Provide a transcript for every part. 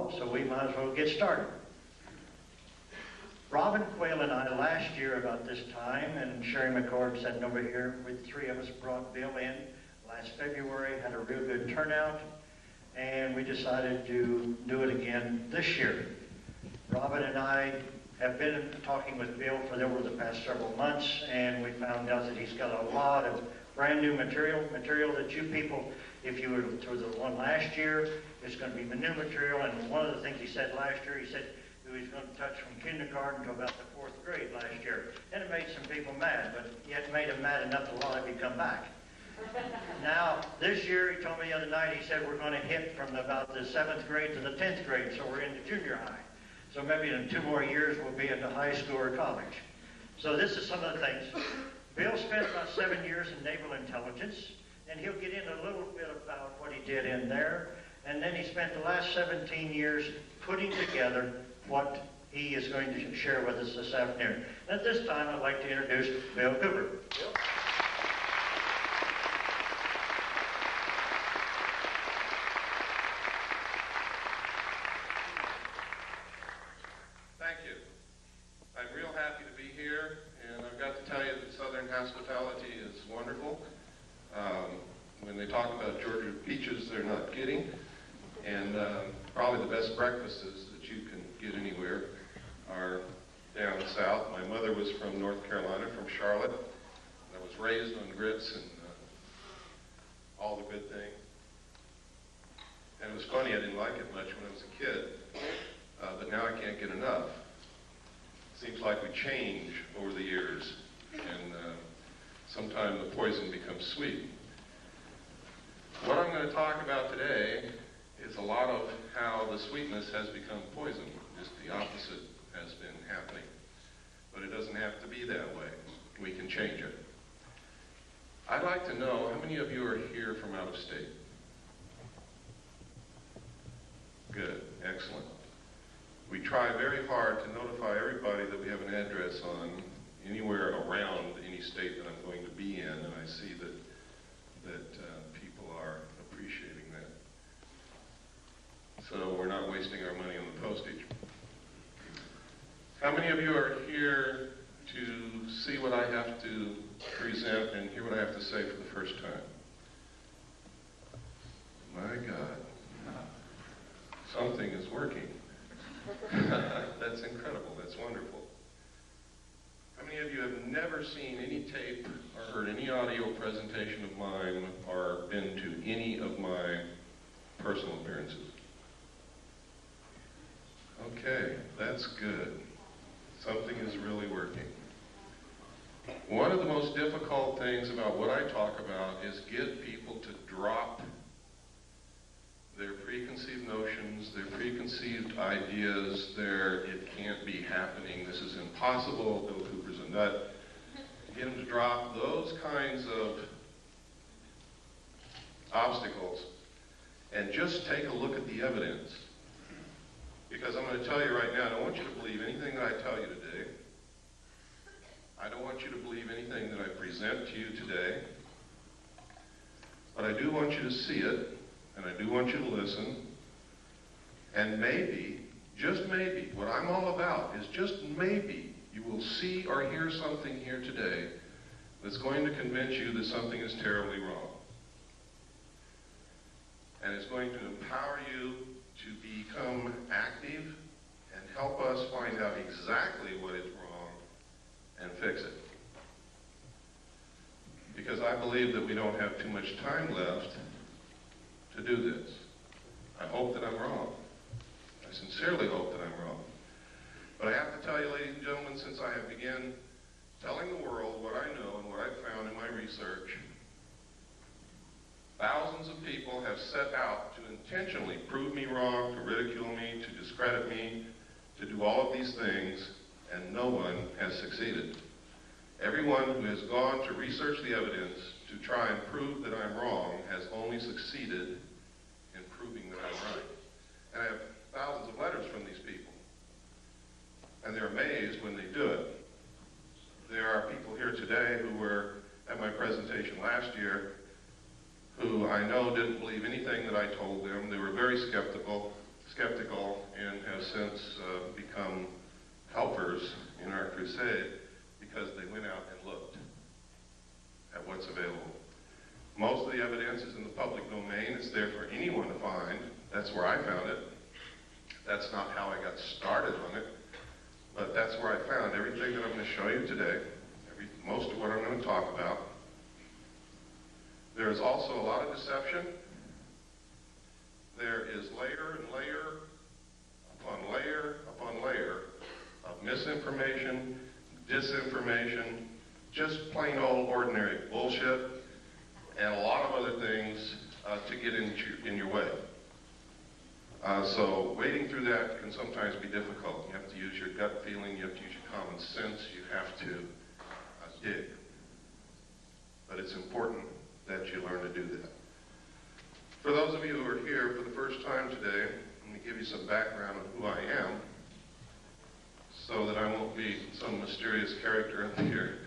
involved, so we might as well get started. Robin Quayle and I last year about this time, and Sherry McCord sitting over here with three of us, brought Bill in last February, had a real good turnout, and we decided to do it again this year. Robin and I have been talking with Bill for over the past several months, and we found out that he's got a lot of brand new material that you people, if you were through the one last year, it's going to be the new material. And one of the things he said last year, he said he was going to touch from kindergarten to about the 4th grade last year. And it made some people mad, but yet made them mad enough to want to come back. Now, this year, he told me the other night, he said we're going to hit from about the 7th grade to the 10th grade, so we're into junior high. So maybe in 2 more years, we'll be into high school or college. So this is some of the things. Bill spent about 7 years in naval intelligence, and he'll get in a little bit about what he did in there. And then he spent the last 17 years putting together what he is going to share with us this afternoon. And at this time, I'd like to introduce Bill Cooper. Bill? Thank you. I'm real happy to be here, and I've got to tell you that Southern hospitality is wonderful. When they talk about Georgia peaches, they're not kidding. And probably the best breakfasts that you can get anywhere are down south. My mother was from North Carolina, from Charlotte. I was raised on grits and all the good things. And it was funny, I didn't like it much when I was a kid, but now I can't get enough. Seems like we change over the years, and sometimes the poison becomes sweet. What I'm going to talk about today is a lot of how the sweetness has become poison. Just the opposite has been happening. But it doesn't have to be that way. We can change it. I'd like to know, how many of you are here from out of state? Good, excellent. We try very hard to notify everybody that we have an address on anywhere around any state that I'm going to be in, and I see that people are appreciating that. So we're not wasting our money on the postage. How many of you are here to see what I have to present and hear what I have to say for the first time? My God, something is working. That's incredible, that's wonderful. How many of you have never seen any tape or heard any audio presentation of mine or been to any of my personal appearances? Okay, that's good. Something is really working. One of the most difficult things about what I talk about is get people to drop their preconceived notions, their preconceived ideas, it can't be happening, this is impossible, Bill Cooper's a nut. Get them to drop those kinds of obstacles and just take a look at the evidence. Because I'm going to tell you right now, I don't want you to believe anything that I tell you today. I don't want you to believe anything that I present to you today. But I do want you to see it, and I do want you to listen. And maybe, just maybe, what I'm all about is just maybe you will see or hear something here today that's going to convince you that something is terribly wrong. And it's going to empower you to become active and help us find out exactly what is wrong and fix it. Because I believe that we don't have too much time left to do this. I hope that I'm wrong. I sincerely hope that I'm wrong. But I have to tell you, ladies and gentlemen, since I have begun telling the world what I know and what I've found in my research, thousands of people have set out to intentionally prove me wrong, to ridicule me, to discredit me, to do all of these things, and no one has succeeded. Everyone who has gone to research the evidence to try and prove that I'm wrong has only succeeded in proving that I'm right. And I have thousands of letters from these people. And they're amazed when they do it. There are people here today who were at my presentation last year who I know didn't believe anything that I told them. They were very skeptical. skeptical and have since become helpers in our crusade because they went out and looked at what's available. Most of the evidence is in the public domain. It's there for anyone to find. That's where I found it. That's not how I got started on it, but that's where I found everything that I'm going to show you today, most of what I'm going to talk about. There is also a lot of deception. There is layer and layer upon layer upon layer of misinformation, disinformation, just plain old ordinary bullshit, and a lot of other things to get in your way. So wading through that can sometimes be difficult. You have to use your gut feeling, you have to use your common sense, you have to dig. But it's important that you learn to do that. For those of you who are here for the first time today, let me give you some background on who I am so that I won't be some mysterious character up here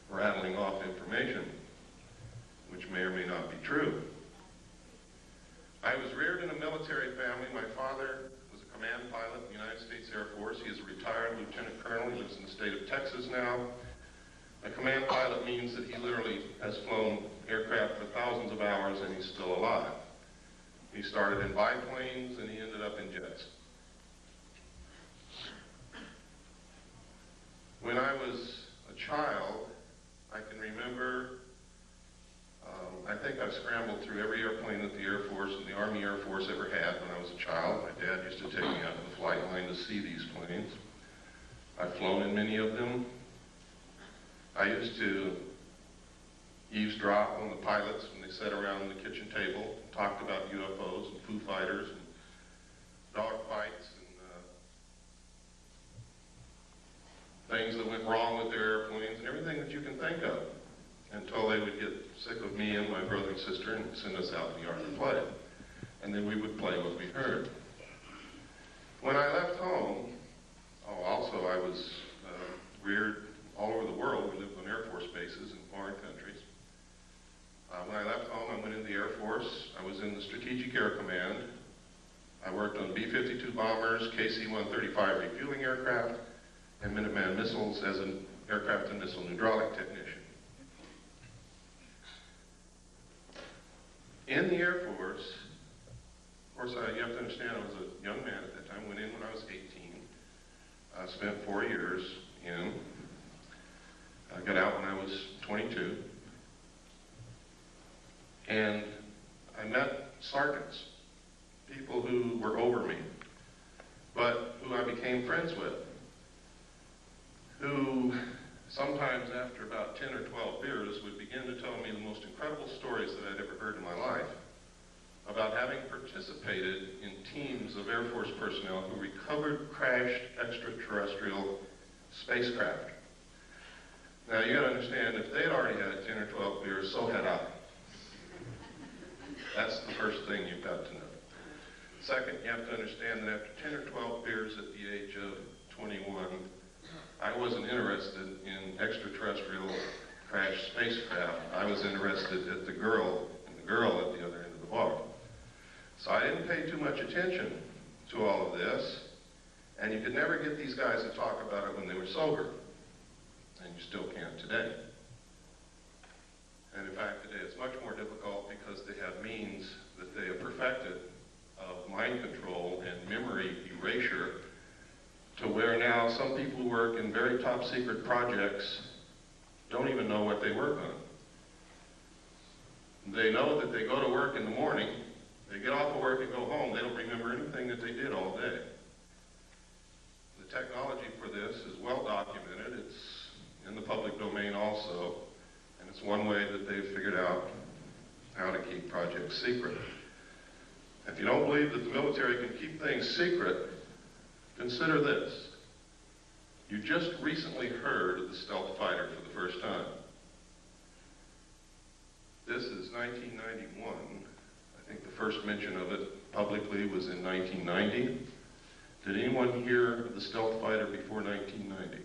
rattling off information which may or may not be true. I was reared in a military family. My father was a command pilot in the United States Air Force. He is a retired lieutenant colonel. He lives in the state of Texas now. A command pilot means that he literally has flown aircraft for thousands of hours and he's still alive. He started in biplanes and he ended up in jets. When I was a child, I can remember, I think I've scrambled through every airplane that the Air Force and the Army Air Force ever had when I was a child. My dad used to take me out to the flight line to see these planes. I've flown in many of them. I used to eavesdrop on the pilots when they sat around the kitchen table and talked about UFOs and Foo Fighters and dogfights and things that went wrong with their airplanes and everything that you can think of, until they would get sick of me and my brother and sister and send us out in the yard to play. And then we would play what we heard. When I left home, also I was reared all over the world. We lived on Air Force bases in foreign countries. When I left home, I went into the Air Force. I was in the Strategic Air Command. I worked on B-52 bombers, KC-135 refueling aircraft, and Minuteman missiles as an aircraft and missile hydraulic technician. In the Air Force, of course, you have to understand I was a young man at that time. Went in when I was 18. I spent 4 years in. I got out when I was 22. And I met sergeants, people who were over me, but who I became friends with, who sometimes after about 10 or 12 beers would begin to tell me the most incredible stories that I'd ever heard in my life about having participated in teams of Air Force personnel who recovered crashed extraterrestrial spacecraft. Now you gotta understand, if they'd already had 10 or 12 beers, so had I. That's the first thing you've got to know. Second, you have to understand that after 10 or 12 beers at the age of 21, I wasn't interested in extraterrestrial crashed spacecraft. I was interested at the girl, and the girl at the other end of the bar. So I didn't pay too much attention to all of this, and you could never get these guys to talk about it when they were sober, and you still can't today. And in fact, today it's much more difficult because they have means that they have perfected of mind control and memory erasure, to where now some people who work in very top secret projects don't even know what they work on. They know that they go to work in the morning, they get off of work and go home, they don't remember anything that they did all day. The technology for this is well documented, it's in the public domain also, and it's one way that they've figured out how to keep projects secret. If you don't believe that the military can keep things secret, consider this. You just recently heard of the stealth fighter for the first time. This is 1991. I think the first mention of it publicly was in 1990. Did anyone hear of the stealth fighter before 1990?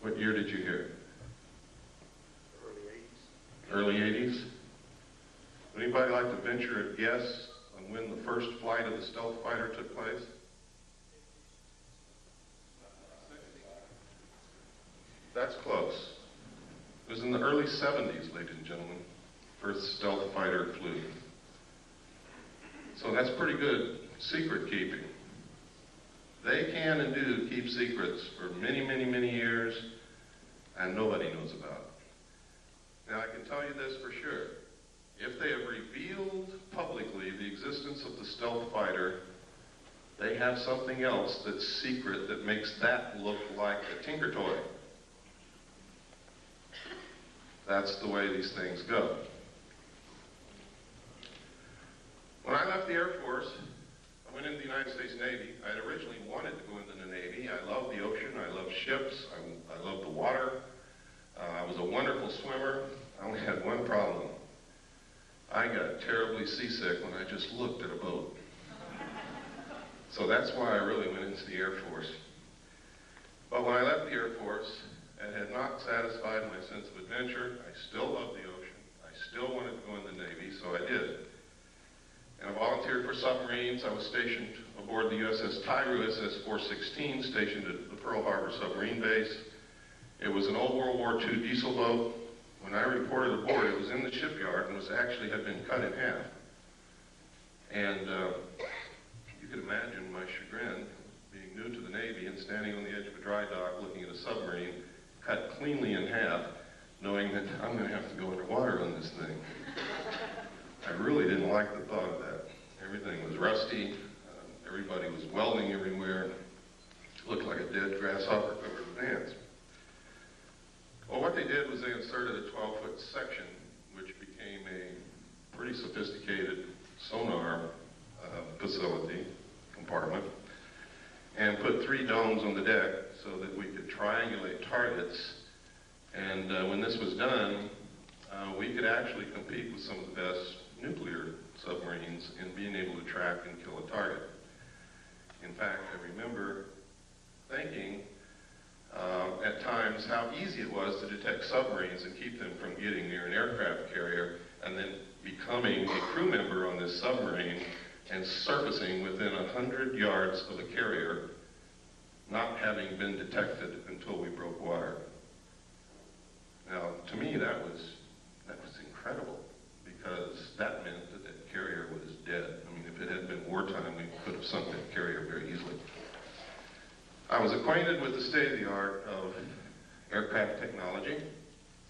What year did you hear? Early 80s. Early 80s? Would anybody like to venture a guess on when the first flight of the stealth fighter took place? That's close. It was in the early 70s, ladies and gentlemen, first stealth fighter flew. So that's pretty good secret keeping. They can and do keep secrets for many, many, many years, and nobody knows about it. Now, I can tell you this for sure. If they have revealed publicly the existence of the stealth fighter, they have something else that's secret that makes that look like a Tinker Toy. That's the way these things go. When I left the Air Force, I went into the United States Navy. I had originally wanted to go into the Navy. I love the ocean. I love ships. I love the water. I was a wonderful swimmer. I only had one problem. I got terribly seasick when I just looked at a boat. So that's why I really went into the Air Force. But when I left the Air Force, it had not satisfied my sense of adventure. I still loved the ocean. I still wanted to go in the Navy, so I did. And I volunteered for submarines. I was stationed aboard the USS Tyru SS-416, stationed at the Pearl Harbor submarine base. It was an old World War II diesel boat. When I reported aboard, it was in the shipyard and had been cut in half. And you could imagine my chagrin, being new to the Navy and standing on the edge of a dry dock looking at a submarine cut cleanly in half, knowing that I'm going to have to go underwater on this thing. I really didn't like the thought of that. Everything was rusty. Everybody was welding everywhere. It looked like a dead grasshopper covered with ants. Well, what they did was they inserted a 12-foot section, which became a pretty sophisticated sonar facility, compartment, and put 3 domes on the deck so that we could triangulate targets. And when this was done, we could actually compete with some of the best nuclear submarines in being able to track and kill a target. In fact, I remember thinking at times how easy it was to detect submarines and keep them from getting near an aircraft carrier, and then becoming a crew member on this submarine and surfacing within 100 yards of a carrier, not having been detected until we broke water. Now, to me, that was incredible, because that meant that that carrier was dead. I mean, if it had been wartime, we could have sunk that carrier very easily. I was acquainted with the state-of-the-art of aircraft technology.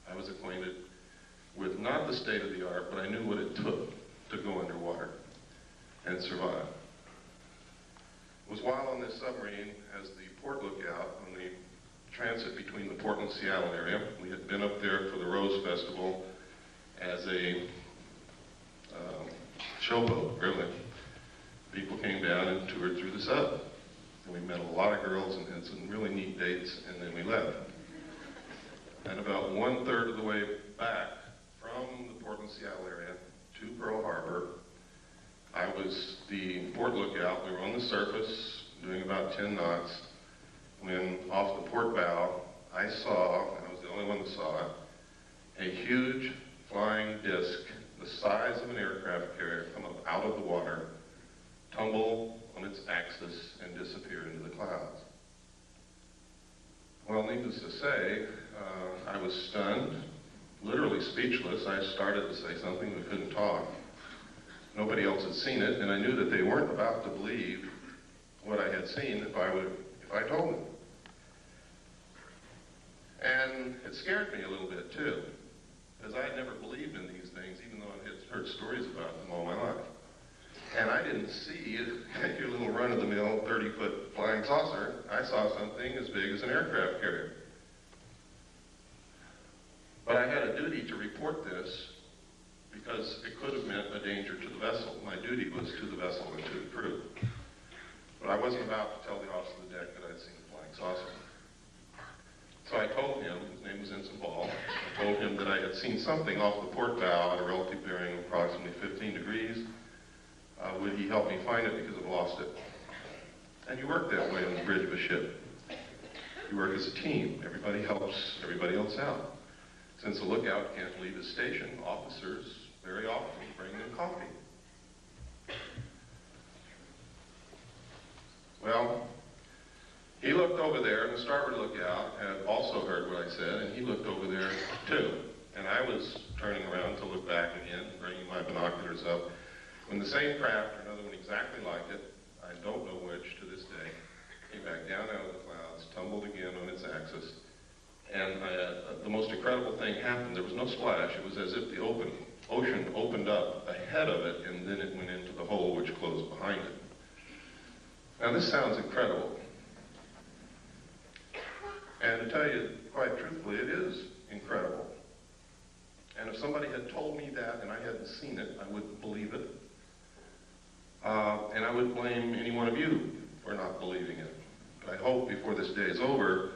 I was acquainted with not the state-of-the-art, but I knew what it took to go underwater and survive. It was while on this submarine, as the port lookout on the transit between the Portland, Seattle area. We had been up there for the Rose Festival as a showboat, really. People came down and toured through the sub. And we met a lot of girls and had some really neat dates, and then we left. And about 1/3 of the way back from the Portland, Seattle area to Pearl Harbor, I was the port lookout. We were on the surface doing about 10 knots when off the port bow, I saw, and I was the only one that saw it, a huge flying disc the size of an aircraft carrier come up out of the water, tumble on its axis, and disappear into the clouds. Well, needless to say, I was stunned, literally speechless. I started to say something, we couldn't talk. Nobody else had seen it, and I knew that they weren't about to believe what I had seen if I told them. And it scared me a little bit too, because I had never believed in these things, even though I had heard stories about them all my life. And I didn't see your little run-of-the-mill 30-foot flying saucer. I saw something as big as an aircraft carrier. But I had a duty to report this because it could have meant a danger to the vessel. My duty was to the vessel and to the crew. But I wasn't about to tell the officer of the deck that I'd seen a flying saucer. So I told him, his name was Ensign Ball, I told him that I had seen something off the port bow at a relative bearing of approximately 15 degrees. Would he help me find it because I've lost it? And you work that way on the bridge of a ship. You work as a team. Everybody helps everybody else out. Since the lookout can't leave his station, officers very often bring them coffee. Well, he looked over there, and the starboard lookout had also heard what I said, and he looked over there too. And I was turning around to look back again, bringing my binoculars up, when the same craft, or another one exactly like it, I don't know which to this day, came back down out of the clouds, tumbled again on its axis, and the most incredible thing happened. There was no splash. It was as if the ocean opened up ahead of it, and then it went into the hole which closed behind it. Now this sounds incredible. And to tell you quite truthfully, it is incredible. And if somebody had told me that and I hadn't seen it, I wouldn't believe it. And I would blame any one of you for not believing it. But I hope before this day is over,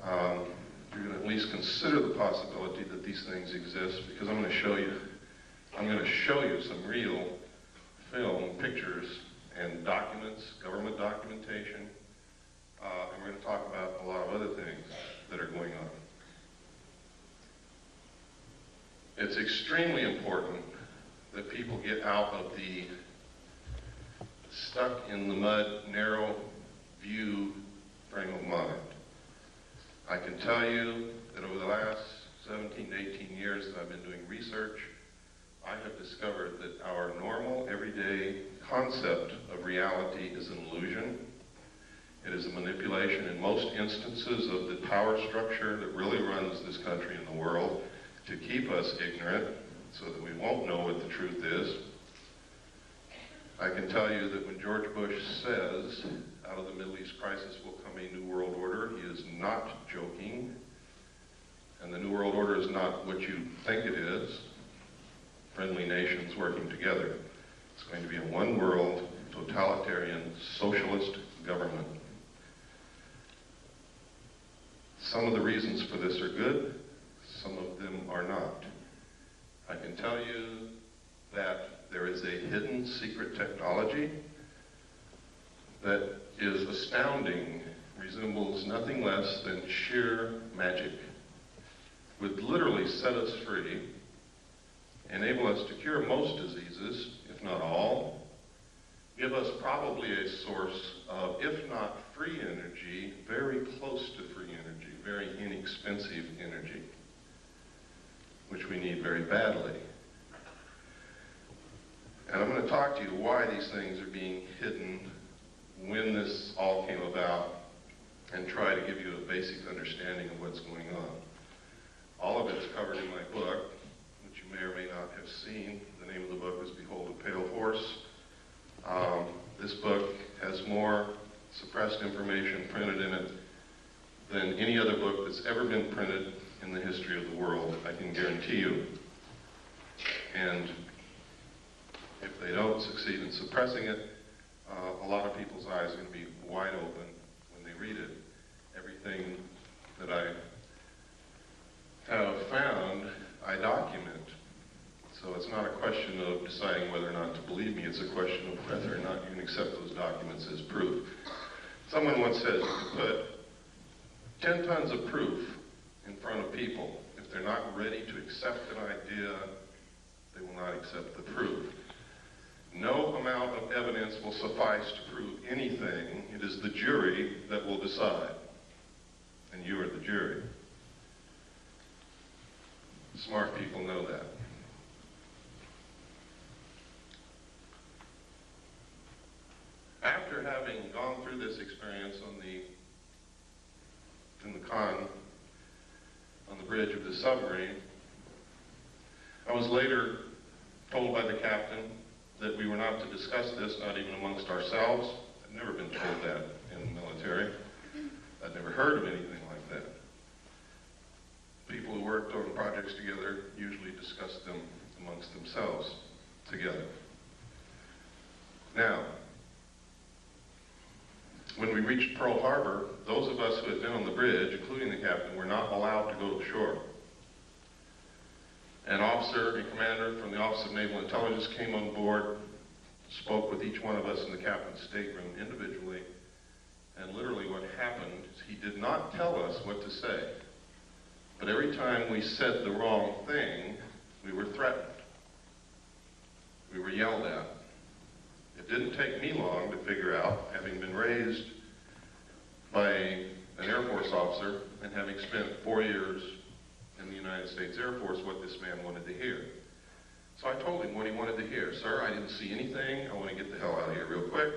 you're going to at least consider the possibility that these things exist, because I'm going to show you some real film, pictures, and documents, government documentation. And we're going to talk about a lot of other things that are going on. It's extremely important that people get out of the stuck in the mud, narrow view frame of mind. I can tell you that over the last 17 to 18 years that I've been doing research, I have discovered that our normal, everyday concept of reality is an illusion. It is a manipulation in most instances of the power structure that really runs this country and the world to keep us ignorant so that we won't know what the truth is. I can tell you that when George Bush says, out of the Middle East crisis will come a new world order, he is not joking. And the new world order is not what you think it is. Friendly nations working together. It's going to be a one world, totalitarian, socialist government. Some of the reasons for this are good, some of them are not. I can tell you that there is a hidden secret technology that is astounding, resembles nothing less than sheer magic, would literally set us free, enable us to cure most diseases, if not all, give us probably a source of, if not free energy, very close to free energy, very inexpensive energy, which we need very badly. And I'm going to talk to you why these things are being hidden, when this all came about, and try to give you a basic understanding of what's going on. All of it is covered in my book, which you may or may not have seen. The name of the book is Behold a Pale Horse. This book has more suppressed information printed in it than any other book that's ever been printed in the history of the world, I can guarantee you. And if they don't succeed in suppressing it, a lot of people's eyes are going to be wide open when they read it. Everything that I have found, I document. So it's not a question of deciding whether or not to believe me, it's a question of whether or not you can accept those documents as proof. Someone once said you can put 10 tons of proof in front of people. If they're not ready to accept an idea, they will not accept the proof. No amount of evidence will suffice to prove anything. It is the jury that will decide. And you are the jury. Smart people know that. After having gone through this experience in the con, on the bridge of the submarine, I was later told by the captain that we were not to discuss this, not even amongst ourselves. I'd never been told that in the military. I'd never heard of anything like that. People who worked on projects together usually discussed them amongst themselves together. Now, when we reached Pearl Harbor, those of us who had been on the bridge, including the captain, were not allowed to go to shore. An officer and commander from the Office of Naval Intelligence came on board, spoke with each one of us in the captain's stateroom individually, and literally what happened is he did not tell us what to say. But every time we said the wrong thing, we were threatened. We were yelled at. If didn't take me long to figure out, having been raised by an Air Force officer and having spent 4 years in the United States Air Force, what this man wanted to hear. So I told him what he wanted to hear. Sir, I didn't see anything. I want to get the hell out of here real quick.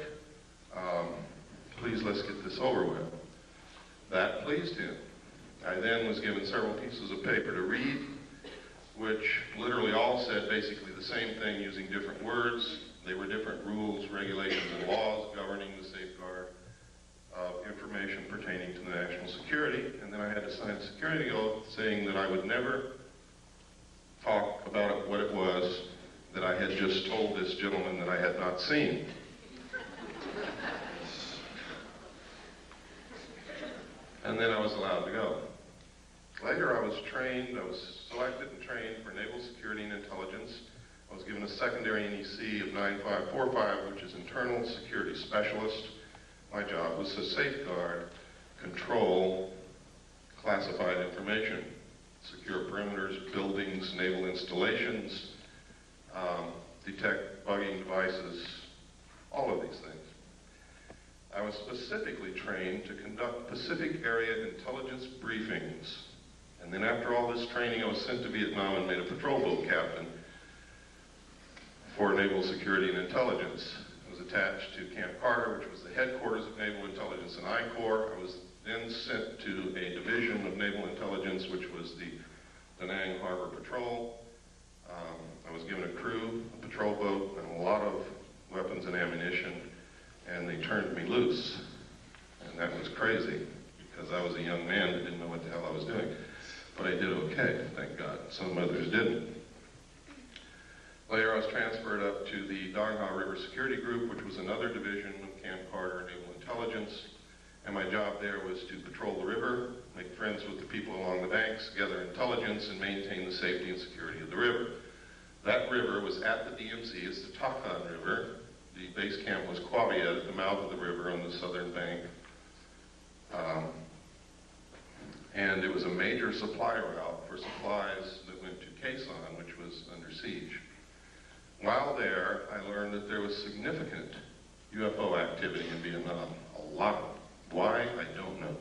Please, let's get this over with. That pleased him. I then was given several pieces of paper to read, which literally all said basically the same thing using different words. They were different rules, regulations, and laws governing the safeguard of information pertaining to the national security. And then I had to sign a security oath saying that I would never talk about what it was that I had just told this gentleman that I had not seen. And then I was allowed to go. Later I was selected and trained for Naval Security and Intelligence. I was given a secondary NEC of 9545, which is Internal Security Specialist. My job was to safeguard, control classified information, secure perimeters, buildings, naval installations, detect bugging devices, all of these things. I was specifically trained to conduct Pacific Area intelligence briefings. And then after all this training, I was sent to Vietnam and made a patrol boat captain for Naval Security and Intelligence. I was attached to Camp Carter, which was the headquarters of Naval Intelligence and I Corps. I was then sent to a division of Naval Intelligence, which was the Da Nang Harbor Patrol. I was given a crew, a patrol boat, and a lot of weapons and ammunition, and they turned me loose. And that was crazy, because I was a young man that didn't know what the hell I was doing. But I did okay, thank God. Some others didn't. Later, I was transferred up to the Dong Ha River Security Group, which was another division of Camp Carter Naval Intelligence. And my job there was to patrol the river, make friends with the people along the banks, gather intelligence, and maintain the safety and security of the river. That river was at the DMZ. It's the Takan River. The base camp was Qua Viet at the mouth of the river on the southern bank. And it was a major supply route for supplies that went to Khe Sanh, which was under siege. While there, I learned that there was significant UFO activity in Vietnam. A lot of it. Why? I don't know.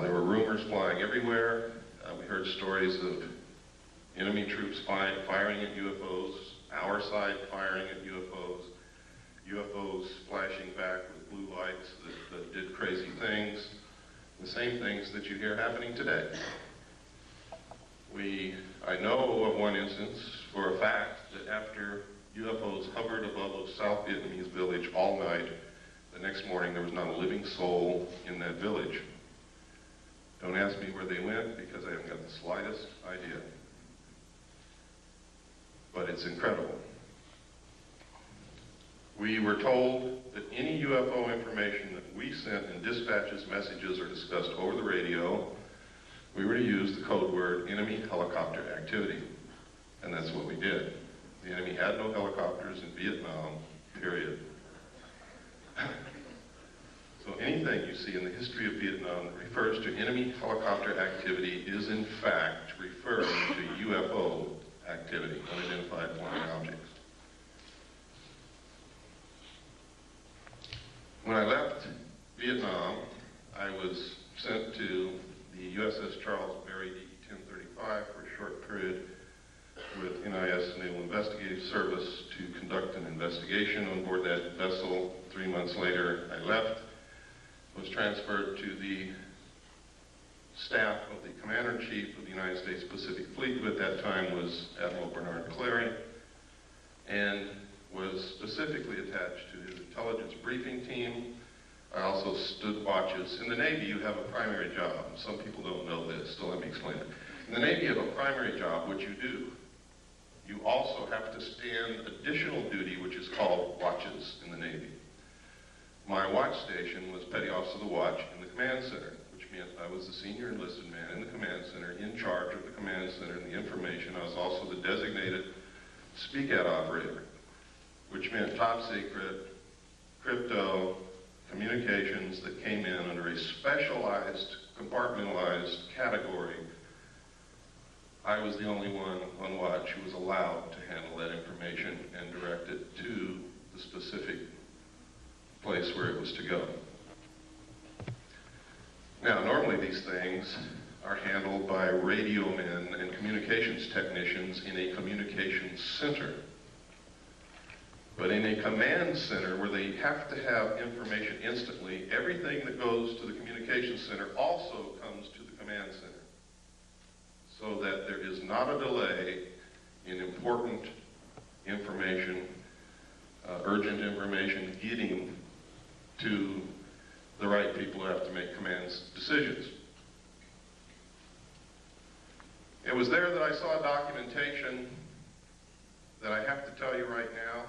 There were rumors flying everywhere. We heard stories of enemy troops firing at UFOs, our side firing at UFOs, UFOs flashing back with blue lights that did crazy things, the same things that you hear happening today. I know of one instance for a fact that after UFOs hovered above a South Vietnamese village all night, the next morning there was not a living soul in that village. Don't ask me where they went because I haven't got the slightest idea. But it's incredible. We were told that any UFO information that we sent in dispatches, messages, or discussed over the radio, we were to use the code word enemy helicopter activity. And that's what we did. The enemy had no helicopters in Vietnam, period. So anything you see in the history of Vietnam that refers to enemy helicopter activity is in fact referring to UFO activity, unidentified flying objects. When I left Vietnam, I was sent to the USS Charles Berry DE-1035 for a short period with NIS Naval Investigative Service to conduct an investigation on board that vessel. 3 months later, I left, was transferred to the staff of the Commander-in-Chief of the United States Pacific Fleet, who at that time was Admiral Bernard Clary, and was specifically attached to his intelligence briefing team. I also stood watches. In the Navy, you have a primary job. Some people don't know this, so let me explain it. In the Navy, you have a primary job, which you do. You also have to stand additional duty, which is called watches in the Navy. My watch station was Petty Officer of the Watch in the Command Center, which meant I was the senior enlisted man in the Command Center, in charge of the Command Center and the information. I was also the designated speak-out operator, which meant top secret, crypto, communications that came in under a specialized, compartmentalized category. I was the only one on watch who was allowed to handle that information and direct it to the specific place where it was to go. Now, normally these things are handled by radio men and communications technicians in a communications center. But in a command center where they have to have information instantly, everything that goes to the communications center also comes to the command center, so that there is not a delay in important information, urgent information getting to the right people who have to make command decisions. It was there that I saw documentation that I have to tell you right now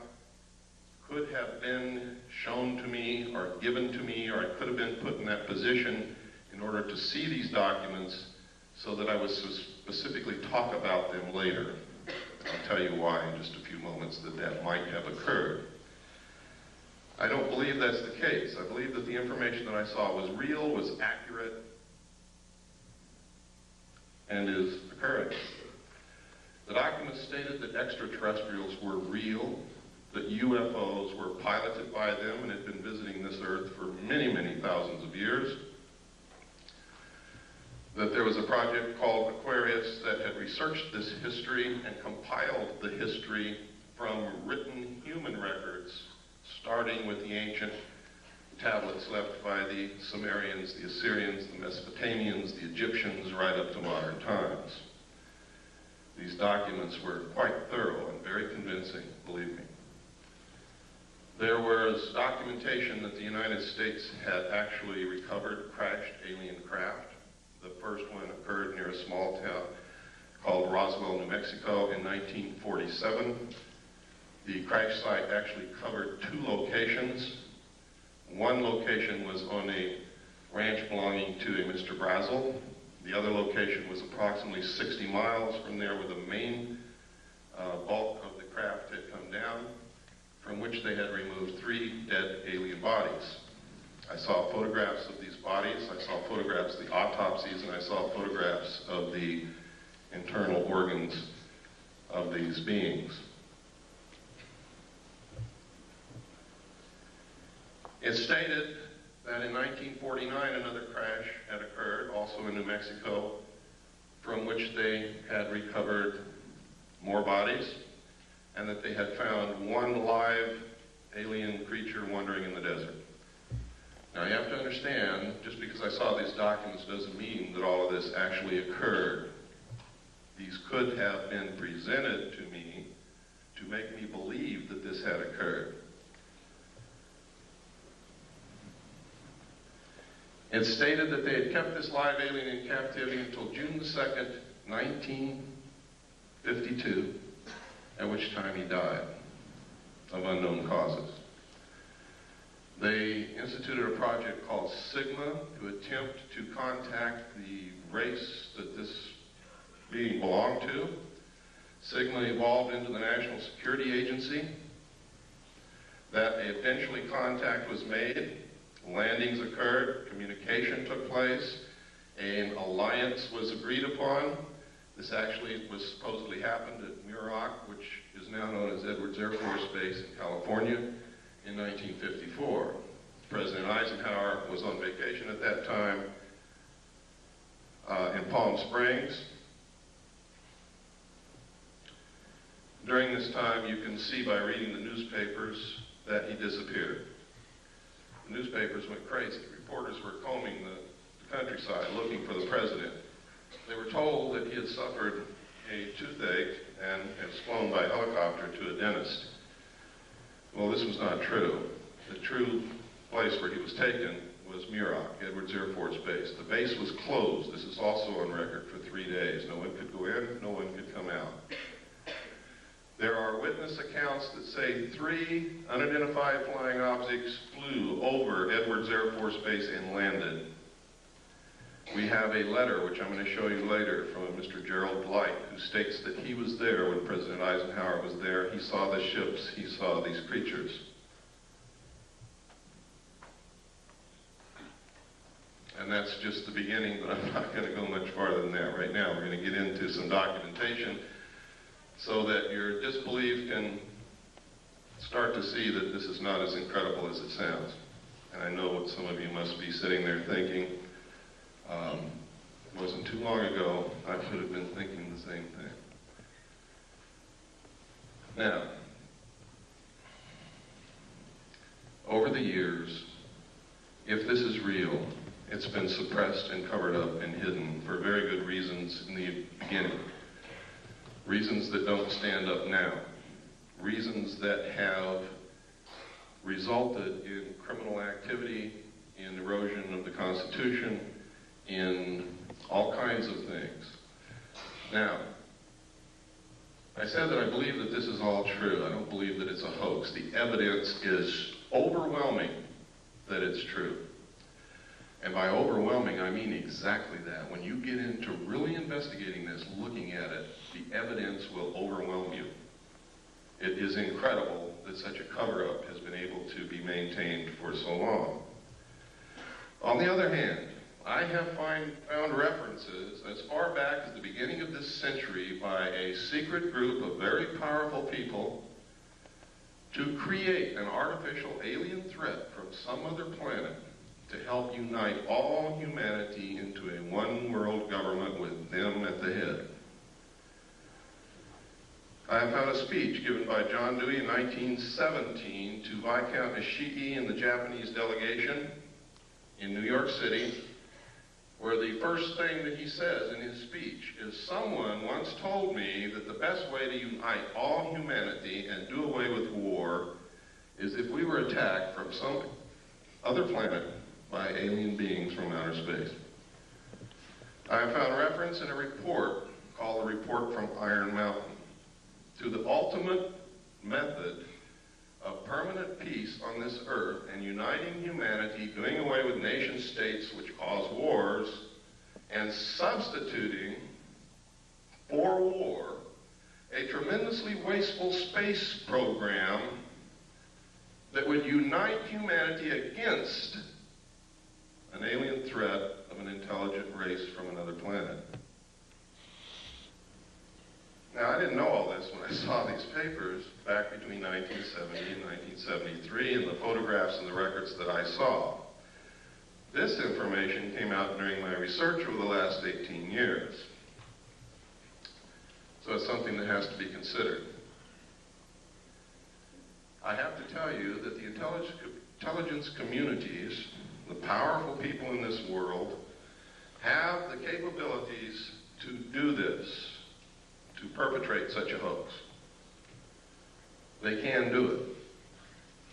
could have been shown to me or given to me, or I could have been put in that position in order to see these documents so that I would specifically talk about them later. I'll tell you why in just a few moments that might have occurred. I don't believe that's the case. I believe that the information that I saw was real, was accurate, and is occurring. The documents stated that extraterrestrials were real, that UFOs were piloted by them and had been visiting this Earth for many, many thousands of years, that there was a project called Aquarius that had researched this history and compiled the history from written human records, starting with the ancient tablets left by the Sumerians, the Assyrians, the Mesopotamians, the Egyptians, right up to modern times. These documents were quite thorough and very convincing, believe me. There was documentation that the United States had actually recovered crashed alien craft. The first one occurred near a small town called Roswell, New Mexico in 1947. The crash site actually covered 2 locations. One location was on a ranch belonging to a Mr. Brazel. The other location was approximately 60 miles from there, where the main bulk of the craft had come down, from which they had removed 3 dead alien bodies. I saw photographs of these bodies, I saw photographs of the autopsies, and I saw photographs of the internal organs of these beings. It stated that in 1949 another crash had occurred, also in New Mexico, from which they had recovered more bodies, and that they had found 1 live alien creature wandering in the desert. Now you have to understand, just because I saw these documents doesn't mean that all of this actually occurred. These could have been presented to me to make me believe that this had occurred. It stated that they had kept this live alien in captivity until June the 2nd, 1952, at which time he died of unknown causes. They instituted a project called Sigma to attempt to contact the race that this being belonged to. Sigma evolved into the National Security Agency. That eventually contact was made. Landings occurred, communication took place, an alliance was agreed upon. This actually was supposedly happened at Muroc, which is now known as Edwards Air Force Base in California, in 1954. President Eisenhower was on vacation at that time in Palm Springs. During this time, you can see by reading the newspapers that he disappeared. The newspapers went crazy. Reporters were combing the countryside looking for the president. They were told that he had suffered a toothache and was flown by helicopter to a dentist. Well, this was not true. The true place where he was taken was Muroc, Edwards Air Force Base. The base was closed. This is also on record for 3 days. No one could go in, no one could come out. There are witness accounts that say 3 unidentified flying objects flew over Edwards Air Force Base and landed. We have a letter, which I'm going to show you later, from a Mr. Gerald Blight, who states that he was there when President Eisenhower was there. He saw the ships, he saw these creatures. And that's just the beginning, but I'm not going to go much farther than that right now. We're going to get into some documentation so that your disbelief can start to see that this is not as incredible as it sounds. And I know what some of you must be sitting there thinking. It wasn't too long ago, I should have been thinking the same thing. Now, over the years, if this is real, it's been suppressed and covered up and hidden for very good reasons in the beginning. Reasons that don't stand up now. Reasons that have resulted in criminal activity, in erosion of the Constitution, in all kinds of things. Now, I said that I believe that this is all true. I don't believe that it's a hoax. The evidence is overwhelming that it's true. And by overwhelming, I mean exactly that. When you get into really investigating this, looking at it, the evidence will overwhelm you. It is incredible that such a cover-up has been able to be maintained for so long. On the other hand, I have found references as far back as the beginning of this century by a secret group of very powerful people to create an artificial alien threat from some other planet to help unite all humanity into a one-world government with them at the head. I have found a speech given by John Dewey in 1917 to Viscount Ishii and the Japanese delegation in New York City, where the first thing that he says in his speech is, "Someone once told me that the best way to unite all humanity and do away with war is if we were attacked from some other planet by alien beings from outer space." I have found reference in a report called the Report from Iron Mountain to the ultimate method of permanent peace on this earth and uniting humanity, doing away with nation states which cause wars, and substituting for war a tremendously wasteful space program that would unite humanity against an alien threat of an intelligent race from another planet. Now, I didn't know all this when I saw these papers back between 1970 and 1973 and the photographs and the records that I saw. This information came out during my research over the last 18 years. So it's something that has to be considered. I have to tell you that the intelligence communities, the powerful people in this world, have the capabilities to do this, to perpetrate such a hoax. They can do it.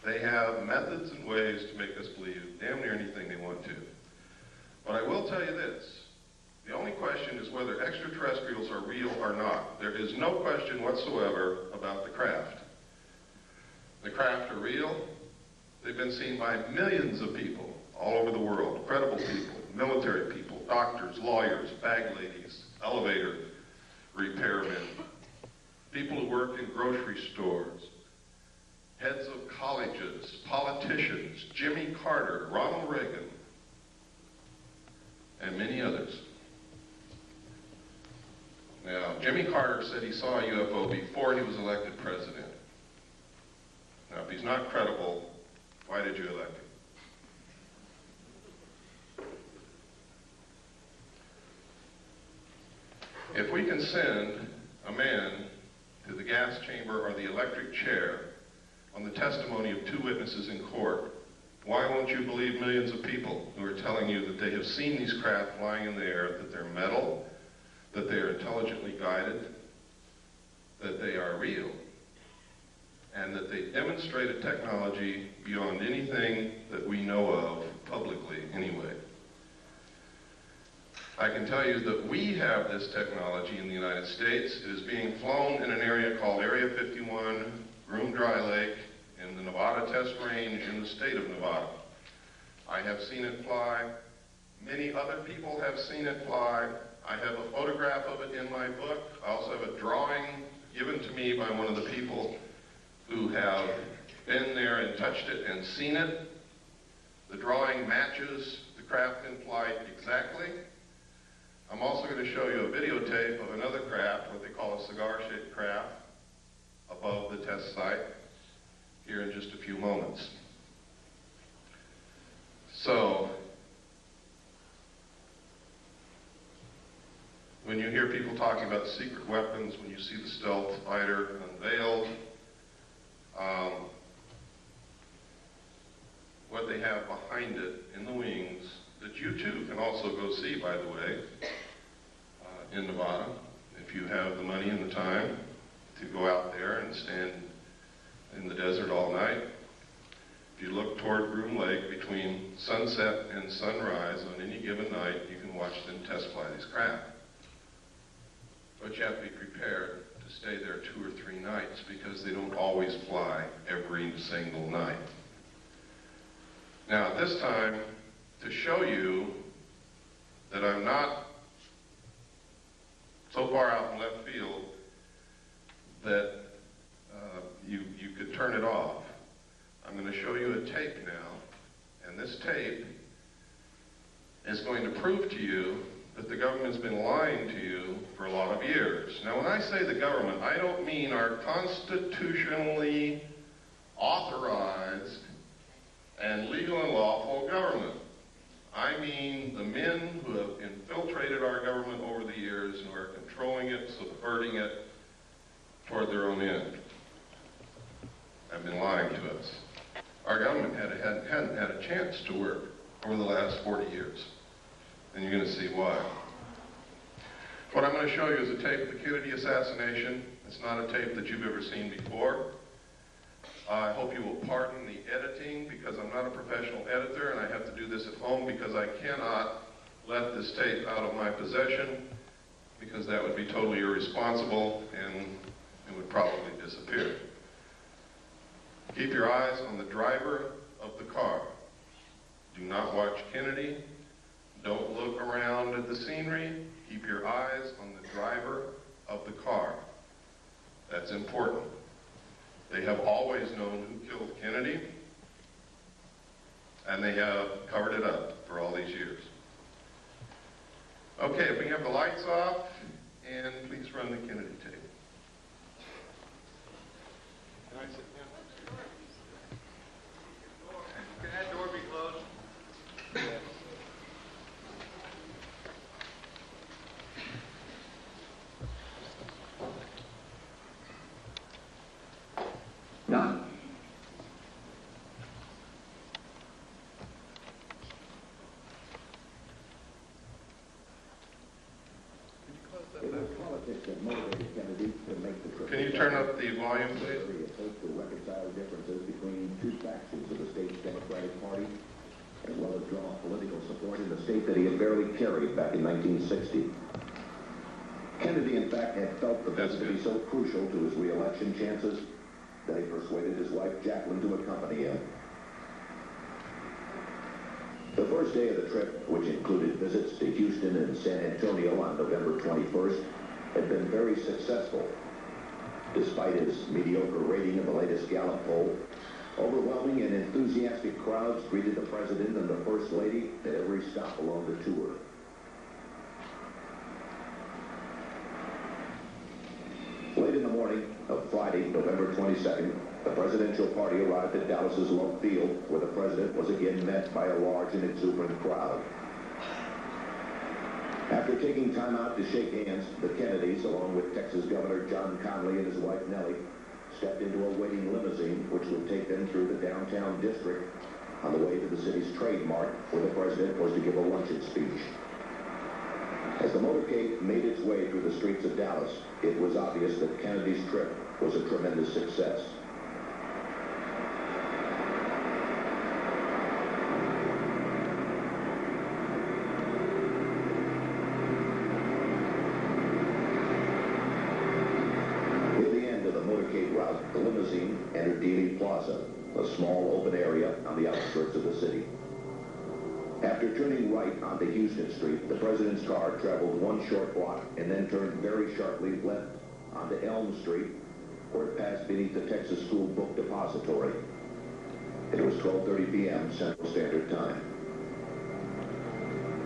They have methods and ways to make us believe damn near anything they want to. But I will tell you this. The only question is whether extraterrestrials are real or not. There is no question whatsoever about the craft. The craft are real. They've been seen by millions of people all over the world. Credible people, military people, doctors, lawyers, bag ladies, elevator repairmen, people who work in grocery stores, heads of colleges, politicians, Jimmy Carter, Ronald Reagan, and many others. Now, Jimmy Carter said he saw a UFO before he was elected president. Now, if he's not credible, why did you elect him? If we can send a man to the gas chamber or the electric chair on the testimony of two witnesses in court, why won't you believe millions of people who are telling you that they have seen these craft flying in the air, that they're metal, that they are intelligently guided, that they are real, and that they demonstrate a technology beyond anything that we know of publicly anyway? I can tell you that we have this technology in the United States. It is being flown in an area called Area 51, Groom Dry Lake, in the Nevada Test Range in the state of Nevada. I have seen it fly. Many other people have seen it fly. I have a photograph of it in my book. I also have a drawing given to me by one of the people who have been there and touched it and seen it. The drawing matches the craft in flight exactly. I'm also going to show you a videotape of another craft, what they call a cigar-shaped craft, above the test site. here in just a few moments. So, when you hear people talking about secret weapons, when you see the stealth fighter unveiled, what they have behind it in the wings, that you too can also go see, by the way, in Nevada, if you have the money and the time to go out there and stand in the desert all night. If you look toward Groom Lake between sunset and sunrise on any given night, you can watch them test fly these craft. But you have to be prepared to stay there 2 or 3 nights because they don't always fly every single night. Now, at this time, to show you that I'm not so far out in left field that you could turn it off, I'm going to show you a tape now, and this tape is going to prove to you that the government's been lying to you for a lot of years. Now, when I say the government, I don't mean our constitutionally authorized and legal and lawful government. I mean the men who have infiltrated our government over the years and who are controlling it, subverting it toward their own end. Have been lying to us. Our government hadn't had a chance to work over the last 40 years. And you're going to see why. What I'm going to show you is a tape of the Kennedy assassination. It's not a tape that you've ever seen before. I hope you will pardon the editing because I'm not a professional editor and I have to do this at home because I cannot let this tape out of my possession because that would be totally irresponsible and it would probably disappear. Keep your eyes on the driver of the car. Do not watch Kennedy. Don't look around at the scenery. Keep your eyes on the driver of the car. That's important. They have always known who killed Kennedy, and they have covered it up for all these years. Okay, if we have the lights off, and please run the Kennedy tape. Can I sit down? Can that door be closed? None. It was politics that motivated Kennedy to make the trip. Can you turn up the volume, please? It hoped to reconcile differences between two factions of the state's Democratic Party, as well as draw political support in the state that he had barely carried back in 1960. Kennedy, in fact, had felt the visit to be so crucial to his re-election chances that he persuaded his wife, Jacqueline, to accompany him. The first day of the trip, which included visits to Houston and San Antonio on November 21st, had been very successful. Despite his mediocre rating in the latest Gallup poll, overwhelming and enthusiastic crowds greeted the President and the First Lady at every stop along the tour. Late in the morning of Friday, November 22nd, the presidential party arrived at Dallas's Love Field, where the president was again met by a large and exuberant crowd. After taking time out to shake hands, the Kennedys, along with Texas Governor John Connally and his wife Nellie, stepped into a waiting limousine which would take them through the downtown district on the way to the city's Trade Mart, where the president was to give a luncheon speech. As the motorcade made its way through the streets of Dallas, it was obvious that Kennedy's trip was a tremendous success. Near the end of the motorcade route, the limousine entered Dealey Plaza, a small open area on the outskirts of the city. After turning right onto Houston Street, the president's car traveled one short block and then turned very sharply left onto Elm Street, where it passed beneath the Texas School Book Depository. It was 12:30 p.m. Central Standard Time.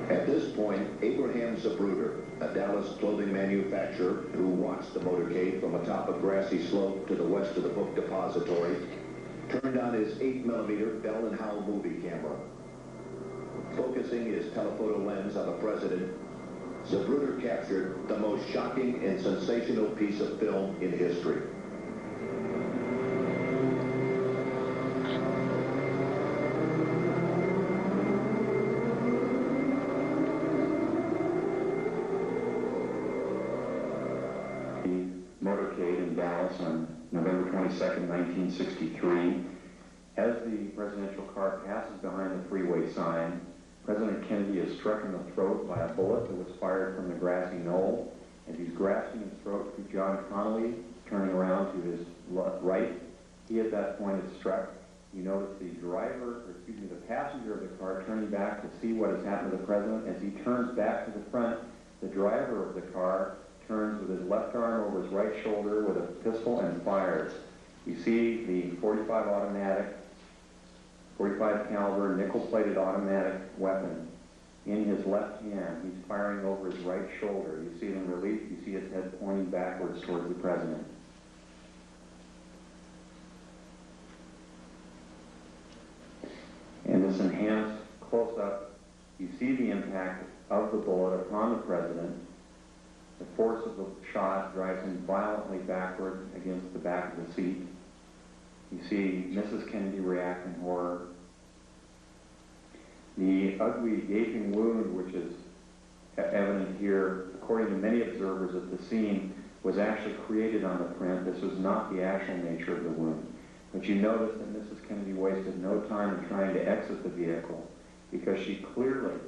At this point, Abraham Zapruder, a Dallas clothing manufacturer who watched the motorcade from atop a grassy slope to the west of the book depository, turned on his 8mm Bell & Howell movie camera. Focusing his telephoto lens on the president, Zapruder captured the most shocking and sensational piece of film in history. Motorcade in Dallas on November 22nd, 1963. As the presidential car passes behind the freeway sign, President Kennedy is struck in the throat by a bullet that was fired from the grassy knoll. As he's grasping his throat to John Connolly, turning around to his right, he at that point is struck. You notice the passenger of the car turning back to see what has happened to the president. As he turns back to the front, the driver of the car turns with his left arm over his right shoulder with a pistol and fires. You see the 45 caliber nickel-plated automatic weapon in his left hand. He's firing over his right shoulder. You see it in relief. You see his head pointing backwards towards the president. In this enhanced close-up, you see the impact of the bullet upon the president. The force of the shot drives him violently backward against the back of the seat. You see Mrs. Kennedy react in horror. The ugly gaping wound, which is evident here, according to many observers at the scene, was actually created on the print. This was not the actual nature of the wound. But you notice that Mrs. Kennedy wasted no time in trying to exit the vehicle because she clearly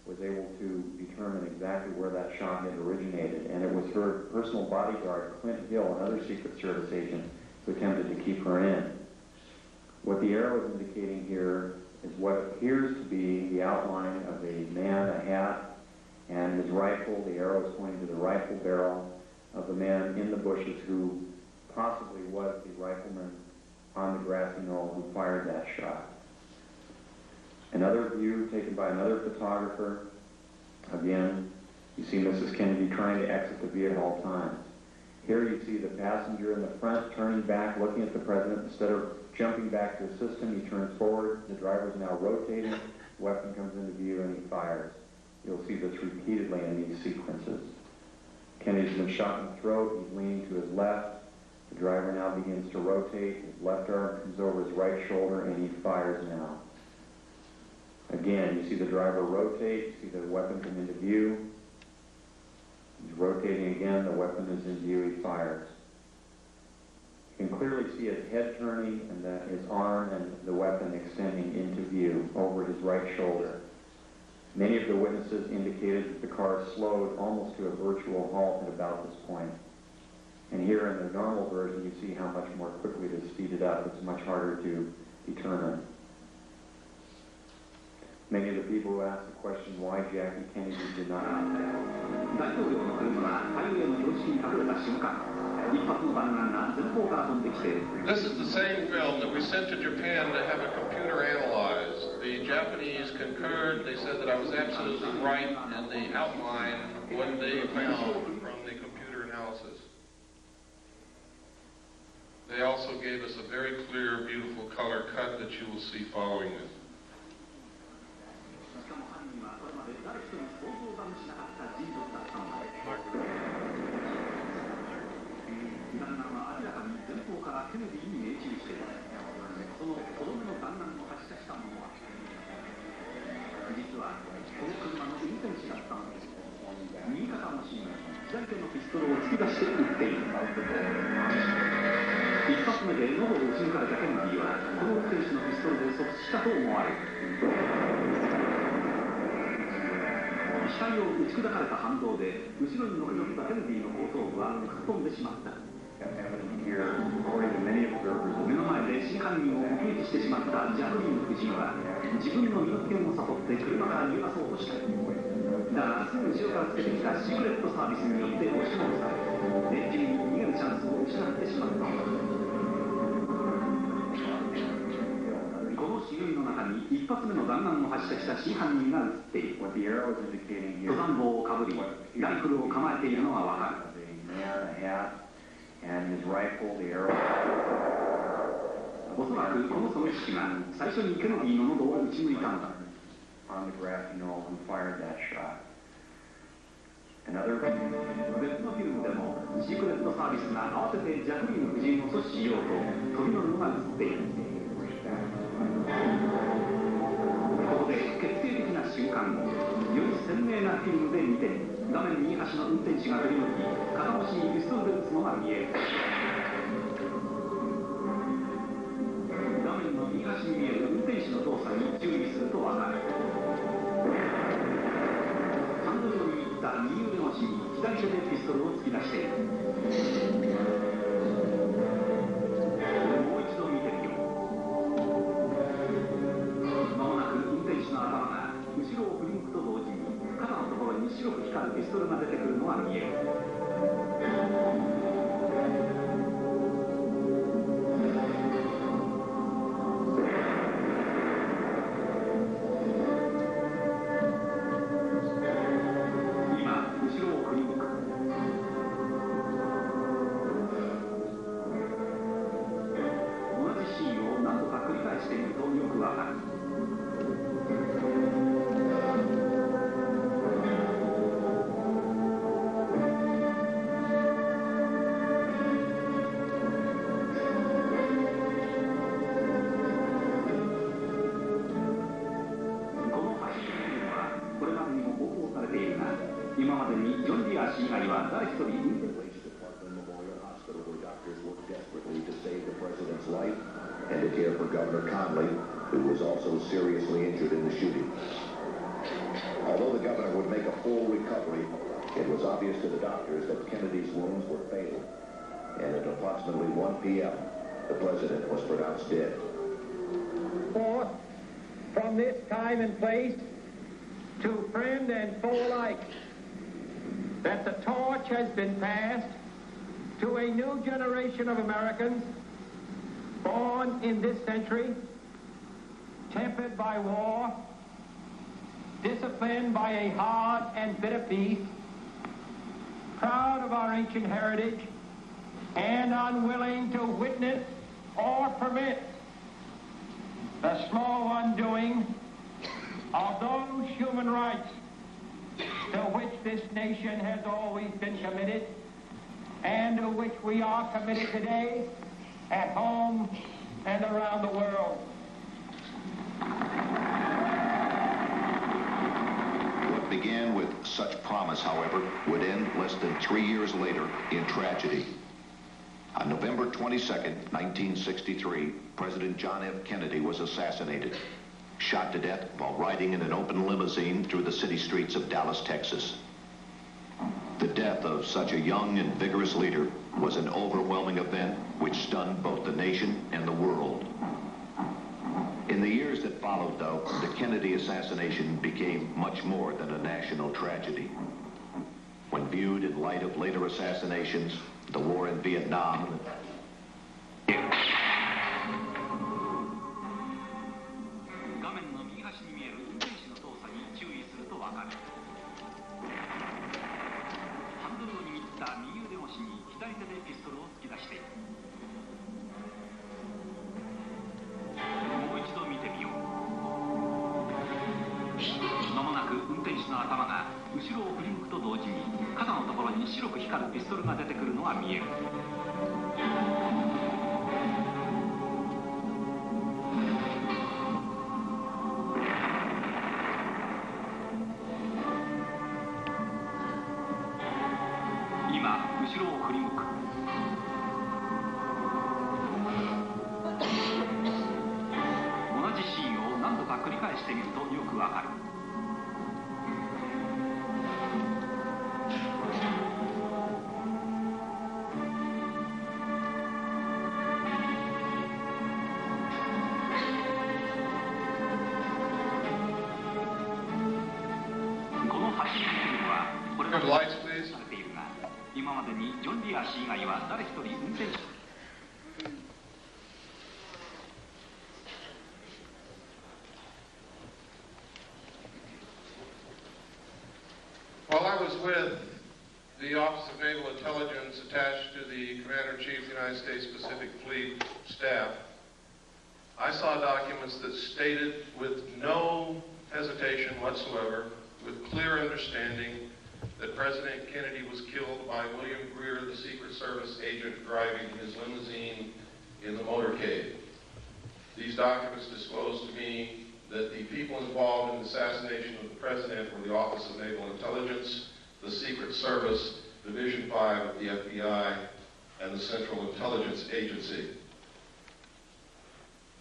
was able to determine exactly where that shot had originated. And it was her personal bodyguard, Clint Hill, another Secret Service agent, who attempted to keep her in. What the arrow is indicating here is what appears to be the outline of a man, a hat, and his rifle. The arrow is pointing to the rifle barrel of the man in the bushes who possibly was the rifleman on the grassy knoll who fired that shot. Another view taken by another photographer. Again, you see Mrs. Kennedy trying to exit the vehicle at all times. Here you see the passenger in the front turning back, looking at the president. Instead of jumping back to assist him, he turns forward. The driver is now rotating. The weapon comes into view and he fires. You'll see this repeatedly in these sequences. Kennedy's been shot in the throat. He's leaning to his left. The driver now begins to rotate. His left arm comes over his right shoulder and he fires now. Again, you see the driver rotate. You see the weapon come into view. He's rotating again. The weapon is in view. He fires. You can clearly see his head turning and his arm and the weapon extending into view over his right shoulder. Many of the witnesses indicated that the car slowed almost to a virtual halt at about this point. And here in the normal version, you see how much more quickly it is speeded up. It's much harder to determine. Many of the people who asked the question why Jackie Kennedy did not. This is the same film that we sent to Japan to have a computer analyzed. The Japanese concurred. They said that I was absolutely right in the outline what they found from the computer analysis. They also gave us a very clear, beautiful color cut that you will see following it.一発目で喉を撃ち抜かれたケネディはこの運転手のピストルで即死したと思われる。額を打ち砕かれた反動で後ろに乗り乗ったケネディの後頭部は吹っ飛んでしまった。目の前で真犯人を目撃してしまったジャクリーン夫人は自分の身の危険を悟って車から逃げ出そうとした。だがすぐ後ろからつけてきたシークレットサービスによって押し戻され、連中に逃げるチャンスを失ってしまった。このシーンの中に一発目の弾丸を発射した真犯人が映っている。登山帽をかぶり、ライフルを構えているのがわかる。And his rifle, the arrow. おそらくこの狙撃手が最初にケネディの喉を撃ち抜いたのだ。 On the graph, you know who fired that shot. Another. 別のフィルムでもシークレットサービスが慌ててジャクリーン夫人を阻止しようと飛び乗るのが映っている。ここで決定的な瞬間をより鮮明なフィルムで見て画面右端の運転手が振り向き片腰にピストルで撃つのが見える。画面の右端に見える運転手の動作に注意すると分かる。ハンドルを握った右腕越しに左手でピストルを突き出している。もう一度見てみよう。間もなく運転手の頭が後ろを振り向くと同時に肩のところに白く光るピストルが出てくるのが見える。And to care for Governor Conley, who was also seriously injured in the shooting. Although the governor would make a full recovery, it was obvious to the doctors that Kennedy's wounds were fatal. And at approximately 1 p.m., the president was pronounced dead. Forth from this time and place to friend and foe alike, that the torch has been passed to a new generation of Americans born in this century, tempered by war, disciplined by a hard and bitter peace, proud of our ancient heritage, and unwilling to witness or permit the slow undoing of those human rights to which this nation has always been committed and to which we are committed today at home and around the world. What began with such promise, however, would end less than 3 years later in tragedy. On November 22nd, 1963, President John F. Kennedy was assassinated, shot to death while riding in an open limousine through the city streets of Dallas, Texas. The death of such a young and vigorous leader was an overwhelming event which stunned both the nation and the world. In the years that followed, though, the Kennedy assassination became much more than a national tragedy. When viewed in light of later assassinations, the war in Vietnam, Lights, please. While I was with the Office of Naval Intelligence attached to the Commander-in-Chief of the United States Pacific Fleet staff, I saw documents that stated with no hesitation whatsoever, with clear understanding, that President Kennedy was killed by William Greer, the Secret Service agent driving his limousine in the motorcade. These documents disclosed to me that the people involved in the assassination of the President were the Office of Naval Intelligence, the Secret Service, Division 5 of the FBI, and the Central Intelligence Agency.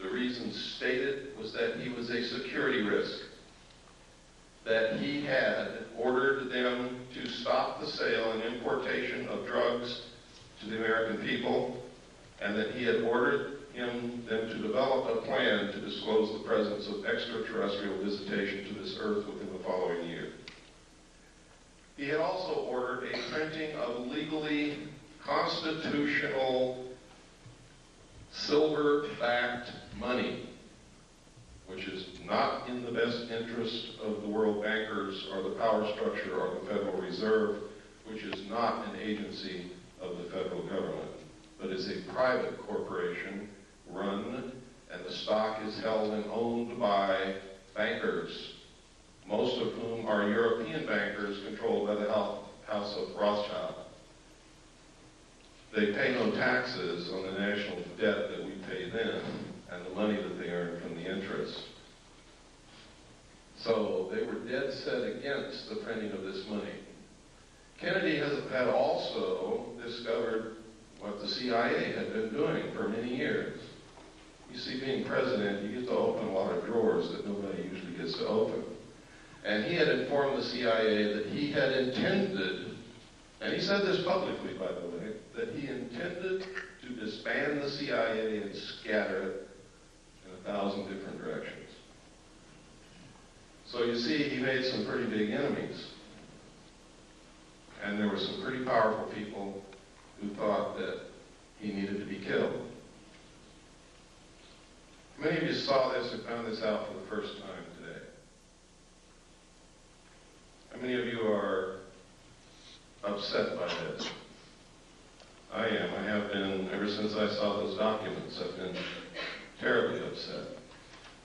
The reason stated was that he was a security risk, that he had ordered them to stop the sale and importation of drugs to the American people, and that he had ordered them to develop a plan to disclose the presence of extraterrestrial visitation to this earth within the following year. He had also ordered a printing of legally constitutional silver-backed money, which is not in the best interest of the world bankers or the power structure or the Federal Reserve, which is not an agency of the federal government, but is a private corporation run, and the stock is held and owned by bankers, most of whom are European bankers controlled by the House of Rothschild. They pay no taxes on the national debt that we pay them and the money that they earn from the interest. So they were dead set against the printing of this money. Kennedy had also discovered what the CIA had been doing for many years. You see, being president, you get to open a lot of drawers that nobody usually gets to open. And he had informed the CIA that he had intended, and he said this publicly, by the way, that he intended to disband the CIA and scatter it in 1,000 different directions. So you see, he made some pretty big enemies. And there were some pretty powerful people who thought that he needed to be killed. Many of you saw this and found this out for the first time today. How many of you are upset by this? I am. I have been ever since I saw those documents. I've been terribly upset.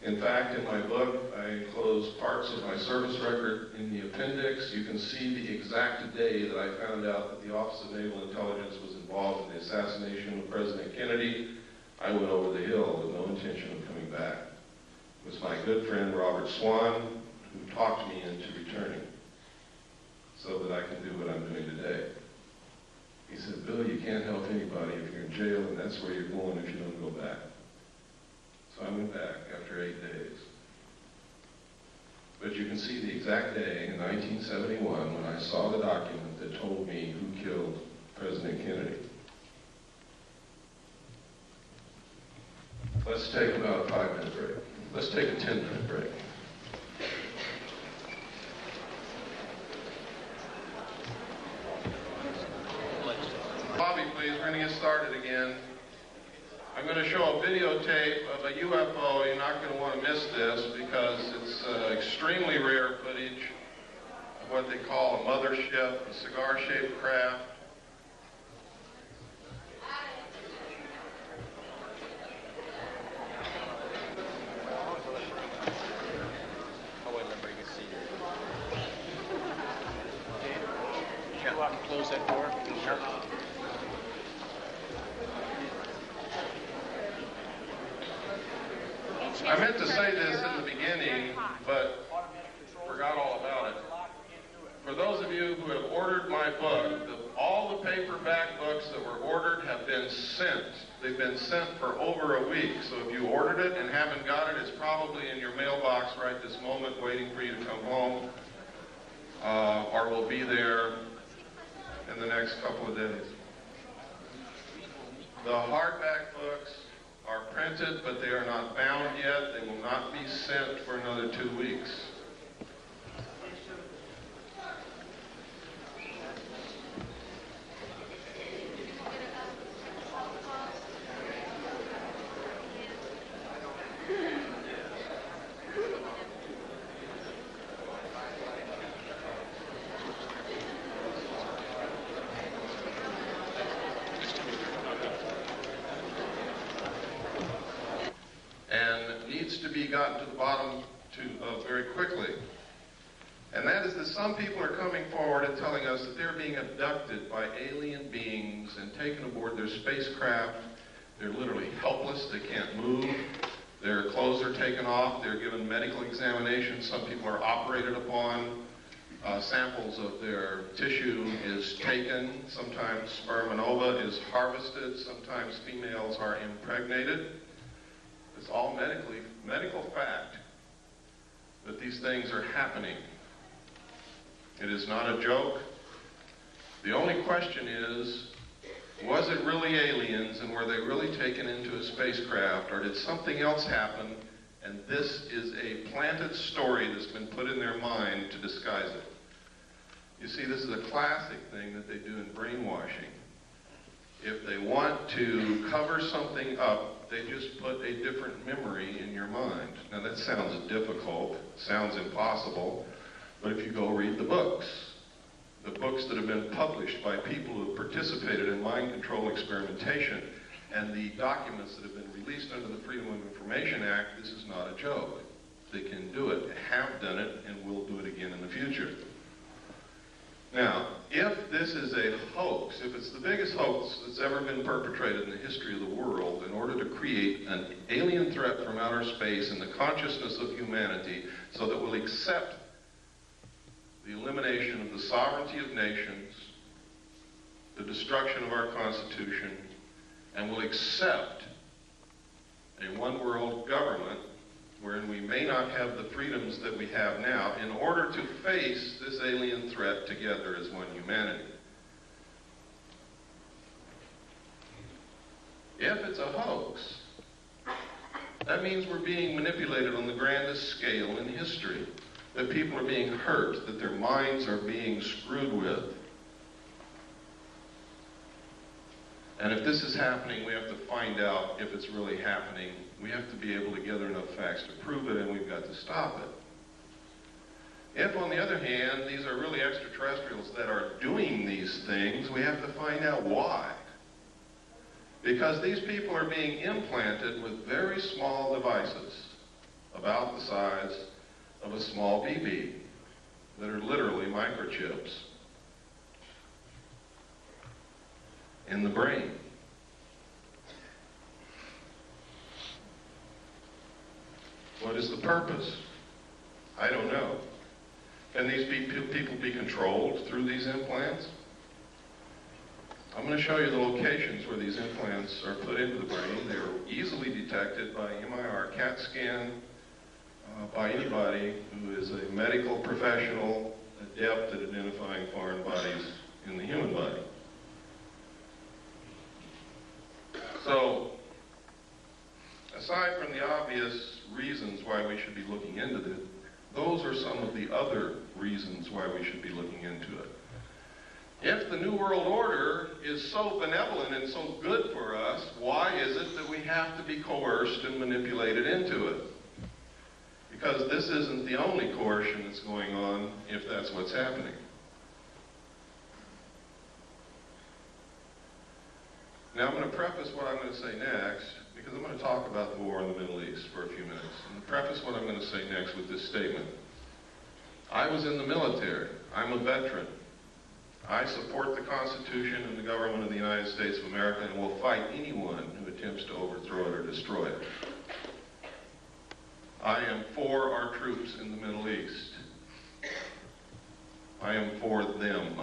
In fact, in my book, I enclosed parts of my service record in the appendix. You can see the exact day that I found out that the Office of Naval Intelligence was involved in the assassination of President Kennedy. I went over the hill with no intention of coming back. It was my good friend Robert Swan who talked me into returning so that I can do what I'm doing today. He said, Bill, you can't help anybody if you're in jail, and that's where you're going if you don't go back. So I went back after 8 days. But you can see the exact day in 1971 when I saw the document that told me who killed President Kennedy. Let's take about a 5-minute break. Let's take a 10-minute break. Bobby, please, we're going to get started again. I'm going to show a videotape of a UFO. You're not going to want to miss this because it's extremely rare footage of what they call a mothership, a cigar-shaped craft. Close that door. I meant to say this in the beginning, but forgot all about it. For those of you who have ordered my book, all the paperback books that were ordered have been sent. They've been sent for over a week. So if you ordered it and haven't got it, it's probably in your mailbox right this moment waiting for you to come home, or will be there in the next couple of days. The hardback books are printed, but they are not bound yet. They will not be sent for another 2 weeks. to be gotten to the bottom of very quickly. And that is that some people are coming forward and telling us that they're being abducted by alien beings and taken aboard their spacecraft. They're literally helpless, they can't move, their clothes are taken off, they're given medical examinations, some people are operated upon, samples of their tissue is taken, sometimes sperm and ova is harvested, sometimes females are impregnated. It's all medical fact that these things are happening. It is not a joke. The only question is, was it really aliens and were they really taken into a spacecraft, or did something else happen and this is a planted story that's been put in their mind to disguise it? You see, this is a classic thing that they do in brainwashing. If they want to cover something up, they just put a different memory in your mind. Now that sounds difficult, sounds impossible, but if you go read the books that have been published by people who have participated in mind control experimentation, and the documents that have been released under the Freedom of Information Act, this is not a joke. They can do it, have done it, and will do it again in the future. Now, if this is a hoax, if it's the biggest hoax that's ever been perpetrated in the history of the world in order to create an alien threat from outer space in the consciousness of humanity so that we'll accept the elimination of the sovereignty of nations, the destruction of our Constitution, and will accept a one-world government wherein we may not have the freedoms that we have now in order to face this alien threat together as one humanity. If it's a hoax, that means we're being manipulated on the grandest scale in history, that people are being hurt, that their minds are being screwed with. And if this is happening, we have to find out if it's really happening. We have to be able to gather enough facts to prove it, and we've got to stop it. If, on the other hand, these are really extraterrestrials that are doing these things, we have to find out why. Because these people are being implanted with very small devices, about the size of a small BB, that are literally microchips in the brain. What is the purpose? I don't know. Can these people be controlled through these implants? I'm going to show you the locations where these implants are put into the brain. They're easily detected by MIR CAT scan, by anybody who is a medical professional adept at identifying foreign bodies in the human body. So, aside from the obvious reasons why we should be looking into this, those are some of the other reasons why we should be looking into it. If the New World Order is so benevolent and so good for us, why is it that we have to be coerced and manipulated into it? Because this isn't the only coercion that's going on if that's what's happening. Now I'm going to preface what I'm going to say next, because I'm going to talk about the war in the Middle East for a few minutes. And preface what I'm going to say next with this statement. I was in the military. I'm a veteran. I support the Constitution and the government of the United States of America and will fight anyone who attempts to overthrow it or destroy it. I am for our troops in the Middle East. I am for them.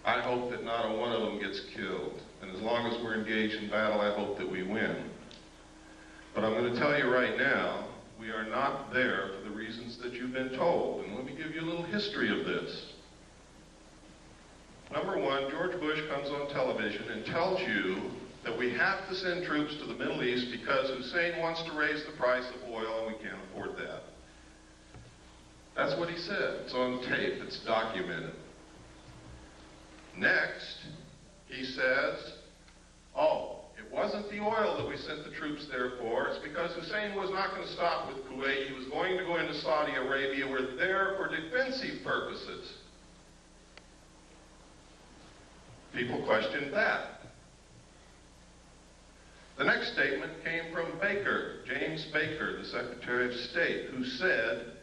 I hope that not a one of them gets killed. And as long as we're engaged in battle, I hope that we win. But I'm going to tell you right now, we are not there for the reasons that you've been told. And let me give you a little history of this. Number one, George Bush comes on television and tells you that we have to send troops to the Middle East because Hussein wants to raise the price of oil and we can't afford that. That's what he said. It's on tape. It's documented. Next, he says, oh, it wasn't the oil that we sent the troops there for. It's because Hussein was not going to stop with Kuwait. He was going to go into Saudi Arabia. We're there for defensive purposes. People questioned that. The The next statement came from Baker, James Baker, the Secretary of State, who said,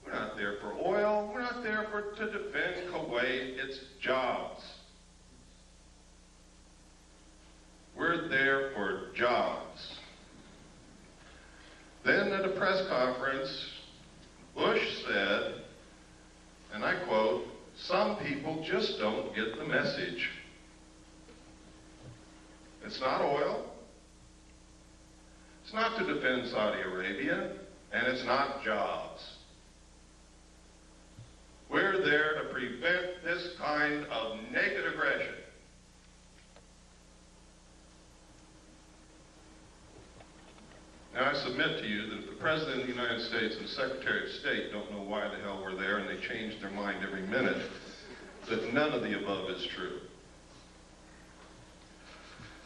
"We're not there for oil, we're not there to defend Kuwait, it's jobs. We're there for jobs." Then at a press conference, Bush said, and I quote, "Some people just don't get the message. It's not oil. It's not to defend Saudi Arabia, and it's not jobs. We're there to prevent this kind of naked aggression." Now, I submit to you that if the President of the United States and the Secretary of State don't know why the hell we're there, and they change their mind every minute, that none of the above is true.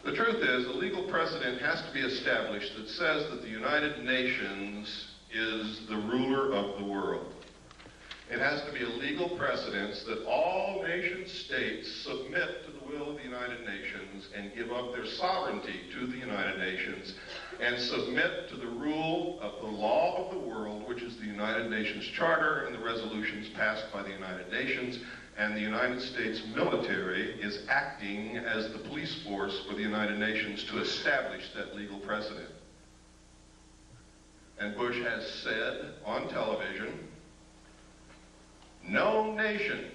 The truth is, a legal precedent has to be established that says that the United Nations is the ruler of the world. It has to be a legal precedent that all nation states submit to the will of the United Nations and give up their sovereignty to the United Nations and submit to the rule of the law of the world, which is the United Nations Charter and the resolutions passed by the United Nations. And the United States military is acting as the police force for the United Nations to establish that legal precedent. And Bush has said on television, "No nation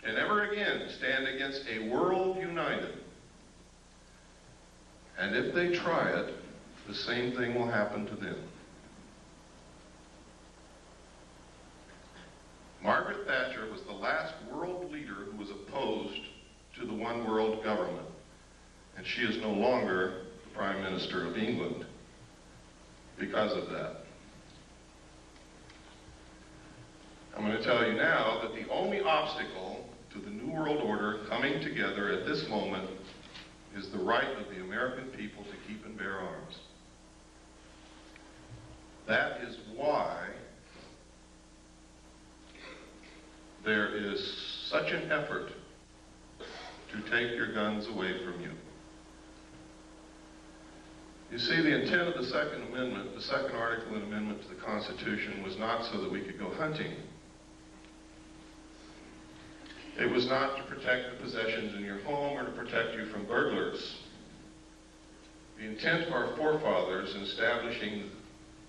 can ever again stand against a world united. And if they try it, the same thing will happen to them." Margaret Thatcher was the last world leader who was opposed to the one world government, and she is no longer the Prime Minister of England because of that. I'm going to tell you now that the only obstacle to the New World Order coming together at this moment is the right of the American people to keep and bear arms. That is why there is such an effort to take your guns away from you. You see, the intent of the Second Amendment, the second article and amendment to the Constitution, was not so that we could go hunting. It was not to protect the possessions in your home or to protect you from burglars. The intent of our forefathers in establishing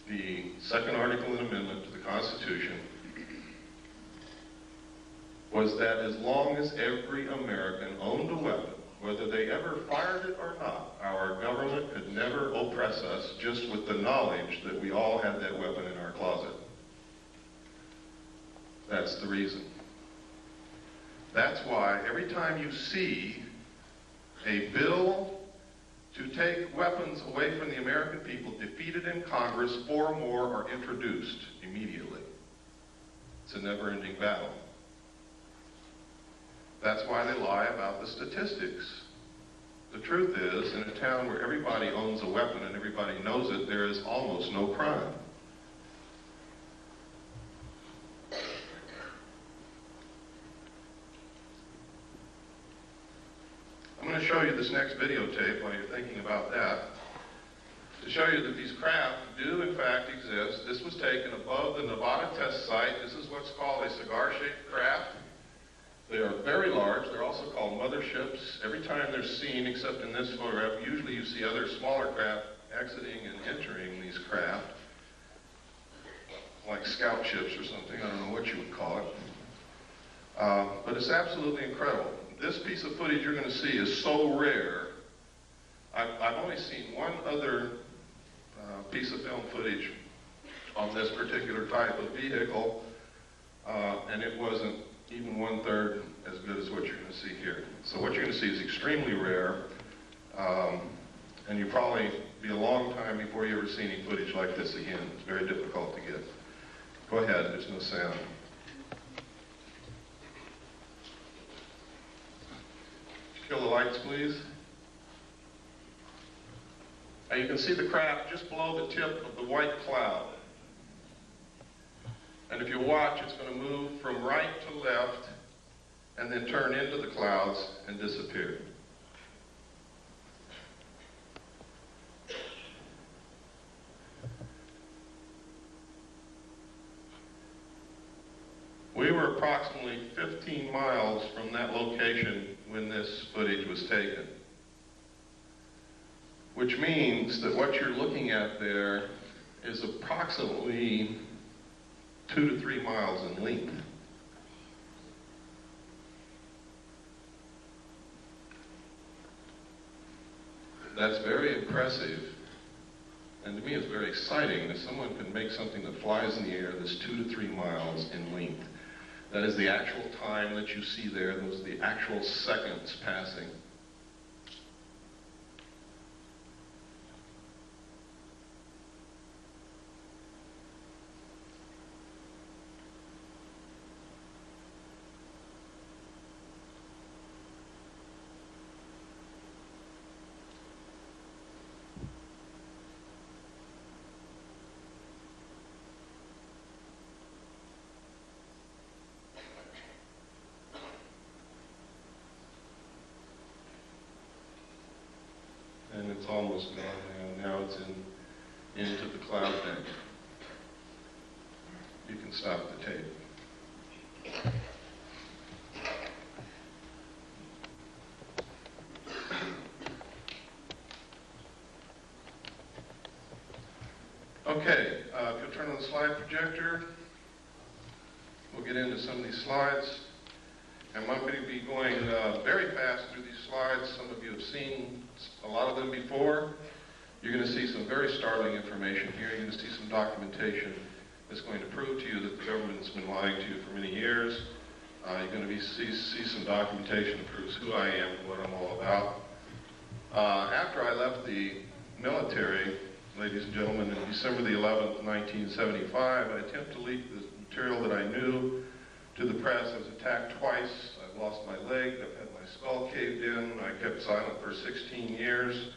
the second article and amendment to the Constitution was that as long as every American owned a weapon, whether they ever fired it or not, our government could never oppress us just with the knowledge that we all had that weapon in our closet. That's the reason. That's why every time you see a bill to take weapons away from the American people defeated in Congress, 4 more are introduced immediately. It's a never-ending battle. That's why they lie about the statistics. The truth is, in a town where everybody owns a weapon and everybody knows it, there is almost no crime. I'm going to show you this next videotape while you're thinking about that, to show you that these craft do in fact exist. This was taken above the Nevada test site. This is what's called a cigar-shaped craft. They are very large. They're also called motherships. Every time they're seen, except in this photograph, usually you see other smaller craft exiting and entering these craft, like scout ships or something. I don't know what you would call it. But it's absolutely incredible. This piece of footage you're going to see is so rare. I've only seen one other piece of film footage on this particular type of vehicle, and it wasn't even 1/3 as good as what you're going to see here. So what you're going to see is extremely rare, and you probably be a long time before you ever see any footage like this again. It's very difficult to get. Go ahead, there's no sound. Kill the lights, please. Now you can see the craft just below the tip of the white cloud. And if you watch, it's going to move from right to left and then turn into the clouds and disappear. We were approximately 15 miles from that location when this footage was taken. Which means that what you're looking at there is approximately 2 to 3 miles in length. That's very impressive, and to me it's very exciting that someone can make something that flies in the air that's 2 to 3 miles in length. That is the actual time that you see there, those are the actual seconds passing. And it's almost gone now. Now it's into the cloud bank. You can stop the tape. Okay, if you'll turn on the slide projector, we'll get into some of these slides. I'm going to be going very fast through these slides. Some of you have seen a lot of them before. You're going to see some very startling information here. You're going to see some documentation that's going to prove to you that the government's been lying to you for many years. You're going to see some documentation that proves who I am and what I'm all about. After I left the military, ladies and gentlemen, in December the 11th, 1975, I attempted to leak the material that I knew to the press. I was attacked twice. I've lost my leg. I've had my skull caved in. I kept silent for 16 years,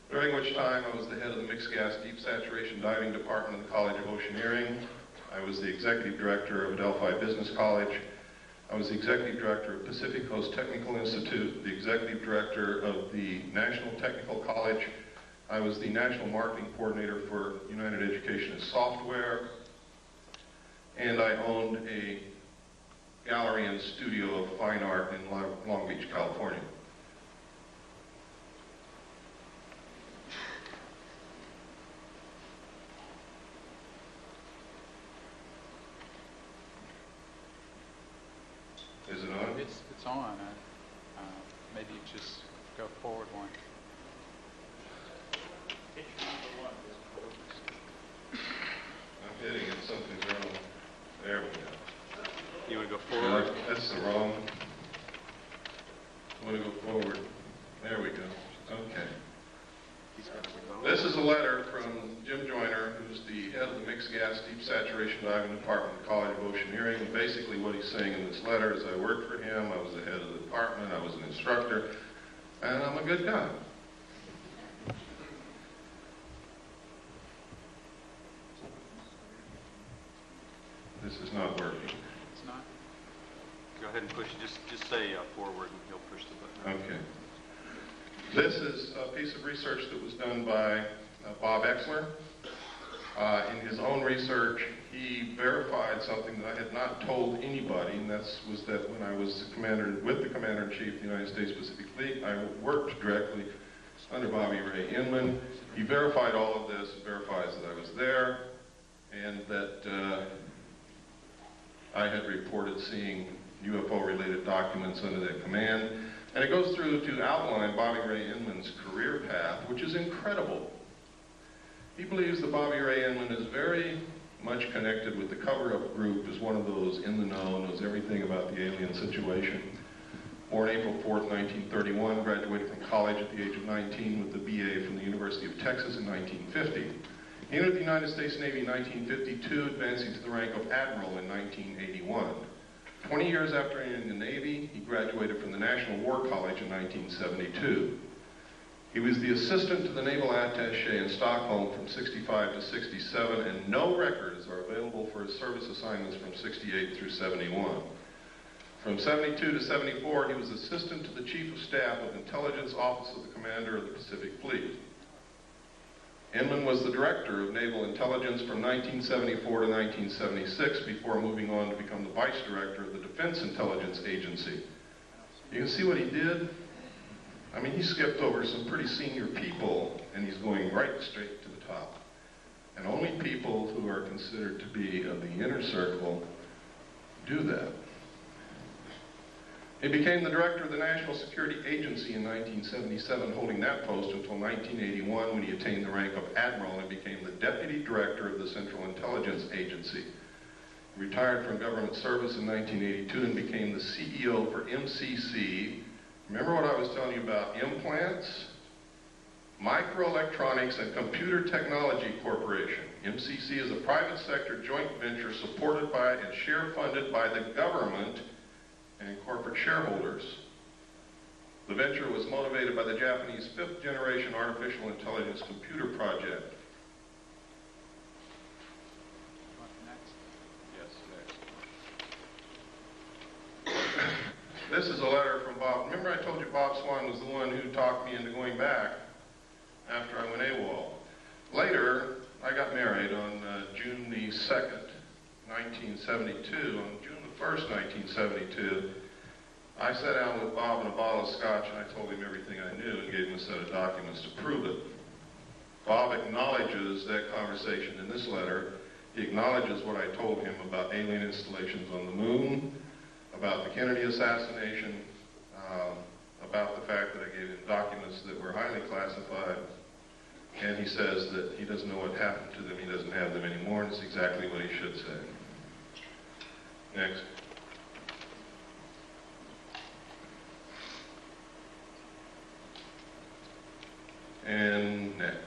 during which time I was the head of the Mixed Gas Deep Saturation Diving Department of the College of Oceaneering. I was the executive director of Adelphi Business College. I was the executive director of Pacific Coast Technical Institute, the executive director of the National Technical College. I was the national marketing coordinator for United Education and Software. And I owned a gallery and studio of fine art in Long Beach, California. Is it on? It's on. Maybe you just go forward one. I'm hitting it, something's wrong. There we go. You want to go forward? That's the wrong. I want to go forward. There we go. Okay. This is a letter from Jim Joyner, who's the head of the Mixed Gas Deep Saturation Diving Department of the College of Oceaneering. And basically what he's saying in this letter is I worked for him, I was the head of the department, I was an instructor, and I'm a good guy. This is not working. It's not. Go ahead and push it. Just say forward and he'll push the button. Okay. This is a piece of research that was done by Bob Exler. In his own research, he verified something that I had not told anybody, and that was that when I was with the Commander-in-Chief of the United States Pacific Fleet, I worked directly under Bobby Ray Inman. He verified all of this, verifies that I was there, and that I had reported seeing UFO-related documents under that command. And it goes through to outline Bobby Ray Inman's career path, which is incredible. He believes that Bobby Ray Inman is very much connected with the cover-up group, is one of those in the know, knows everything about the alien situation. Born April 4th, 1931, graduated from college at the age of 19 with the BA from the University of Texas in 1950. He entered the United States Navy in 1952, advancing to the rank of Admiral in 1981. 20 years after entering the Navy, he graduated from the National War College in 1972. He was the assistant to the Naval Attaché in Stockholm from 65 to 67, and no records are available for his service assignments from 68 through 71. From 72 to 74, he was assistant to the Chief of Staff of Intelligence Office of the Commander of the Pacific Fleet. Inman was the director of Naval Intelligence from 1974 to 1976 before moving on to become the vice director of the Defense Intelligence Agency. You can see what he did? I mean, he skipped over some pretty senior people, and he's going right straight to the top. And only people who are considered to be of the inner circle do that. He became the director of the National Security Agency in 1977, holding that post until 1981 when he attained the rank of admiral and became the deputy director of the Central Intelligence Agency. He retired from government service in 1982 and became the CEO for MCC. Remember what I was telling you about implants? Microelectronics and Computer Technology Corporation. MCC is a private sector joint venture supported by and share funded by the government and corporate shareholders. The venture was motivated by the Japanese fifth generation artificial intelligence computer project. Yes, next. This is a letter from Bob. Remember I told you Bob Swan was the one who talked me into going back after I went AWOL. Later, I got married on June the 2nd, 1972. On June the 1st, 1972, I sat down with Bob and a bottle of scotch and I told him everything I knew and gave him a set of documents to prove it. Bob acknowledges that conversation in this letter. He acknowledges what I told him about alien installations on the moon, about the Kennedy assassination, about the fact that I gave him documents that were highly classified, and he says that he doesn't know what happened to them, he doesn't have them anymore, and it's exactly what he should say. Next. And next.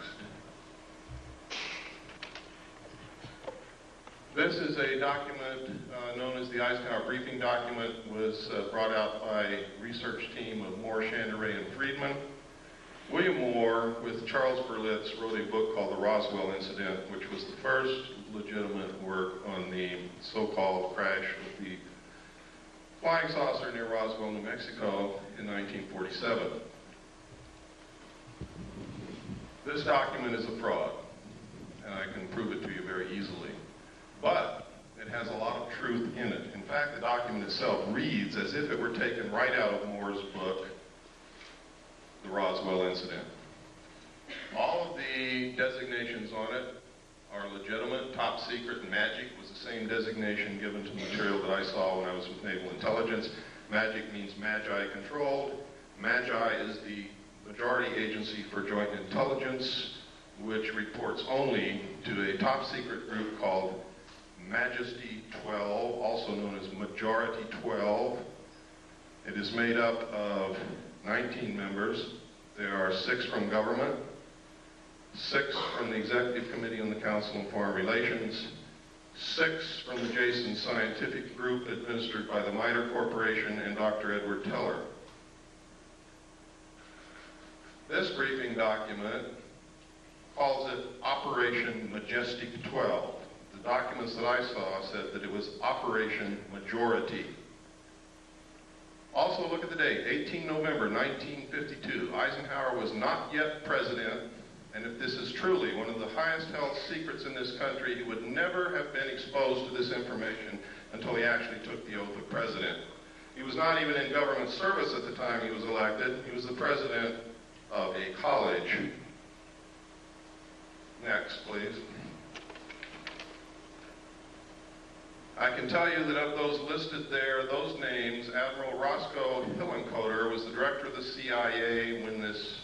This is a document known as the Eisenhower Briefing Document. Was brought out by a research team of Moore, Chandray, and Friedman. William Moore, with Charles Berlitz, wrote a book called The Roswell Incident, which was the first legitimate work on the so-called crash of the flying saucer near Roswell, New Mexico in 1947. This document is a fraud, and I can prove it to you very easily. But it has a lot of truth in it. In fact, the document itself reads as if it were taken right out of Moore's book, The Roswell Incident. All of the designations on it are legitimate. Top secret and magic was the same designation given to the material that I saw when I was with Naval Intelligence. Magic means Magi controlled. Magi is the majority agency for joint intelligence, which reports only to a top secret group called Majesty 12, also known as Majority 12. It is made up of 19 members. There are 6 from government, 6 from the Executive Committee on the Council on Foreign Relations, 6 from the Jason Scientific Group administered by the MITRE Corporation and Dr. Edward Teller. This briefing document calls it Operation Majestic 12. The documents that I saw said that it was Operation Majority. Also, look at the date, 18 November 1952. Eisenhower was not yet president, and if this is truly one of the highest held secrets in this country, he would never have been exposed to this information until he actually took the oath of president. He was not even in government service at the time he was elected. He was the president of a college. Next, please. I can tell you that of those listed there, those names, Admiral Roscoe Hillenkoetter was the director of the CIA when this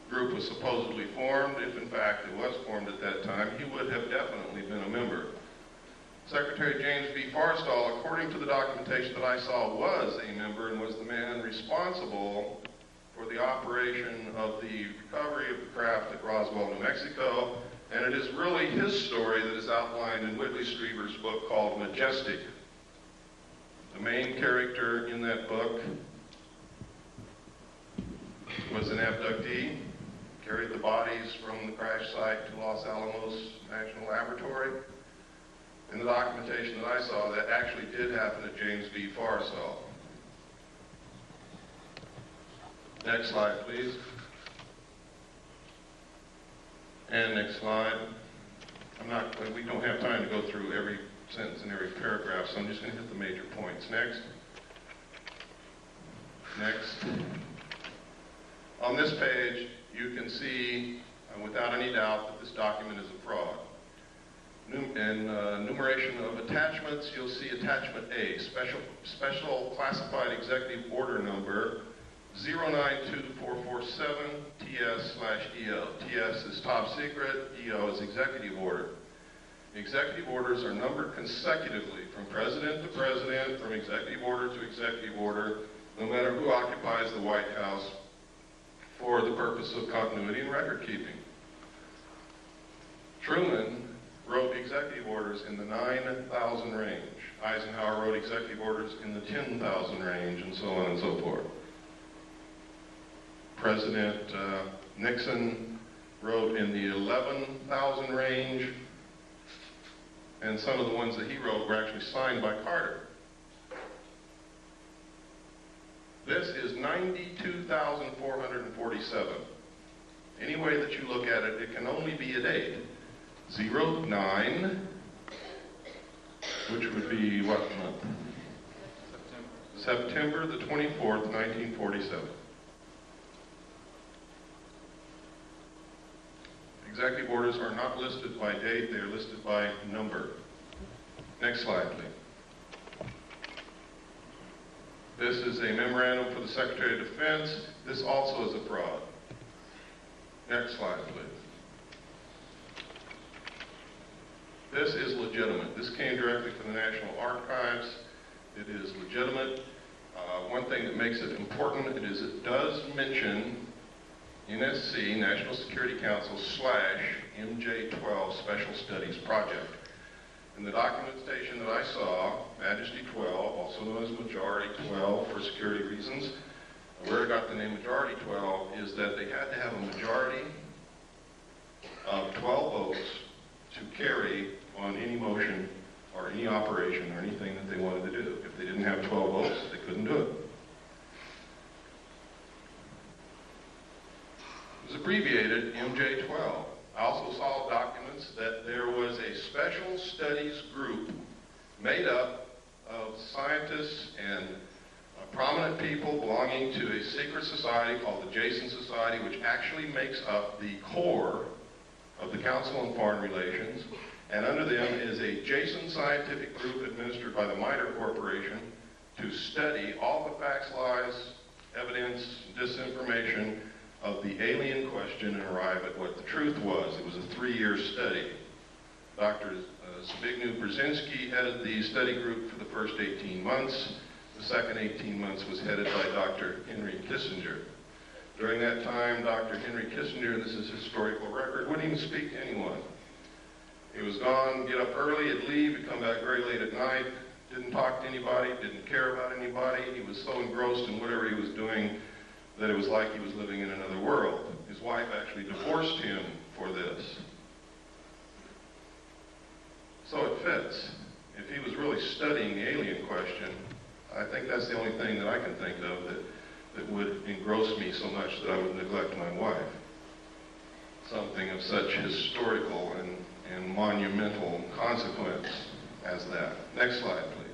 group was supposedly formed. If in fact it was formed at that time, he would have definitely been a member. Secretary James B. Forrestal, according to the documentation that I saw, was a member and was the man responsible for the operation of the recovery of the craft at Roswell, New Mexico. And it is really his story that is outlined in Whitley Strieber's book called Majestic. The main character in that book was an abductee, carried the bodies from the crash site to Los Alamos National Laboratory. In the documentation that I saw, that actually did happen to James B. Forrestal. Next slide, please. And next slide. We don't have time to go through every sentence and every paragraph, so I'm just going to hit the major points. Next. Next. On this page, you can see, without any doubt, that this document is a fraud. In enumeration of attachments, you'll see attachment A, special classified executive order number 092447 TS/EO. TS is top secret, EO is executive order. Executive orders are numbered consecutively from president to president, from executive order to executive order, no matter who occupies the White House, for the purpose of continuity and record keeping. Truman wrote executive orders in the 9,000 range. Eisenhower wrote executive orders in the 10,000 range, and so on and so forth. President Nixon wrote in the 11,000 range, and some of the ones that he wrote were actually signed by Carter. This is 92,447. Any way that you look at it, it can only be a date. 09, which would be what month? September the 24th, 1947. Executive orders are not listed by date, they are listed by number. Next slide, please. This is a memorandum for the Secretary of Defense. This also is a fraud. Next slide, please. This is legitimate. This came directly from the National Archives. It is legitimate. One thing that makes it important is it does mention NSC, National Security Council, / MJ-12 Special Studies Project. In the documentation that I saw, Majesty 12, also known as Majority 12 for security reasons, where I got the name Majority 12 is that they had to have a majority of 12 votes to carry on any motion or any operation or anything that they wanted to do. If they didn't have 12 votes, they couldn't do it. It was abbreviated MJ-12. I also saw documents that there was a special studies group made up of scientists and prominent people belonging to a secret society called the Jason Society, which actually makes up the core of the Council on Foreign Relations. And under them is a Jason scientific group administered by the MITRE Corporation to study all the facts, lies, evidence, disinformation of the alien question and arrive at what the truth was. It was a 3-year study. Dr. Zbigniew Brzezinski headed the study group for the first 18 months. The second 18 months was headed by Dr. Henry Kissinger. During that time, Dr. Henry Kissinger, this is historical record, wouldn't even speak to anyone. He was gone, get up early, he'd leave, he'd come back very late at night, didn't talk to anybody, didn't care about anybody. He was so engrossed in whatever he was doing that it was like he was living in another world. His wife actually divorced him for this. So it fits. If he was really studying the alien question, I think that's the only thing that I can think of that would engross me so much that I would neglect my wife. Something of such historical and monumental consequence as that. Next slide, please.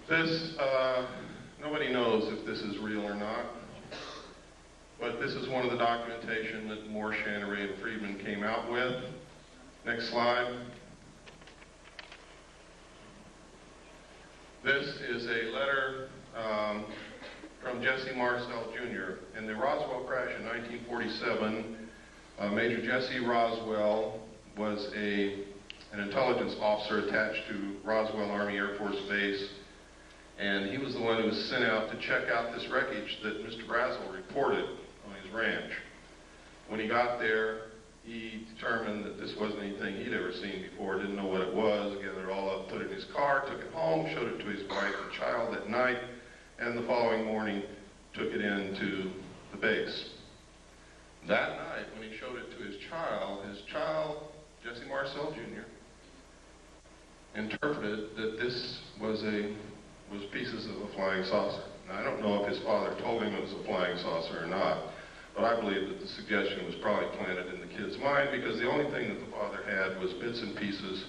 This, nobody knows if this is real or not, but this is one of the documentation that Moore, Channery, and Friedman came out with. Next slide. This is a letter from Jesse Marcel Jr. In the Roswell crash in 1947, Major Jesse Roswell was an intelligence officer attached to Roswell Army Air Force Base, and he was the one who was sent out to check out this wreckage that Mr. Brazel reported on his ranch. When he got there, he determined that this wasn't anything he'd ever seen before, didn't know what it was, gathered it all up, put it in his car, took it home, showed it to his wife and child that night, and the following morning took it into the base. That night, when he showed it to his child, Jesse Marcel Jr., interpreted that this was pieces of a flying saucer. Now, I don't know if his father told him it was a flying saucer or not, but I believe that the suggestion was probably planted in the kid's mind because the only thing that the father had was bits and pieces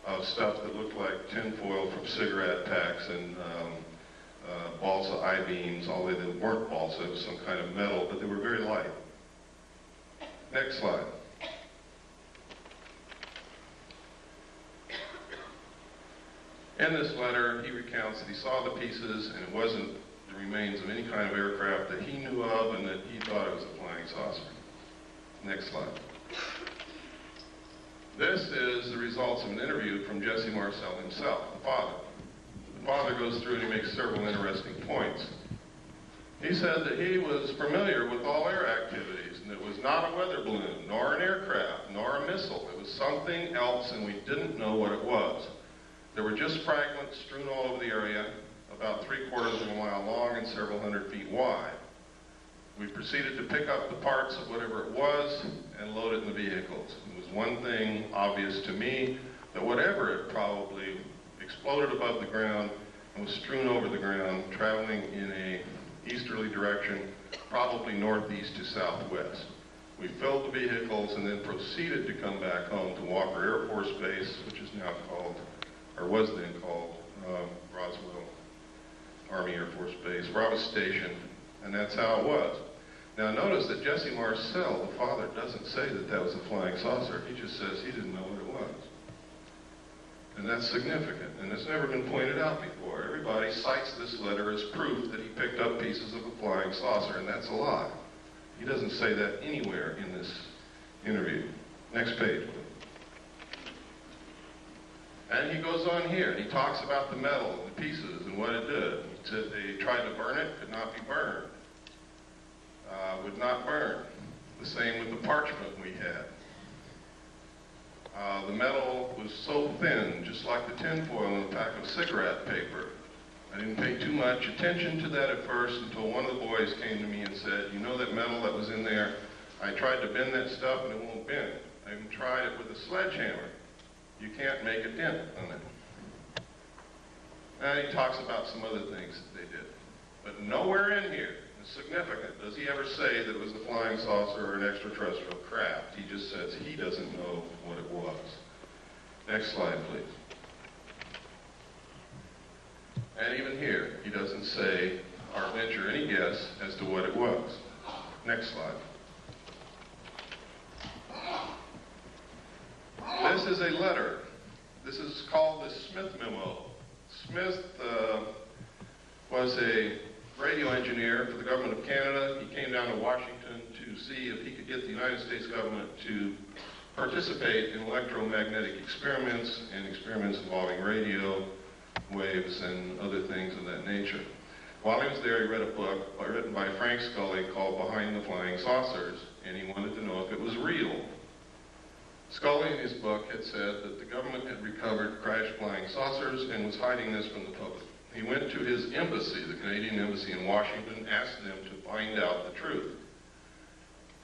of stuff that looked like tinfoil from cigarette packs and balsa I-beams, although they weren't balsa, it was some kind of metal, but they were very light. Next slide. In this letter, he recounts that he saw the pieces and it wasn't the remains of any kind of aircraft that he knew of and that he thought it was a flying saucer. Next slide. This is the results of an interview from Jesse Marcel himself, the father. The father goes through and he makes several interesting points. He said that he was familiar with all air activities, and it was not a weather balloon, nor an aircraft, nor a missile. It was something else, and we didn't know what it was. There were just fragments strewn all over the area, about 3/4 of a mile long and several hundred feet wide. We proceeded to pick up the parts of whatever it was and load it in the vehicles. It was one thing obvious to me, that whatever it probably exploded above the ground and was strewn over the ground, traveling in a easterly direction, probably northeast to southwest. We filled the vehicles and then proceeded to come back home to Walker Air Force Base, which is now called, or was then called, Roswell Army Air Force Base, where I was stationed, and that's how it was. Now notice that Jesse Marcel, the father, doesn't say that that was a flying saucer. He just says he didn't know what it was. And that's significant, and it's never been pointed out before. Everybody cites this letter as proof that he picked up pieces of a flying saucer, and that's a lie. He doesn't say that anywhere in this interview. Next page, please. And he goes on here, and he talks about the metal, the pieces, and what it did. He said they tried to burn it, could not be burned. Would not burn. The same with the parchment we had. The metal was so thin, just like the tinfoil in a pack of cigarette paper. I didn't pay too much attention to that at first until one of the boys came to me and said, you know that metal that was in there? I tried to bend that stuff and it won't bend. I even tried it with a sledgehammer. You can't make a dent on it. And he talks about some other things that they did. But nowhere in here is significant. Does he ever say that it was a flying saucer or an extraterrestrial craft? He just says he doesn't know what it was. Next slide, please. And even here, he doesn't say or venture any guess as to what it was. Next slide. This is a letter. This is called the Smith Memo. Smith was a radio engineer for the government of Canada. He came down to Washington to see if he could get the United States government to participate in electromagnetic experiments and experiments involving radio waves and other things of that nature. While he was there, he read a book written by Frank Scully called Behind the Flying Saucers, and he wanted to know if it was real. Scully in his book had said that the government had recovered crashed flying saucers and was hiding this from the public. He went to his embassy, the Canadian Embassy in Washington, asked them to find out the truth.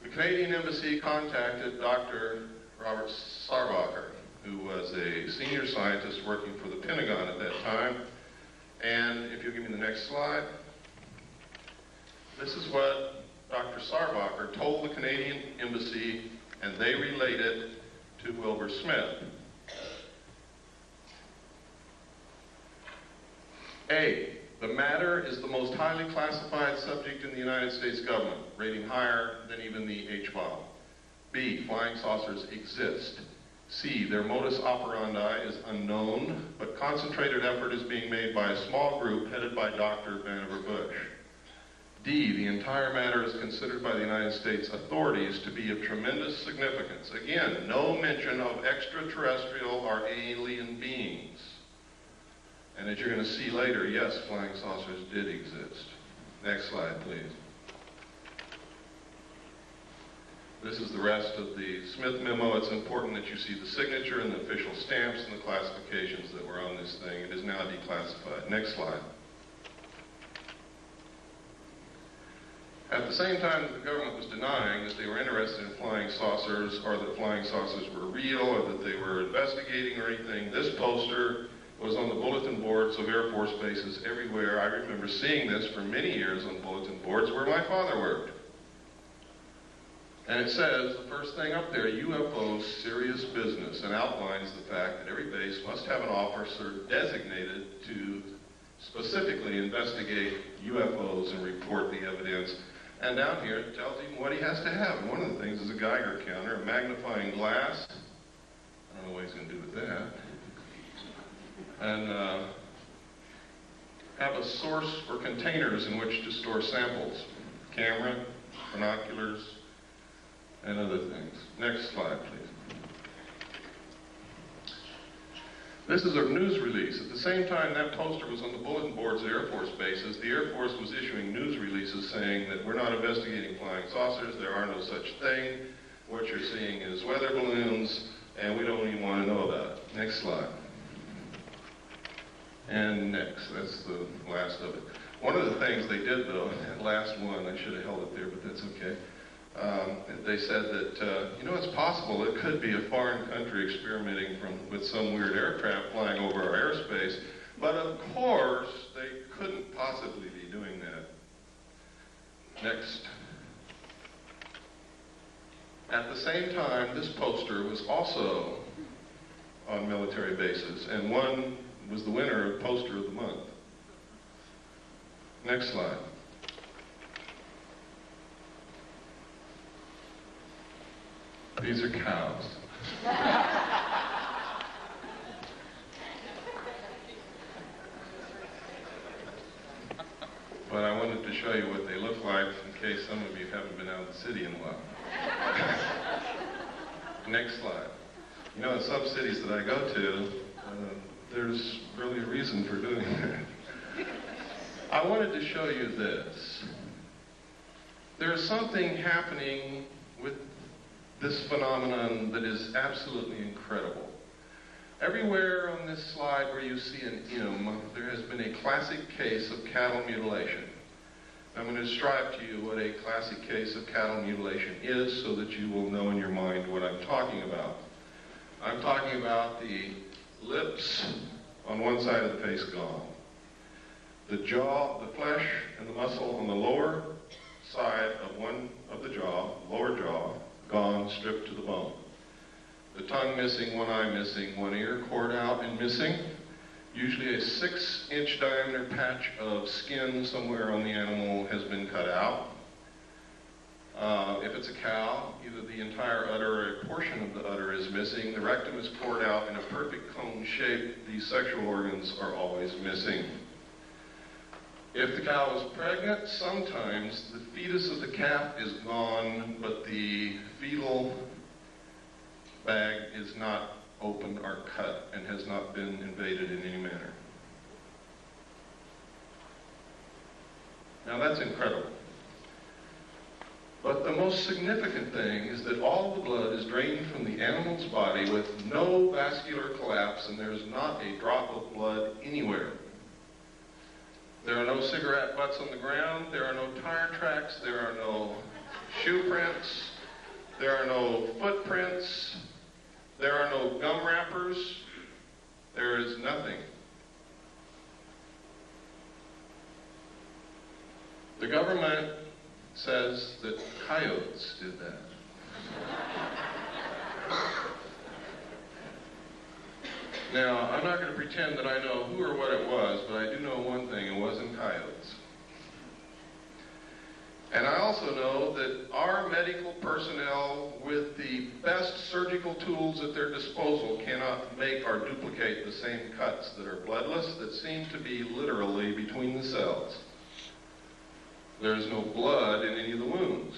The Canadian Embassy contacted Dr. Robert Sarbacher, who was a senior scientist working for the Pentagon at that time. And if you'll give me the next slide, this is what Dr. Sarbacher told the Canadian Embassy, and they relayed it to Wilbur Smith. A, the matter is the most highly classified subject in the United States government, rating higher than even the H-bomb. B, flying saucers exist. C, their modus operandi is unknown, but concentrated effort is being made by a small group headed by Dr. Vannevar Bush. D, the entire matter is considered by the United States authorities to be of tremendous significance. Again, no mention of extraterrestrial or alien beings. And as you're going to see later, yes, flying saucers did exist. Next slide, please. This is the rest of the Smith Memo. It's important that you see the signature and the official stamps and the classifications that were on this thing. It is now declassified. Next slide. At the same time that the government was denying that they were interested in flying saucers or that flying saucers were real or that they were investigating or anything, this poster was on the bulletin boards of Air Force bases everywhere. I remember seeing this for many years on bulletin boards where my father worked. And it says, the first thing up there, UFOs, serious business, and outlines the fact that every base must have an officer designated to specifically investigate UFOs and report the evidence. And down here, it tells him what he has to have. And one of the things is a Geiger counter, a magnifying glass. I don't know what he's going to do with that. And have a source or containers in which to store samples. Camera, binoculars, and other things. Next slide, please. This is a news release. At the same time that poster was on the bulletin boards at Air Force bases, the Air Force was issuing news releases saying that we're not investigating flying saucers, there are no such thing, what you're seeing is weather balloons, and we don't even want to know about it. Next slide. And next, that's the last of it. One of the things they did though, that last one, I should have held it there, but that's okay. They said that, you know, it's possible it could be a foreign country experimenting with some weird aircraft flying over our airspace, but of course they couldn't possibly be doing that. Next. At the same time, this poster was also on military bases, and one was the winner of Poster of the Month. Next slide. These are cows. But I wanted to show you what they look like in case some of you haven't been out of the city in a while. Next slide. You know, in some cities that I go to, there's really a reason for doing that. I wanted to show you this. There's something happening with this phenomenon that is absolutely incredible. Everywhere on this slide where you see an M, there has been a classic case of cattle mutilation. I'm going to describe to you what a classic case of cattle mutilation is so that you will know in your mind what I'm talking about. I'm talking about the lips on one side of the face gone. The jaw, the flesh and the muscle on the lower side of one of the jaw, lower jaw, gone, stripped to the bone. The tongue missing, one eye missing, one ear cored out and missing. Usually a 6-inch diameter patch of skin somewhere on the animal has been cut out. If it's a cow, either the entire udder or a portion of the udder is missing. The rectum is poured out in a perfect cone shape. These sexual organs are always missing. If the cow is pregnant, sometimes the fetus of the calf is gone, but the fetal bag is not opened or cut and has not been invaded in any manner. Now that's incredible. But the most significant thing is that all the blood is drained from the animal's body with no vascular collapse, and there's not a drop of blood anywhere. There are no cigarette butts on the ground, there are no tire tracks, there are no shoe prints, there are no footprints, there are no gum wrappers, there is nothing. The government says that coyotes did that. Now, I'm not going to pretend that I know who or what it was, but I do know one thing, it wasn't coyotes. And I also know that our medical personnel, with the best surgical tools at their disposal, cannot make or duplicate the same cuts that are bloodless, that seem to be literally between the cells. There is no blood in any of the wounds.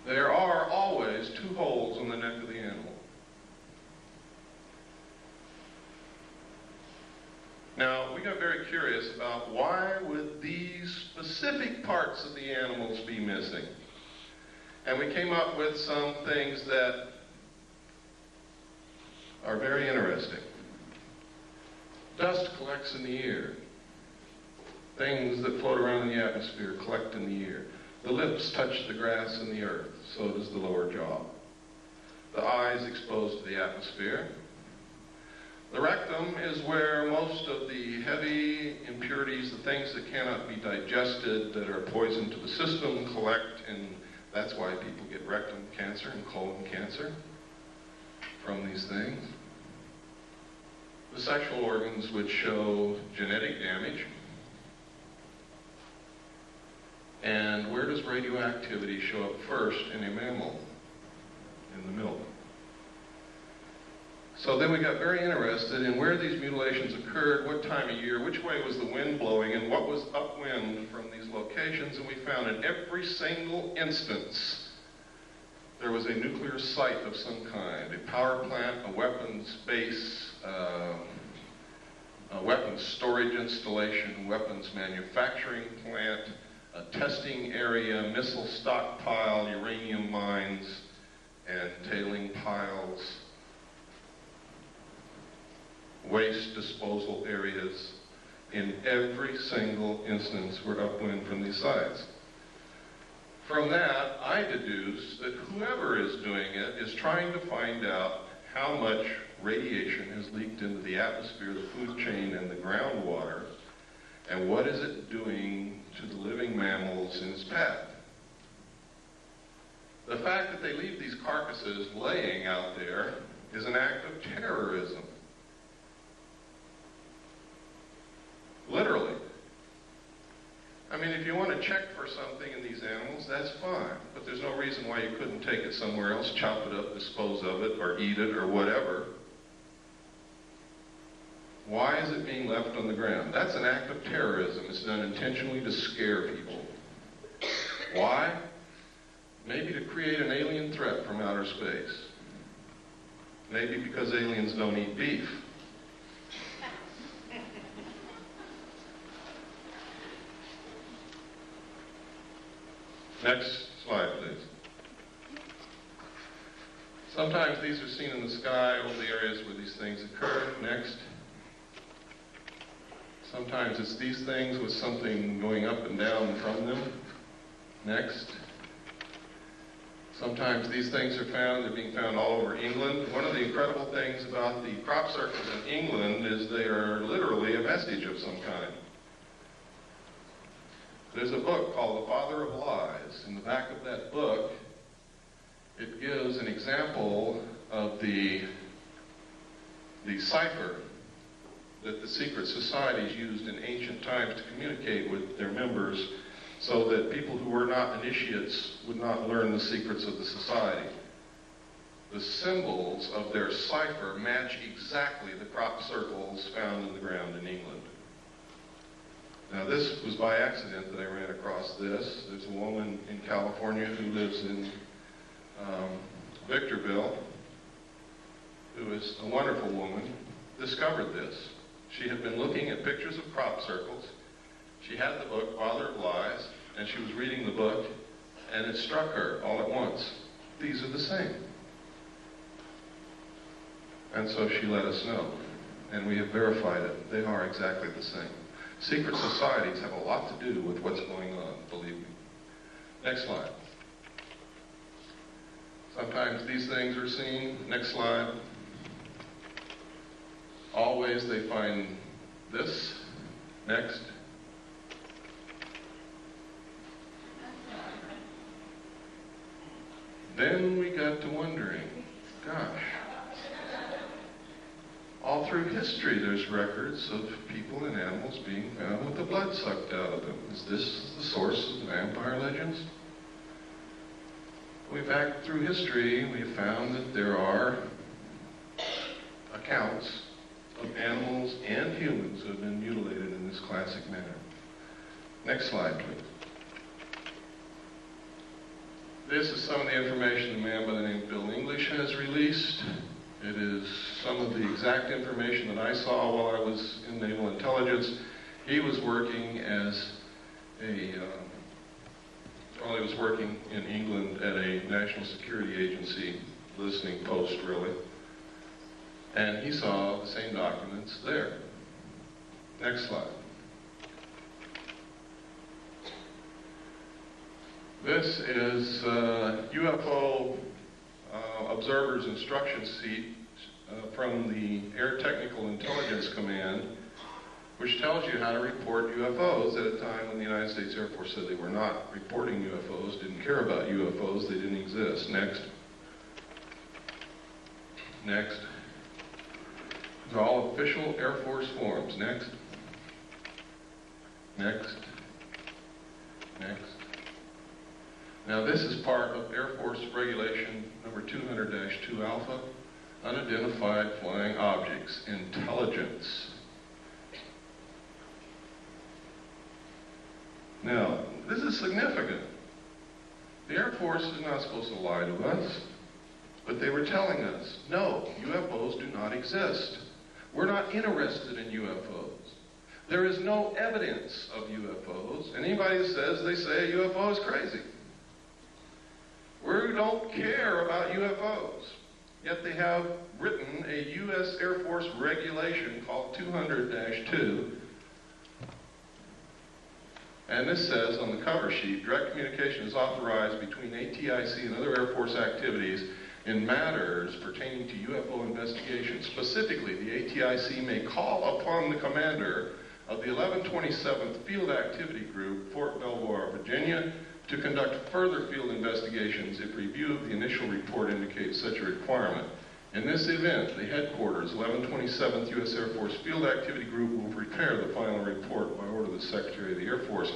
There are always 2 holes on the neck of the animal. Now, we got very curious about why would these specific parts of the animals be missing? And we came up with some things that are very interesting. Dust collects in the ear. Things that float around in the atmosphere collect in the ear. The lips touch the grass and the earth, so does the lower jaw. The eyes exposed to the atmosphere. The rectum is where most of the heavy impurities, the things that cannot be digested, that are poison to the system, collect, and that's why people get rectum cancer and colon cancer from these things. The sexual organs would show genetic damage. And where does radioactivity show up first in a mammal? In the milk. So then we got very interested in where these mutilations occurred, what time of year, which way was the wind blowing, and what was upwind from these locations, and we found in every single instance there was a nuclear site of some kind, a power plant, a weapons base, a weapons storage installation, weapons manufacturing plant, a testing area, missile stockpile, uranium mines, and tailing piles, waste disposal areas. In every single instance were upwind from these sites. From that, I deduce that whoever is doing it is trying to find out how much radiation has leaked into the atmosphere, the food chain, and the groundwater, and what is it doing to the living mammals in its path. The fact that they leave these carcasses laying out there is an act of terrorism. Literally. I mean, if you want to check for something in these animals, that's fine. But there's no reason why you couldn't take it somewhere else, chop it up, dispose of it, or eat it, or whatever. Why is it being left on the ground? That's an act of terrorism. It's done intentionally to scare people. Why? Maybe to create an alien threat from outer space. Maybe because aliens don't eat beef. Next slide, please. Sometimes these are seen in the sky over the areas where these things occur. Next. Sometimes it's these things with something going up and down from them. Next. Sometimes these things are found, they're being found all over England. One of the incredible things about the crop circles in England is they are literally a vestige of some kind. There's a book called The Father of Lies. In the back of that book, it gives an example of the cipher that the secret societies used in ancient times to communicate with their members so that people who were not initiates would not learn the secrets of the society. The symbols of their cipher match exactly the crop circles found in the ground in England. Now, this was by accident that I ran across this. There's a woman in California who lives in Victorville, who is a wonderful woman, discovered this. She had been looking at pictures of crop circles. She had the book, Father of Lies, and she was reading the book, and it struck her all at once. These are the same. And so she let us know, and we have verified it. They are exactly the same. Secret societies have a lot to do with what's going on, believe me. Next slide. Sometimes these things are seen. Next slide. Always they find this. Next. Then we got to wondering, gosh, all through history there's records of people and animals being found with the blood sucked out of them. Is this the source of the vampire legends? Back through history, we have found that there are accounts of animals and humans who have been mutilated in this classic manner. Next slide, please. This is some of the information a man by the name of Bill English has released. It is some of the exact information that I saw while I was in naval intelligence. He was working as while he was working in England at a national security agency, listening post really, and he saw the same documents there. Next slide. This is UFO observers' instruction from the Air Technical Intelligence Command, which tells you how to report UFOs at a time when the United States Air Force said they were not reporting UFOs, didn't care about UFOs, they didn't exist. Next. Next. These are all official Air Force forms. Next. Next. Next. Now this is part of Air Force Regulation number 200-2 Alpha, unidentified flying objects, intelligence. Now, this is significant. The Air Force is not supposed to lie to us, but they were telling us, no, UFOs do not exist. We're not interested in UFOs. There is no evidence of UFOs. Anybody who says they say a UFO is crazy. We don't care about UFOs. Yet they have written a U.S. Air Force regulation called 200-2. And this says on the cover sheet, direct communication is authorized between ATIC and other Air Force activities in matters pertaining to UFO investigation. Specifically, the ATIC may call upon the commander of the 1127th Field Activity Group, Fort Belvoir, Virginia, to conduct further field investigations if review of the initial report indicates such a requirement. In this event, the headquarters, 1127th U.S. Air Force Field Activity Group, will prepare the final report by order of the Secretary of the Air Force,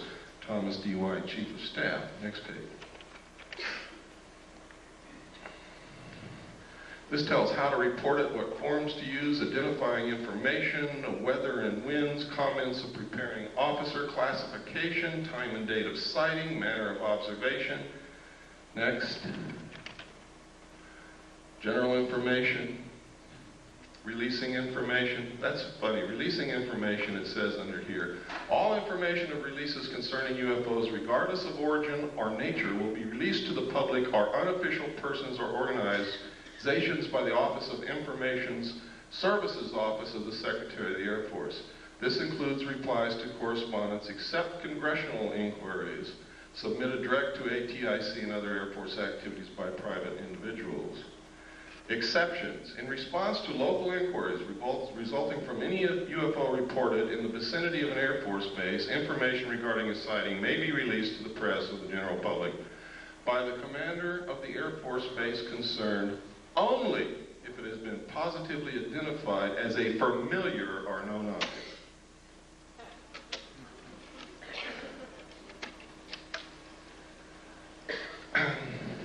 Thomas D. White, Chief of Staff. Next page. This tells how to report it, what forms to use, identifying information, weather and winds, comments of preparing officer, classification, time and date of sighting, manner of observation. Next. General information, releasing information. That's funny, releasing information, it says under here. All information of releases concerning UFOs, regardless of origin or nature, will be released to the public or unofficial persons or organizations by the Office of Information Services Office of the Secretary of the Air Force. This includes replies to correspondence, except congressional inquiries, submitted direct to ATIC and other Air Force activities by private individuals. Exceptions. In response to local inquiries resulting from any UFO reported in the vicinity of an Air Force base, information regarding a sighting may be released to the press or the general public by the commander of the Air Force base concerned only if it has been positively identified as a familiar or known object.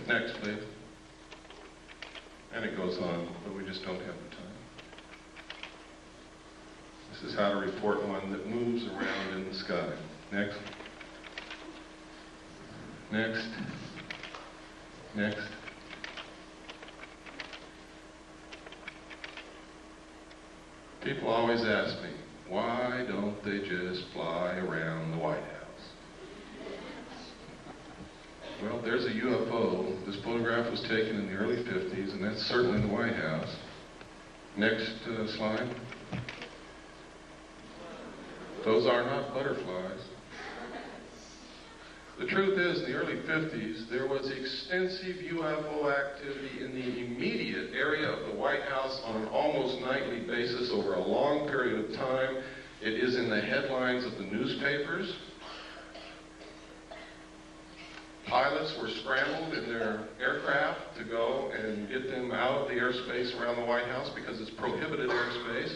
Next, please. And it goes on, but we just don't have the time. This is how to report one that moves around in the sky. Next. Next. Next. People always ask me, why don't they just fly around the White House? Well, there's a UFO. This photograph was taken in the early 50s, and that's certainly the White House. Next slide. Those are not butterflies. The truth is, in the early 50s, there was extensive UFO activity in the immediate area of the White House on an almost nightly basis over a long period of time. It is in the headlines of the newspapers. Pilots were scrambled in their aircraft to go and get them out of the airspace around the White House because it's prohibited airspace.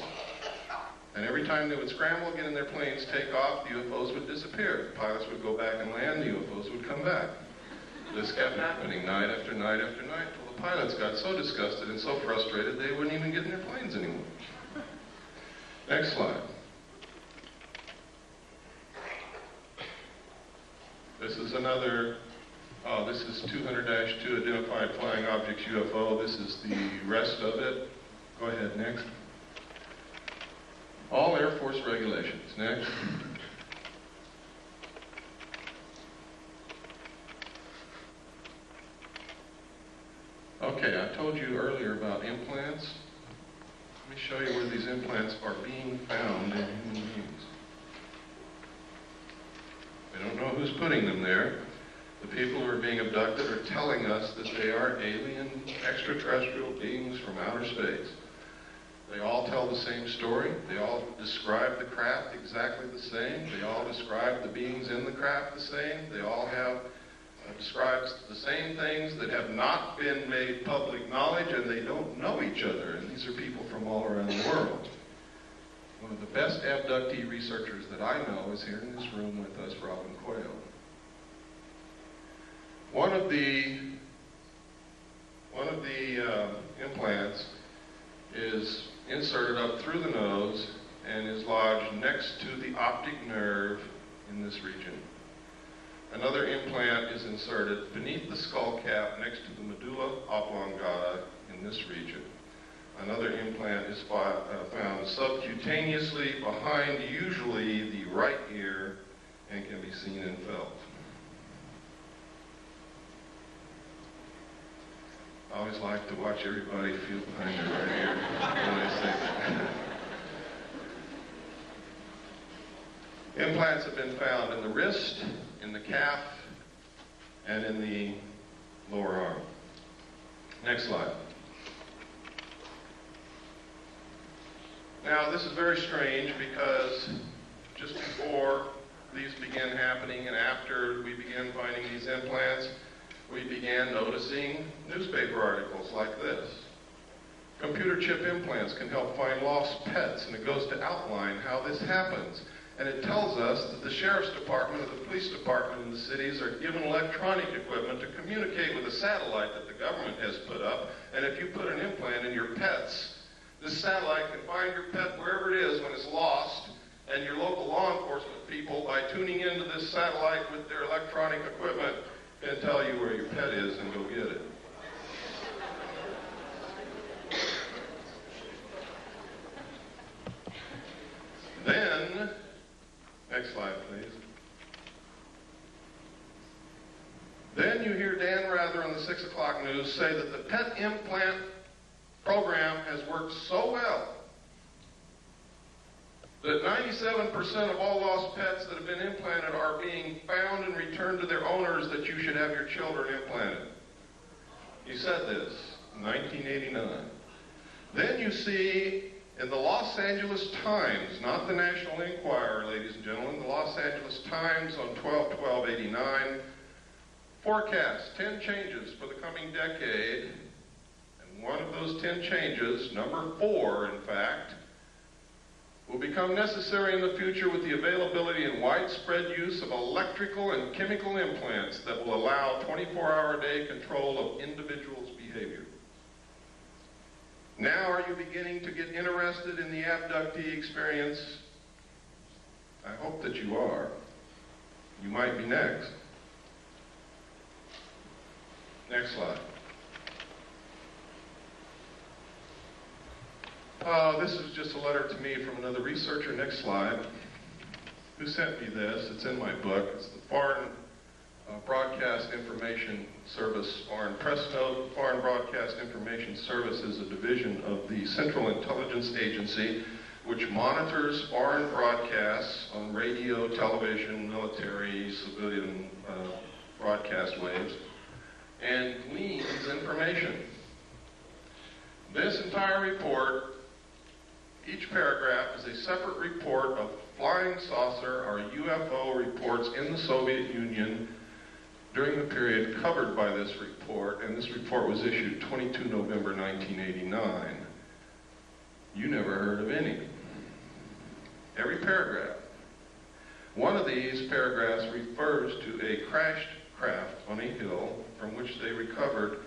And every time they would scramble, get in their planes, take off, the UFOs would disappear. The pilots would go back and land, the UFOs would come back. This kept happening night after night after night until the pilots got so disgusted and so frustrated they wouldn't even get in their planes anymore. Next slide. This is another, this is 200-2 identified flying objects UFO. This is the rest of it. Go ahead, next. All Air Force regulations. Next. Okay, I told you earlier about implants. Let me show you where these implants are being found in human beings. We don't know who's putting them there. The people who are being abducted are telling us that they are alien extraterrestrial beings from outer space. They all tell the same story. They all describe the craft exactly the same. They all describe the beings in the craft the same. They all have describes the same things that have not been made public knowledge, and they don't know each other. And these are people from all around the world. One of the best abductee researchers that I know is here in this room with us, Robin Quayle. One of the implants is inserted up through the nose and is lodged next to the optic nerve in this region. Another implant is inserted beneath the skull cap next to the medulla oblongata in this region. Another implant is found subcutaneously behind usually the right ear and can be seen and felt. I always like to watch everybody feel behind their right ear when I say that. Implants have been found in the wrist, in the calf, and in the lower arm. Next slide. Now, this is very strange because just before these began happening and after we began finding these implants, we began noticing newspaper articles like this. Computer chip implants can help find lost pets, and it goes to outline how this happens. And it tells us that the sheriff's department or the police department in the cities are given electronic equipment to communicate with a satellite that the government has put up. And if you put an implant in your pets, this satellite can find your pet wherever it is when it's lost, and your local law enforcement people, by tuning into this satellite with their electronic equipment, can tell you where your pet is and go get it. Then, next slide, please. Then you hear Dan Rather on the 6 o'clock news say that the pet implant program has worked so well that 97% of all lost pets that have been implanted are being found and returned to their owners, that you should have your children implanted. He said this in 1989. Then you see in the Los Angeles Times, not the National Enquirer, ladies and gentlemen, the Los Angeles Times on 12/12/89, forecasts 10 changes for the coming decade. And one of those 10 changes, number 4 in fact, will become necessary in the future with the availability and widespread use of electrical and chemical implants that will allow 24-hour-a-day control of individuals' behavior. Now, are you beginning to get interested in the abductee experience? I hope that you are. You might be next. Next slide. This is just a letter to me from another researcher. Next slide. Who sent me this? It's in my book. It's the Foreign Broadcast Information Service, Foreign Press Note. Foreign Broadcast Information Service is a division of the Central Intelligence Agency, which monitors foreign broadcasts on radio, television, military, civilian broadcast waves, and gleans information. This entire report, each paragraph, is a separate report of flying saucer or UFO reports in the Soviet Union during the period covered by this report, and this report was issued 22 November 1989. You never heard of any. Every paragraph. One of these paragraphs refers to a crashed craft on a hill from which they recovered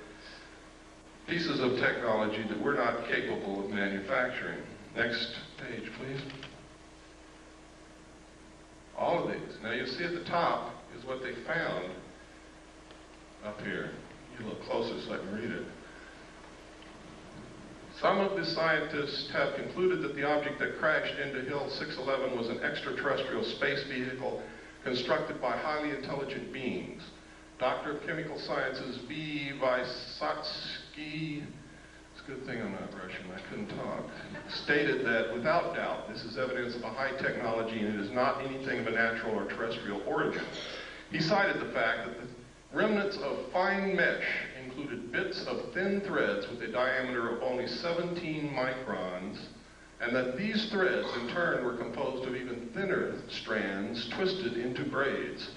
pieces of technology that we're not capable of manufacturing. Next page, please. All of these. Now you see at the top is what they found up here. You look closer so I can read it. Some of the scientists have concluded that the object that crashed into Hill 611 was an extraterrestrial space vehicle constructed by highly intelligent beings. Doctor of Chemical Sciences V. Vysotsky, it's a good thing I'm not Russian, I couldn't talk, stated that without doubt this is evidence of a high technology and it is not anything of a natural or terrestrial origin. He cited the fact that the remnants of fine mesh in included bits of thin threads with a diameter of only 17 microns, and that these threads in turn were composed of even thinner strands twisted into braids.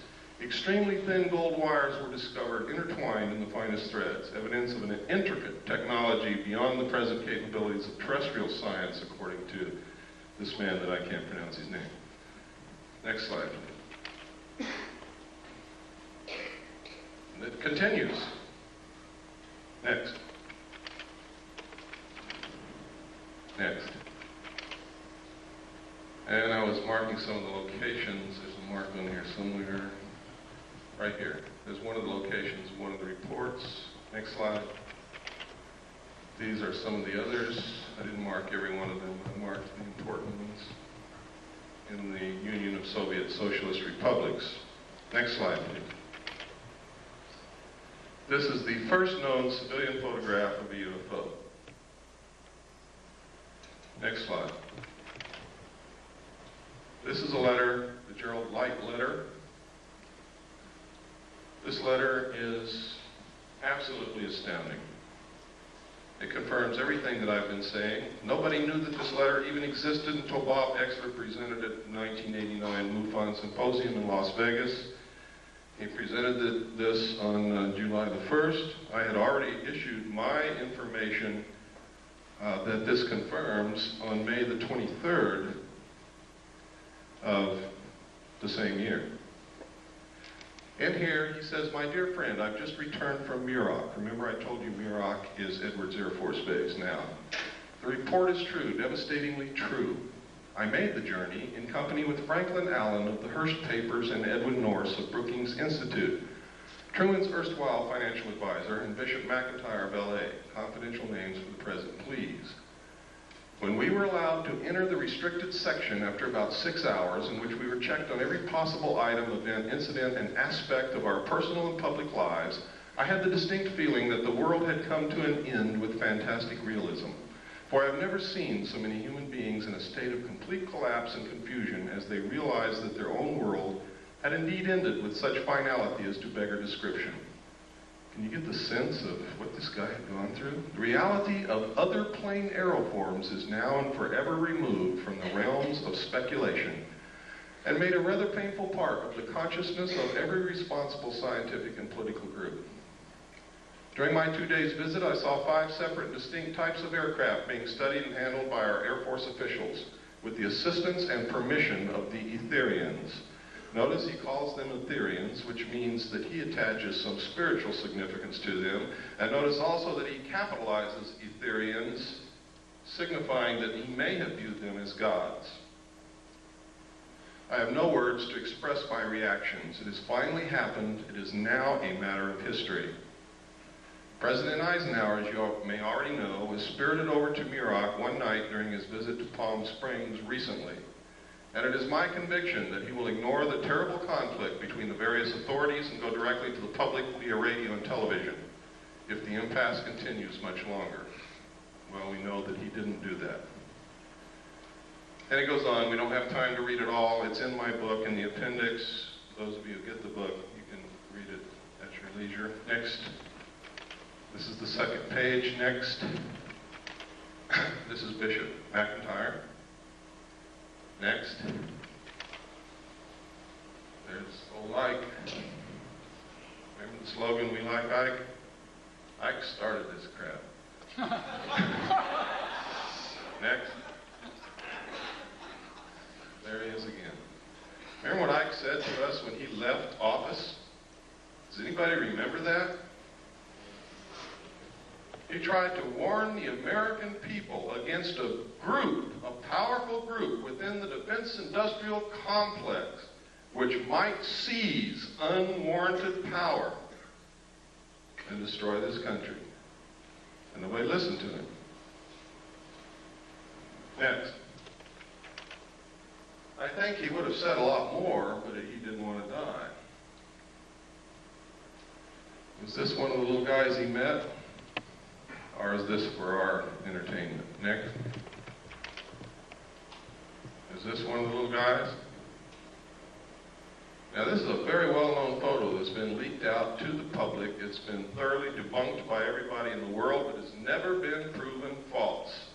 Extremely thin gold wires were discovered intertwined in the finest threads, evidence of an intricate technology beyond the present capabilities of terrestrial science, according to this man that I can't pronounce his name. Next slide. It continues. Next. Next. And I was marking some of the locations. There's a mark on here somewhere. Right here. There's one of the locations, one of the reports. Next slide. These are some of the others. I didn't mark every one of them. I marked the important ones in the Union of Soviet Socialist Republics. Next slide, please. This is the first known civilian photograph of a UFO. Next slide. This is a letter, the Gerald Light letter. This letter is absolutely astounding. It confirms everything that I've been saying. Nobody knew that this letter even existed until Bob Exler presented it in the 1989 MUFON Symposium in Las Vegas. He presented this on July the 1st. I had already issued my information that this confirms on May the 23rd of the same year. In here, he says, "My dear friend, I've just returned from Muroc." Remember I told you Muroc is Edwards Air Force Base now. "The report is true, devastatingly true. I made the journey in company with Franklin Allen of the Hearst Papers and Edwin Norse of Brookings Institute, Truman's erstwhile financial advisor, and Bishop McIntyre of LA. Confidential names for the present, please. When we were allowed to enter the restricted section after about 6 hours, in which we were checked on every possible item, event, incident, and aspect of our personal and public lives, I had the distinct feeling that the world had come to an end with fantastic realism. For I have never seen so many human beings in a state of complete collapse and confusion as they realized that their own world had indeed ended with such finality as to beggar description." Can you get the sense of what this guy had gone through? The reality of other plane aeroforms is now and forever removed from the realms of speculation and made a rather painful part of the consciousness of every responsible scientific and political group. During my 2 days visit, I saw 5 separate and distinct types of aircraft being studied and handled by our Air Force officials with the assistance and permission of the Etherians. Notice he calls them Etherians, which means that he attaches some spiritual significance to them. And notice also that he capitalizes Etherians, signifying that he may have viewed them as gods. I have no words to express my reactions. It has finally happened. It is now a matter of history. President Eisenhower, as you may already know, was spirited over to Muroc one night during his visit to Palm Springs recently. And it is my conviction that he will ignore the terrible conflict between the various authorities and go directly to the public via radio and television if the impasse continues much longer. Well, we know that he didn't do that. And it goes on. We don't have time to read it all. It's in my book in the appendix. Those of you who get the book, you can read it at your leisure. Next. This is the second page. Next. This is Bishop McIntyre. Next. There's old Ike. Remember the slogan, "We like Ike"? Ike started this crap. Next. There he is again. Remember what Ike said to us when he left office? Does anybody remember that? He tried to warn the American people against a group, a powerful group within the defense industrial complex, which might seize unwarranted power and destroy this country. And nobody listened to him. Next. I think he would have said a lot more, but he didn't want to die. Is this one of the little guys he met? Or is this for our entertainment? Next. Is this one of the little guys? Now, this is a very well-known photo that's been leaked out to the public. It's been thoroughly debunked by everybody in the world, but it's never been proven false.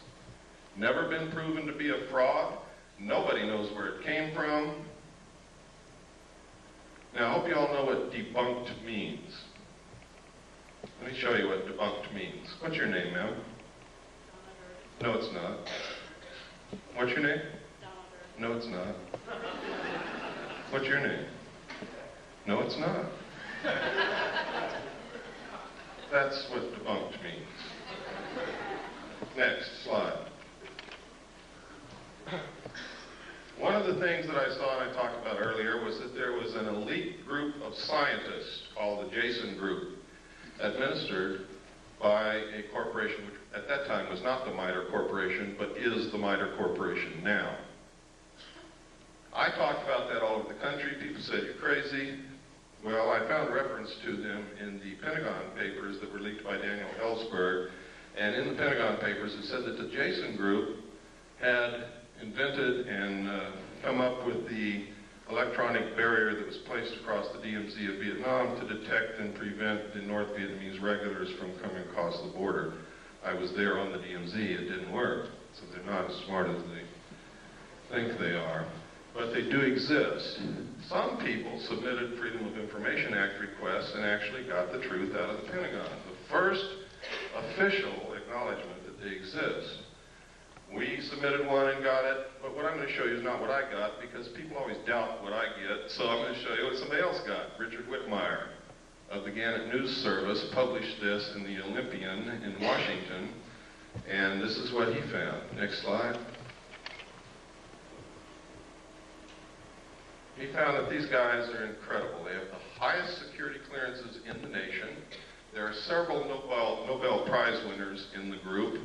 Never been proven to be a fraud. Nobody knows where it came from. Now, I hope you all know what debunked means. Let me show you what debunked means. What's your name, ma'am? No, it's not. What's your name? No, it's not. What's your name? No, it's not. That's what debunked means. Next slide. One of the things that I saw and I talked about earlier was that there was an elite group of scientists called the Jason Group, administered by a corporation which at that time was not the MITRE Corporation, but is the MITRE Corporation now. I talked about that all over the country. People said, you're crazy. Well, I found reference to them in the Pentagon papers that were leaked by Daniel Ellsberg. And in the Pentagon papers, it said that the Jason Group had invented and come up with the electronic barrier that was placed across the DMZ of Vietnam to detect and prevent the North Vietnamese regulars from coming across the border. I was there on the DMZ. It didn't work. So they're not as smart as they think they are. But they do exist. Some people submitted Freedom of Information Act requests and actually got the truth out of the Pentagon. The first official acknowledgement that they exist. We submitted one and got it, but what I'm going to show you is not what I got, because people always doubt what I get, so I'm going to show you what somebody else got. Richard Whitmire of the Gannett News Service published this in the Olympian in Washington, and this is what he found. Next slide. He found that these guys are incredible. They have the highest security clearances in the nation. There are several Nobel Prize winners in the group.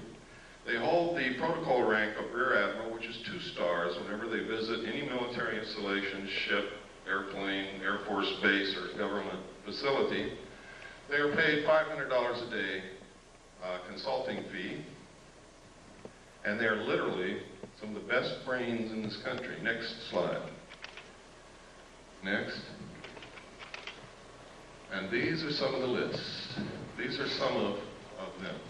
They hold the protocol rank of Rear Admiral, which is 2 stars, whenever they visit any military installation, ship, airplane, Air Force base, or government facility. They are paid $500 a day consulting fee, and they're literally some of the best brains in this country. Next slide. Next. And these are some of the lists. These are some of them.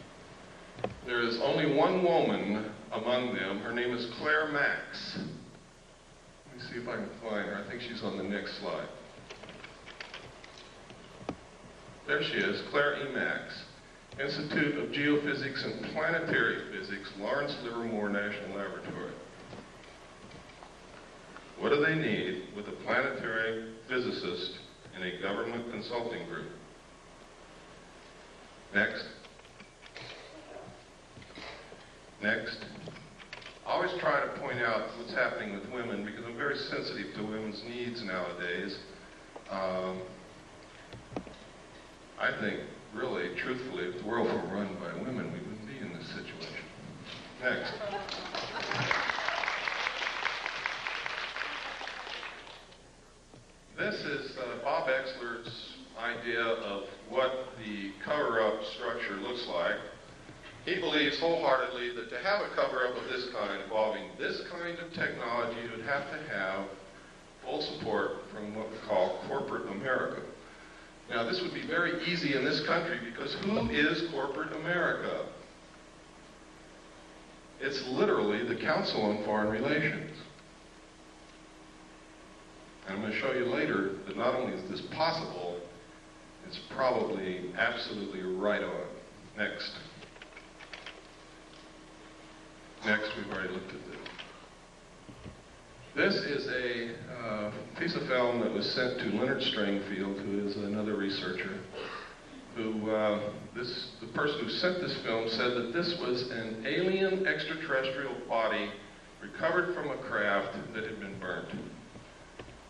There is only one woman among them. Her name is Claire Max. Let me see if I can find her. I think she's on the next slide. There she is, Claire E. Max, Institute of Geophysics and Planetary Physics, Lawrence Livermore National Laboratory. What do they need with a planetary physicist in a government consulting group? Next. Next. I always try to point out what's happening with women because I'm very sensitive to women's needs nowadays. I think, really, truthfully, if the world were run by women, we wouldn't be in this situation. Next. This is Bob Exler's idea of what the cover-up structure looks like. He believes wholeheartedly that to have a cover-up of this kind involving this kind of technology, you would have to have full support from what we call corporate America. Now, this would be very easy in this country because who is corporate America? It's literally the Council on Foreign Relations. And I'm going to show you later that not only is this possible, it's probably absolutely right on. Next. Next, we've already looked at this. This is a piece of film that was sent to Leonard Stringfield, who is another researcher, who, the person who sent this film said that this was an alien extraterrestrial body recovered from a craft that had been burnt.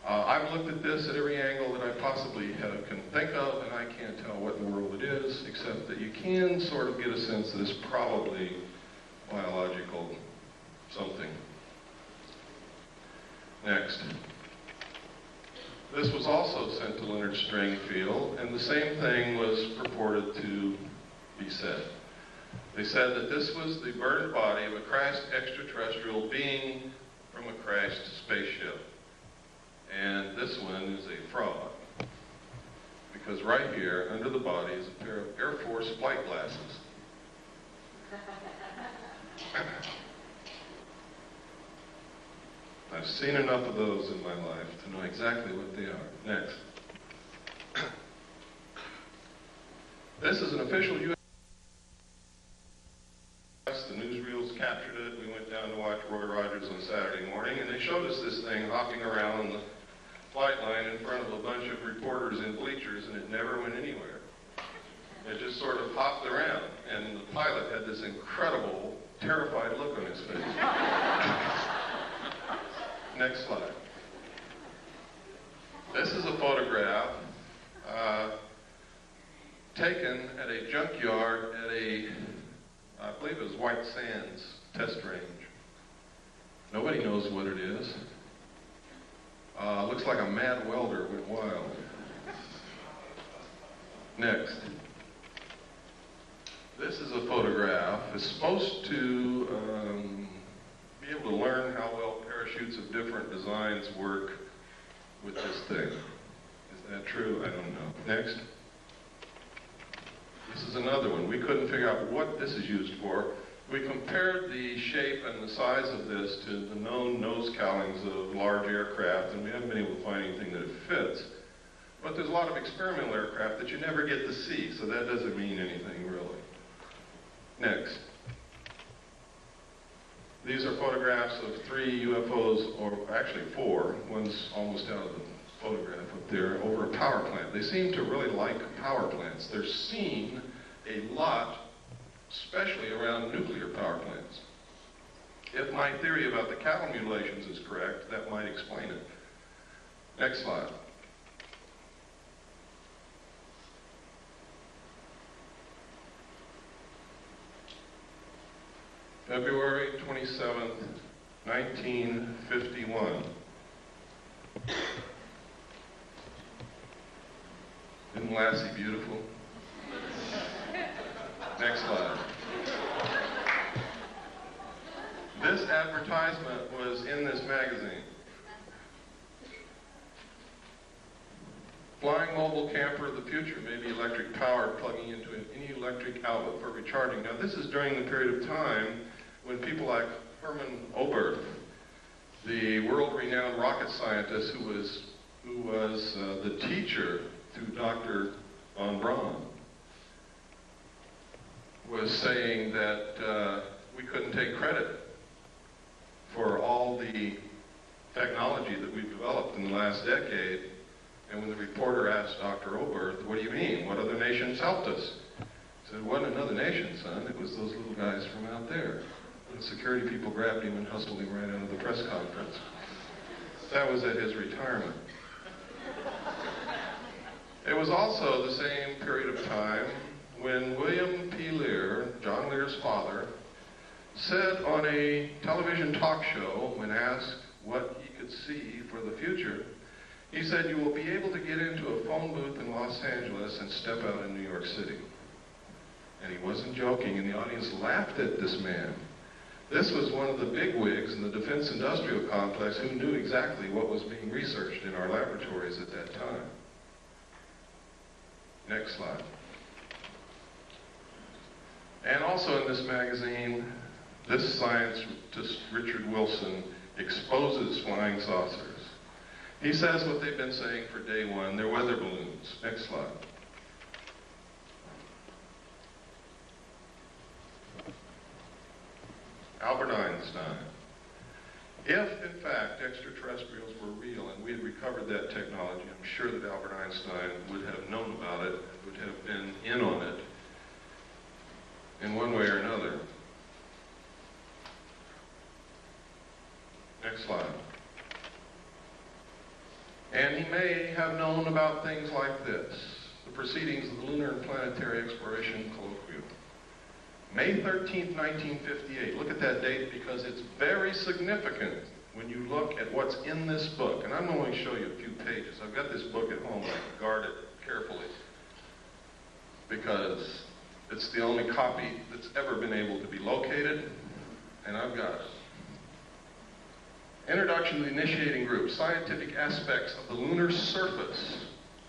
I've looked at this at every angle that I possibly can think of, and I can't tell what in the world it is, except that you can sort of get a sense that it's probably biological something. Next. This was also sent to Leonard Stringfield, and the same thing was purported to be said. They said that this was the burned body of a crashed extraterrestrial being from a crashed spaceship. And this this one is a fraud. Because right here, under the body, is a pair of Air Force flight glasses. I've seen enough of those in my life to know exactly what they are. Next. This is an official U.S. The newsreels captured it. We went down to watch Roy Rogers on Saturday morning, and they showed us this thing hopping around the flight line in front of a bunch of reporters in bleachers, and it never went anywhere. It just sort of hopped around, and the pilot had this incredible, terrified look on his face. Next slide. This is a photograph taken at a junkyard at a, I believe it was White Sands test range. Nobody knows what it is. Looks like a mad welder went wild. Next. This is a photograph. It's supposed to be able to learn how well parachutes of different designs work with this thing. Is that true? I don't know. Next. This is another one. We couldn't figure out what this is used for. We compared the shape and the size of this to the known nose cowlings of large aircraft, and we haven't been able to find anything that it fits. But there's a lot of experimental aircraft that you never get to see, so that doesn't mean anything really. Next. These are photographs of 3 UFOs, or actually 4. One's almost out of the photograph up there, over a power plant. They seem to really like power plants. They're seen a lot, especially around nuclear power plants. If my theory about the cattle mutilations is correct, that might explain it. Next slide. February 27th, 1951. Isn't Lassie beautiful? Next slide. This advertisement was in this magazine. Flying mobile camper of the future may be electric powered, plugging into any electric outlet for recharging. Now this is during the period of time when people like Herman Oberth, the world-renowned rocket scientist who was the teacher to Dr. von Braun, was saying that we couldn't take credit for all the technology that we've developed in the last decade. And when the reporter asked Dr. Oberth, what do you mean? What other nations helped us? He said, it wasn't another nation, son. It was those little guys from out there. The security people grabbed him and hustled him right out of the press conference. That was at his retirement. It was also the same period of time when William P. Lear, John Lear's father, said on a television talk show, when asked what he could see for the future, he said, you will be able to get into a phone booth in Los Angeles and step out in New York City. And he wasn't joking, and the audience laughed at this man. This was one of the bigwigs in the defense industrial complex who knew exactly what was being researched in our laboratories at that time. Next slide. And also in this magazine, this scientist, Richard Wilson, exposes flying saucers. He says what they've been saying for day one, they're weather balloons. Next slide. Albert Einstein. If, in fact, extraterrestrials were real and we had recovered that technology, I'm sure that Albert Einstein would have known about it, would have been in on it in one way or another. Next slide. And he may have known about things like this, the proceedings of the Lunar and Planetary Exploration Colloquium. May 13th, 1958. Look at that date because it's very significant when you look at what's in this book. And I'm going to show you a few pages. I've got this book at home. I guard it carefully because it's the only copy that's ever been able to be located, and I've got it. Introduction to the initiating group, scientific aspects of the lunar surface.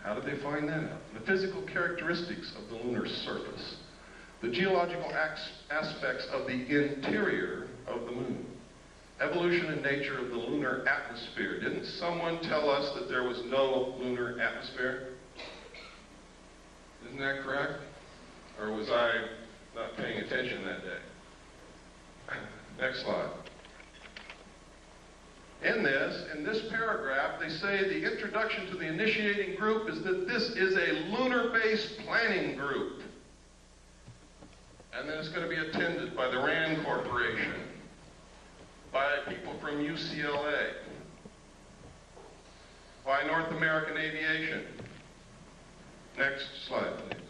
How did they find that out? The physical characteristics of the lunar surface. The geological aspects of the interior of the moon. Evolution and nature of the lunar atmosphere. Didn't someone tell us that there was no lunar atmosphere? Isn't that correct? Or was I not paying attention that day? Next slide. In this paragraph, they say the introduction to the initiating group is that this is a lunar-based planning group. And then it's going to be attended by the RAND Corporation, by people from UCLA, by North American Aviation. Next slide, please.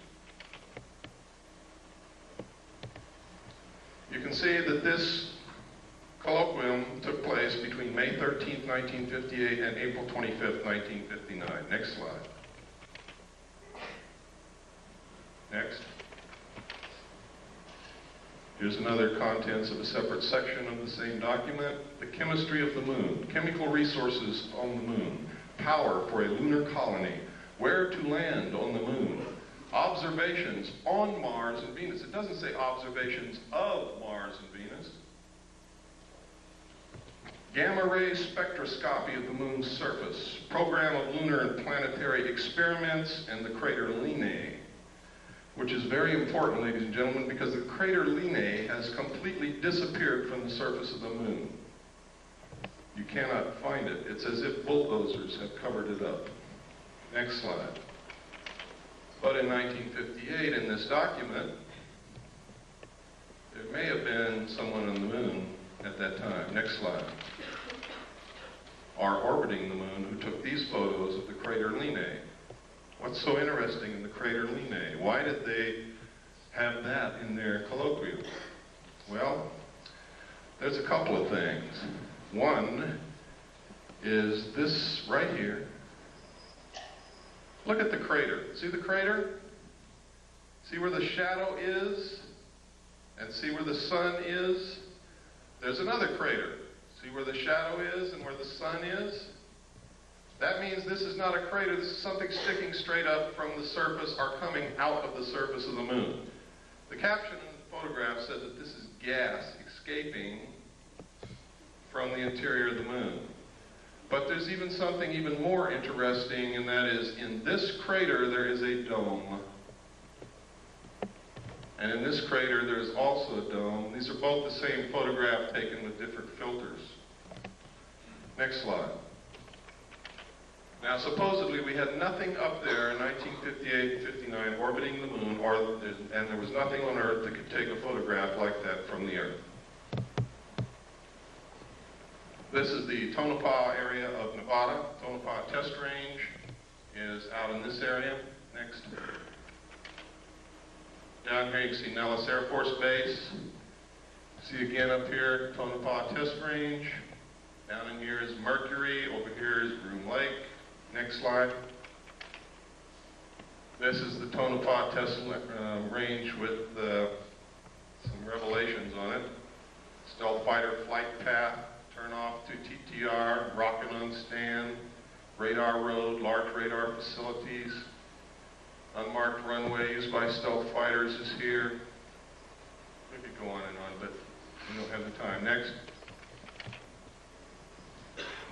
You can see that this colloquium took place between May 13th, 1958 and April 25th, 1959. Next slide. Next. Here's another contents of a separate section of the same document. The chemistry of the moon, chemical resources on the moon, power for a lunar colony, where to land on the moon, observations on Mars and Venus. It doesn't say observations of Mars and Venus. Gamma ray spectroscopy of the moon's surface, program of lunar and planetary experiments, and the crater Linnae, which is very important, ladies and gentlemen, because the crater Linnae has completely disappeared from the surface of the moon. You cannot find it. It's as if bulldozers have covered it up. Next slide. But in 1958, in this document, there may have been someone on the moon at that time. Next slide. Are orbiting the moon who took these photos of the crater Linnae. What's so interesting in the crater Linnae? Why did they have that in their colloquium? Well, there's a couple of things. One is this right here. Look at the crater. See the crater? See where the shadow is? And see where the sun is? There's another crater. See where the shadow is and where the sun is? That means this is not a crater, this is something sticking straight up from the surface or coming out of the surface of the moon. The caption in the photograph said that this is gas escaping from the interior of the moon. But there's even something even more interesting, and that is in this crater there is a dome. And in this crater there is also a dome. These are both the same photograph taken with different filters. Next slide. Now, supposedly we had nothing up there in 1958 and 59 orbiting the moon, and there was nothing on Earth that could take a photograph like that from the Earth. This is the Tonopah area of Nevada. Tonopah Test Range is out in this area. Next. Down here you can see Nellis Air Force Base. See again up here, Tonopah Test Range. Down in here is Mercury. Over here is Groom Lake. Next slide. This is the Tonopah Test Range with some revelations on it. Stealth fighter flight path, turn off to TTR, rocket on stand, radar road, large radar facilities, unmarked runway used by stealth fighters is here. We could go on and on, but we don't have the time. Next.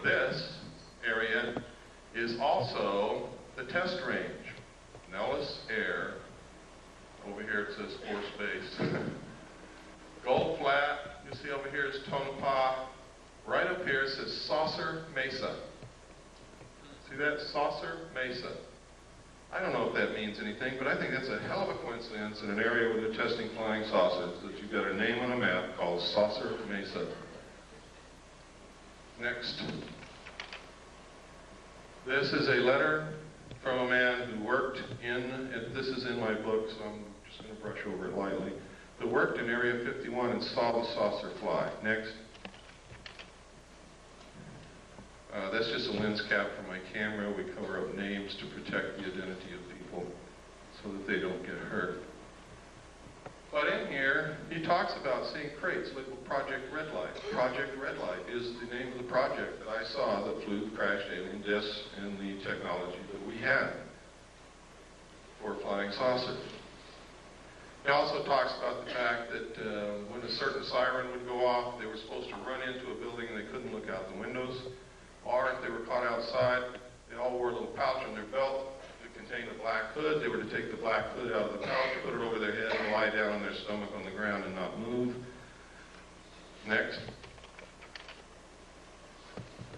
This area is also the test range. Nellis Air. Over here it says Force Base. Gold Flat, you see over here is Tonopah. Right up here it says Saucer Mesa. See that? Saucer Mesa. I don't know if that means anything, but I think that's a hell of a coincidence in an area where they're testing flying saucers, that you've got a name on a map called Saucer Mesa. Next. This is a letter from a man who worked in, this is in my book, so I'm just going to brush over it lightly, who worked in Area 51 and saw the saucer fly. Next. That's just a lens cap for my camera. We cover up names to protect the identity of people so that they don't get hurt. But in here, he talks about seeing crates labeled Project Red Light. Project Red Light is the name of the project that I saw that flew crashed alien discs in the technology that we had for flying saucers. He also talks about the fact that when a certain siren would go off, they were supposed to run into a building and they couldn't look out the windows. Or if they were caught outside, they all wore a little pouch on their belt that contained a black hood. They were to take the black hood out of the pouch, put it over their head, and lie down on their stomach on the ground and not move. Next.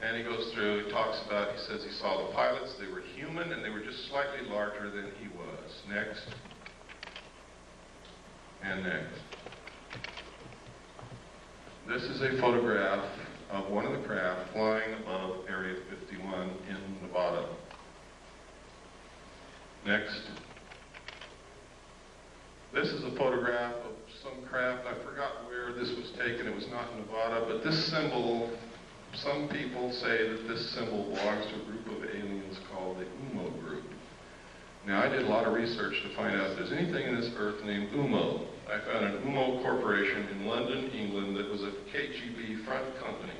And he goes through, he talks about, he says he saw the pilots, they were human and they were just slightly larger than he was. Next. And next. This is a photograph of one of the craft flying above Area 51 in Nevada. Next. This is a photograph of some craft. I forgot where this was taken. It was not in Nevada, but this symbol, some people say that this symbol belongs to a group of aliens called the UMO group. Now, I did a lot of research to find out if there's anything in this earth named UMO. I found an UMO corporation in London, England, that was a KGB front company.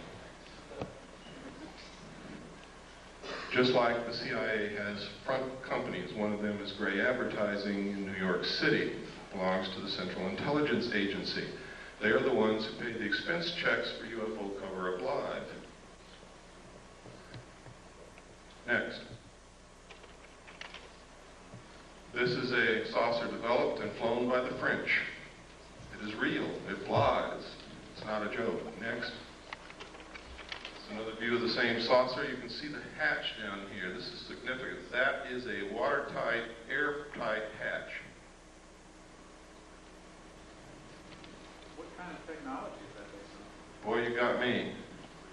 Just like the CIA has front companies. One of them is Gray Advertising in New York City. Belongs to the Central Intelligence Agency. They are the ones who pay the expense checks for UFO Cover-Up Live. Next. This is a saucer developed and flown by the French. It is real. It flies. It's not a joke. Next. It's another view of the same saucer. You can see the hatch down here. This is significant. That is a watertight, airtight hatch. What kind of technology is that based on? Boy, you got me.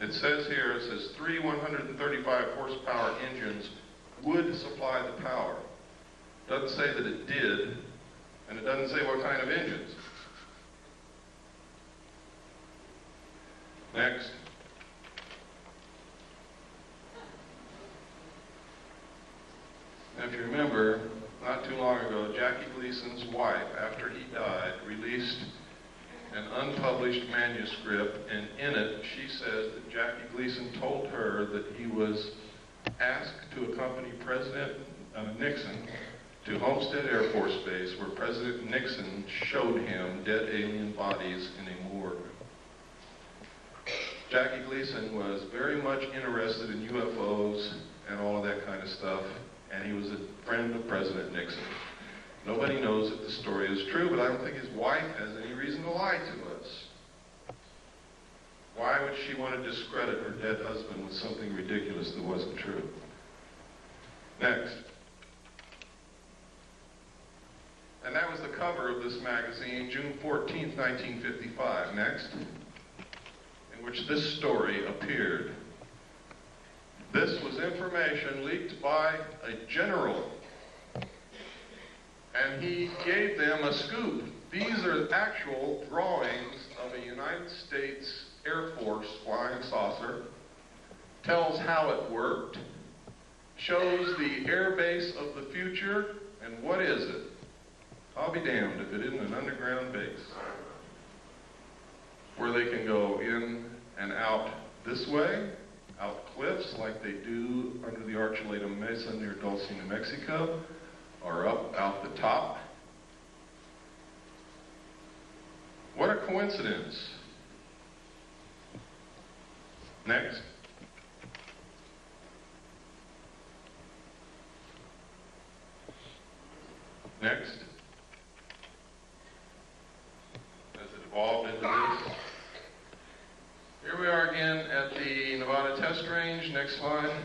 It says here, it says 3 135 horsepower engines would supply the power. Doesn't say that it did, and it doesn't say what kind of engines. Next. Now, if you remember, not too long ago, Jackie Gleason's wife, after he died, released an unpublished manuscript, and in it, she says that Jackie Gleason told her that he was asked to accompany President Nixon to Homestead Air Force Base, where President Nixon showed him dead alien bodies in a morgue. Jackie Gleason was very much interested in UFOs and all of that kind of stuff, and he was a friend of President Nixon. Nobody knows if the story is true, but I don't think his wife has any reason to lie to us. Why would she want to discredit her dead husband with something ridiculous that wasn't true? Next. And that was the cover of this magazine, June 14th, 1955. Next. In which this story appeared. This was information leaked by a general, and he gave them a scoop. These are actual drawings of a United States Air Force flying saucer, tells how it worked, shows the air base of the future, and what is it? I'll be damned if it isn't an underground base, where they can go in and out this way, out cliffs like they do under the Archuleta Mesa near Dulce, New Mexico, or up out the top. What a coincidence. Next. Next. As it evolved into this. Here we are again at the Nevada test range. Next slide.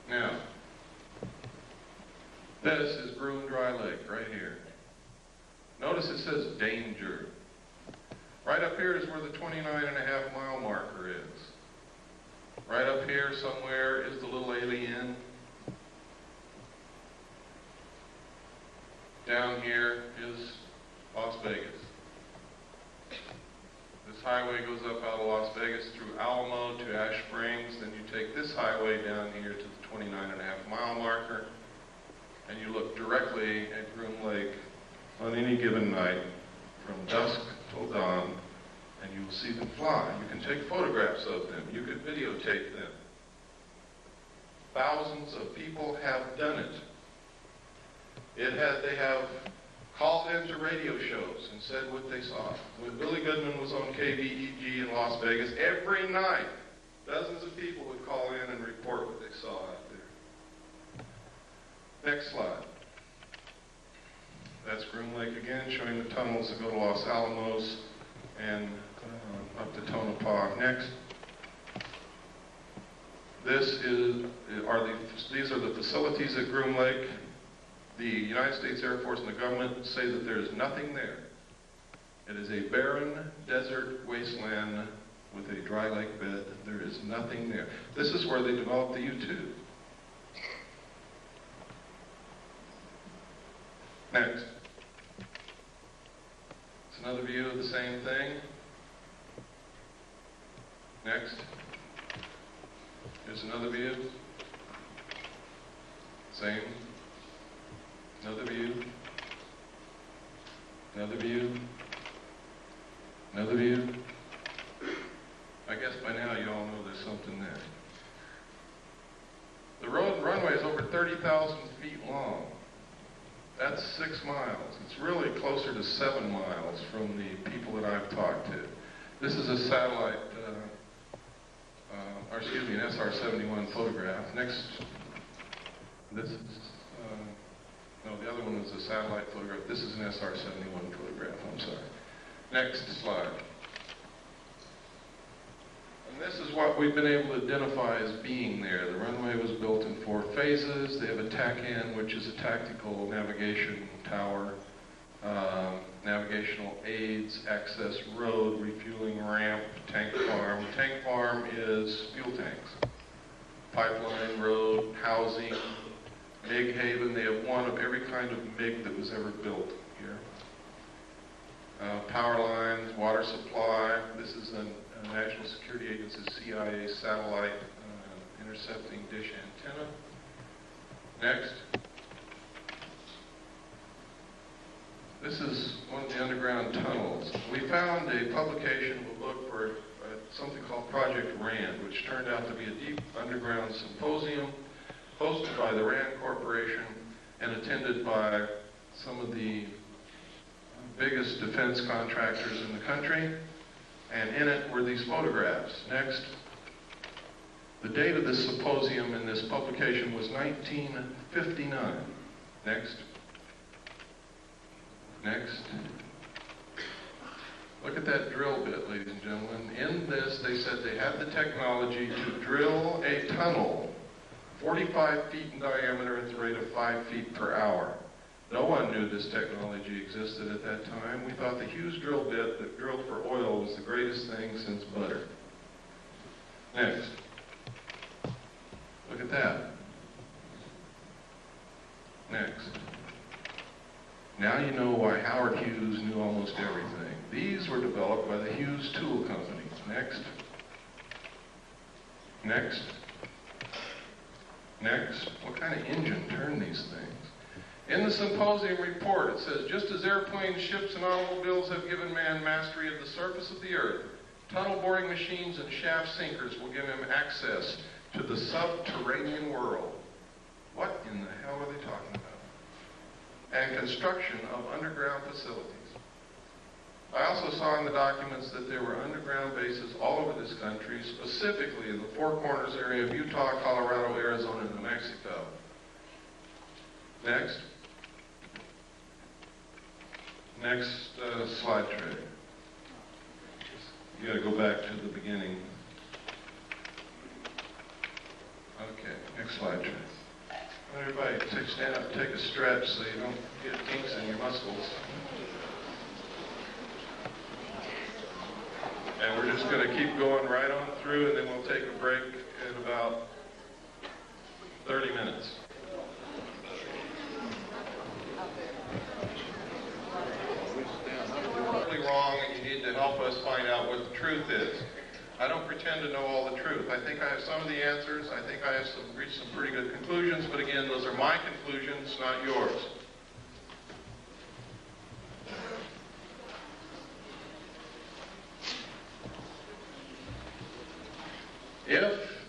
Now, this is Bruin Dry Lake right here. Notice it says danger. Right up here is where the 29.5-mile marker is. Right up here somewhere is the little alien. Down here is Las Vegas. This highway goes up out of Las Vegas through Alamo to Ash Springs. Then you take this highway down here to the 29.5-mile marker, and you look directly at Groom Lake on any given night from dusk till dawn, and you will see them fly. You can take photographs of them. You can videotape them. Thousands of people have done it. They have called into radio shows and said what they saw. When Billy Goodman was on KVEG in Las Vegas, every night, dozens of people would call in and report what they saw out there. Next slide. That's Groom Lake again, showing the tunnels that go to Los Alamos and up to Tonopah. Next. These are the facilities at Groom Lake. The United States Air Force and the government say that there is nothing there. It is a barren desert wasteland with a dry lake bed. There is nothing there. This is where they developed the U-tube. Next. It's another view of the same thing. Next. Here's another view. Same. Another view. Another view. Another view. I guess by now you all know there's something there. The runway is over 30,000 feet long. That's 6 miles. It's really closer to 7 miles from the people that I've talked to. This is a satellite, an SR-71 photograph. Next, this is, no, the other one was a satellite photograph. This is an SR-71 photograph, I'm sorry. Next slide. And this is what we've been able to identify as being there. The runway was built in 4 phases. They have a TACAN, which is a tactical navigation tower, navigational aids, access road, refueling ramp, tank farm. Tank farm is fuel tanks. Pipeline, road, housing, MiG haven. They have one of every kind of MiG that was ever built here. Power lines, water supply. This is a National Security Agency, CIA satellite intercepting dish antenna. Next. This is one of the underground tunnels. We found a publication, we'll look for something called Project RAND, which turned out to be a deep underground symposium hosted by the RAND Corporation and attended by some of the biggest defense contractors in the country. And in it were these photographs. Next. The date of this symposium in this publication was 1959. Next. Next. Look at that drill bit, ladies and gentlemen. In this, they said they had the technology to drill a tunnel 45 feet in diameter at the rate of 5 feet per hour. No one knew this technology existed at that time. We thought the Hughes drill bit that drilled for oil was the greatest thing since butter. Next. Look at that. Next. Now you know why Howard Hughes knew almost everything. These were developed by the Hughes Tool Company. Next. Next. Next. What kind of engine turned these things? In the symposium report, it says, just as airplanes, ships, and automobiles have given man mastery of the surface of the earth, tunnel boring machines and shaft sinkers will give him access to the subterranean world. What in the hell are they talking about? And construction of underground facilities. I also saw in the documents that there were underground bases all over this country, specifically in the Four Corners area of Utah, Colorado, Arizona, and New Mexico. Next. Next slide tray. You got to go back to the beginning. Okay, next slide tray. Everybody, stand up, take a stretch so you don't get kinks in your muscles. And we're just going to keep going right on through, and then we'll take a break in about 30 minutes. Totally wrong, and you need to help us find out what the truth is. I don't pretend to know all the truth. I think I have some of the answers. I think I have reached some pretty good conclusions, but again, those are my conclusions, not yours.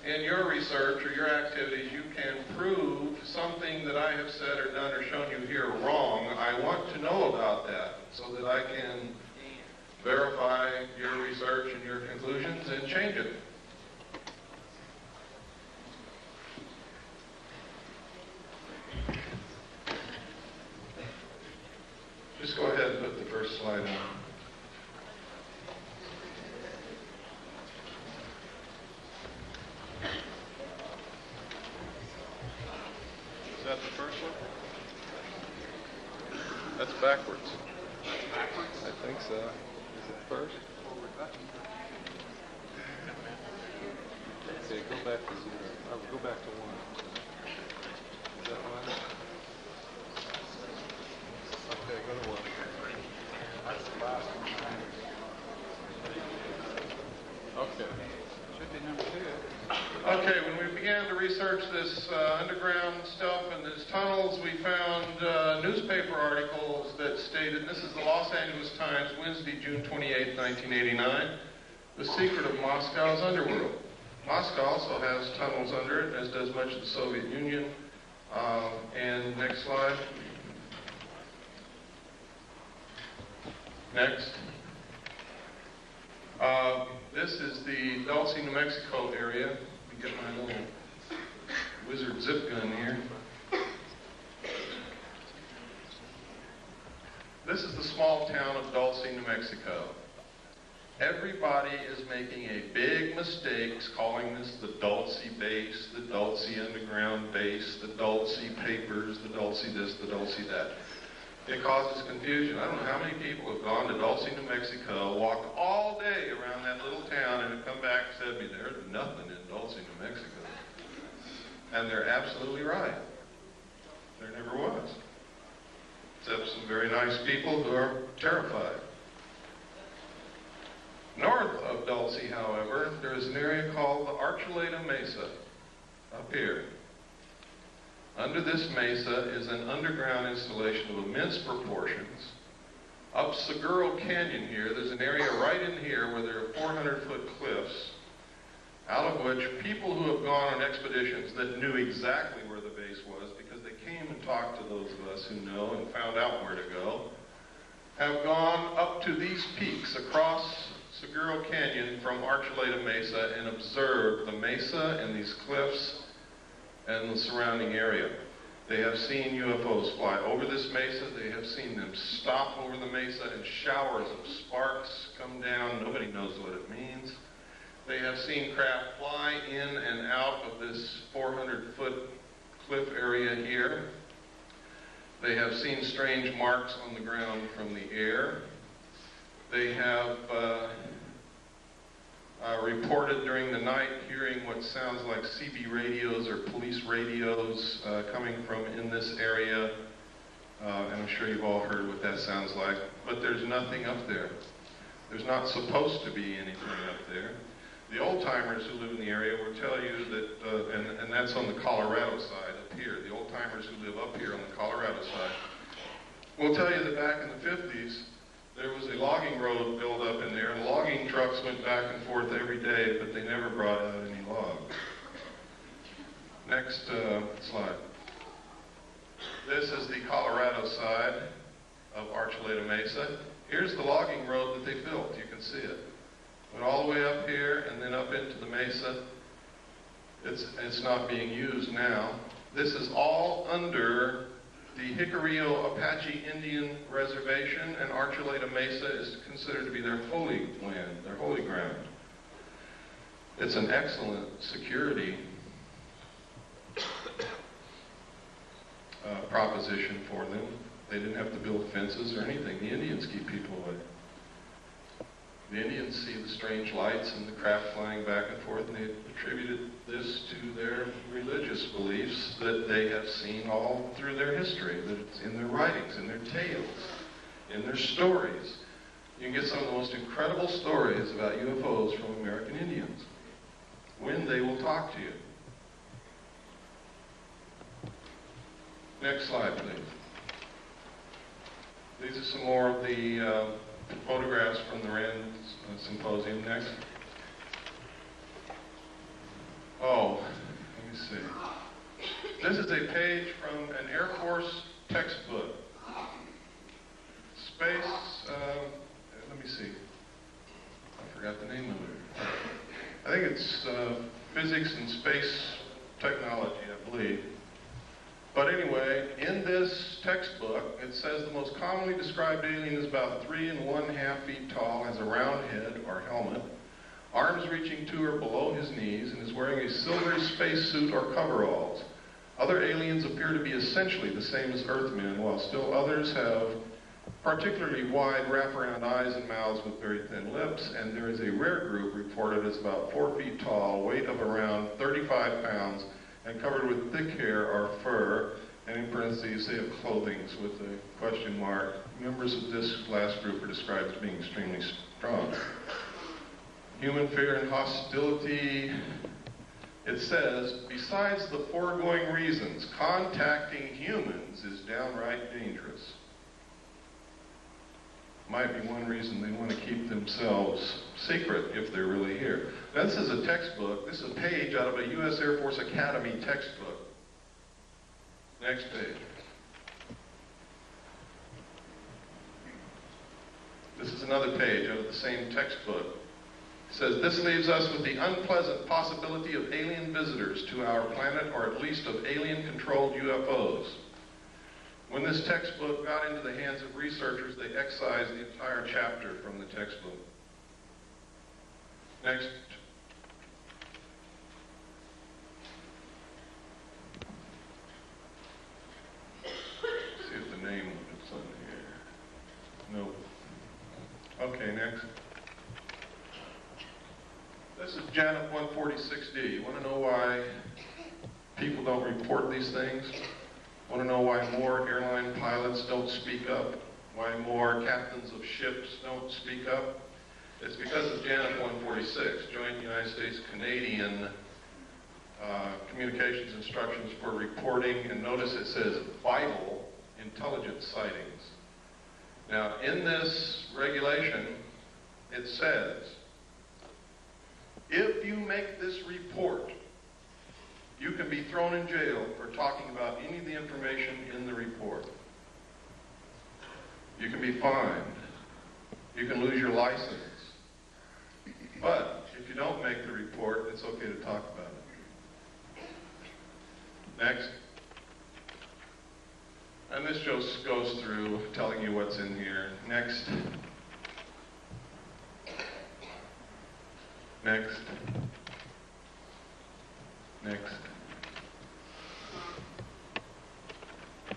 in your research or your activities you can prove something that I have said or done or shown you here wrong, I want to know about that so that I can verify your research and your conclusions and change it. Just go ahead and put the first slide on. Is that the first one? That's backwards. Backwards? I think so. Is it first? Okay, go back to 0. Oh, go back to 1. Is that 1? Okay, go to 1. That's the last one. Okay. Should be number 2. Okay, when we began to research this underground stuff and these tunnels, we found newspaper articles that stated, this is the Los Angeles Times, Wednesday, June 28, 1989, the secret of Moscow's underworld. Moscow also has tunnels under it, as does much of the Soviet Union. And next slide. Next. This is the Dulce, New Mexico area. Let me get my little wizard zip gun here. This is the small town of Dulce, New Mexico. Everybody is making a big mistake calling this the Dulce base, the Dulce underground base, the Dulce papers, the Dulce this, the Dulce that. It causes confusion. I don't know how many people have gone to Dulce, New Mexico, walked all day around that little town, and have come back and said to me, there's nothing in Dulce, New Mexico. And they're absolutely right. There never was. Except some very nice people who are terrified. North of Dulce, however, there is an area called the Archuleta Mesa, up here. Under this mesa is an underground installation of immense proportions. Up Seguro Canyon here, there's an area right in here where there are 400-foot cliffs, out of which people who have gone on expeditions that knew exactly where the base was, because they came and talked to those of us who know and found out where to go, have gone up to these peaks across Seguro Canyon from Archuleta Mesa and observed the mesa and these cliffs and the surrounding area. They have seen UFOs fly over this mesa. They have seen them stop over the mesa and showers of sparks come down. Nobody knows what it means. They have seen craft fly in and out of this 400-foot cliff area here. They have seen strange marks on the ground from the air. They have reported during the night hearing what sounds like CB radios or police radios coming from in this area. And I'm sure you've all heard what that sounds like. But there's nothing up there. There's not supposed to be anything up there. The old-timers who live in the area will tell you that, and that's on the Colorado side up here, the old-timers who live up here on the Colorado side, will tell you that back in the 50s, there was a logging road built up in there, and logging trucks went back and forth every day, but they never brought out any logs. Next slide. This is the Colorado side of Archuleta Mesa. Here's the logging road that they built. You can see it. Went all the way up here and then up into the mesa. It's not being used now. This is all under the Jicarilla Apache Indian Reservation, and Archuleta Mesa is considered to be their holy land, their holy ground. It's an excellent security proposition for them. They didn't have to build fences or anything. The Indians keep people away. The Indians see the strange lights and the craft flying back and forth, and they attributed this to their religious beliefs that they have seen all through their history, that it's in their writings, in their tales, in their stories. You can get some of the most incredible stories about UFOs from American Indians, when they will talk to you. Next slide, please. These are some more of the photographs from the Rand Symposium. Next. Oh, This is a page from an Air Force textbook. Space, let me see. I forgot the name of it. I think it's Physics and Space Technology, I believe. But anyway, in this textbook, it says the most commonly described alien is about 3 1/2 feet tall, has a round head or helmet, arms reaching to or below his knees, and is wearing a silvery spacesuit or coveralls. Other aliens appear to be essentially the same as Earthmen, while still others have particularly wide wraparound eyes and mouths with very thin lips, and there is a rare group reported as about 4 feet tall, weight of around 35 pounds, and covered with thick hair or fur, and in parentheses they have clothing with a question mark. Members of this last group are described as being extremely strong. Human fear and hostility. It says, besides the foregoing reasons, contacting humans is downright dangerous. Might be one reason they want to keep themselves secret if they're really here. Now, this is a textbook. This is a page out of a U.S. Air Force Academy textbook. Next page. This is another page out of the same textbook. It says, this leaves us with the unpleasant possibility of alien visitors to our planet, or at least of alien-controlled UFOs. When this textbook got into the hands of researchers, they excised the entire chapter from the textbook. Next. See if the name is on here. Nope. Okay, next. This is Janet 146D. You want to know why people don't report these things? Want to know why more airline pilots don't speak up? Why more captains of ships don't speak up? It's because of Janet 146, Joint United States-Canadian Communications Instructions for Reporting, and notice it says vital intelligence sightings. Now, in this regulation, it says, if you make this report, you can be thrown in jail for talking about any of the information in the report. You can be fined. You can lose your license. But if you don't make the report, it's okay to talk about it. Next. And this just goes through telling you what's in here. Next. Next. Next.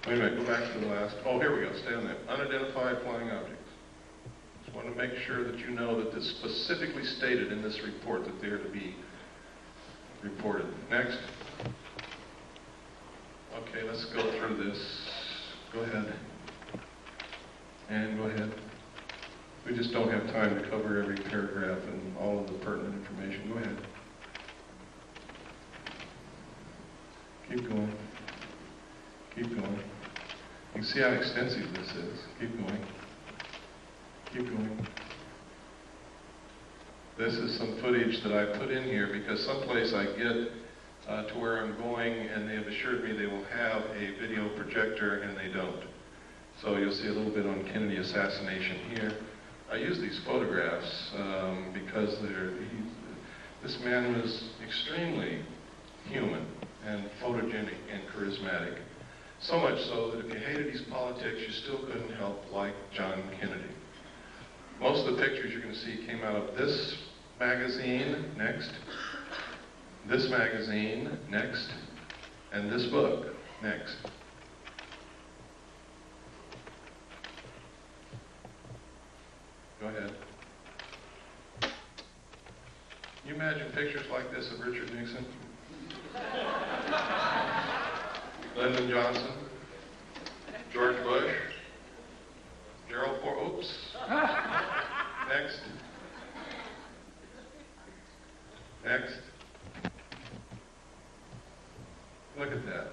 Wait a minute, go back to the last. Oh, here we go, stay on that. Unidentified flying objects. Just want to make sure that you know that this specifically stated in this report that they are to be reported. Next. Okay, let's go through this. Go ahead. And go ahead. We just don't have time to cover every paragraph and all of the pertinent information. Go ahead. Keep going. Keep going. You can see how extensive this is. Keep going. Keep going. This is some footage that I put in here because someplace I get to where I'm going, and they have assured me they will have a video projector, and they don't. So you'll see a little bit on Kennedy assassination here. I use these photographs because this man was extremely human and photogenic and charismatic. So much so that if you hated his politics, you still couldn't help like John Kennedy. Most of the pictures you're going to see came out of this magazine, next, this magazine, next, and this book, next. Go ahead. Can you imagine pictures like this of Richard Nixon? Lyndon Johnson, George Bush, Gerald Ford, oops. Next. Next. Look at that.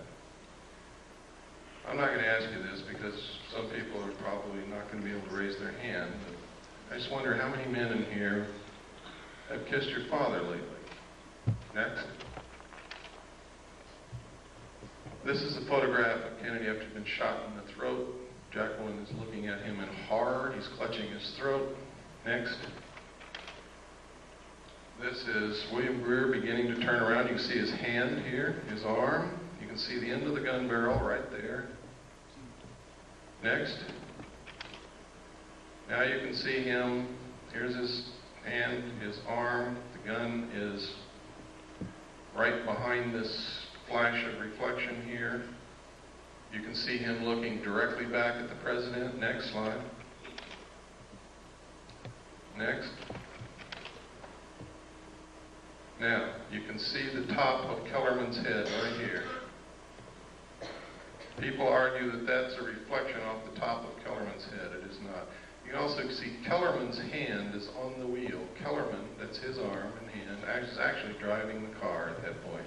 I'm not going to ask you this because some people are probably not going to be able to raise their hand, but I just wonder how many men in here have kissed your father lately. Next. This is a photograph of Kennedy after he'd been shot in the throat. Jacqueline is looking at him in horror. He's clutching his throat. Next. This is William Greer beginning to turn around. You can see his hand here, his arm. You can see the end of the gun barrel right there. Next. Now you can see him. Here's his hand, his arm. The gun is right behind this flash of reflection here. You can see him looking directly back at the president. Next slide. Next. Now, you can see the top of Kellerman's head right here. People argue that that's a reflection off the top of Kellerman's head. It is not. You can also see Kellerman's hand is on the wheel. Kellerman, that's his arm and hand, is actually driving the car at that point.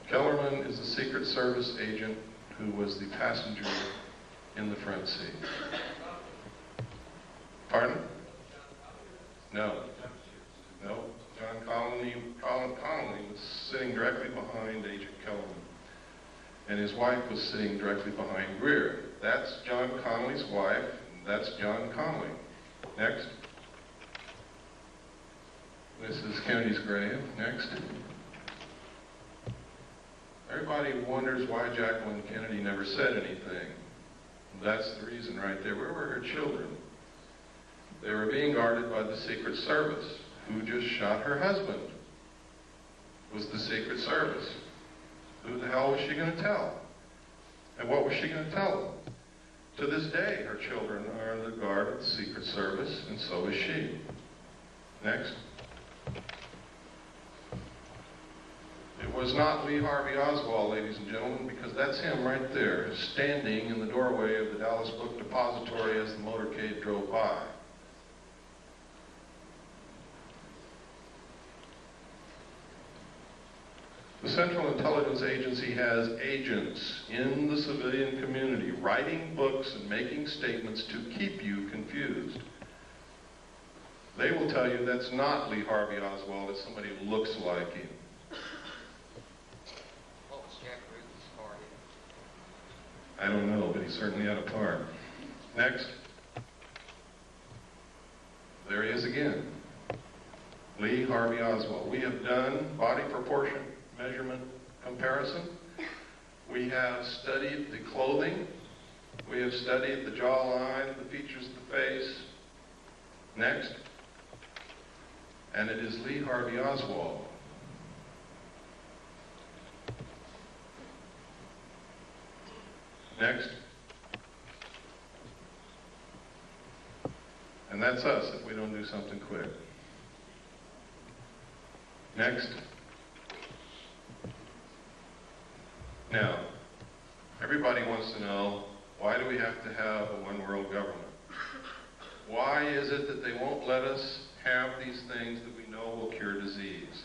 Kellerman is a Secret Service agent who was the passenger in the front seat. Pardon? No. No. John Connolly was sitting directly behind Agent Kellerman. And his wife was sitting directly behind Greer. That's John Connolly's wife, and that's John Connolly. Next. This is Kennedy's grave. Next. Everybody wonders why Jacqueline Kennedy never said anything. That's the reason right there. Where were her children? They were being guarded by the Secret Service, who just shot her husband. It was the Secret Service. Who the hell was she going to tell? And what was she going to tell them? To this day, her children are under the guard of the Secret Service, and so is she. Next. It was not Lee Harvey Oswald, ladies and gentlemen, because that's him right there, standing in the doorway of the Dallas Book Depository as the motorcade drove by. The Central Intelligence Agency has agents in the civilian community writing books and making statements to keep you confused. They will tell you that's not Lee Harvey Oswald, it's somebody who looks like him. What was Jack Ruby's party? I don't know, but he certainly had a part. Next. There he is again. Lee Harvey Oswald. We have done body proportion measurement comparison. We have studied the clothing. We have studied the jawline, the features of the face. Next. And it is Lee Harvey Oswald. Next. And that's us if we don't do something quick. Next. Now, everybody wants to know, why do we have to have a one-world government? Why is it that they won't let us have these things that we know will cure disease?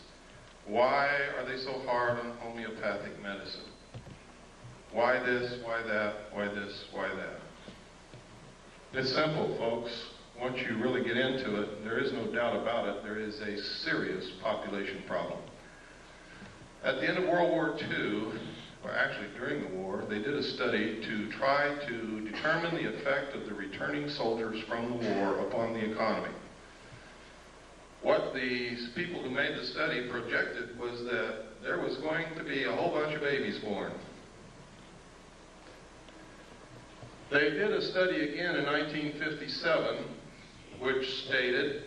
Why are they so hard on homeopathic medicine? Why this, why that, why this, why that? It's simple, folks. Once you really get into it, there is no doubt about it, there is a serious population problem. At the end of World War II, or actually during the war, they did a study to try to determine the effect of the returning soldiers from the war upon the economy. What the people who made the study projected was that there was going to be a whole bunch of babies born. They did a study again in 1957, which stated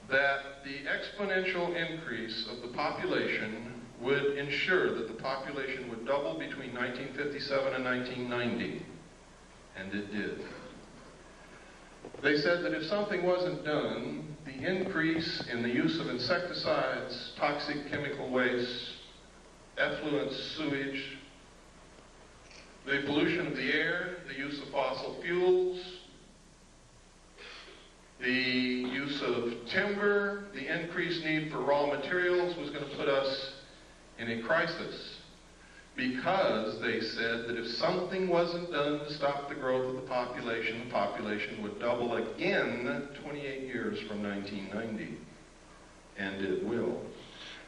that the exponential increase of the population would ensure that the population would double between 1957 and 1990, and it did. They said that if something wasn't done, the increase in the use of insecticides, toxic chemical waste, effluent sewage, the pollution of the air, the use of fossil fuels, the use of timber, the increased need for raw materials was going to put us in a crisis, because they said that if something wasn't done to stop the growth of the population would double again 28 years from 1990. And it will.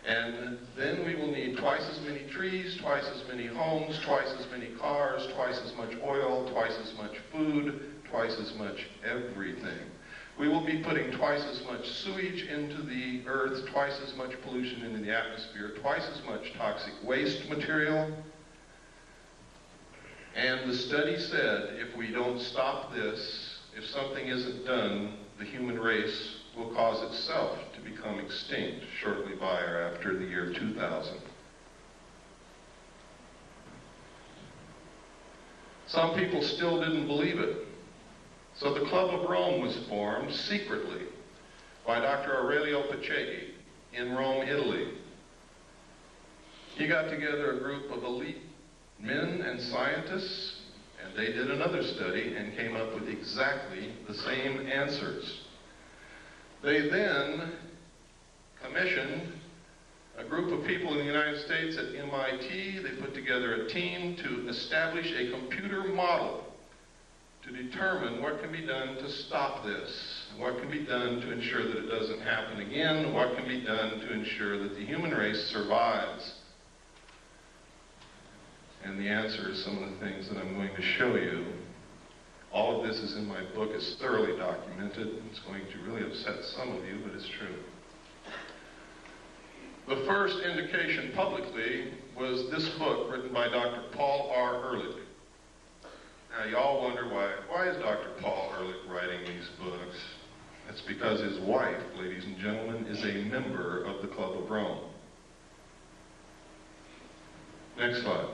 And then we will need twice as many trees, twice as many homes, twice as many cars, twice as much oil, twice as much food, twice as much everything. We will be putting twice as much sewage into the earth, twice as much pollution into the atmosphere, twice as much toxic waste material. And the study said if we don't stop this, if something isn't done, the human race will cause itself to become extinct shortly by or after the year 2000. Some people still didn't believe it. So the Club of Rome was formed secretly by Dr. Aurelio Pacheco in Rome, Italy. He got together a group of elite men and scientists, and they did another study and came up with exactly the same answers. They then commissioned a group of people in the United States at MIT. They put together a team to establish a computer model to determine what can be done to stop this, what can be done to ensure that it doesn't happen again, what can be done to ensure that the human race survives. And the answer is some of the things that I'm going to show you. All of this is in my book. It's thoroughly documented. It's going to really upset some of you, but it's true. The first indication publicly was this book written by Dr. Paul R. Ehrlich. Now, y'all wonder why is Dr. Paul Ehrlich writing these books? It's because his wife, ladies and gentlemen, is a member of the Club of Rome. Next slide.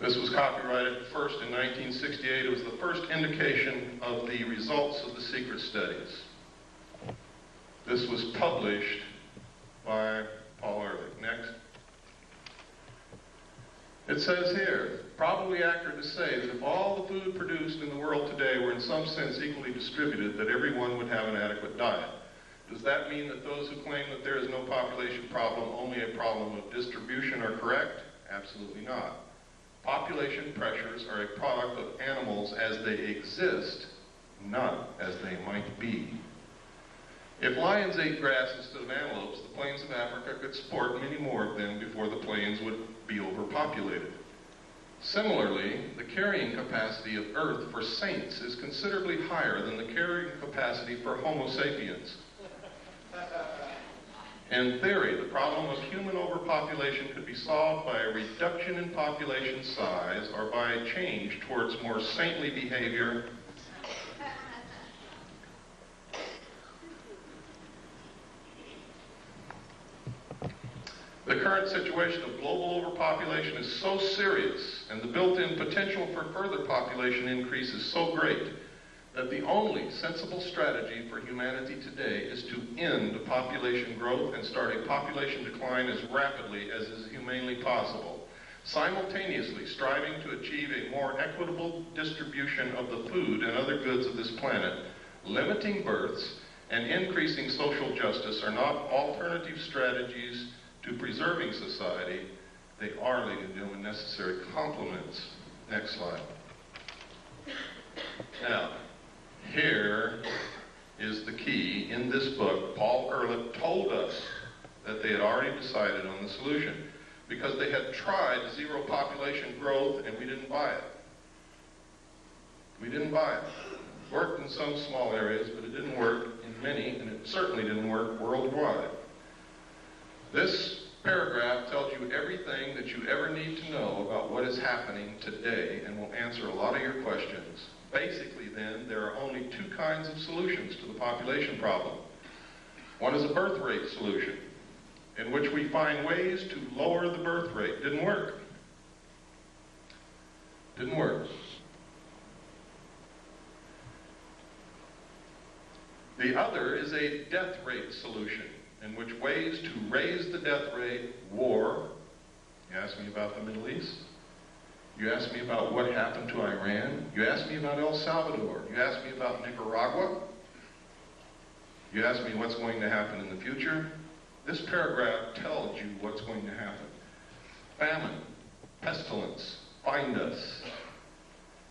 This was copyrighted first in 1968. It was the first indication of the results of the secret studies. This was published by Paul Ehrlich. Next. It says here, probably accurate to say that if all the food produced in the world today were in some sense equally distributed, that everyone would have an adequate diet. Does that mean that those who claim that there is no population problem, only a problem of distribution, are correct? Absolutely not. Population pressures are a product of animals as they exist, not as they might be. If lions ate grass instead of antelopes, the plains of Africa could support many more of them before the plains would be overpopulated. Similarly, the carrying capacity of Earth for saints is considerably higher than the carrying capacity for Homo sapiens. In theory, the problem of human overpopulation could be solved by a reduction in population size or by a change towards more saintly behavior. The current situation of global overpopulation is so serious, and the built-in potential for further population increase is so great, that the only sensible strategy for humanity today is to end population growth and start a population decline as rapidly as is humanly possible, simultaneously striving to achieve a more equitable distribution of the food and other goods of this planet. Limiting births and increasing social justice are not alternative strategies to preserving society. They are, ladies and gentlemen, necessary complements. Next slide. Now, here is the key. In this book, Paul Ehrlich told us that they had already decided on the solution because they had tried zero population growth and we didn't buy it. We didn't buy it. It worked in some small areas, but it didn't work in many, and it certainly didn't work worldwide. This paragraph tells you everything that you ever need to know about what is happening today and will answer a lot of your questions. Basically, then, there are only two kinds of solutions to the population problem. One is a birth rate solution, in which we find ways to lower the birth rate. Didn't work. Didn't work. The other is a death rate solution, in which ways to raise the death rate, war. You asked me about the Middle East. You asked me about what happened to Iran. You asked me about El Salvador. You asked me about Nicaragua. You asked me what's going to happen in the future. This paragraph tells you what's going to happen. Famine, pestilence, find us.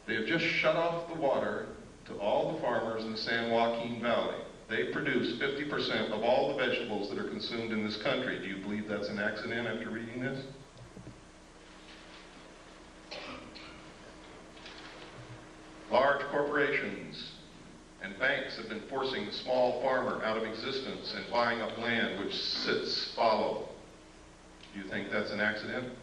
They have just shut off the water to all the farmers in the San Joaquin Valley. they produce 50% of all the vegetables that are consumed in this country. Do you believe that's an accident after reading this? Large corporations and banks have been forcing the small farmer out of existence and buying up land which sits fallow. Do you think that's an accident?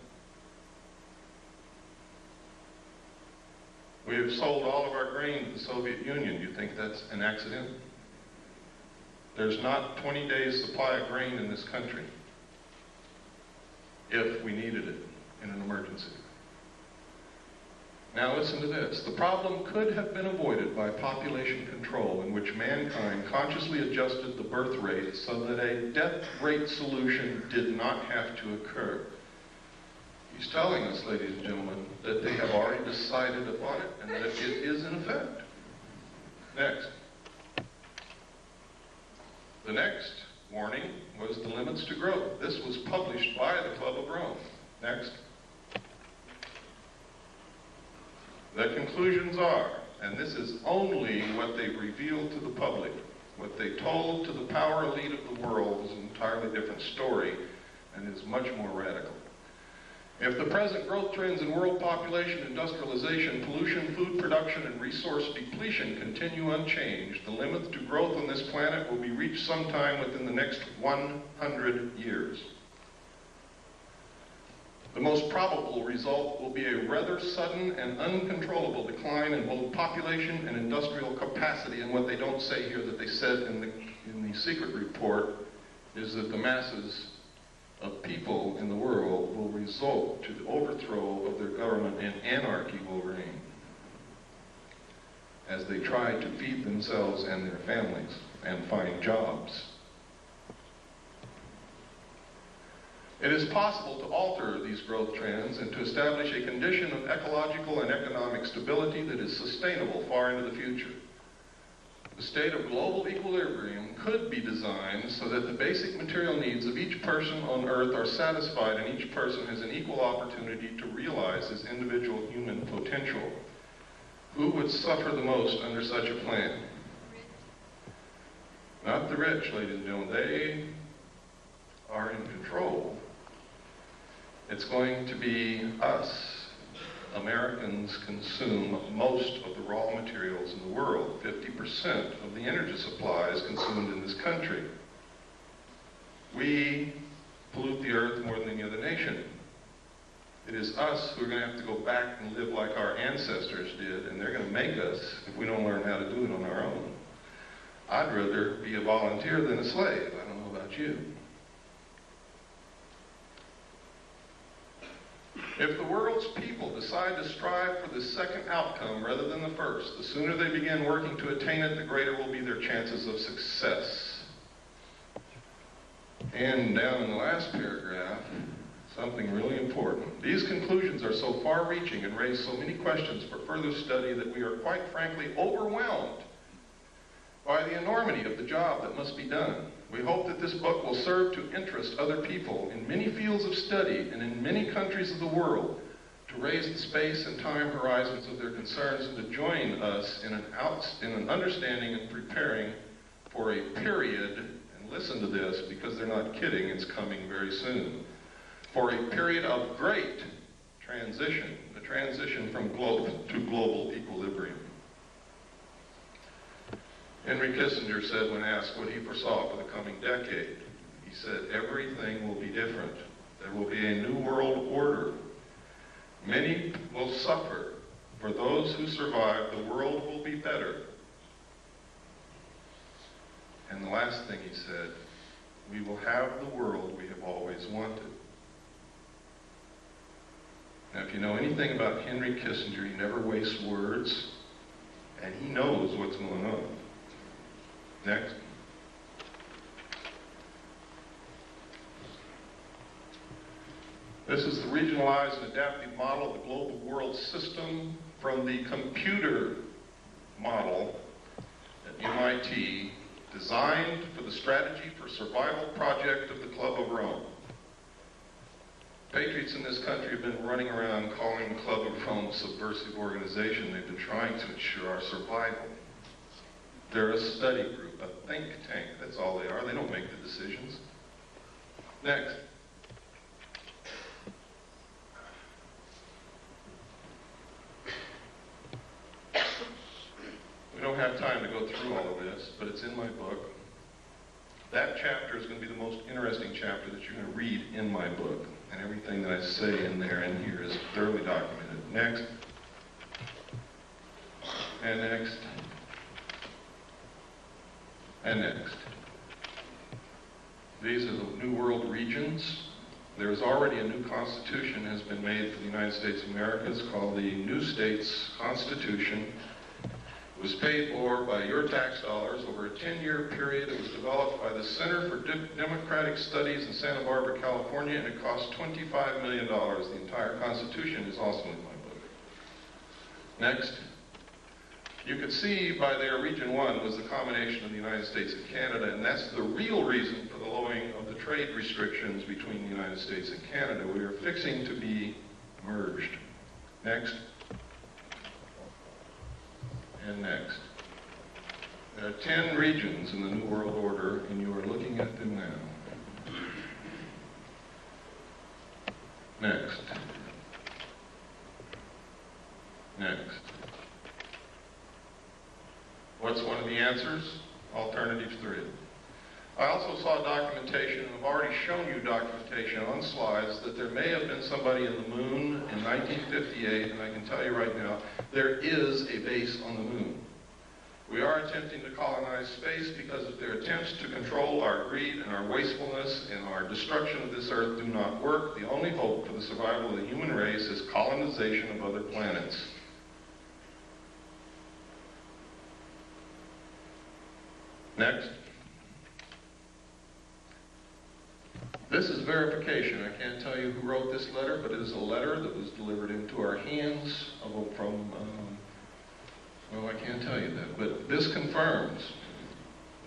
We have sold all of our grain to the Soviet Union. Do you think that's an accident? There's not 20 days supply of grain in this country if we needed it in an emergency. Now listen to this. The problem could have been avoided by population control, in which mankind consciously adjusted the birth rate so that a death rate solution did not have to occur. He's telling us, ladies and gentlemen, that they have already decided upon it and that it is in effect. Next. The next warning was the limits to growth. This was published by the Club of Rome. Next. The conclusions are, and this is only what they've revealed to the public, what they told to the power elite of the world is an entirely different story and is much more radical. If the present growth trends in world population, industrialization, pollution, food production, and resource depletion continue unchanged, the limit to growth on this planet will be reached sometime within the next 100 years. The most probable result will be a rather sudden and uncontrollable decline in both population and industrial capacity, and what they don't say here that they said in the secret report is that the masses of people in the world will result to the overthrow of their government and anarchy will reign as they try to feed themselves and their families and find jobs. It is possible to alter these growth trends and to establish a condition of ecological and economic stability that is sustainable far into the future. The state of global equilibrium could be designed so that the basic material needs of each person on Earth are satisfied and each person has an equal opportunity to realize his individual human potential. Who would suffer the most under such a plan? Not the rich, ladies and gentlemen. They are in control. It's going to be us. Americans consume most of the raw materials in the world. 50% of the energy supply is consumed in this country. We pollute the earth more than any other nation. It is us who are going to have to go back and live like our ancestors did, and they're going to make us if we don't learn how to do it on our own. I'd rather be a volunteer than a slave. I don't know about you. If the world's people decide to strive for the second outcome rather than the first, the sooner they begin working to attain it, the greater will be their chances of success. And down in the last paragraph, something really important. These conclusions are so far-reaching and raise so many questions for further study that we are quite frankly overwhelmed by the enormity of the job that must be done. We hope that this book will serve to interest other people in many fields of study and in many countries of the world to raise the space and time horizons of their concerns and to join us in an understanding and preparing for a period, and listen to this because they're not kidding, it's coming very soon, for a period of great transition, the transition from global equilibrium. Henry Kissinger said when asked what he foresaw for the coming decade, he said, everything will be different. There will be a new world order. Many will suffer. For those who survive, the world will be better. And the last thing he said, we will have the world we have always wanted. Now, if you know anything about Henry Kissinger, he never wastes words, and he knows what's going on. Next. This is the regionalized and adaptive model of the global world system from the computer model at MIT, designed for the Strategy for Survival project of the Club of Rome. Patriots in this country have been running around calling the Club of Rome a subversive organization. They've been trying to ensure our survival. They're a study group, a think tank. That's all they are. They don't make the decisions. Next. We don't have time to go through all of this, but it's in my book. That chapter is going to be the most interesting chapter that you're going to read in my book. And everything that I say in there and here is thoroughly documented. Next. And next. And next. These are the New World regions. There's already a new constitution has been made for the United States of America. It's called the New States Constitution. It was paid for by your tax dollars over a 10-year period. It was developed by the Center for Democratic Studies in Santa Barbara, California, and it cost $25 million. The entire Constitution is also in my book. Next. You could see by there Region 1 was the combination of the United States and Canada, and that's the real reason for the lowering of the trade restrictions between the United States and Canada. We are fixing to be merged. Next. And next. There are 10 regions in the New World Order, and you are looking at them now. Next. Next. What's one of the answers? Alternative 3. I also saw documentation, and I've already shown you documentation on slides, that there may have been somebody in the moon in 1958, and I can tell you right now, there is a base on the moon. We are attempting to colonize space because if their attempts to control our greed and our wastefulness and our destruction of this earth do not work, the only hope for the survival of the human race is colonization of other planets. Next. This is verification. I can't tell you who wrote this letter, but it is a letter that was delivered into our hands from, well, I can't tell you that, but this confirms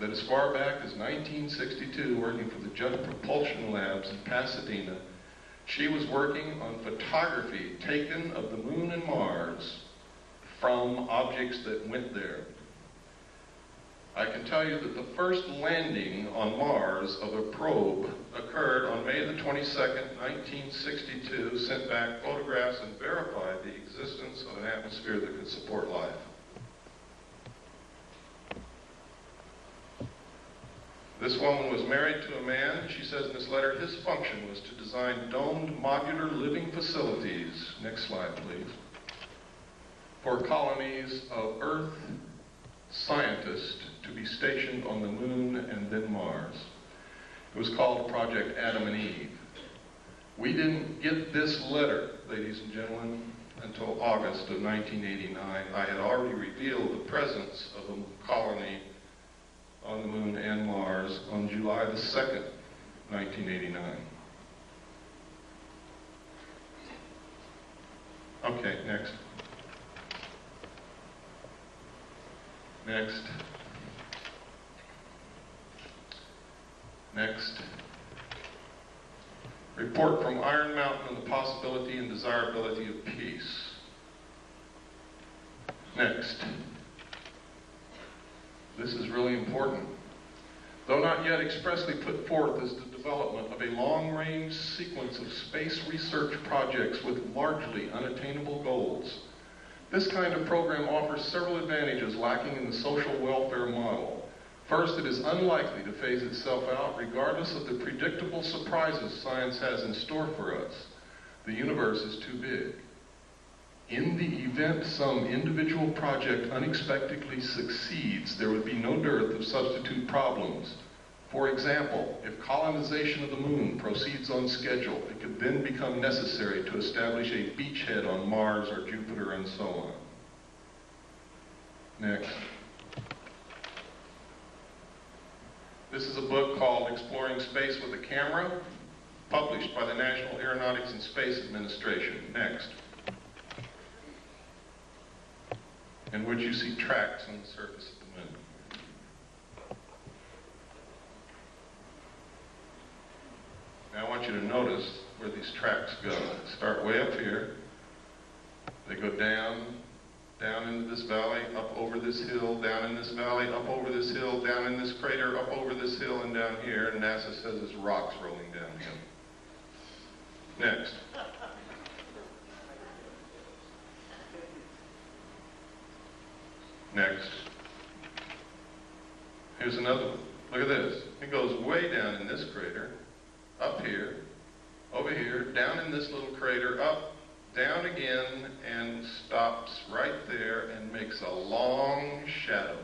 that as far back as 1962, working for the Jet Propulsion Labs in Pasadena, she was working on photography taken of the moon and Mars from objects that went there. I can tell you that the first landing on Mars of a probe occurred on May the 22nd, 1962, sent back photographs and verified the existence of an atmosphere that could support life. This woman was married to a man. She says in this letter, his function was to design domed modular living facilities, next slide please, for colonies of Earth scientists to be stationed on the moon and then Mars. It was called Project Adam and Eve. We didn't get this letter, ladies and gentlemen, until August of 1989. I had already revealed the presence of a colony on the moon and Mars on July the 2nd, 1989. Okay, next. Next. Next. Report from Iron Mountain on the possibility and desirability of peace. Next. This is really important. Though not yet expressly put forth as the development of a long-range sequence of space research projects with largely unattainable goals, this kind of program offers several advantages lacking in the social welfare model. First, it is unlikely to phase itself out regardless of the predictable surprises science has in store for us. The universe is too big. In the event some individual project unexpectedly succeeds, there would be no dearth of substitute problems. For example, if colonization of the moon proceeds on schedule, it could then become necessary to establish a beachhead on Mars or Jupiter and so on. Next. This is a book called Exploring Space with a Camera, published by the National Aeronautics and Space Administration. Next. In which you see tracks on the surface of the moon. Now I want you to notice where these tracks go. They start way up here. They go down, down into this valley, up over this hill, down in this valley, up over this hill, down in this crater, up over this hill, and down here, and NASA says it's rocks rolling downhill. Next. Next. Here's another one. Look at this. It goes way down in this crater, up here, over here, down in this little crater, up, down again, and stops right there and makes a long shadow.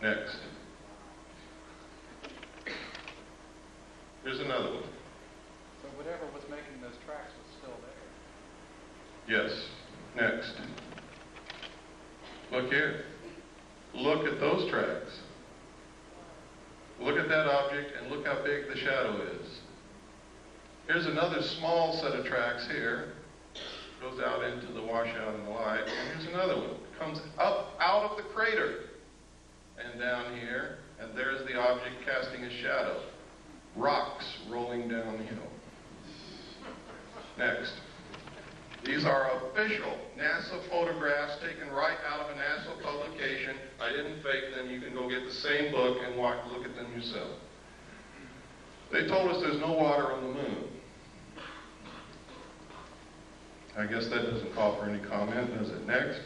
Next. Here's another one. So whatever was making those tracks was still there? Yes. Next. Look here. Look at those tracks. Look at that object and look how big the shadow is. Here's another small set of tracks here. Goes out into the washout and the light. And here's another one. Comes up out of the crater and down here. And there's the object casting a shadow. Rocks rolling downhill. Next. These are official NASA photographs taken right out of a NASA publication. I didn't fake them. You can go get the same book and look at them yourself. They told us there's no water on the moon. I guess that doesn't call for any comment, does it? Next.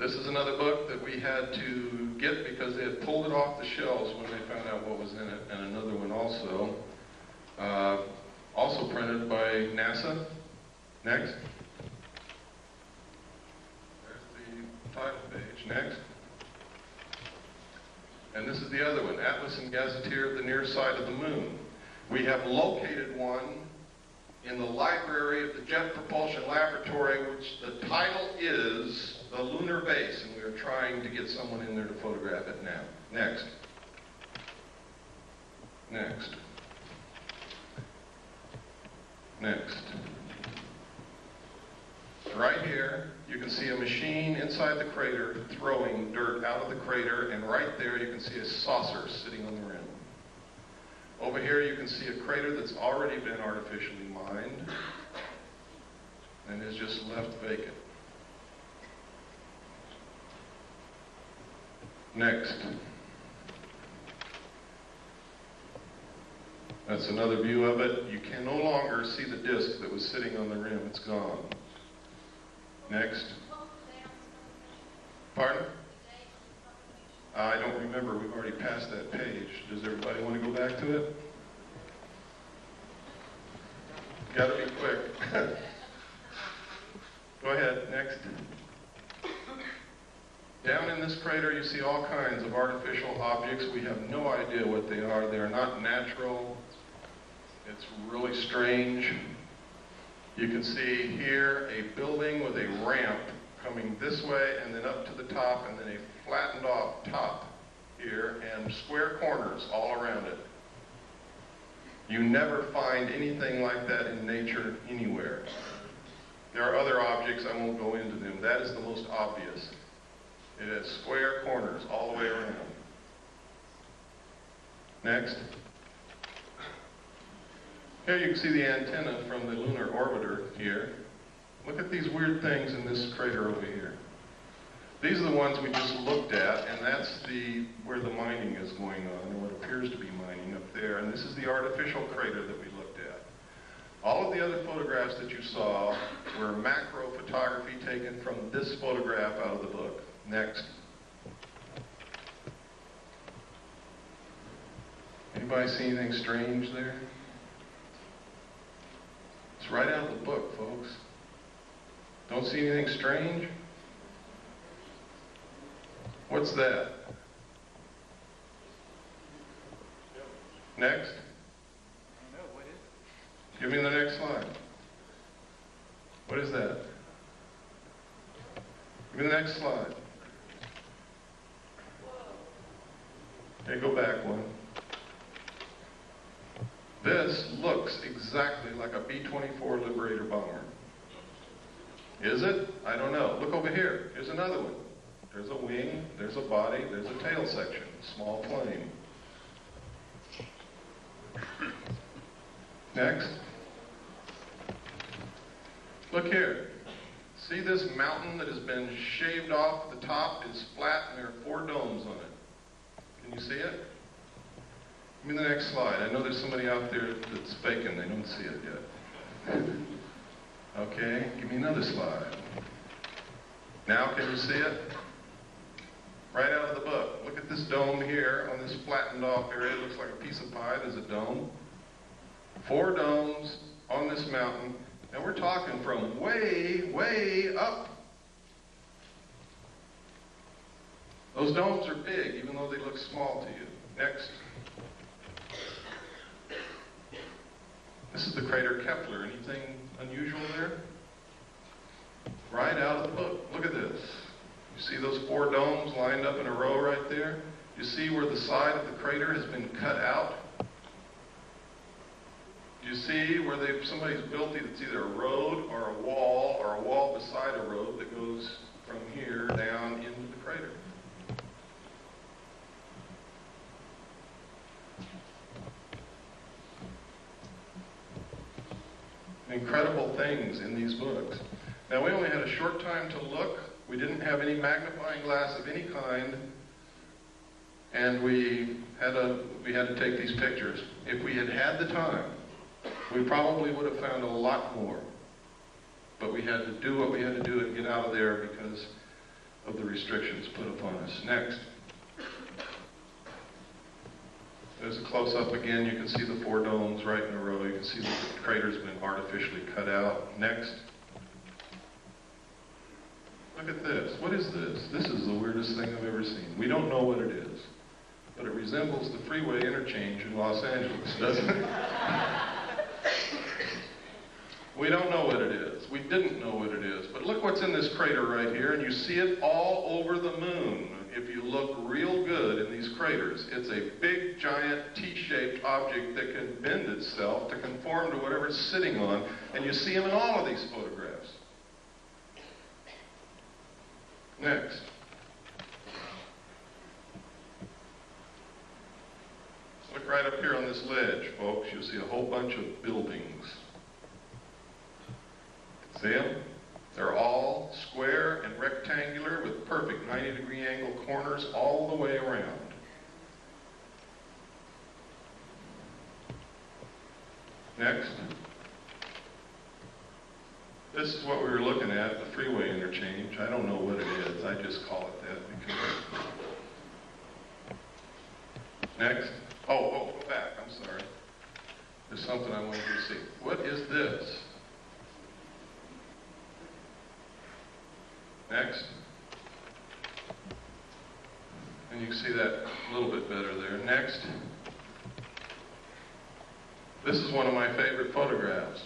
This is another book that we had to get because they had pulled it off the shelves when they found out what was in it, and another one also. Also printed by NASA. Next. There's the title page. Next. And this is the other one, Atlas and Gazetteer of the Near Side of the Moon. We have located one in the library of the Jet Propulsion Laboratory, which the title is The Lunar Base, and we are trying to get someone in there to photograph it now. Next. Next. Next. Right here, you can see a machine inside the crater throwing dirt out of the crater, and right there you can see a saucer sitting on the rim. Over here you can see a crater that's already been artificially mined and is just left vacant. Next. That's another view of it. You can no longer see the disk that was sitting on the rim. It's gone. Next. Pardon? I don't remember. We've already passed that page. Does everybody want to go back to it? Got to be quick. Go ahead. Next. Down in this crater, you see all kinds of artificial objects. We have no idea what they are. They are not natural. It's really strange. You can see here a building with a ramp coming this way and then up to the top, and then a flattened off top here and square corners all around it. You never find anything like that in nature anywhere. There are other objects, I won't go into them. That is the most obvious. It has square corners all the way around. Next. Here you can see the antenna from the lunar orbiter here. Look at these weird things in this crater over here. These are the ones we just looked at, and that's where the mining is going on, or what appears to be mining up there. And this is the artificial crater that we looked at. All of the other photographs that you saw were macro photography taken from this photograph out of the book. Next. Anybody see anything strange there? It's right out of the book, folks. Don't see anything strange? What's that? Next. I don't know, what is it? Give me the next slide. What is that? Give me the next slide. Okay, go back one. This looks exactly like a B-24 Liberator bomber. Is it? I don't know. Look over here. Here's another one. There's a wing, there's a body, there's a tail section, small plane. Next. Look here. See this mountain that has been shaved off? The top is flat and there are 4 domes on it. Can you see it? Give me the next slide. I know there's somebody out there that's faking. They don't see it yet. Okay, give me another slide. Now can you see it? Right out of the book. Look at this dome here on this flattened off area. It looks like a piece of pie. There's a dome. 4 domes on this mountain. And we're talking from way, way up. Those domes are big, even though they look small to you. Next. This is the crater Kepler. Anything unusual there? Right out of the book. Look at this. You see those 4 domes lined up in a row right there? You see where the side of the crater has been cut out? You see where somebody's built it's either a road or a wall beside a road that goes from here down into the crater. Incredible things in these books. Now, we only had a short time to look. We didn't have any magnifying glass of any kind, and we had to take these pictures. If we had had the time, we probably would have found a lot more. But we had to do what we had to do and get out of there because of the restrictions put upon us. Next. There's a close-up again. You can see the 4 domes right in a row. You can see the crater's been artificially cut out. Next. Look at this. What is this? This is the weirdest thing I've ever seen. We don't know what it is, but it resembles the freeway interchange in Los Angeles, doesn't it? We don't know what it is. We didn't know what it is. But look what's in this crater right here, and you see it all over the moon. If you look real good in these craters, it's a big, giant, T-shaped object that can bend itself to conform to whatever it's sitting on, and you see them in all of these photographs. Next. Look right up here on this ledge, folks. You'll see a whole bunch of buildings. See them? They're all square and rectangular with perfect 90-degree angle corners all the way around. Next. This is what we were looking at, the freeway interchange. I don't know what it is. I just call it that because... Next. Oh, go back. I'm sorry. There's something I wanted you to see. What is this? Next. And you can see that a little bit better there. Next. This is one of my favorite photographs.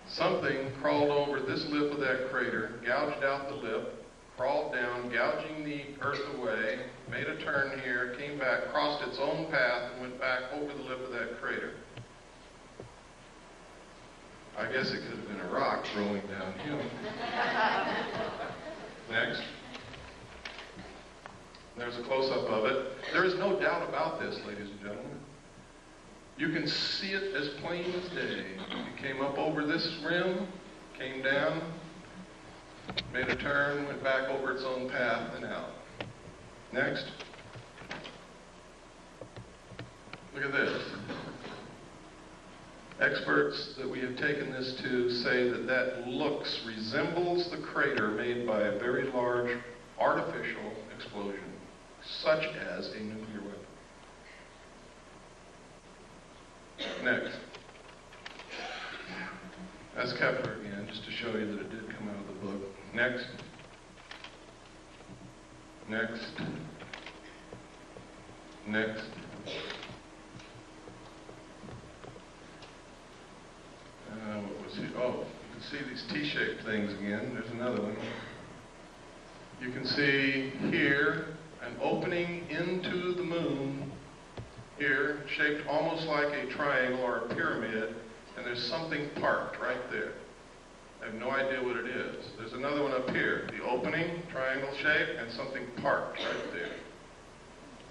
Something crawled over this lip of that crater, gouged out the lip, crawled down, gouging the earth away, made a turn here, came back, crossed its own path, and went back over the lip of that crater. I guess it could have been a rock rolling downhill. Next. There's a close-up of it. There is no doubt about this, ladies and gentlemen. You can see it as plain as day. It came up over this rim, came down, made a turn, went back over its own path and out. Next. Look at this. Experts that we have taken this to say that that resembles the crater made by a very large artificial explosion, such as a nuclear weapon. Next. That's Kepler again, just to show you that it did come out of the book. Next. Next. Next. What was it? Oh, you can see these T-shaped things again. There's another one. You can see here an opening into the moon here, shaped almost like a triangle or a pyramid, and there's something parked right there. I have no idea what it is. There's another one up here, the opening, triangle shape, and something parked right there.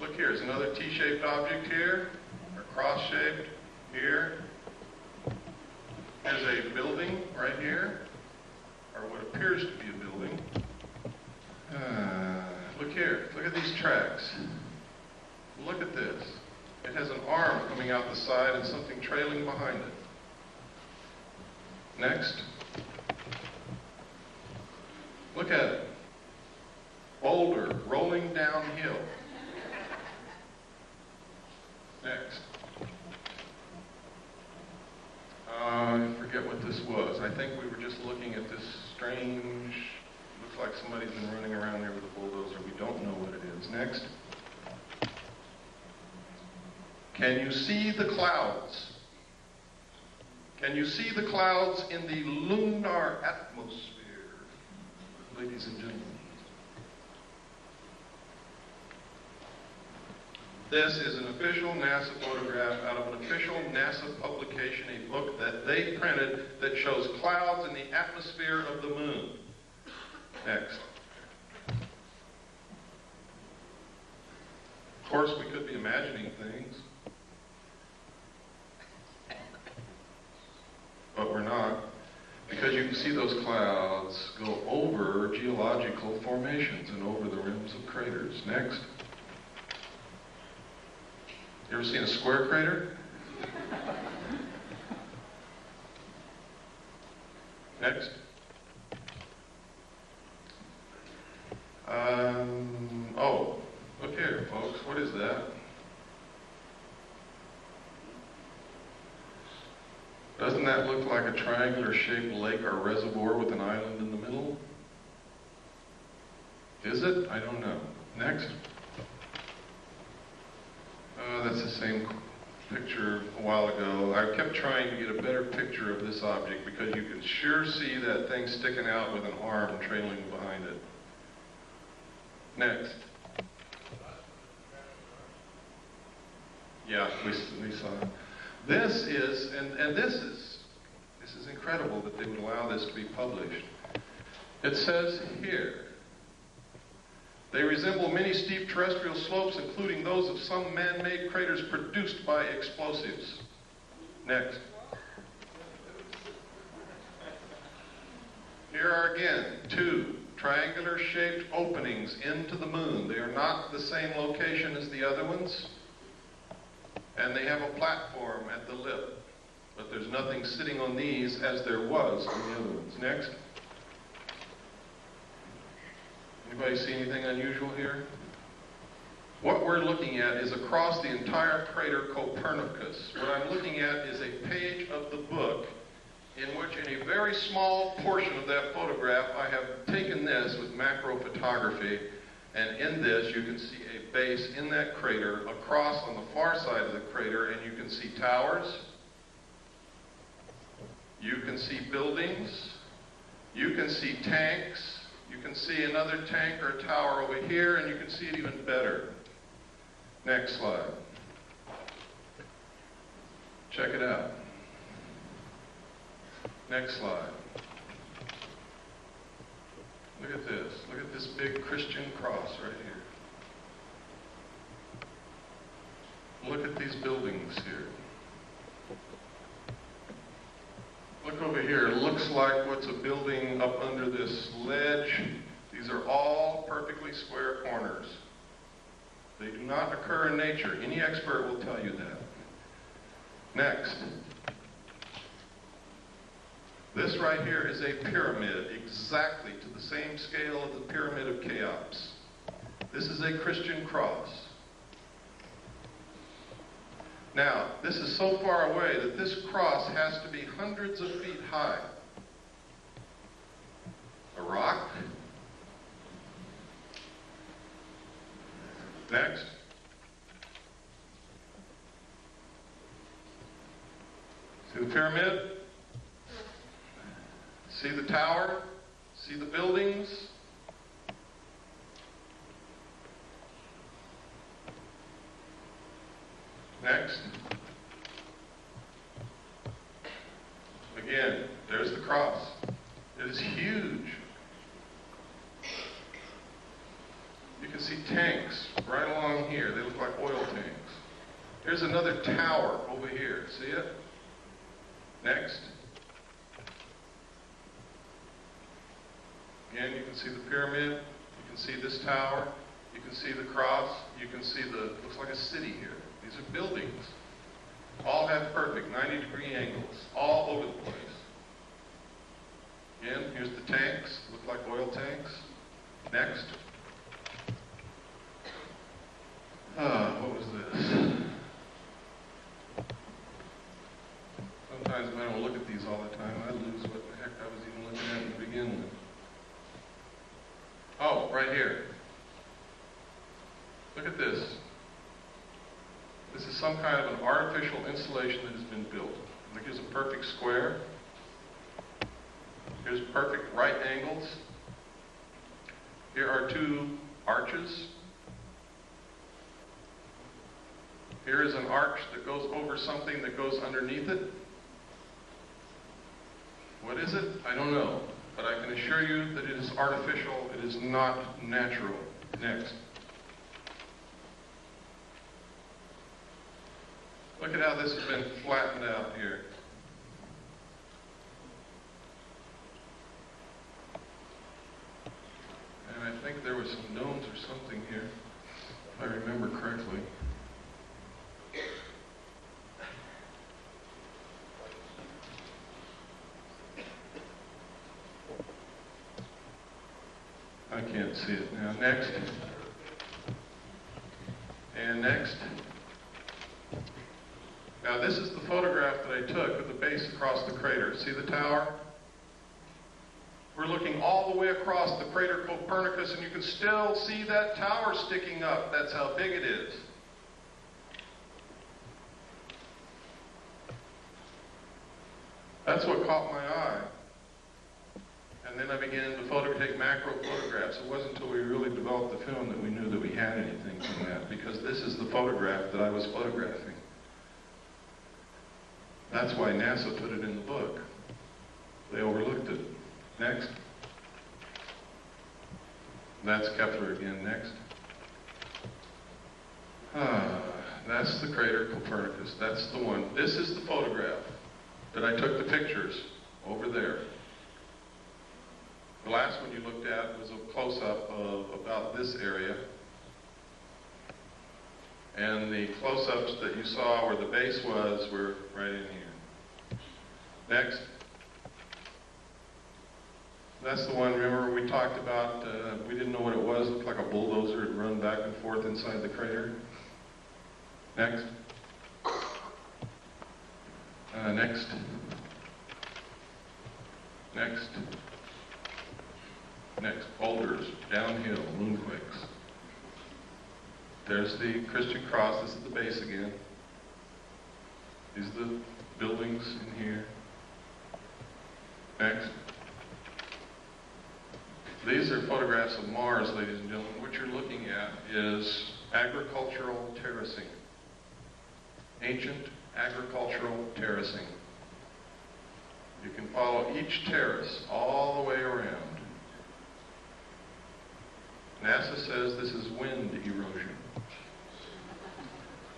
Look here, there's another T-shaped object here, or cross-shaped here. There's a building right here, or what appears to be a building. Look here, look at these tracks. Look at this. It has an arm coming out the side and something trailing behind it. Next. Look at it. Boulder rolling downhill. Next. I forget what this was. I think we were just looking at this strange, looks like somebody's been running around there with a bulldozer. We don't know what it is. Next. Can you see the clouds? Can you see the clouds in the lunar atmosphere, ladies and gentlemen? This is an official NASA photograph out of an official NASA publication, a book that they printed that shows clouds in the atmosphere of the moon. Next. Of course, we could be imagining things, but we're not, because you can see those clouds go over geological formations and over the rims of craters. Next. You ever seen a square crater? Next. Oh, look here, folks. What is that? Doesn't that look like a triangular-shaped lake or reservoir with an island in the middle? Is it? I don't know. Next. That's the same picture a while ago. I kept trying to get a better picture of this object because you can sure see that thing sticking out with an arm trailing behind it. Next. Yeah, we saw it. This is, and this is incredible that they would allow this to be published. It says here, they resemble many steep terrestrial slopes, including those of some man-made craters produced by explosives. Next. Here are again 2 triangular-shaped openings into the moon. They are not the same location as the other ones, and they have a platform at the lip. But there's nothing sitting on these as there was on the other ones. Next. Anybody see anything unusual here? What we're looking at is across the entire crater Copernicus. What I'm looking at is a page of the book in which, in a very small portion of that photograph, I have taken this with macro photography, and in this you can see a base in that crater across on the far side of the crater, and you can see towers, you can see buildings, you can see tanks, you can see another tank or a tower over here, and you can see it even better. Next slide. Check it out. Next slide. Look at this. Look at this big Christian cross right here. Look at these buildings here. Look over here. It looks like what's a building up under this ledge. These are all perfectly square corners. They do not occur in nature. Any expert will tell you that. Next. This right here is a pyramid, exactly to the same scale of the Pyramid of Cheops. This is a Christian cross. Now, this is so far away that this cross has to be hundreds of feet high. A rock. Next. See the pyramid? See the tower? See the buildings? Next. Again, there's the cross. It is huge. You can see tanks right along here. They look like oil tanks. Here's another tower over here. See it? Next. Again, you can see the pyramid, you can see this tower, you can see the cross, you can see looks like a city here. These are buildings. All have perfect 90-degree angles, all over the place. Again, here's the tanks, look like oil tanks. Next. What was this? Sometimes when I don't look at these all the time, I lose what the heck I was even looking at to begin with. Oh, right here. Look at this. This is some kind of an artificial installation that has been built. Look, here's a perfect square. Here's perfect right angles. Here are two arches. Here is an arch that goes over something that goes underneath it. What is it? I don't know. But I can assure you that it is artificial. It is not natural. Next. Look at how this has been flattened out here. And I think there were some domes or something here, if I remember correctly. I can't see it now. Next. And next. Now this is the photograph that I took of the base across the crater. See the tower? We're looking all the way across the crater Copernicus, and you can still see that tower sticking up. That's how big it is. That's what caught my eye. And then I began to take macro photographs. It wasn't until we really developed the film that we knew that we had anything from that, because this is the photograph that I was photographing. That's why NASA put it in the book. They overlooked it. Next. That's Kepler again. Next. That's the crater Copernicus. That's the one. This is the photograph that I took the pictures over there. The last one you looked at was a close-up of about this area. And the close-ups that you saw where the base was were right in here. Next. That's the one, remember, we talked about, we didn't know what it was. It looked like a bulldozer had run back and forth inside the crater. Next. Next. Next. Next. Boulders, downhill, moonquakes. There's the Christian cross. This is the base again. These are the buildings in here. Next. These are photographs of Mars, ladies and gentlemen. What you're looking at is agricultural terracing. Ancient agricultural terracing. You can follow each terrace all the way around. NASA says this is wind erosion.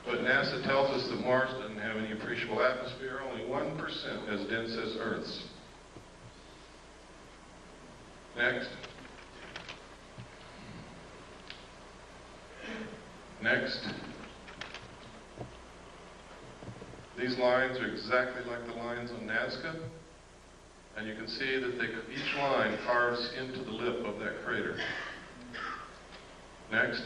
But NASA tells us that Mars doesn't have any appreciable atmosphere, only 1% as dense as Earth's. Next. Next. These lines are exactly like the lines on Nazca, and you can see that each line carves into the lip of that crater. Next.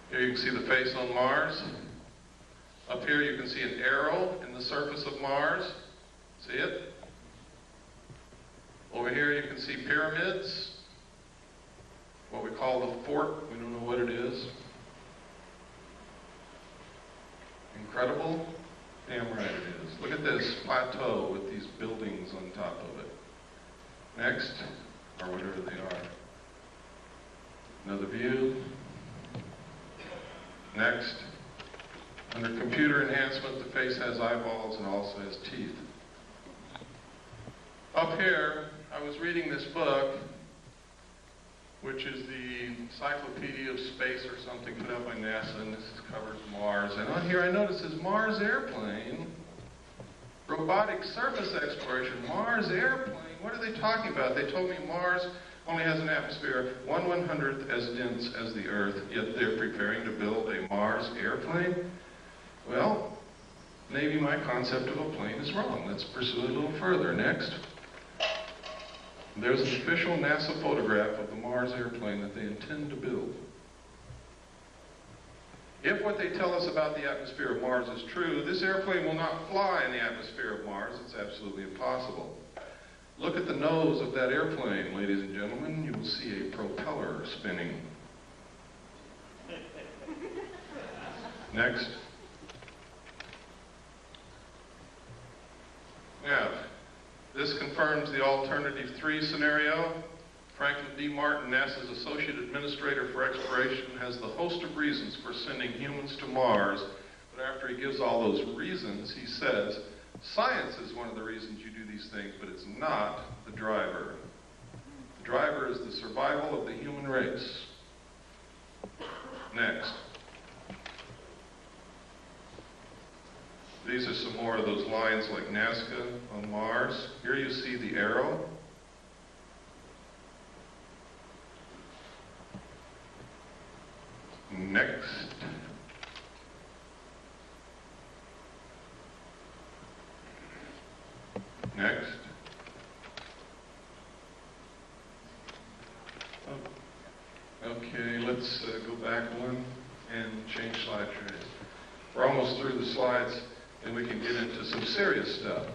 Here you can see the face on Mars. Up here you can see an arrow in the surface of Mars. See it? Over here you can see pyramids, what we call the fort. We don't know what it is. Incredible? Damn right it is. Look at this plateau with these buildings on top of it. Next, or whatever they are. Another view. Next. Under computer enhancement, the face has eyeballs and also has teeth. Up here, I was reading this book, which is the Encyclopedia of Space or something put out by NASA, and this covers Mars. And on here I notice this Mars airplane Robotic surface exploration, Mars airplane, what are they talking about? They told me Mars only has an atmosphere 1/100th as dense as the Earth, yet they're preparing to build a Mars airplane? Well, maybe my concept of a plane is wrong. Let's pursue it a little further. Next. There's an official NASA photograph of the Mars airplane that they intend to build. If what they tell us about the atmosphere of Mars is true, this airplane will not fly in the atmosphere of Mars. It's absolutely impossible. Look at the nose of that airplane, ladies and gentlemen. You will see a propeller spinning. Next. Now, this confirms the alternative 3 scenario. Franklin D. Martin, NASA's Associate Administrator for Exploration, has the host of reasons for sending humans to Mars, but after he gives all those reasons, he says, science is one of the reasons you do these things, but it's not the driver. The driver is the survival of the human race. Next. These are some more of those lines like Nazca on Mars. Here you see the arrow. Next. Next. Oh. Okay, let's go back one and change slide trays. We're almost through the slides and we can get into some serious stuff.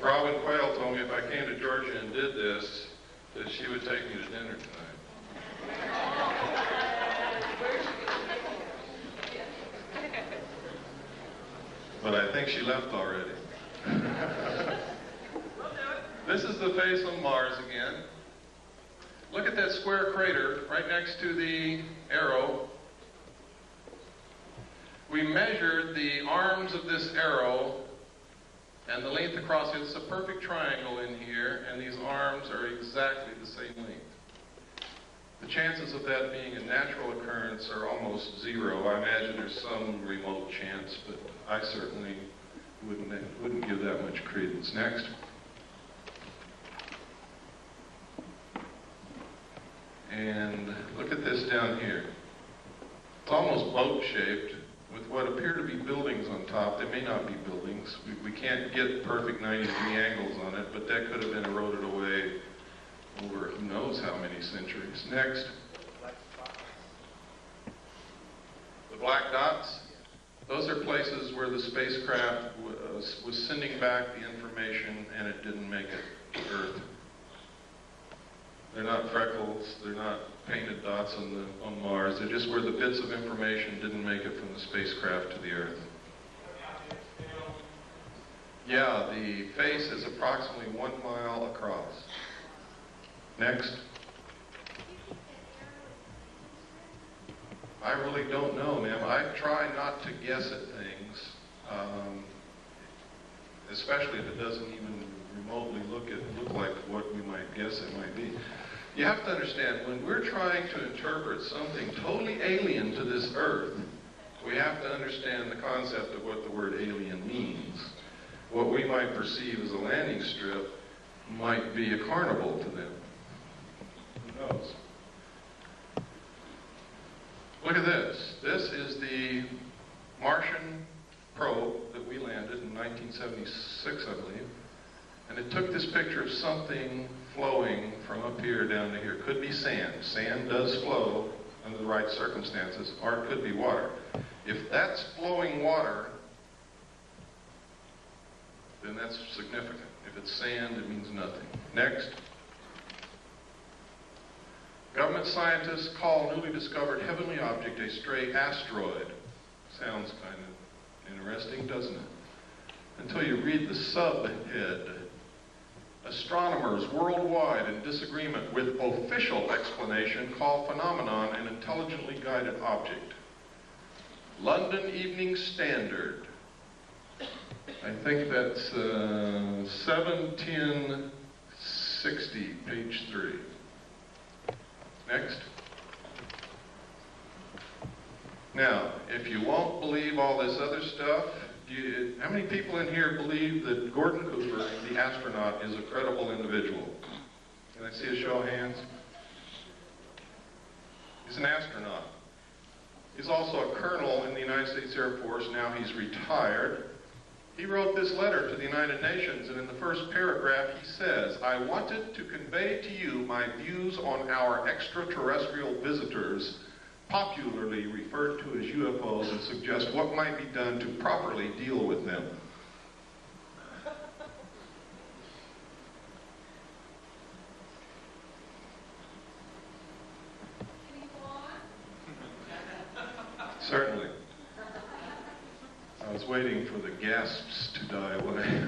Robin Quayle told me if I came to Georgia and did this, that she would take me to dinner tonight. But I think she left already. This is the face on Mars again. Look at that square crater right next to the arrow. We measured the arms of this arrow and the length across it. It's a perfect triangle in here, and these arms are exactly the same length. The chances of that being a natural occurrence are almost zero. I imagine there's some remote chance, but I certainly wouldn't give that much credence. Next. And look at this down here. It's almost boat-shaped with what appear to be buildings on top. They may not be buildings. We can't get perfect 90-degree angles on it, but that could have been eroded away over who knows how many centuries. Next. The black dots. Those are places where the spacecraft was sending back the information and it didn't make it to Earth. They're not freckles, they're not painted dots on Mars, they're just where the bits of information didn't make it from the spacecraft to the Earth. Yeah, the face is approximately 1 mile across. Next. I really don't know, ma'am. I try not to guess at things, especially if it doesn't even remotely look like what we might guess it might be. You have to understand, when we're trying to interpret something totally alien to this Earth, we have to understand the concept of what the word alien means. What we might perceive as a landing strip might be a carnival to them. Who knows? Look at this. This is the Martian probe that we landed in 1976, I believe. And it took this picture of something flowing from up here down to here. Could be sand. Sand does flow under the right circumstances, or it could be water. If that's flowing water, then that's significant. If it's sand, it means nothing. Next. Government scientists call newly discovered heavenly object a stray asteroid. Sounds kind of interesting, doesn't it? Until you read the subhead. A astronomers worldwide in disagreement with official explanation call phenomenon an intelligently guided object. London Evening Standard. I think that's 7/10/60, page 3. Next. Now, if you won't believe all this other stuff, how many people in here believe that Gordon Cooper, the astronaut, is a credible individual? Can I see a show of hands? He's an astronaut. He's also a colonel in the United States Air Force. Now he's retired. He wrote this letter to the United Nations, and in the first paragraph he says, "I wanted to convey to you my views on our extraterrestrial visitors, popularly referred to as UFOs, and suggest what might be done to properly deal with them." Certainly. I was waiting for the gasps to die away.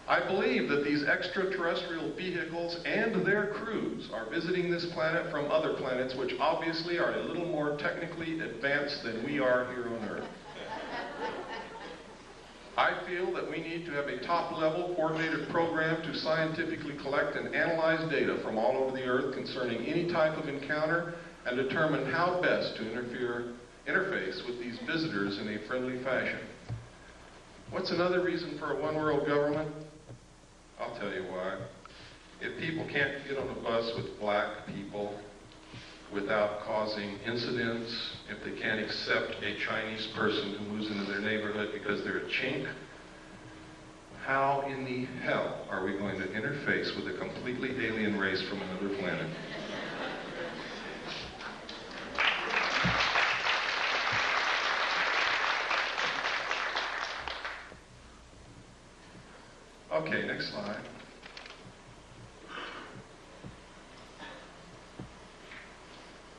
I believe that these extraterrestrial vehicles and their crews are visiting this planet from other planets, which obviously are a little more technically advanced than we are here on Earth. I feel that we need to have a top-level coordinated program to scientifically collect and analyze data from all over the Earth concerning any type of encounter and determine how best to interface with these visitors in a friendly fashion. What's another reason for a one-world government? I'll tell you why. If people can't get on a bus with black people without causing incidents, if they can't accept a Chinese person who moves into their neighborhood because they're a chink, how in the hell are we going to interface with a completely alien race from another planet? Okay, next slide.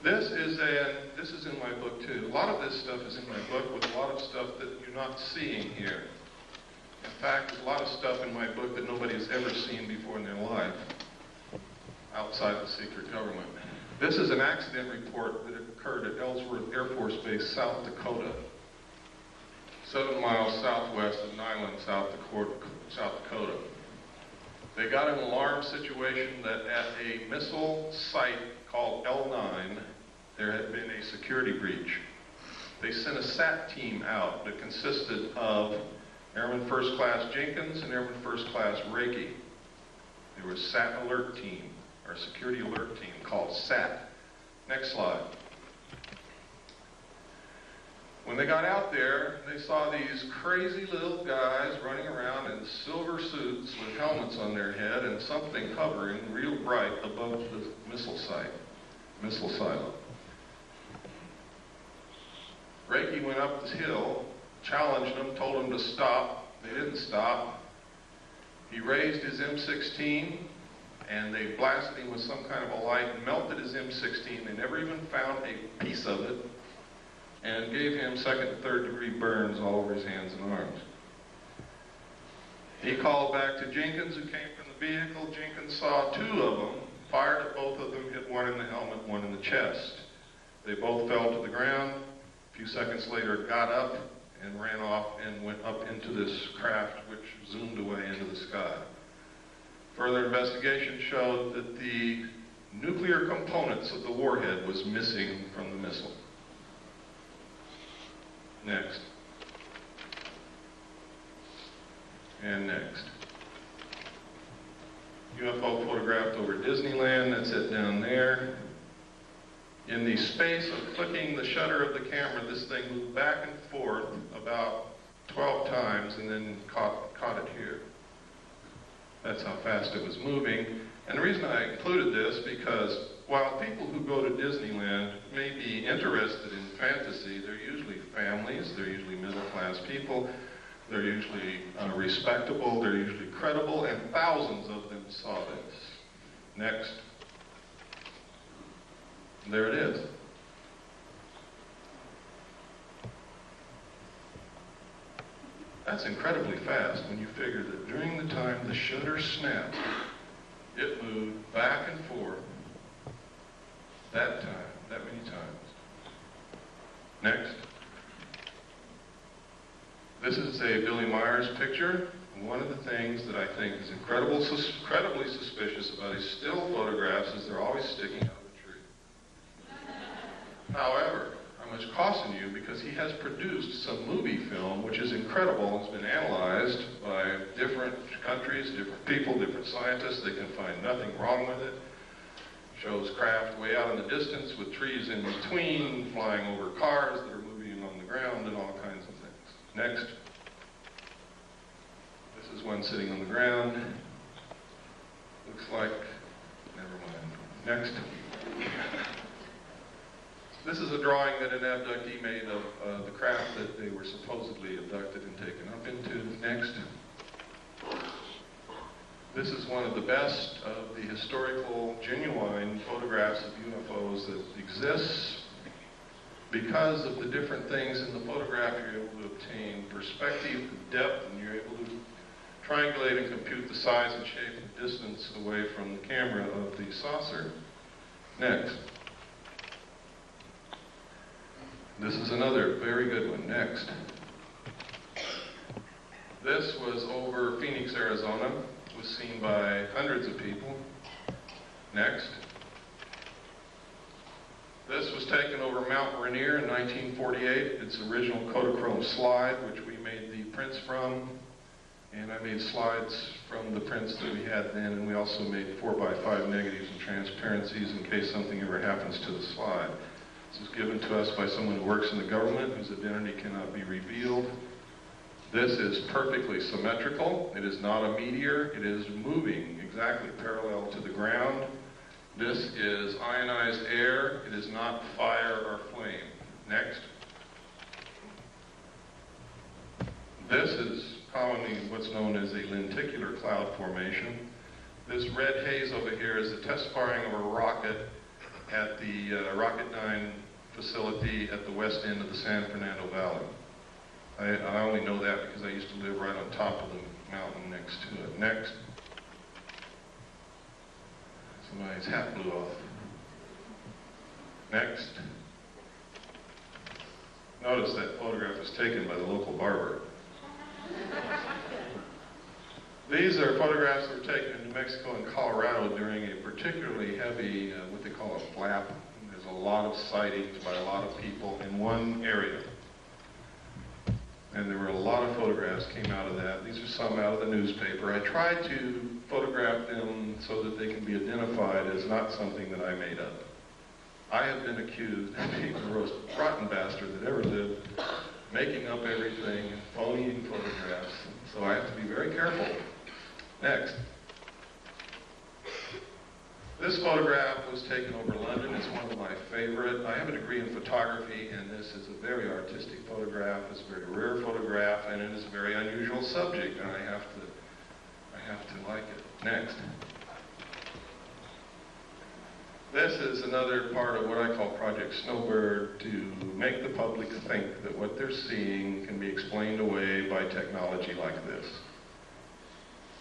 This is in my book too. A lot of this stuff is in my book with a lot of stuff that you're not seeing here. In fact, there's a lot of stuff in my book that nobody has ever seen before in their life outside the secret government. This is an accident report that occurred at Ellsworth Air Force Base, South Dakota, 7 miles southwest of Niland, South Dakota. They got an alarm situation that at a missile site called L9, there had been a security breach. They sent a SAT team out that consisted of Airman First Class Jenkins and Airman First Class Reiki. There was SAT alert team, or security alert team called SAT. Next slide. When they got out there, they saw these crazy little guys running around in silver suits with helmets on their head and something hovering real bright above the missile silo. Reiki went up the hill, challenged them, told them to stop. They didn't stop. He raised his M16, and they blasted him with some kind of a light, melted his M16. They never even found a piece of it, and gave him second and third degree burns all over his hands and arms. He called back to Jenkins, who came from the vehicle. Jenkins saw 2 of them, fired at both of them, hit one in the helmet, one in the chest. They both fell to the ground. A few seconds later, got up and ran off and went up into this craft, which zoomed away into the sky. Further investigation showed that the nuclear components of the warhead was missing from the missile. Next. And next. UFO photographed over Disneyland, that's it down there. In the space of flicking the shutter of the camera, this thing moved back and forth about 12 times and then caught it here. That's how fast it was moving. And the reason I included this, because while people who go to Disneyland may be interested in fantasy, they're usually families, they're usually middle-class people, they're usually respectable, they're usually credible, and thousands of them saw this. Next. There it is. That's incredibly fast when you figure that during the time the shutter snapped, it moved back and forth that many times. Next. This is a Billy Myers picture. One of the things that I think is incredibly suspicious about his still photographs is they're always sticking out of the tree. However, I must caution you because he has produced some movie film which is incredible. It's been analyzed by different countries, different people, different scientists. They can find nothing wrong with it. Shows craft way out in the distance with trees in between, flying over cars that are moving on the ground and all kinds of things. Next. This is one sitting on the ground. Looks like, never mind. Next. This is a drawing that an abductee made of the craft that they were supposedly abducted and taken up into. Next. This is one of the best of the historical, genuine photographs of UFOs that exists. Because of the different things in the photograph, you're able to obtain perspective, depth, and you're able to triangulate and compute the size and shape and distance away from the camera of the saucer. Next. This is another very good one. Next. This was over Phoenix, Arizona. It was seen by hundreds of people. Next. This was taken over Mount Rainier in 1948. It's original Kodachrome slide, which we made the prints from. And I made slides from the prints that we had then, and we also made 4x5 negatives and transparencies in case something ever happens to the slide. This was given to us by someone who works in the government whose identity cannot be revealed. This is perfectly symmetrical. It is not a meteor. It is moving exactly parallel to the ground. This is ionized air. It is not fire or flame. Next. This is commonly what's known as a lenticular cloud formation. This red haze over here is the test firing of a rocket at the Rocket 9 facility at the west end of the San Fernando Valley. I only know that because I used to live right on top of the mountain next to it. Next. Somebody's hat blew off. Next. Notice that photograph was taken by the local barber. These are photographs that were taken in New Mexico and Colorado during a particularly heavy, what they call a flap. There's a lot of sightings by a lot of people in one area. And there were a lot of photographs came out of that. These are some out of the newspaper. I tried to photograph them so that they can be identified as not something that I made up. I have been accused of being the most rotten bastard that ever lived, making up everything and phoning photographs. So I have to be very careful. Next. This photograph was taken over London. It's one of my favorite. I have a degree in photography, and this is a very artistic photograph. It's a very rare photograph, and it is a very unusual subject, and I have to like it. Next. This is another part of what I call Project Snowbird, to make the public think that what they're seeing can be explained away by technology like this.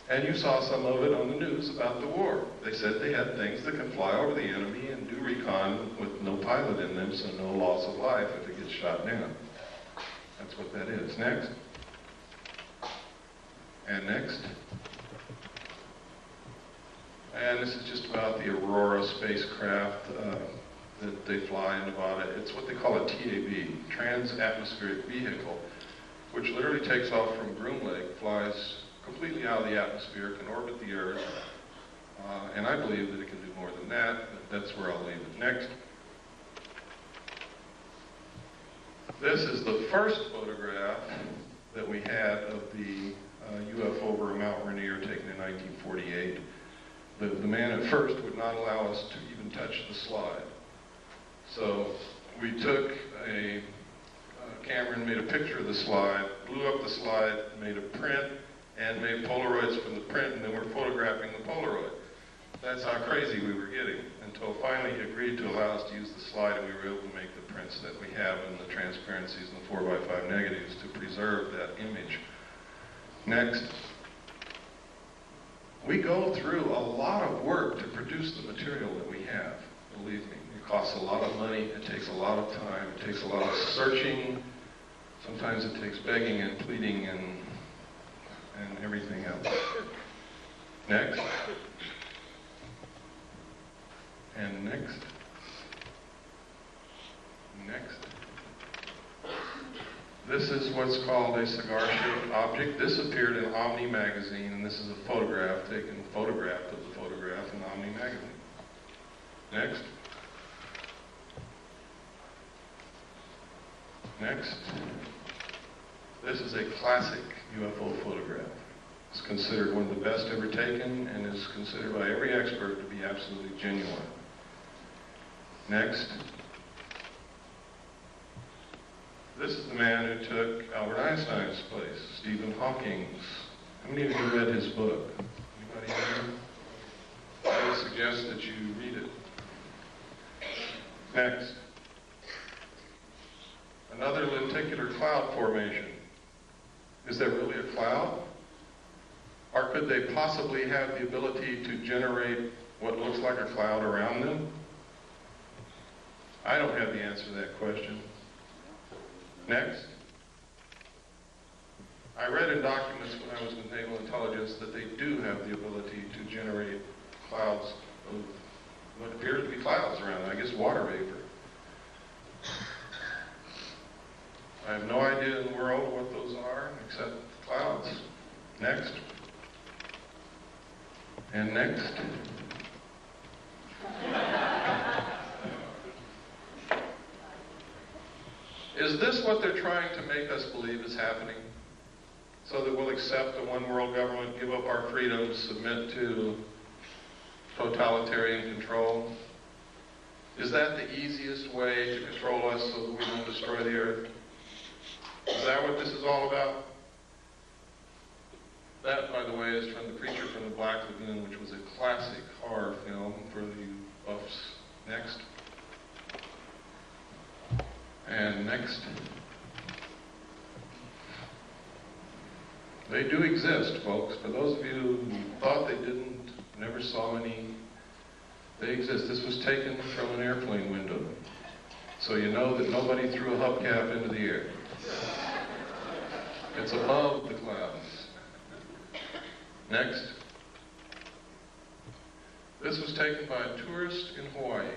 And you saw some of it on the news about the war. They said they had things that can fly over the enemy and do recon with no pilot in them, so no loss of life if it gets shot down. That's what that is. Next. And next. And this is just about the Aurora spacecraft that they fly in Nevada. It's what they call a TAV, Trans-Atmospheric Vehicle, which literally takes off from Groom Lake, flies completely out of the atmosphere, can orbit the Earth, and I believe that it can do more than that, but that's where I'll leave it. Next. This is the first photograph that we had of the UFO over Mount Rainier taken in 1948. The man at first would not allow us to even touch the slide. So we took a camera and made a picture of the slide, blew up the slide, made a print, and made Polaroids from the print, and then we're photographing the Polaroid. That's how crazy we were getting, until finally he agreed to allow us to use the slide, and we were able to make the prints that we have in the transparencies and the 4x5 negatives to preserve that image Next. We go through a lot of work to produce the material that we have, believe me. It costs a lot of money, it takes a lot of time, it takes a lot of searching. Sometimes it takes begging and pleading and everything else. Next. And next. Next. This is what's called a cigar-shaped object. This appeared in Omni magazine, and this is a photograph, taken photograph of the photograph in Omni magazine. Next. Next. This is a classic UFO photograph. It's considered one of the best ever taken and is considered by every expert to be absolutely genuine. Next. This is the man who took Albert Einstein's place, Stephen Hawking's. How many of you read his book? Anybody here? I would suggest that you read it. Next. Another lenticular cloud formation. Is there really a cloud? Or could they possibly have the ability to generate what looks like a cloud around them? I don't have the answer to that question. Next. I read in documents when I was in naval intelligence that they do have the ability to generate clouds of what appears to be clouds around them. I guess water vapor. I have no idea in the world what those are except clouds. Next. And next. Is this what they're trying to make us believe is happening? So that we'll accept a one-world government, give up our freedoms, submit to totalitarian control? Is that the easiest way to control us so that we won't destroy the earth? Is that what this is all about? That, by the way, is from The Creature from the Black Lagoon, which was a classic horror film for the buffs. Next. And next. They do exist, folks. For those of you who thought they didn't, never saw any, they exist. This was taken from an airplane window. So you know that nobody threw a hubcap into the air. It's above the clouds. Next. This was taken by a tourist in Hawaii.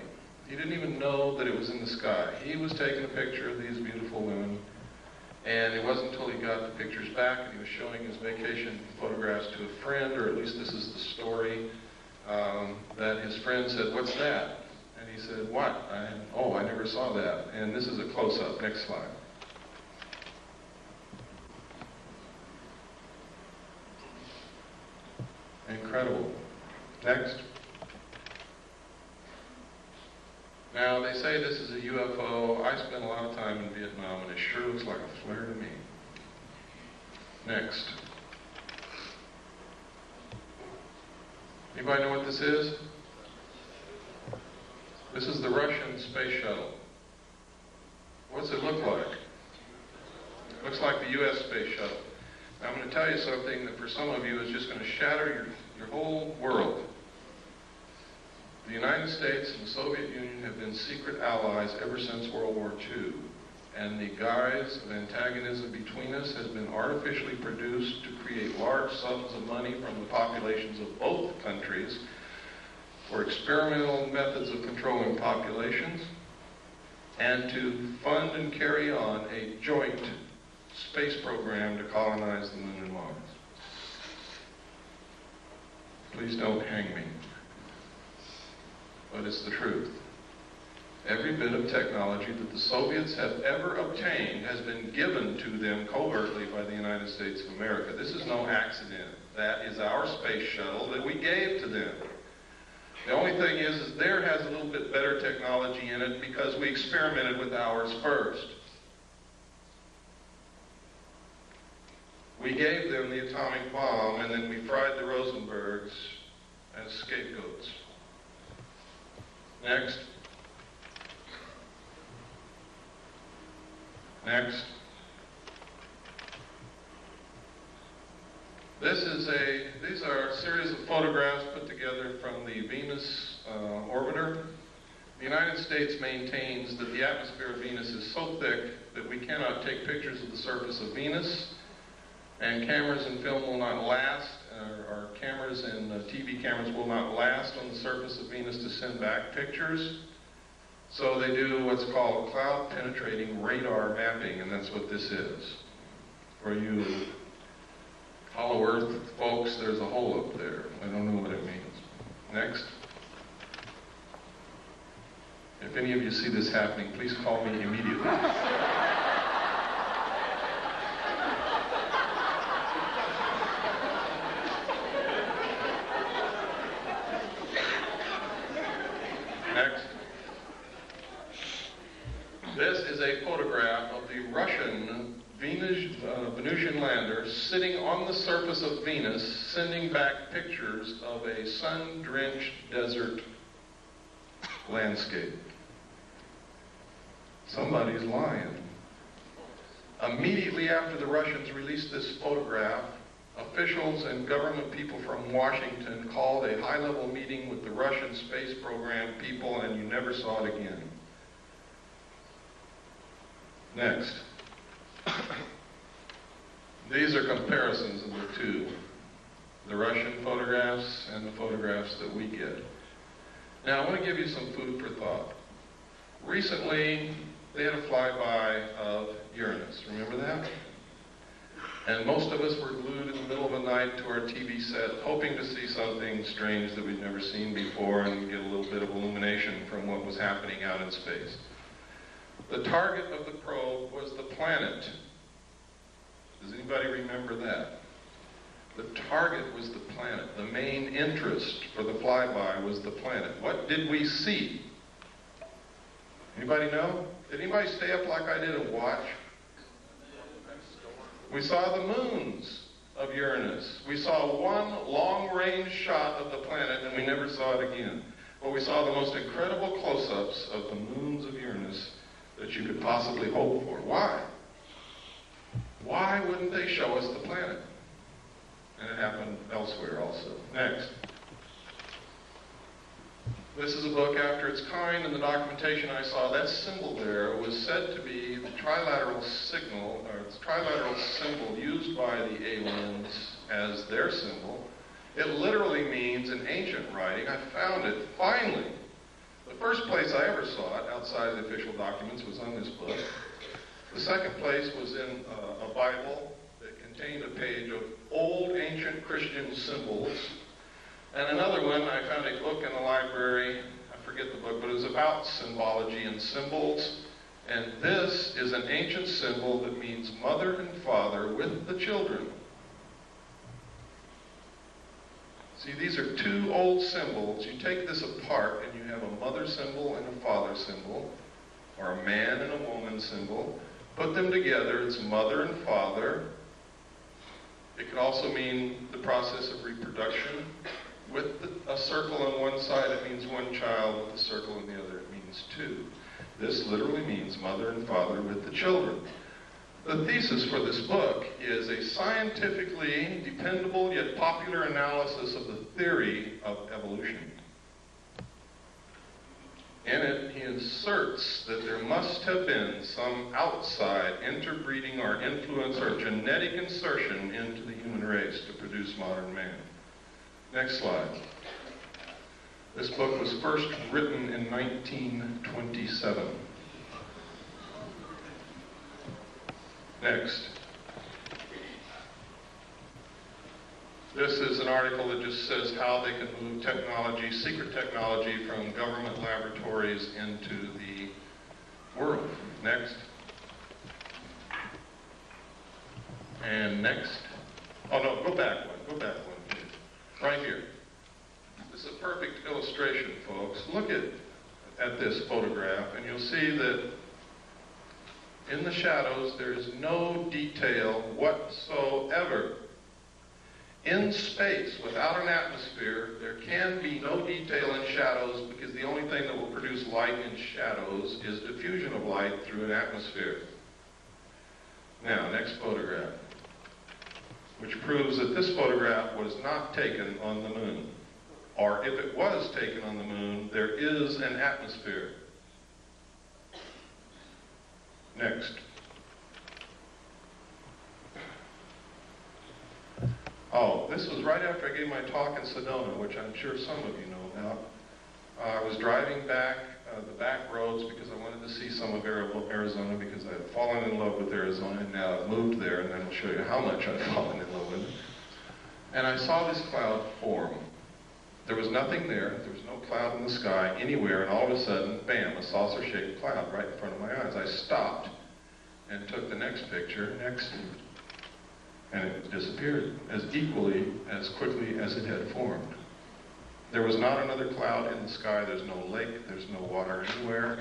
He didn't even know that it was in the sky. He was taking a picture of these beautiful women, and it wasn't until he got the pictures back and he was showing his vacation photographs to a friend, or at least this is the story, that his friend said, "What's that?" And he said, "What?" I never saw that. And this is a close-up. Next slide. Incredible. Next. Now, they say this is a UFO. I spent a lot of time in Vietnam, and it sure looks like a flare to me. Next. Anybody know what this is? This is the Russian space shuttle. What's it look like? It looks like the U.S. space shuttle. Now, I'm going to tell you something that for some of you is just going to shatter your whole world. The United States and the Soviet Union have been secret allies ever since World War II. And the guise of antagonism between us has been artificially produced to create large sums of money from the populations of both countries for experimental methods of controlling populations and to fund and carry on a joint space program to colonize the moon and Mars. Please don't hang me. But it's the truth. Every bit of technology that the Soviets have ever obtained has been given to them covertly by the United States of America. This is no accident. That is our space shuttle that we gave to them. The only thing is theirs has a little bit better technology in it because we experimented with ours first. We gave them the atomic bomb, and then we fried the Rosenbergs as scapegoats. Next. Next. These are a series of photographs put together from the Venus orbiter. The United States maintains that the atmosphere of Venus is so thick that we cannot take pictures of the surface of Venus, and cameras and film will not last, or cameras and TV cameras will not last on the surface of Venus to send back pictures. So they do what's called cloud-penetrating radar mapping, and that's what this is. For you Hollow Earth folks, there's a hole up there. I don't know what it means. Next. If any of you see this happening, please call me immediately. Next. This is a photograph of the Russian Venusian lander sitting on the surface of Venus, sending back pictures of a sun-drenched desert landscape. Somebody's lying. Immediately after the Russians released this photograph, officials and government people from Washington called a high-level meeting with the Russian space program people, and you never saw it again. Next. These are comparisons of the two, the Russian photographs and the photographs that we get. Now, I want to give you some food for thought. Recently, they had a flyby of Uranus. Remember that? And most of us were glued in the middle of the night to our TV set, hoping to see something strange that we'd never seen before and get a little bit of illumination from what was happening out in space. The target of the probe was the planet. Does anybody remember that? The target was the planet. The main interest for the flyby was the planet. What did we see? Anybody know? Did anybody stay up like I did and watch? We saw the moons of Uranus. We saw one long-range shot of the planet, and we never saw it again. But we saw the most incredible close-ups of the moons of Uranus that you could possibly hope for. Why? Why wouldn't they show us the planet? And it happened elsewhere also. Next. This is a book after its kind. In the documentation I saw, that symbol there was said to be the trilateral signal, or the trilateral symbol used by the aliens as their symbol. It literally means, in ancient writing, I found it finally. The first place I ever saw it, outside the official documents, was on this book. The second place was in a Bible that contained a page of old ancient Christian symbols. And another one, I found a book in the library, I forget the book, but it was about symbology and symbols. And this is an ancient symbol that means mother and father with the children. See, these are two old symbols. You take this apart and you have a mother symbol and a father symbol, or a man and a woman symbol. Put them together, it's mother and father. It could also mean the process of reproduction. With a circle on one side, it means one child. With a circle on the other, it means two. This literally means mother and father with the children. The thesis for this book is a scientifically dependable yet popular analysis of the theory of evolution. In it, he asserts that there must have been some outside interbreeding or influence or genetic insertion into the human race to produce modern man. Next slide. This book was first written in 1927. Next. This is an article that just says how they can move technology, secret technology, from government laboratories into the world. Next. And next. Oh no, go back one. Go back one, please. Right here. This is a perfect illustration, folks. Look at this photograph, and you'll see that in the shadows there is no detail whatsoever. In space, without an atmosphere, there can be no detail in shadows because the only thing that will produce light in shadows is diffusion of light through an atmosphere. Now, next photograph. which proves that this photograph was not taken on the moon. Or if it was taken on the moon, there is an atmosphere. Next. Oh, this was right after I gave my talk in Sedona, which I'm sure some of you know about. I was driving back the back roads because I wanted to see some of Arizona because I had fallen in love with Arizona, and now I've moved there, and then I'll show you how much I've fallen in love with it. And I saw this cloud form. There was nothing there. There was no cloud in the sky anywhere, and all of a sudden, bam, a saucer-shaped cloud right in front of my eyes. I stopped and took the next picture next to it, and it disappeared as equally, as quickly as it had formed. There was not another cloud in the sky. There's no lake. There's no water anywhere.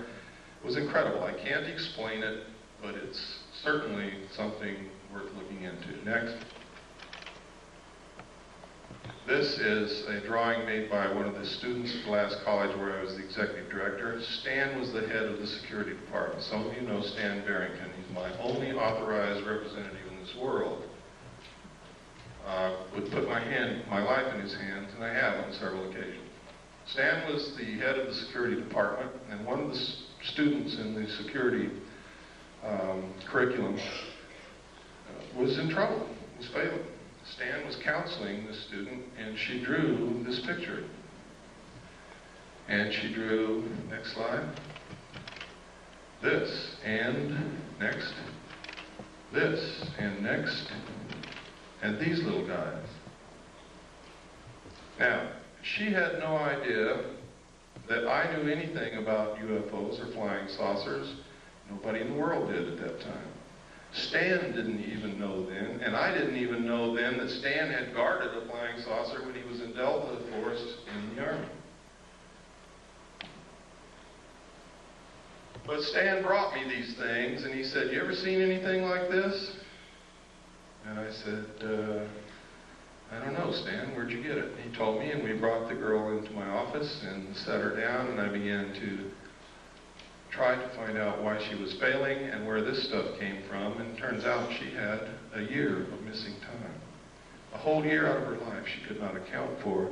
It was incredible. I can't explain it, but it's certainly something worth looking into. Next. This is a drawing made by one of the students at Glass College where I was the executive director. Stan was the head of the security department. Some of you know Stan Barrington. He's my only authorized representative in this world. Would put my life in his hands, and I have on several occasions. Stan was the head of the security department, and one of the students in the security curriculum was in trouble, was failing. Stan was counseling the student, and she drew this picture. And she drew, next slide, this, and next, this, and next, and these little guys. Now, she had no idea that I knew anything about UFOs or flying saucers. Nobody in the world did at that time. Stan didn't even know then, and I didn't even know then that Stan had guarded a flying saucer when he was in Delta Force in the Army. But Stan brought me these things, and he said, "You ever seen anything like this?" And I said, "I don't know, Stan, where'd you get it?" He told me, and we brought the girl into my office and sat her down, and I began to try to find out why she was failing and where this stuff came from, and it turns out she had a year of missing time. A whole year out of her life she could not account for,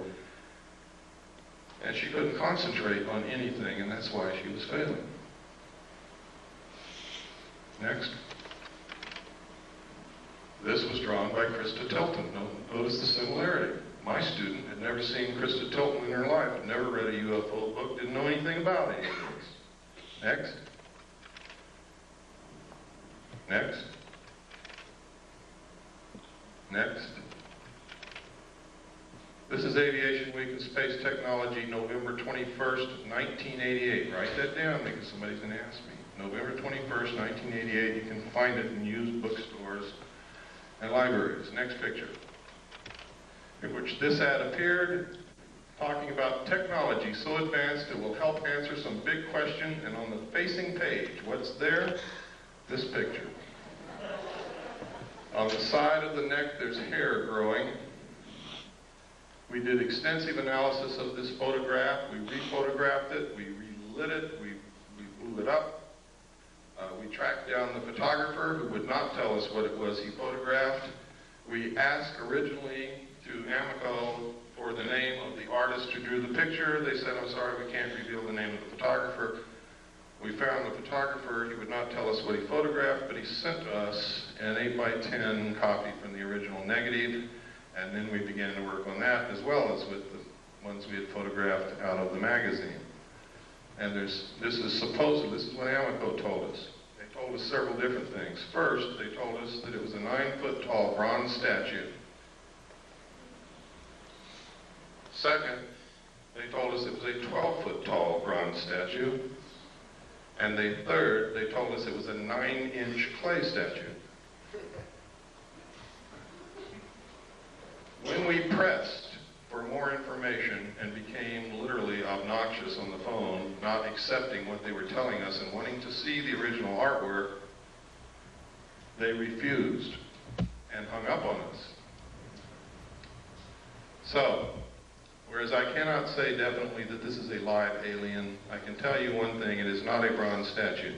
and she couldn't concentrate on anything, and that's why she was failing. Next. This was drawn by Krista Tilton. Notice the similarity. My student had never seen Krista Tilton in her life, had never read a UFO book, didn't know anything about any of this. Next. Next. Next. This is Aviation Week in Space Technology, November 21st, 1988. Write that down because somebody's going to ask me. November 21st, 1988. You can find it in used bookstores and libraries. Next picture. In which this ad appeared, talking about technology so advanced it will help answer some big question, and on the facing page, what's there? This picture. On the side of the neck, there's hair growing. We did extensive analysis of this photograph. We rephotographed it, we relit it, we blew it up. We tracked down the photographer who would not tell us what it was he photographed. We asked originally to Amoco for the name of the artist who drew the picture. They said, "I'm sorry, we can't reveal the name of the photographer." We found the photographer. He would not tell us what he photographed, but he sent us an 8x10 copy from the original negative, and then we began to work on that as well as with the ones we had photographed out of the magazine. And this is what Amoco told us. They told us several different things. First, they told us that it was a 9-foot-tall bronze statue. Second, they told us it was a 12-foot-tall bronze statue. And third, they told us it was a 9-inch clay statue. When we pressed for more information and became literally obnoxious on the phone, not accepting what they were telling us and wanting to see the original artwork, they refused and hung up on us. So, whereas I cannot say definitely that this is a live alien, I can tell you one thing, it is not a bronze statue.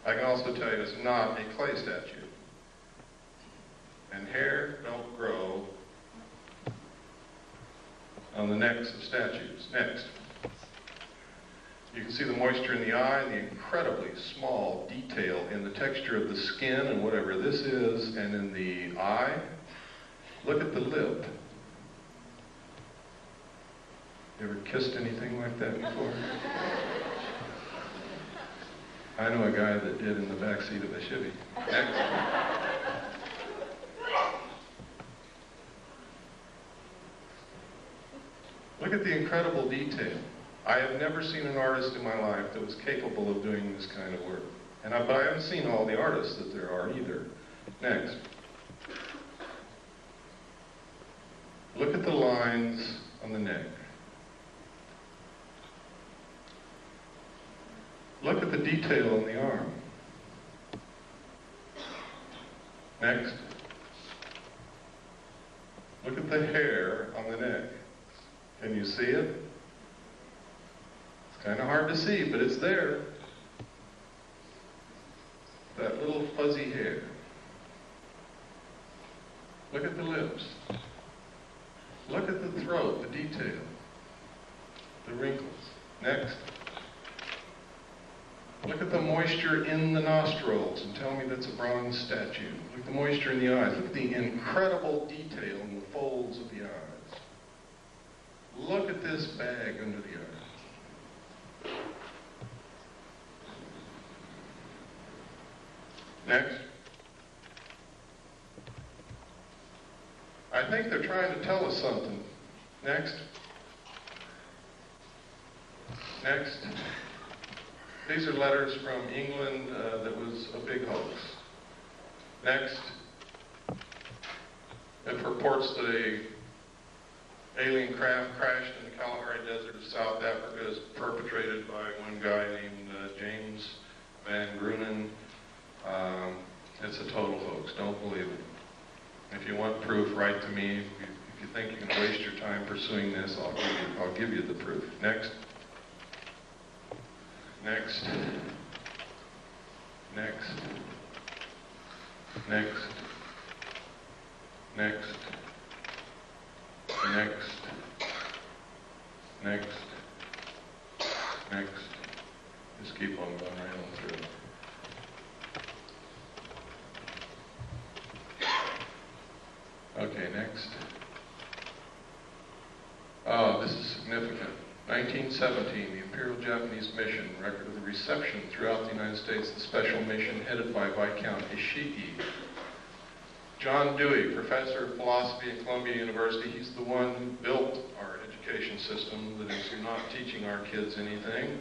I can also tell you it's not a clay statue. and hair don't grow on the necks of statues. Next. You can see the moisture in the eye and the incredibly small detail in the texture of the skin and whatever this is, and in the eye. Look at the lip. You ever kissed anything like that before? I know a guy that did in the back seat of a Chevy. Next. Look at the incredible detail. I have never seen an artist in my life that was capable of doing this kind of work. But I haven't seen all the artists that there are either. Next. Look at the lines on the neck. Look at the detail in the arm. Next. Look at the hair on the neck. Can you see it? It's kind of hard to see, but it's there. That little fuzzy hair. Look at the lips. Look at the throat, the detail, the wrinkles. Next. Look at the moisture in the nostrils and tell me that's a bronze statue. Look at the moisture in the eyes. Look at the incredible detail in the folds of the eyes. Look at this bag under the eye. Next. I think they're trying to tell us something. Next. Next. These are letters from England that was a big hoax. Next. It purports that an alien craft crashed in the Kalahari Desert of South Africa is perpetrated by one guy named James Van Grunen. It's a total hoax. Don't believe it. If you want proof, write to me. If you think you can waste your time pursuing this, I'll give you the proof. Next. Next. Next. Next. Next. Next. Next. Next. Just keep on going right on through. Okay, next. Oh, this is significant. 1917, the Imperial Japanese Mission, record of the reception throughout the United States, the special mission headed by Viscount Ishii. John Dewey, professor of philosophy at Columbia University, he's the one who built our education system that is not teaching our kids anything.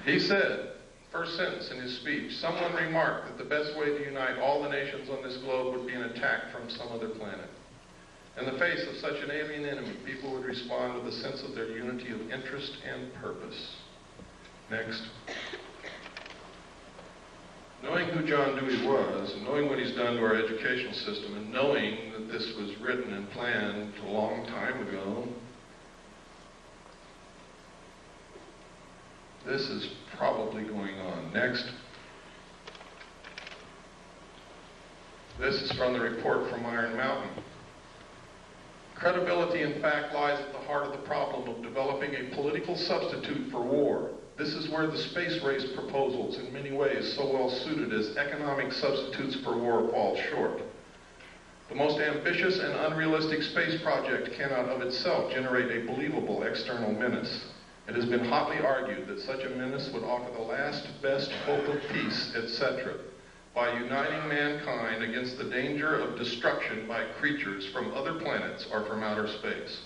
He said, first sentence in his speech, someone remarked that the best way to unite all the nations on this globe would be an attack from some other planet. In the face of such an alien enemy, people would respond with a sense of their unity of interest and purpose. Next. Knowing who John Dewey was, and knowing what he's done to our educational system, and knowing that this was written and planned a long time ago, this is probably going on. Next. This is from the report from Iron Mountain. Credibility, in fact, lies at the heart of the problem of developing a political substitute for war. This is where the space race proposals, in many ways so well suited as economic substitutes for war, fall short. The most ambitious and unrealistic space project cannot of itself generate a believable external menace. It has been hotly argued that such a menace would offer the last best hope of peace, etc., by uniting mankind against the danger of destruction by creatures from other planets or from outer space.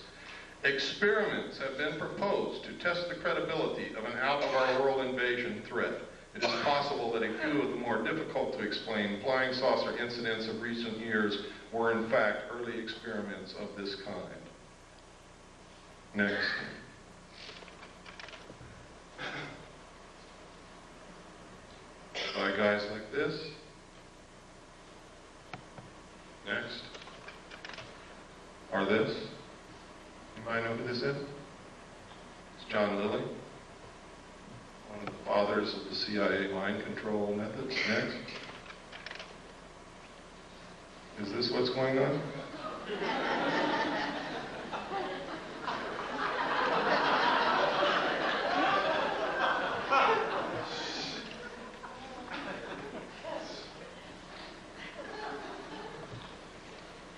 Experiments have been proposed to test the credibility of an out-of-our-world invasion threat. It is possible that a few of the more difficult to explain flying saucer incidents of recent years were in fact early experiments of this kind. Next. By guys like this. Next. Or this. Anybody know who this is? It's John Lilly, one of the fathers of the CIA line. mind control methods. Next. Is this what's going on?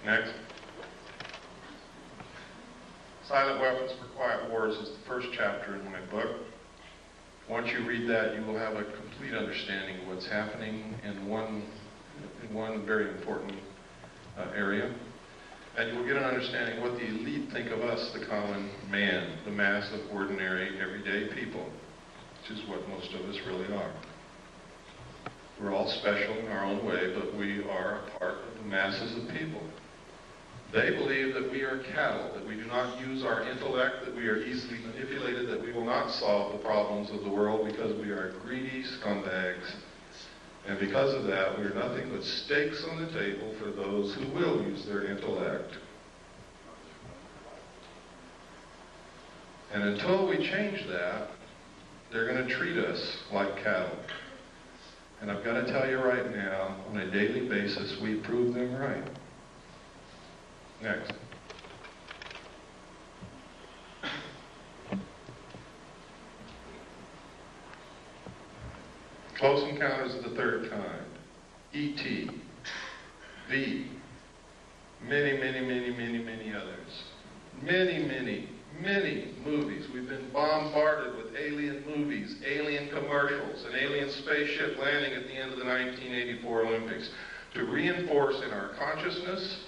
Next. Silent Weapons for Quiet Wars is the first chapter in my book. Once you read that, you will have a complete understanding of what's happening in one very important area. And you will get an understanding of what the elite think of us, the common man, the mass of ordinary, everyday people, which is what most of us really are. We're all special in our own way, but we are a part of the masses of people. They believe that we are cattle, that we do not use our intellect, that we are easily manipulated, that we will not solve the problems of the world because we are greedy scumbags. And because of that, we are nothing but stakes on the table for those who will use their intellect. And until we change that, they're going to treat us like cattle. And I've got to tell you right now, on a daily basis, we prove them right. Next. Close Encounters of the Third Kind, E.T., V, many, many, many, many, many others. Many, many, many movies. We've been bombarded with alien movies, alien commercials, an alien spaceship landing at the end of the 1984 Olympics to reinforce in our consciousness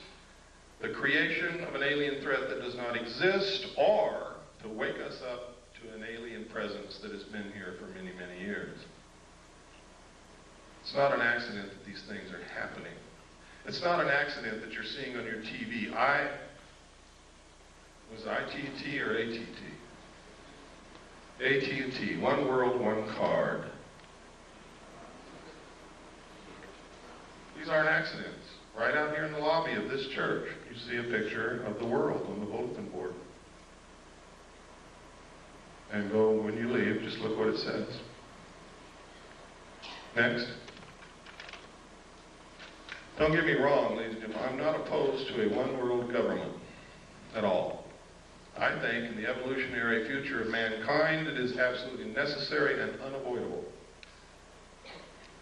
the creation of an alien threat that does not exist, or to wake us up to an alien presence that has been here for many, many years. It's not an accident that these things are happening. It's not an accident that you're seeing on your TV. Was ITT or ATT? AT&T, one world, one card. These aren't accidents. Right out here in the lobby of this church, you see a picture of the world on the bulletin board. And go, when you leave, just look what it says. Next. Don't get me wrong, ladies and gentlemen, I'm not opposed to a one-world government at all. I think in the evolutionary future of mankind, it is absolutely necessary and unavoidable.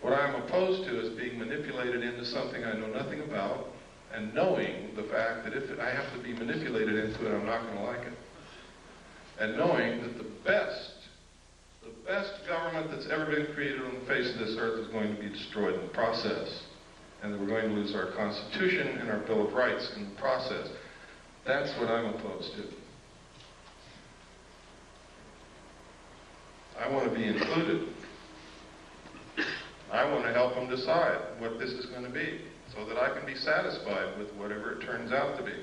What I'm opposed to is being manipulated into something I know nothing about, and knowing the fact that if I have to be manipulated into it, I'm not going to like it. And knowing that the best government that's ever been created on the face of this earth is going to be destroyed in the process. And that we're going to lose our Constitution and our Bill of Rights in the process. That's what I'm opposed to. I want to be included. I want to help them decide what this is going to be so that I can be satisfied with whatever it turns out to be.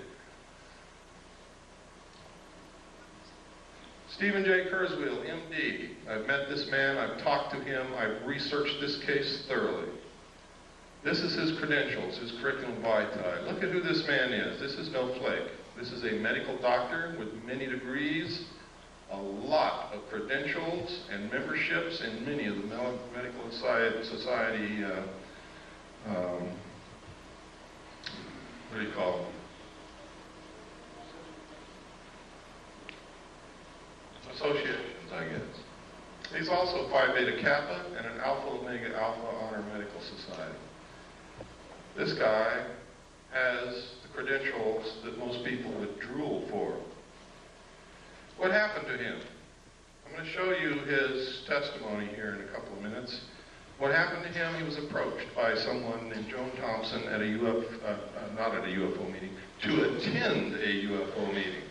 Stephen J. Kurzweil, MD. I've met this man, I've talked to him, I've researched this case thoroughly. This is his credentials, his curriculum vitae. Look at who this man is. This is no flake. This is a medical doctor with many degrees, a lot of credentials and memberships in many of the medical society, what do you call them? Associations, I guess. He's also Phi Beta Kappa and an Alpha Omega Alpha Honor Medical Society. This guy has the credentials that most people would drool for. What happened to him? I'm going to show you his testimony here in a couple of minutes. What happened to him, he was approached by someone named Joan Thompson at not at a UFO meeting, to attend a UFO meeting.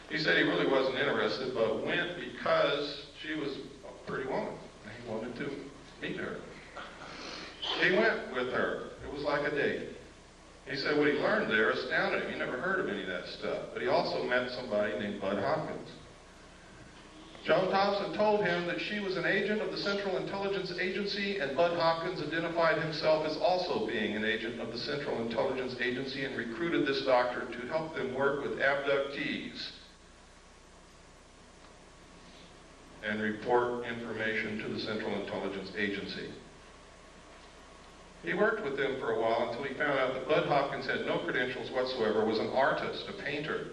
He said he really wasn't interested, but went because she was a pretty woman. He wanted to meet her. He went with her. It was like a date. He said what he learned there astounded him. He never heard of any of that stuff. But he also met somebody named Bud Hopkins. Joan Thompson told him that she was an agent of the Central Intelligence Agency, and Bud Hopkins identified himself as also being an agent of the Central Intelligence Agency and recruited this doctor to help them work with abductees and report information to the Central Intelligence Agency. He worked with them for a while until he found out that Bud Hopkins had no credentials whatsoever, was an artist, a painter,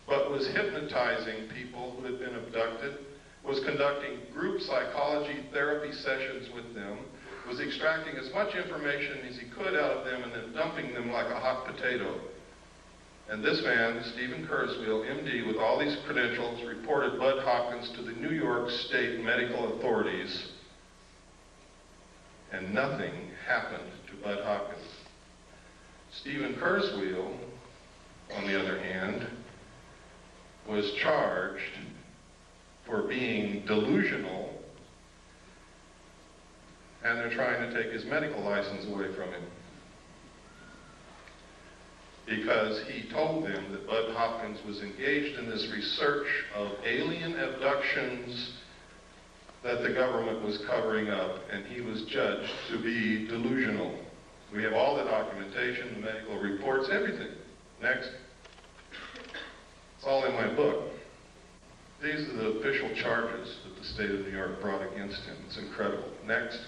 but was hypnotizing people who had been abducted, was conducting group psychology therapy sessions with them, was extracting as much information as he could out of them and then dumping them like a hot potato. And this man, Stephen Kurzweil, MD, with all these credentials, reported Bud Hopkins to the New York State medical authorities, and nothing happened to Bud Hopkins. Stephen Kurzweil, on the other hand, was charged for being delusional, and they're trying to take his medical license away from him because he told them that Bud Hopkins was engaged in this research of alien abductions that the government was covering up, and he was judged to be delusional. We have all the documentation, the medical reports, everything. Next. It's all in my book. These are the official charges that the state of New York brought against him. It's incredible. Next.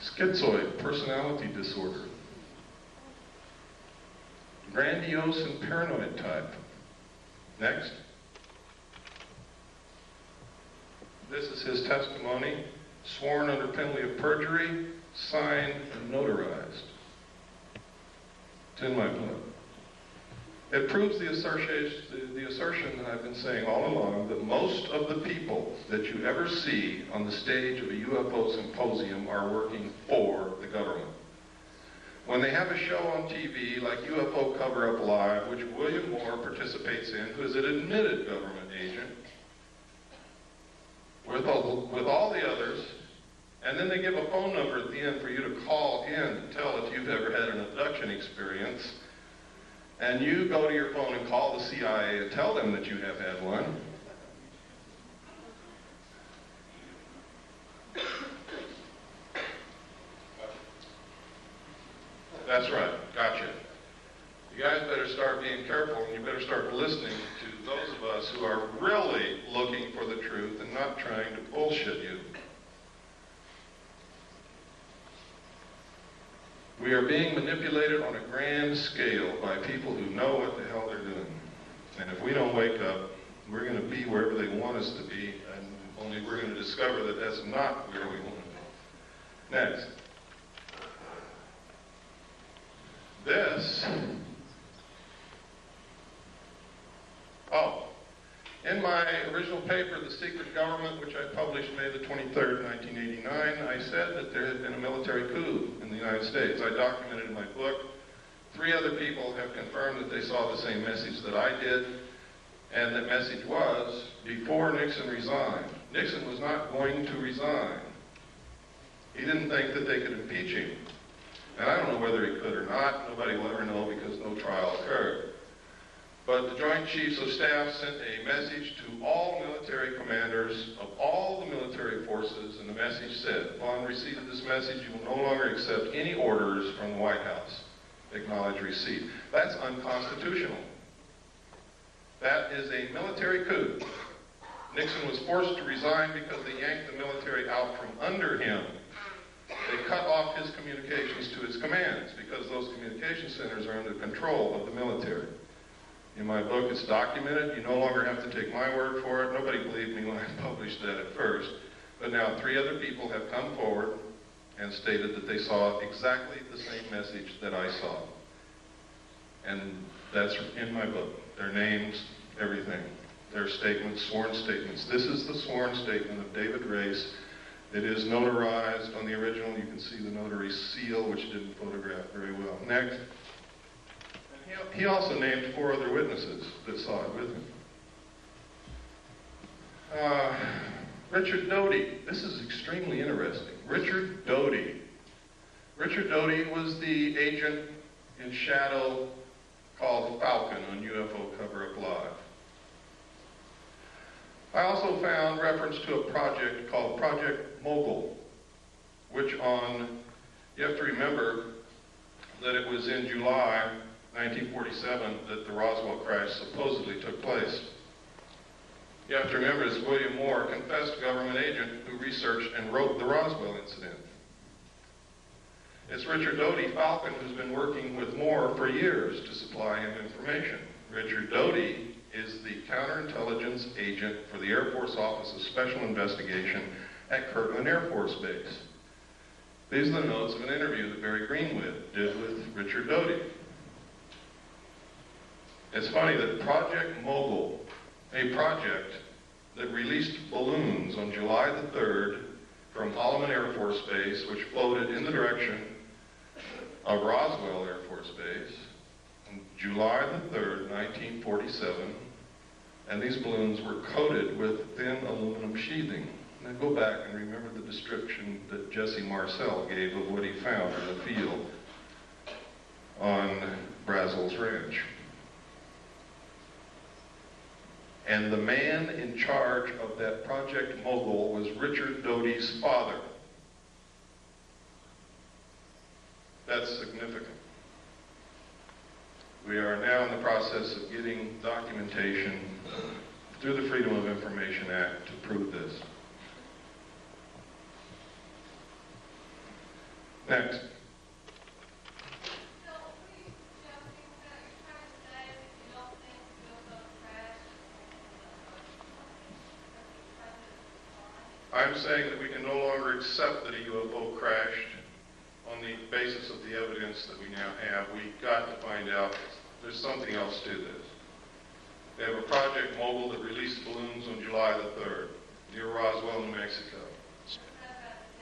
Schizoid personality disorder. Grandiose and paranoid type. Next. This is his testimony, sworn under penalty of perjury, signed and notarized. It's in my book. It proves the assertion that I've been saying all along, that most of the people that you ever see on the stage of a UFO symposium are working for the government. When they have a show on TV like UFO Cover-Up Live, which William Moore participates in, who is an admitted government agent, with all the others, and then they give a phone number at the end for you to call in to tell if you've ever had an abduction experience, and you go to your phone and call the CIA and tell them that you have had one. That's right, gotcha. You guys better start being careful, and you better start listening to those of us who are really looking for the truth and not trying to bullshit you. We are being manipulated on a grand scale by people who know what the hell they're doing. And if we don't wake up, we're going to be wherever they want us to be, and only we're going to discover that that's not where we want to be. Next. This. Oh. In my original paper, The Secret Government, which I published May the 23rd, 1989, I said that there had been a military coup in the United States. I documented in my book. 3 other people have confirmed that they saw the same message that I did, and that message was before Nixon resigned. Nixon was not going to resign. He didn't think that they could impeach him. And I don't know whether he could or not. Nobody will ever know because no trial occurred. But the Joint Chiefs of Staff sent a message to all military commanders of all the military forces, and the message said, upon receipt of this message, you will no longer accept any orders from the White House. Acknowledge receipt. That's unconstitutional. That is a military coup. Nixon was forced to resign because they yanked the military out from under him. They cut off his communications to his commands because those communication centers are under control of the military. In my book, it's documented. You no longer have to take my word for it. Nobody believed me when I published that at first. But now 3 other people have come forward and stated that they saw exactly the same message that I saw. And that's in my book. Their names, everything. Their statements, sworn statements. This is the sworn statement of David Race. It is notarized on the original. You can see the notary seal, which didn't photograph very well. Next. He also named 4 other witnesses that saw it with him. Richard Doty. This is extremely interesting. Richard Doty. Richard Doty was the agent in shadow called Falcon on UFO Cover-Up Live. I also found reference to a project called Project Mogul, which you have to remember that it was in July 1947 that the Roswell crash supposedly took place. You have to remember this William Moore, confessed government agent who researched and wrote the Roswell incident. It's Richard Doty Falcon who's been working with Moore for years to supply him information. Richard Doty is the counterintelligence agent for the Air Force Office of Special Investigation at Kirtland Air Force Base. These are the notes of an interview that Barry Greenwood did with Richard Doty. It's funny that Project Mogul, a project that released balloons on July the 3rd from Holloman Air Force Base, which floated in the direction of Roswell Air Force Base, on July the 3rd, 1947, and these balloons were coated with thin aluminum sheathing. Now go back and remember the description that Jesse Marcel gave of what he found in the field on Brazel's Ranch. And the man in charge of that Project Mogul was Richard Doty's father. That's significant. We are now in the process of getting documentation through the Freedom of Information Act to prove this. Next. I'm saying that we can no longer accept that a UFO crashed on the basis of the evidence that we now have. We've got to find out there's something else to this. They have a Project Mogul that released balloons on July the 3rd near Roswell, New Mexico.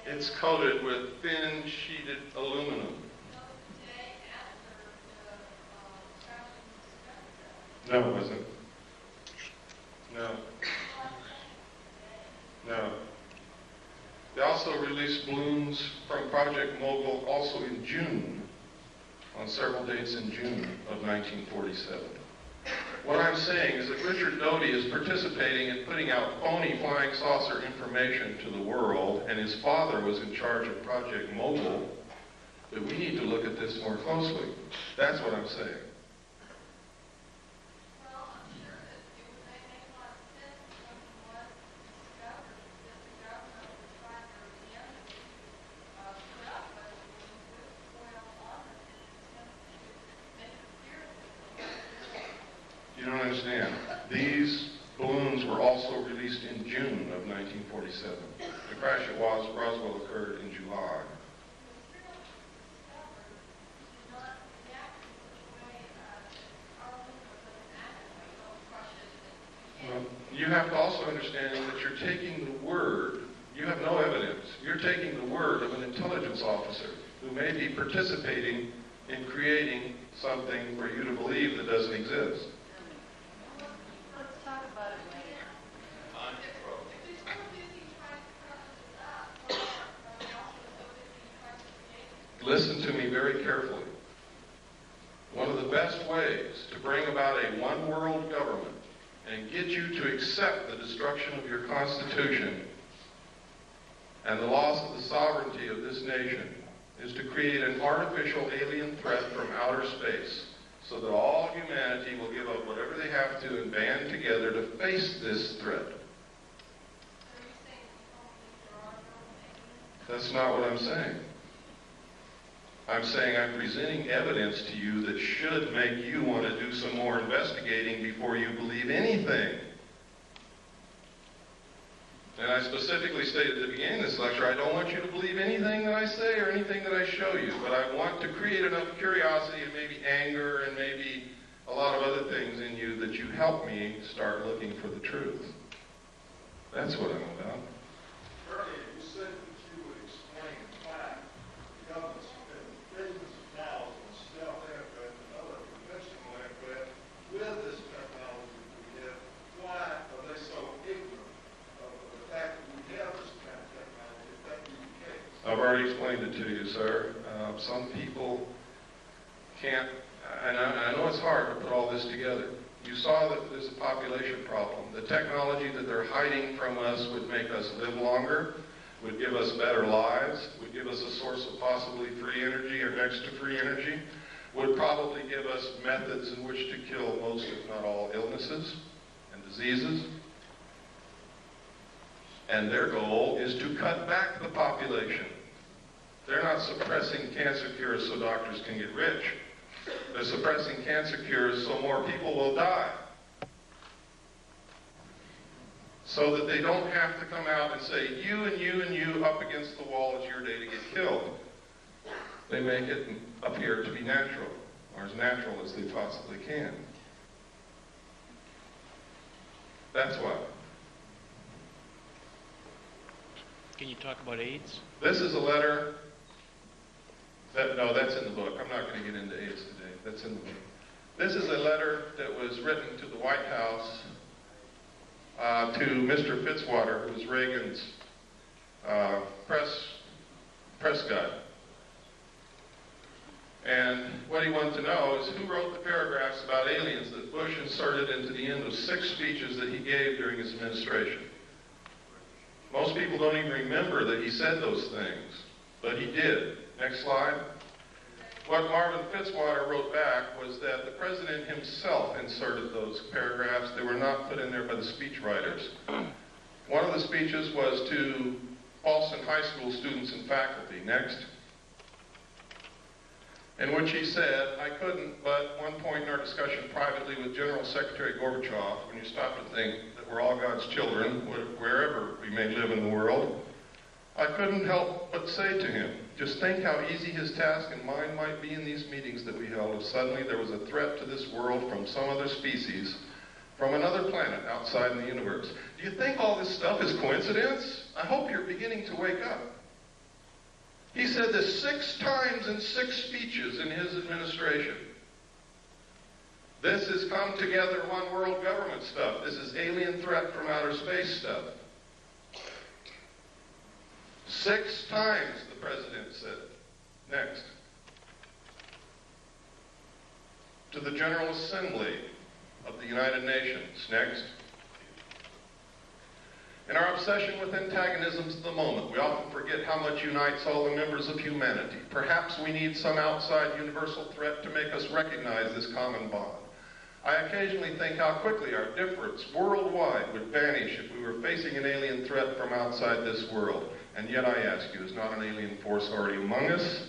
It's coated with thin sheeted aluminum. No, it wasn't. No. No. They also released balloons from Project Mogul also in June, on several dates in June of 1947. What I'm saying is that Richard Doty is participating in putting out phony flying saucer information to the world, and his father was in charge of Project Mogul, but we need to look at this more closely. That's what I'm saying. You don't understand. These balloons were also released in June of 1947. The crash at Roswell occurred in July. Well, you have to also understand that you're taking the word, you have no evidence, you're taking the word of an intelligence officer who may be participating in creating something for you to believe that doesn't exist. Listen to me very carefully. One of the best ways to bring about a one-world government and get you to accept the destruction of your Constitution and the loss of the sovereignty of this nation is to create an artificial alien threat from outer space so that all humanity will give up whatever they have to and band together to face this threat. That's not what I'm saying. I'm saying I'm presenting evidence to you that should make you want to do some more investigating before you believe anything. And I specifically stated at the beginning of this lecture, I don't want you to believe anything that I say or anything that I show you, but I want to create enough curiosity and maybe anger and maybe a lot of other things in you that you help me start looking for the truth. That's what I'm about. Earlier, you said that you would explain why the government's billions of dollars on stealth aircraft and other conventional aircraft with this technology that we have. Why are they so ignorant of the fact that we have this kind of technology? If that be the case. I've already explained it to you, sir. Some people can't, and I know it's hard to put all this together. You saw that there's a population problem. The technology that they're hiding from us would make us live longer, would give us better lives, would give us a source of possibly free energy or next to free energy, would probably give us methods in which to kill most, if not all, illnesses and diseases. And their goal is to cut back the population. They're not suppressing cancer cures so doctors can get rich. They're suppressing cancer cures so more people will die. So that they don't have to come out and say, you and you and you up against the wall, it's your day to get killed. They make it appear to be natural, or as natural as they possibly can. That's why. Can you talk about AIDS? This is a letter that, no, that's in the book. I'm not going to get into AIDS today. That's in the book. This is a letter that was written to the White House to Mr. Fitzwater, who was Reagan's press guy. And what he wanted to know is who wrote the paragraphs about aliens that Bush inserted into the end of 6 speeches that he gave during his administration. Most people don't even remember that he said those things, but he did. Next slide. What Marvin Fitzwater wrote back was that the president himself inserted those paragraphs. They were not put in there by the speechwriters. One of the speeches was to Paulson High School students and faculty. Next. In which he said, I couldn't, but one point in our discussion privately with General Secretary Gorbachev, when you stop to think that we're all God's children, wherever we may live in the world, I couldn't help but say to him, just think how easy his task and mine might be in these meetings that we held if suddenly there was a threat to this world from some other species, from another planet outside in the universe. Do you think all this stuff is coincidence? I hope you're beginning to wake up. He said this 6 times in 6 speeches in his administration. This is come together one world government stuff. This is alien threat from outer space stuff. 6 times the president said it. Next. To the General Assembly of the United Nations. Next. In our obsession with antagonisms of the moment, we often forget how much unites all the members of humanity. Perhaps we need some outside universal threat to make us recognize this common bond. I occasionally think how quickly our difference worldwide would vanish if we were facing an alien threat from outside this world. And yet I ask you, is not an alien force already among us?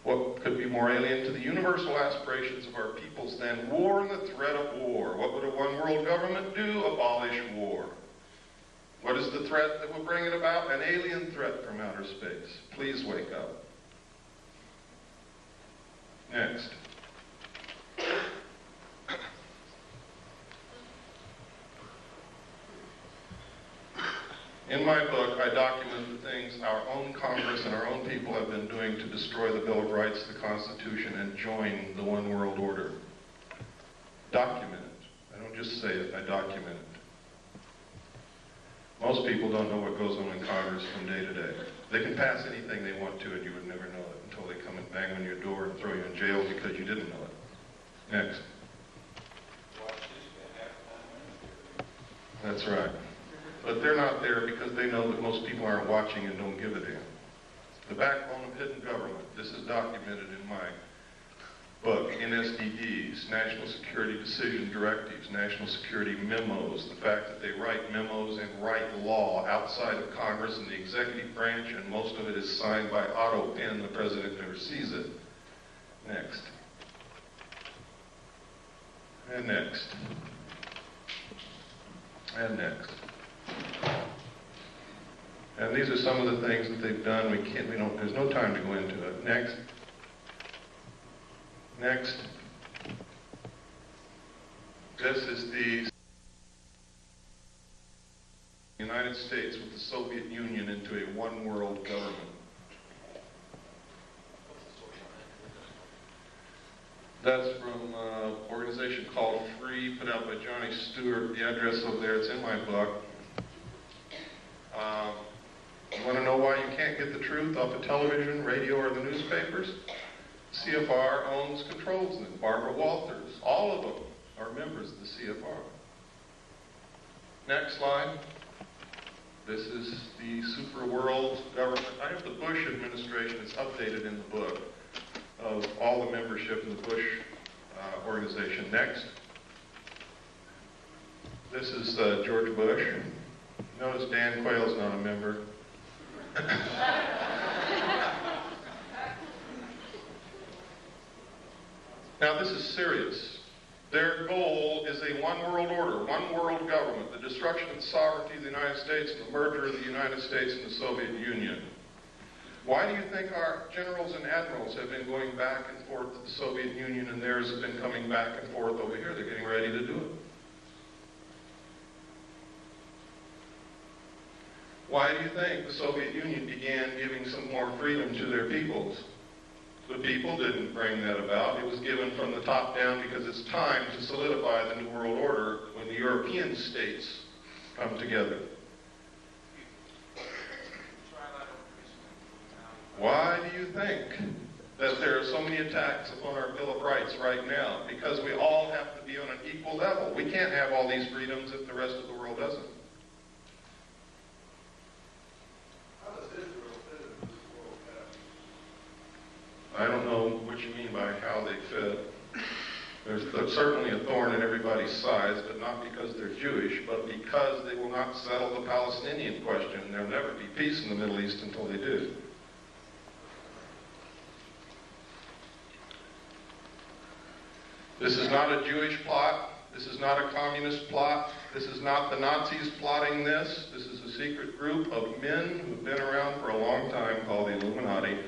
What could be more alien to the universal aspirations of our peoples than war and the threat of war? What would a one world government do? Abolish war. What is the threat that will bring it about? An alien threat from outer space. Please wake up. Next. In my book, I document the things our own Congress and our own people have been doing to destroy the Bill of Rights, the Constitution, and join the one world order. Document it. I don't just say it, I document it. Most people don't know what goes on in Congress from day to day. They can pass anything they want to and you would never know it until they come and bang on your door and throw you in jail because you didn't know it. Next. That's right. But they're not there because they know that most people aren't watching and don't give a damn. The backbone of hidden government. This is documented in my book, NSDDs, National Security Decision Directives, National Security Memos, the fact that they write memos and write law outside of Congress and the executive branch, and most of it is signed by auto pen. The president never sees it. Next. And next. And next. And these are some of the things that they've done. There's no time to go into it. Next. Next. This is the United States with the Soviet Union into a one-world government. That's from an organization called Free, put out by Johnny Stewart. The address over there, it's in my book. You want to know why you can't get the truth off of television, radio, or the newspapers? CFR controls them. Barbara Walters, all of them are members of the CFR. Next slide. This is the super world government. I have the Bush administration. It's updated in the book of all the membership in the Bush organization. Next. This is George Bush. Notice Dan Quayle's not a member. Now this is serious. Their goal is a one world order, one world government, the destruction of the sovereignty of the United States and the merger of the United States and the Soviet Union. Why do you think our generals and admirals have been going back and forth to the Soviet Union and theirs have been coming back and forth over here? They're getting ready to do it. Why do you think the Soviet Union began giving some more freedom to their peoples? The people didn't bring that about. It was given from the top down because it's time to solidify the New World Order when the European states come together. Why do you think that there are so many attacks upon our Bill of Rights right now? Because we all have to be on an equal level. We can't have all these freedoms if the rest of the world doesn't. How does Israel fit into this world pattern? I don't know what you mean by how they fit. There's certainly a thorn in everybody's sides, but not because they're Jewish, but because they will not settle the Palestinian question. There'll never be peace in the Middle East until they do. This is not a Jewish plot. This is not a communist plot. This is not the Nazis plotting this. This is a secret group of men who've been around for a long time called the Illuminati.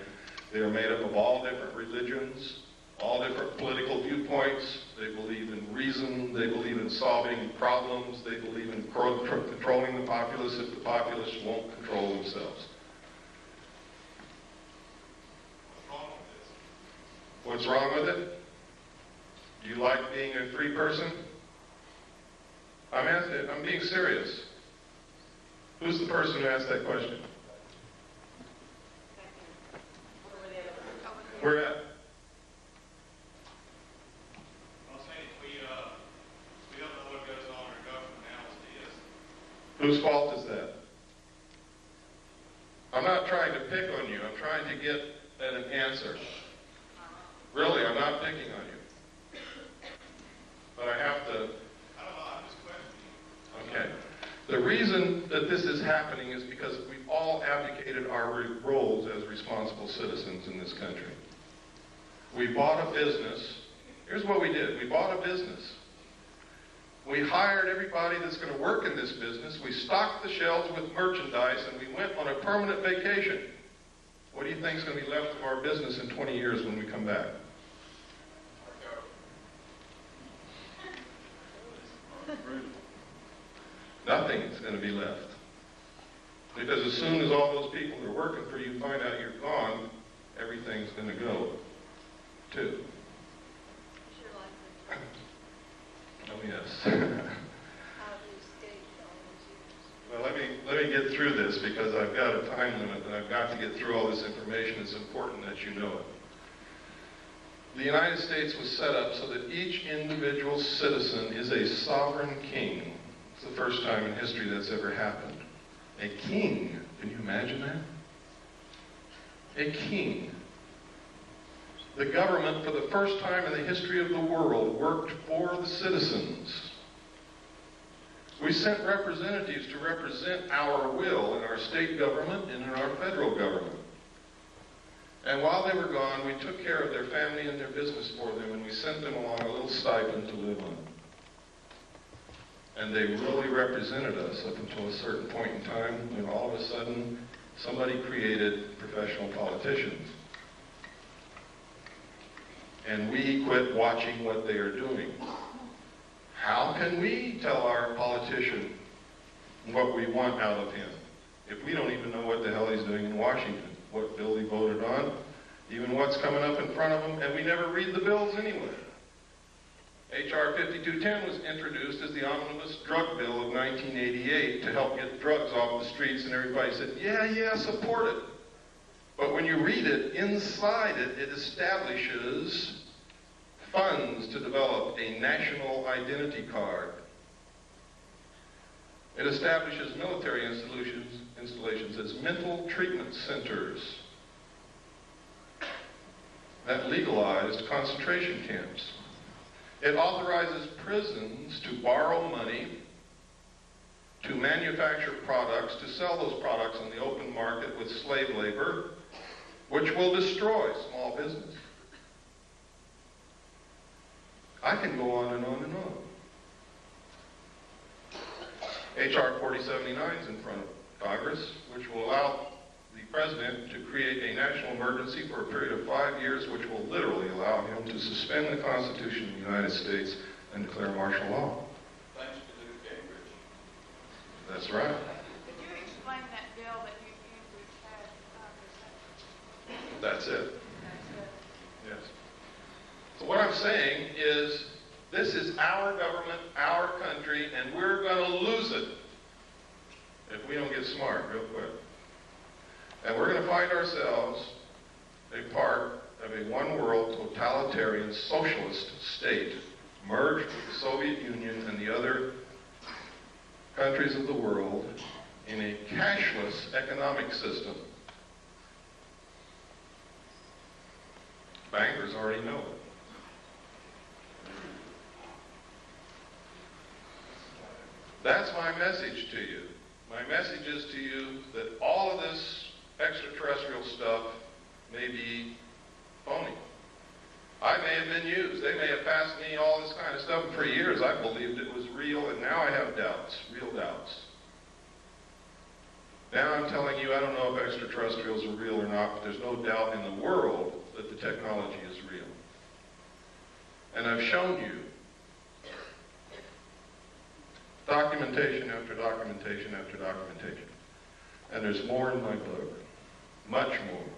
They are made up of all different religions, all different political viewpoints. They believe in reason. They believe in solving problems. They believe in controlling the populace if the populace won't control themselves. What's wrong with it? Do you like being a free person? I'm being serious. Who's the person who asked that question? Where at? I'm saying we don't know what goes on in our government now as it is. Whose fault is that? I'm not trying to pick on you. I'm trying to get at an answer. Really, I'm not picking on you. But I have to... I don't know, I'm just questioning. Okay. The reason that this is happening is because we've all abdicated our roles as responsible citizens in this country. We bought a business. Here's what we did. We bought a business. We hired everybody that's going to work in this business. We stocked the shelves with merchandise, and we went on a permanent vacation. What do you think is going to be left of our business in 20 years when we come back? Nothing's going to be left. Because as soon as all those people that are working for you find out you're gone, everything's going to go, too. Oh, yes. Well, let me get through this because I've got a time limit and I've got to get through all this information. It's important that you know it. The United States was set up so that each individual citizen is a sovereign king. It's the first time in history that's ever happened. A king. Can you imagine that? A king. The government, for the first time in the history of the world, worked for the citizens. We sent representatives to represent our will in our state government and in our federal government. And while they were gone, we took care of their family and their business for them, and we sent them along a little stipend to live on. And they really represented us up until a certain point in time when all of a sudden somebody created professional politicians. And we quit watching what they are doing. How can we tell our politician what we want out of him if we don't even know what the hell he's doing in Washington, what bill he voted on, even what's coming up in front of him, and we never read the bills anyway. H.R. 5210 was introduced as the omnibus drug bill of 1988 to help get drugs off the streets, and everybody said, yeah, support it. But when you read it, inside it, it establishes funds to develop a national identity card. It establishes military installations as mental treatment centers that legalized concentration camps. It authorizes prisons to borrow money to manufacture products, to sell those products on the open market with slave labor, which will destroy small business. I can go on and on and on. H.R. 4079 is in front of Congress, which will allow the President to create a national emergency for a period of 5 years, which will literally allow him to suspend the Constitution of the United States and declare martial law. Thanks to Newt Gingrich. That's right. Could you explain that bill that you had in Congress? That's it. That's it. Yes. So what I'm saying is, this is our government, our country, and we're going to lose it if we don't get smart real quick. And we're going to find ourselves a part of a one-world totalitarian socialist state merged with the Soviet Union and the other countries of the world in a cashless economic system. Bankers already know it. That's my message to you. My message is to you that all of this extraterrestrial stuff may be phony. I may have been used. They may have passed me all this kind of stuff, and for years I believed it was real, and now I have doubts, real doubts. Now I'm telling you, I don't know if extraterrestrials are real or not, but there's no doubt in the world that the technology is real. And I've shown you documentation after documentation after documentation. And there's more in my book, much more.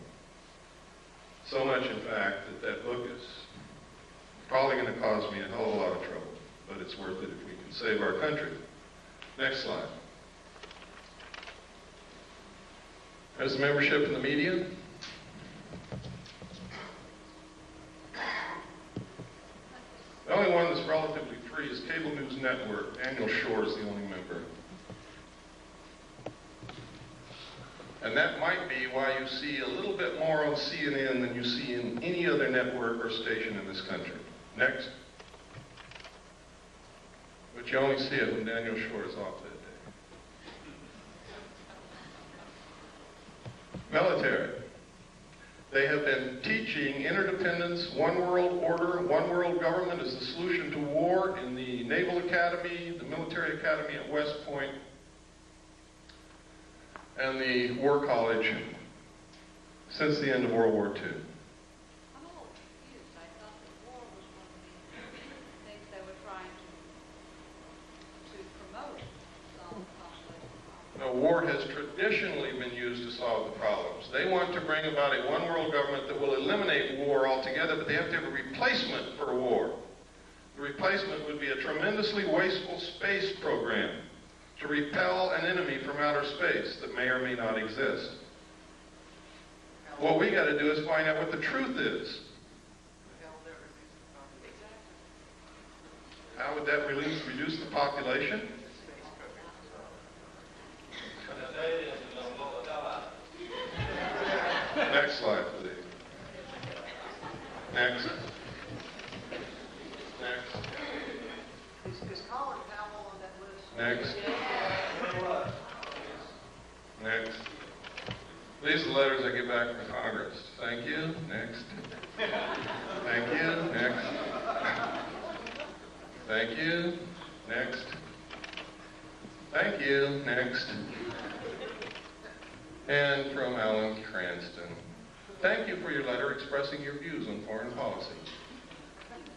So much, in fact, that that book is probably going to cause me a hell of a lot of trouble, but it's worth it if we can save our country. Next slide. There's the membership in the media. The only one that's relatively free is Cable News Network. Daniel Shore is the only member. And that might be why you see a little bit more on CNN than you see in any other network or station in this country. Next. But you only see it when Daniel Shore is off that day. Military. They have been teaching interdependence, one world order, one world government is the solution to war in the Naval Academy, the Military Academy at West Point, and the War College since the end of World War II. I'm a little confused. I thought the war was one of the things they were trying to promote solve conflict. No, war has traditionally been used to solve the problems. They want to bring about a one world government that will eliminate war altogether, but they have to have a replacement for war. The replacement would be a tremendously wasteful space program to repel an enemy from outer space that may or may not exist. What we got to do is find out what the truth is. How would that reduce the population? Next slide, please. Next. Next. Is Colin Powell on that list? Next. Next. These are the letters I get back from Congress. Thank you. Next. Thank you. Next. Thank you. Next. Thank you. Next. And from Alan Cranston. Thank you for your letter expressing your views on foreign policy.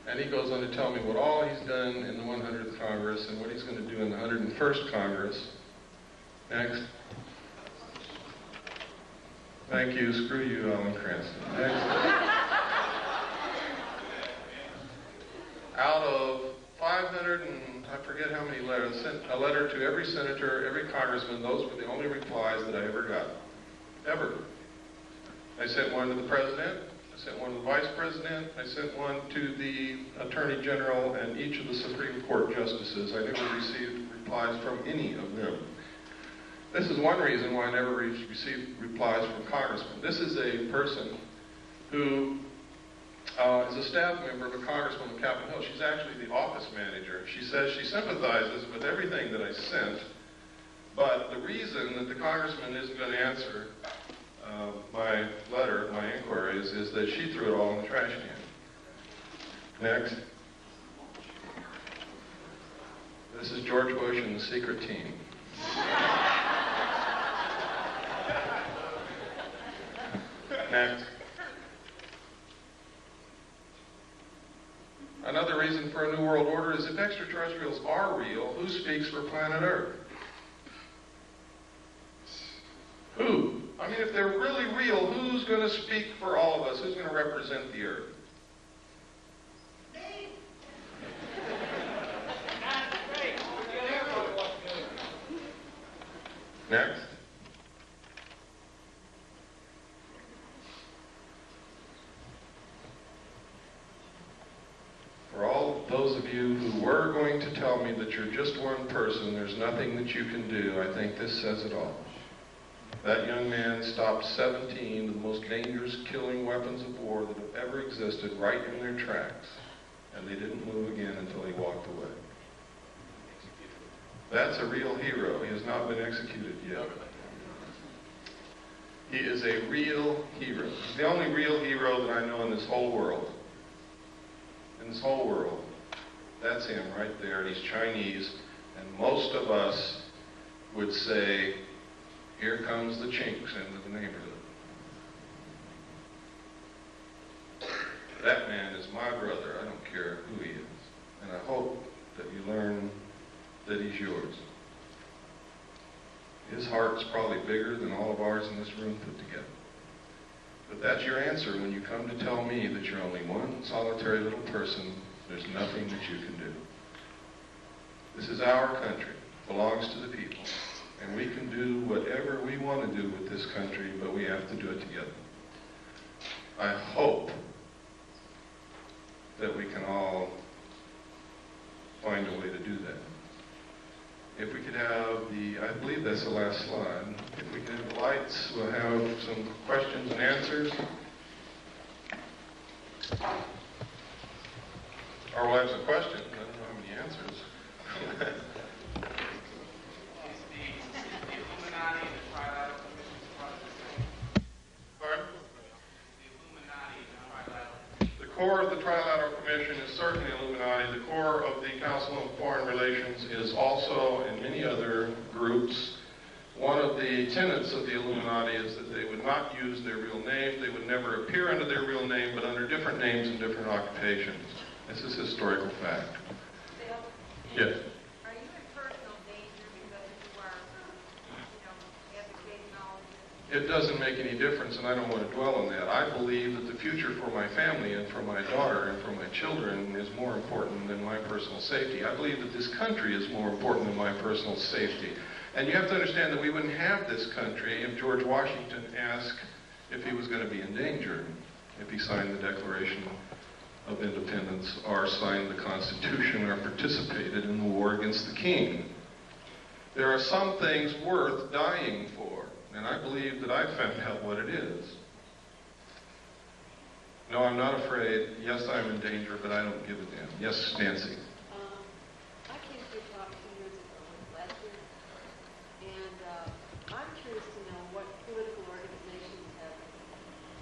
And he goes on to tell me what all he's done in the 100th Congress and what he's going to do in the 101st Congress. Next. Thank you. Screw you, Alan Cranston. Next. Out of 500 and I forget how many letters, sent a letter to every senator, every congressman. Those were the only replies that I ever got. Ever. I sent one to the president. I sent one to the vice president. I sent one to the attorney general and each of the Supreme Court justices. I never received replies from any of them. This is one reason why I never received replies from congressmen. This is a person who is a staff member of a congressman on Capitol Hill. She's actually the office manager. She says she sympathizes with everything that I sent, But the reason that the congressman isn't going to answer my letter, my inquiries, is that she threw it all in the trash can. Next. This is George Bush and the secret team. Next. Another reason for a new world order is if extraterrestrials are real, who speaks for planet Earth? Who? I mean, if they're really real, who's going to speak for all of us? Who's going to represent the Earth? Next. For all those of you who were going to tell me that you're just one person, there's nothing that you can do, I think this says it all. That young man stopped 17 of the most dangerous killing weapons of war that have ever existed right in their tracks, and they didn't move again until he walked away. That's a real hero. He has not been executed yet. He is a real hero. He's the only real hero that I know in this whole world. In this whole world. That's him right there. He's Chinese, and most of us would say, here comes the chinks into the neighborhood. That man is my brother. I don't care who he is. And I hope that you learn that he's yours. His heart's probably bigger than all of ours in this room put together. But that's your answer when you come to tell me that you're only one solitary little person. There's nothing that you can do. This is our country. It belongs to the people. And we can do whatever we want to do with this country, but we have to do it together. I hope that we can all find a way to do that. If we could have I believe that's the last slide. If we could have the lights, we'll have some questions and answers. Or we'll have some questions. I don't know how many answers. The core of the Trilateral Commission is certainly Illuminati. The core of the Council on Foreign Relations is also, in many other groups, one of the tenets of the Illuminati is that they would not use their real name. They would never appear under their real name, but under different names and different occupations. This is historical fact. Bill? Yes. Are you in personal danger because you are, advocating all of this? It doesn't make any difference, and I don't want to dwell on that. I believe that the future for my family and for my daughter and for my children is more important than my personal safety. I believe that this country is more important than my personal safety. And you have to understand that we wouldn't have this country if George Washington asked if he was going to be in danger, if he signed the Declaration of Independence or signed the Constitution or participated in the war against the king. There are some things worth dying for. And I believe that I've found out what it is. No, I'm not afraid. Yes, I'm in danger, but I don't give a damn. Yes, Nancy. I came to your talk 2 years ago with Lester, and I'm curious to know what political organizations have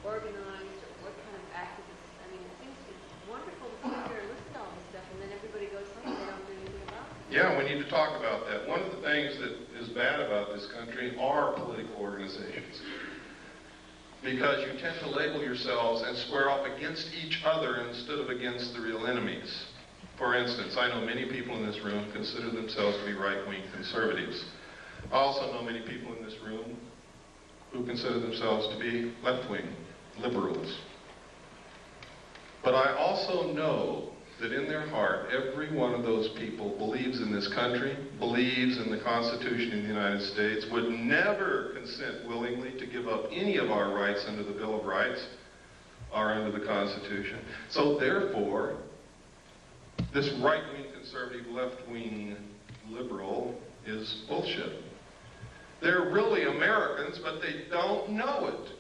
organized or what kind of activists. I mean, it seems to be wonderful to sit here and listen to all this stuff, and then everybody goes home and they don't do anything about it. Yeah, we need to talk about that. One of the things that is bad about this country are political organizations. Because you tend to label yourselves and square off against each other instead of against the real enemies. For instance, I know many people in this room consider themselves to be right-wing conservatives. I also know many people in this room who consider themselves to be left-wing liberals. But I also know that in their heart, every one of those people believes in this country, believes in the Constitution of the United States, would never consent willingly to give up any of our rights under the Bill of Rights or under the Constitution. So therefore, this right-wing conservative, left-wing liberal is bullshit. They're really Americans, but they don't know it.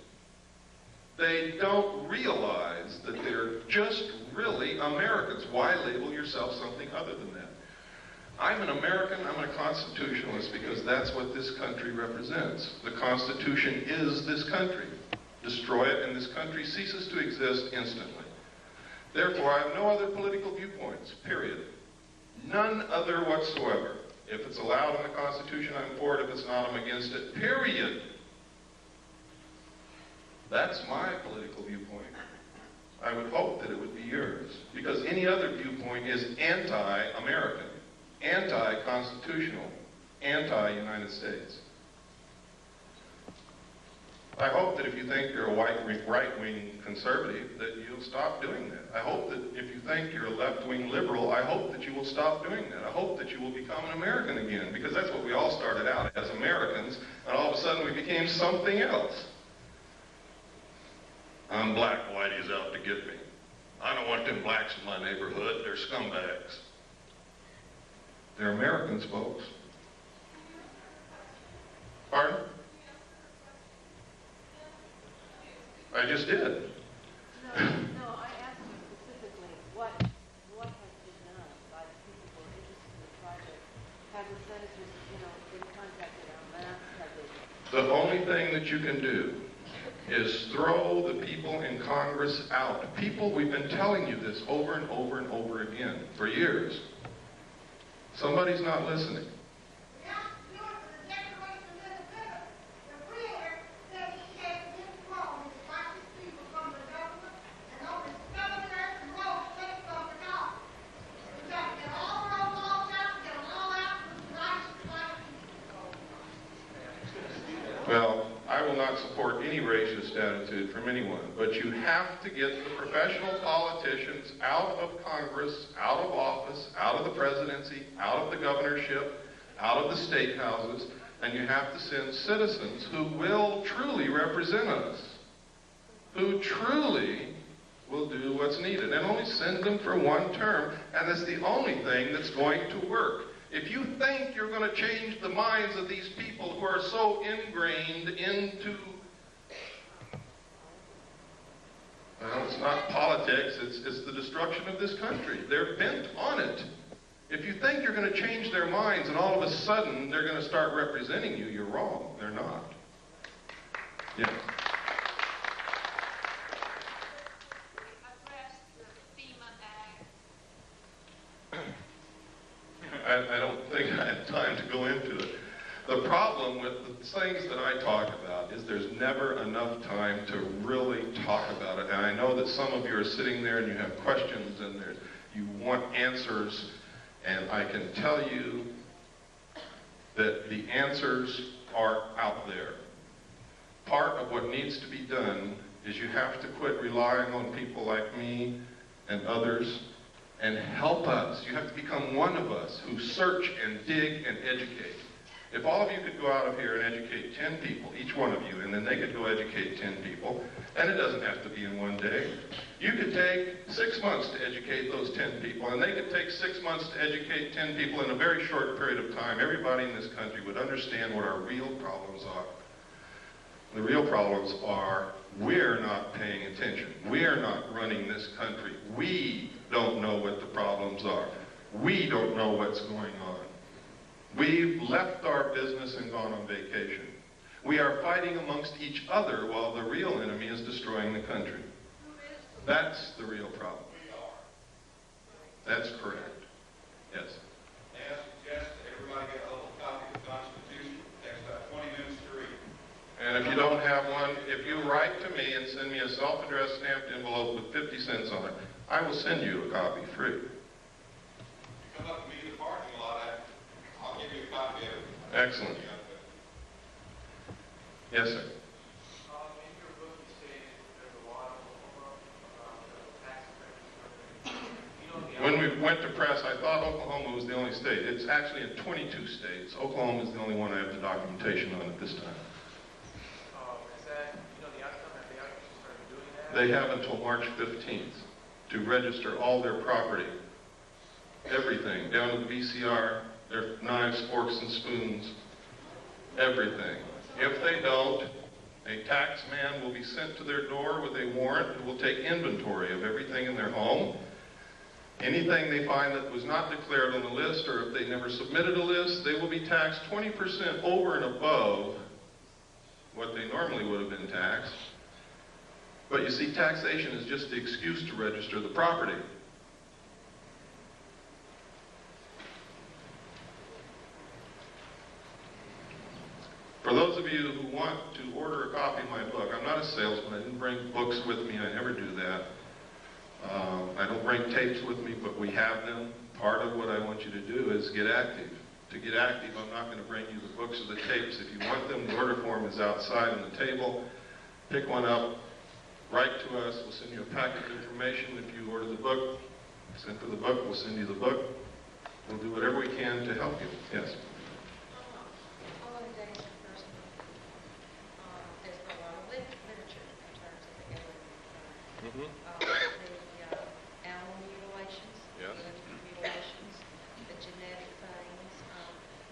They don't realize that they're just really Americans. Why label yourself something other than that? I'm an American, I'm a constitutionalist because that's what this country represents. The Constitution is this country. Destroy it and this country ceases to exist instantly. Therefore, I have no other political viewpoints, period. None other whatsoever. If it's allowed in the Constitution, I'm for it. If it's not, I'm against it, period. That's my political viewpoint. I would hope that it would be yours, because any other viewpoint is anti-American, anti-constitutional, anti-United States. I hope that if you think you're a right-wing conservative, that you'll stop doing that. I hope that if you think you're a left-wing liberal, I hope that you will stop doing that. I hope that you will become an American again, because that's what we all started out as, Americans, and all of a sudden we became something else. I'm black, Whitey's out to get me. I don't want them blacks in my neighborhood, they're scumbags. They're Americans, folks. Pardon? I just did. No, I asked you specifically what has been done by the people who are interested in the project. Have the senators, been contacted on that? Have they? The only thing that you can do is throw the people in Congress out. People, we've been telling you this over and over and over again for years. Somebody's not listening. Well, I will not support any racist attitude from anyone, but you have to get the professional politicians out of Congress, out of office, out of the presidency, out of the governorship, out of the state houses, and you have to send citizens who will truly represent us, who truly will do what's needed, and only send them for one term, and it's the only thing that's going to work. If you think you're going to change the minds of these people who are so ingrained into, well, it's not politics, it's the destruction of this country. They're bent on it. If you think you're going to change their minds and all of a sudden they're going to start representing you, you're wrong. They're not. Yeah. I don't think I have time to go into it. The problem with the things that I talk about is there's never enough time to really talk about it. And I know that some of you are sitting there and you have questions and you want answers, and I can tell you that the answers are out there. Part of what needs to be done is you have to quit relying on people like me and others and help us. You have to become one of us who search and dig and educate. If all of you could go out of here and educate 10 people, each one of you, and then they could go educate 10 people, and it doesn't have to be in one day. You could take 6 months to educate those 10 people, and they could take 6 months to educate 10 people in a very short period of time. Everybody in this country would understand what our real problems are. The real problems are we're not paying attention. We're not running this country. We don't know what the problems are. We don't know what's going on. We've left our business and gone on vacation. We are fighting amongst each other while the real enemy is destroying the country. That's the real problem. That's correct. Yes. May I suggest that everybody get a little copy of the Constitution? It takes about 20 minutes to read. And if you don't have one, if you write to me and send me a self-addressed stamped envelope with 50 cents on it, I will send you a copy free. You come up to me in the parking lot, I'll give you a copy of it. Excellent. Yes, sir. In your book, you say there's a lot of tax credits. When we went to press, I thought Oklahoma was the only state. It's actually in 22 states. Oklahoma is the only one I have the documentation on at this time. Is that, the outcome? Have they actually started doing that? They have until March 15th to register all their property, everything, down to the VCR, their knives, forks, and spoons, everything. If they don't, a tax man will be sent to their door with a warrant who will take inventory of everything in their home. Anything they find that was not declared on the list, or if they never submitted a list, they will be taxed 20% over and above what they normally would have been taxed. But you see, taxation is just the excuse to register the property. For those of you who want to order a copy of my book, I'm not a salesman. I didn't bring books with me. I never do that. I don't bring tapes with me, but we have them. Part of what I want you to do is get active. To get active, I'm not going to bring you the books or the tapes. If you want them, the order form is outside on the table. Pick one up, write to us. We'll send you a packet of information. If you order the book, send for the book, we'll send you the book. We'll do whatever we can to help you. Yes? Animal mutilations, Yes. human mutilations, the genetic things.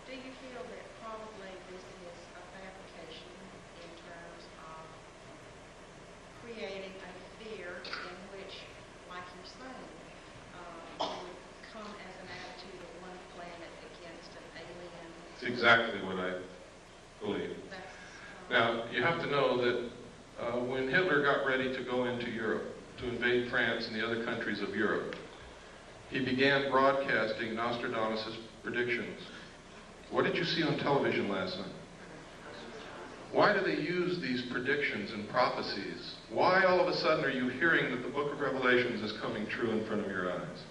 Do you feel that probably this is a fabrication in terms of creating a fear in which, like you're saying, would come as an attitude of one planet against an alien? It's exactly what I believe. Now, you have to know that when Hitler got ready to go into Europe, to invade France and the other countries of Europe, he began broadcasting Nostradamus' predictions. What did you see on television last night? Why do they use these predictions and prophecies? Why all of a sudden are you hearing that the book of Revelations is coming true in front of your eyes?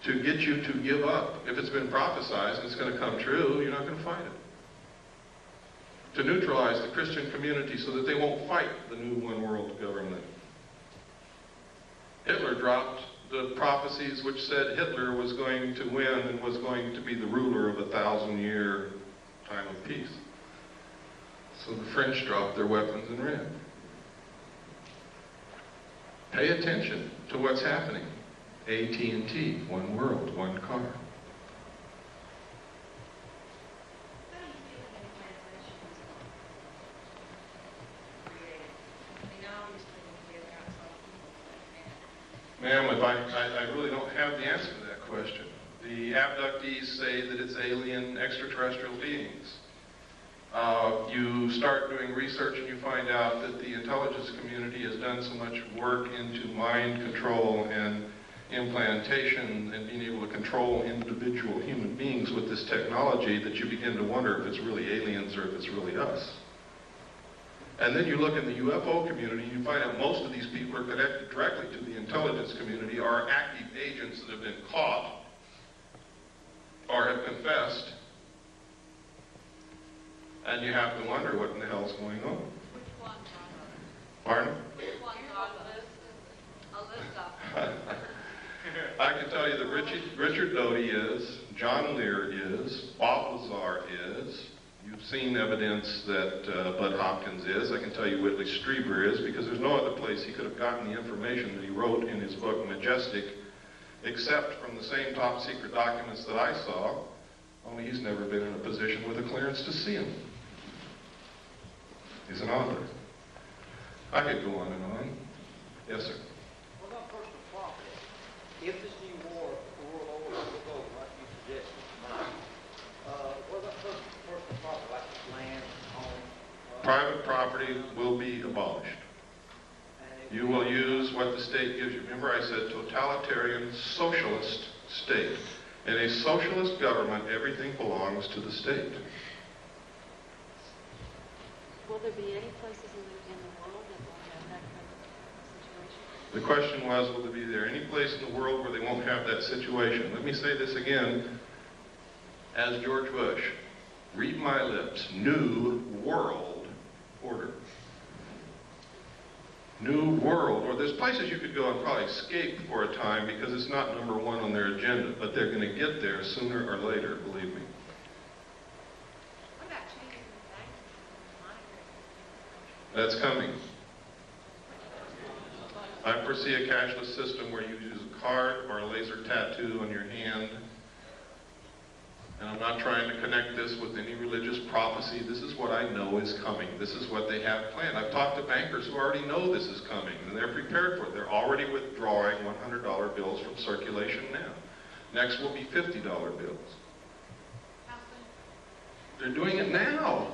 To get you to give up. If it's been prophesied and it's going to come true, you're not going to fight it. To neutralize the Christian community so that they won't fight the new one world government. Hitler dropped the prophecies which said Hitler was going to win and was going to be the ruler of a 1,000-year time of peace. So the French dropped their weapons and ran. Pay attention to what's happening. AT&T, one world, one car. Ma'am, I really don't have the answer to that question. The abductees say that it's alien extraterrestrial beings. You start doing research and you find out that the intelligence community has done so much work into mind control and implantation and being able to control individual human beings with this technology that you begin to wonder if it's really aliens or if it's really us. And then you look in the UFO community and you find out most of these people are connected directly to the intelligence community, are active agents that have been caught or have confessed. And you have to wonder what in the hell's going on. Which one, Pardon? Which one a list of. I can tell you that Richard Doty is, John Lear is, Bob Lazar is. You've seen evidence that Bud Hopkins is. I can tell you Whitley Strieber is, because there's no other place he could have gotten the information that he wrote in his book, Majestic, except from the same top secret documents that I saw, only he's never been in a position with a clearance to see them. He's an author. I could go on and on. Yes, sir. What about personal property? If this new war, world order will go like you suggested tonight, what about personal property, like land, home? Private property will be abolished. You will use what the state gives you. Remember I said totalitarian socialist state. In a socialist government, everything belongs to the state. Will there be any places in the world that will have that kind of situation? The question was, will there be any place in the world where they won't have that situation? Let me say this again, as George Bush, read my lips, new world order. New world, or there's places you could go and probably escape for a time because it's not number one on their agenda, but they're going to get there sooner or later, believe me. What about changes in That's coming. I foresee a cashless system where you use a card or a laser tattoo on your hand And I'm not trying to connect this with any religious prophecy. This is what I know is coming. This is what they have planned. I've talked to bankers who already know this is coming, and they're prepared for it. They're already withdrawing $100 bills from circulation now. Next will be $50 bills. They're doing it now.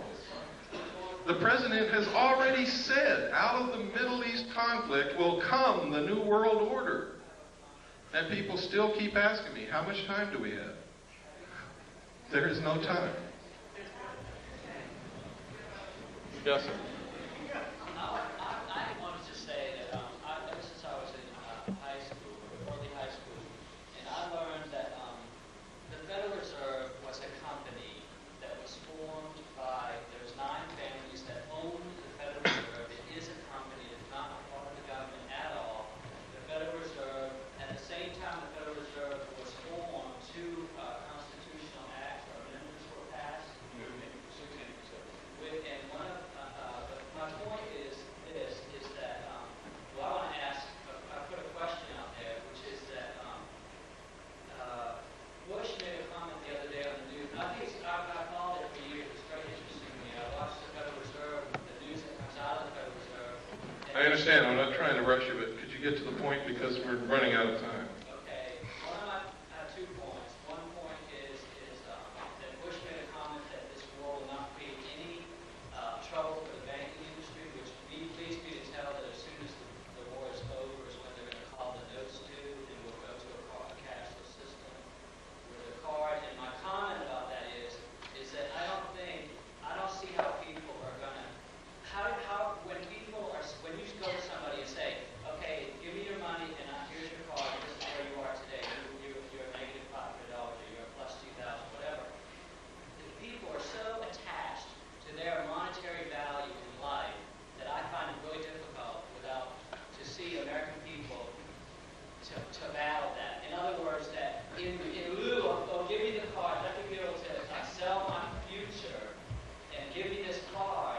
The president has already said, out of the Middle East conflict will come the New World Order. And people still keep asking me, how much time do we have? There is no time. Yes, sir. I wanted to say that ever since I was in high school, early high school, and I learned that the Federal Reserve was a company that was formed by, there's 9 families that own the Federal Reserve. It is a company, it's not a part of the government at all. The Federal Reserve, at the same time the Federal Reserve was formed, 2 constitutional acts or amendments were passed. And one of, my point is this, is that, well, I want to ask, I put a question out there, which is that Bush made a comment the other day on the news, and I think I've followed it for years, it's very interesting to me. I watch the Federal Reserve, the news that comes out of the Federal Reserve. I understand, I'm not trying to rush you, but could you get to the point because we're running out of time? Okay, I have 2 points. One point is that Bush made a comment that this war will not create any trouble for the banking industry, which leads me to tell that as soon as the war is over is when they're going to call the notes due, and we'll go to a cashless system with a card. And my comment about that is that I don't see how people are going to, when you go to somebody and say, okay, give me your money and here's your card, this is where you are today, you're negative $500 or you're plus 2,000, whatever. The people are so attached to their monetary value in life that I find it really difficult to see American people to battle that. In other words, that in lieu of, oh, give me the card, let me be able to sell my future and give me this card,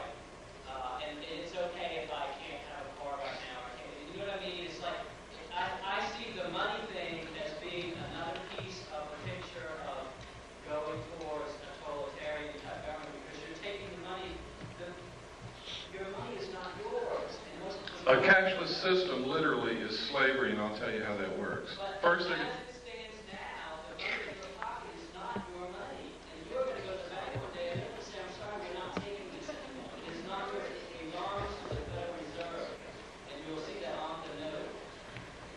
and it's okay if I can't have a card right now. You know what I mean? It's like, I see the money thing as being another piece of the picture of going towards a totalitarian type government, because you're taking the money, your money is not yours. A cashless system literally is slavery, and I'll tell you how that works. First, as it stands now, the money in your pocket is not your money. And you're going to go to the bank one day and they're going to say, I'm sorry, we're not taking this anymore. It's not yours. It belongs to the Federal Reserve. And you'll see that on the note.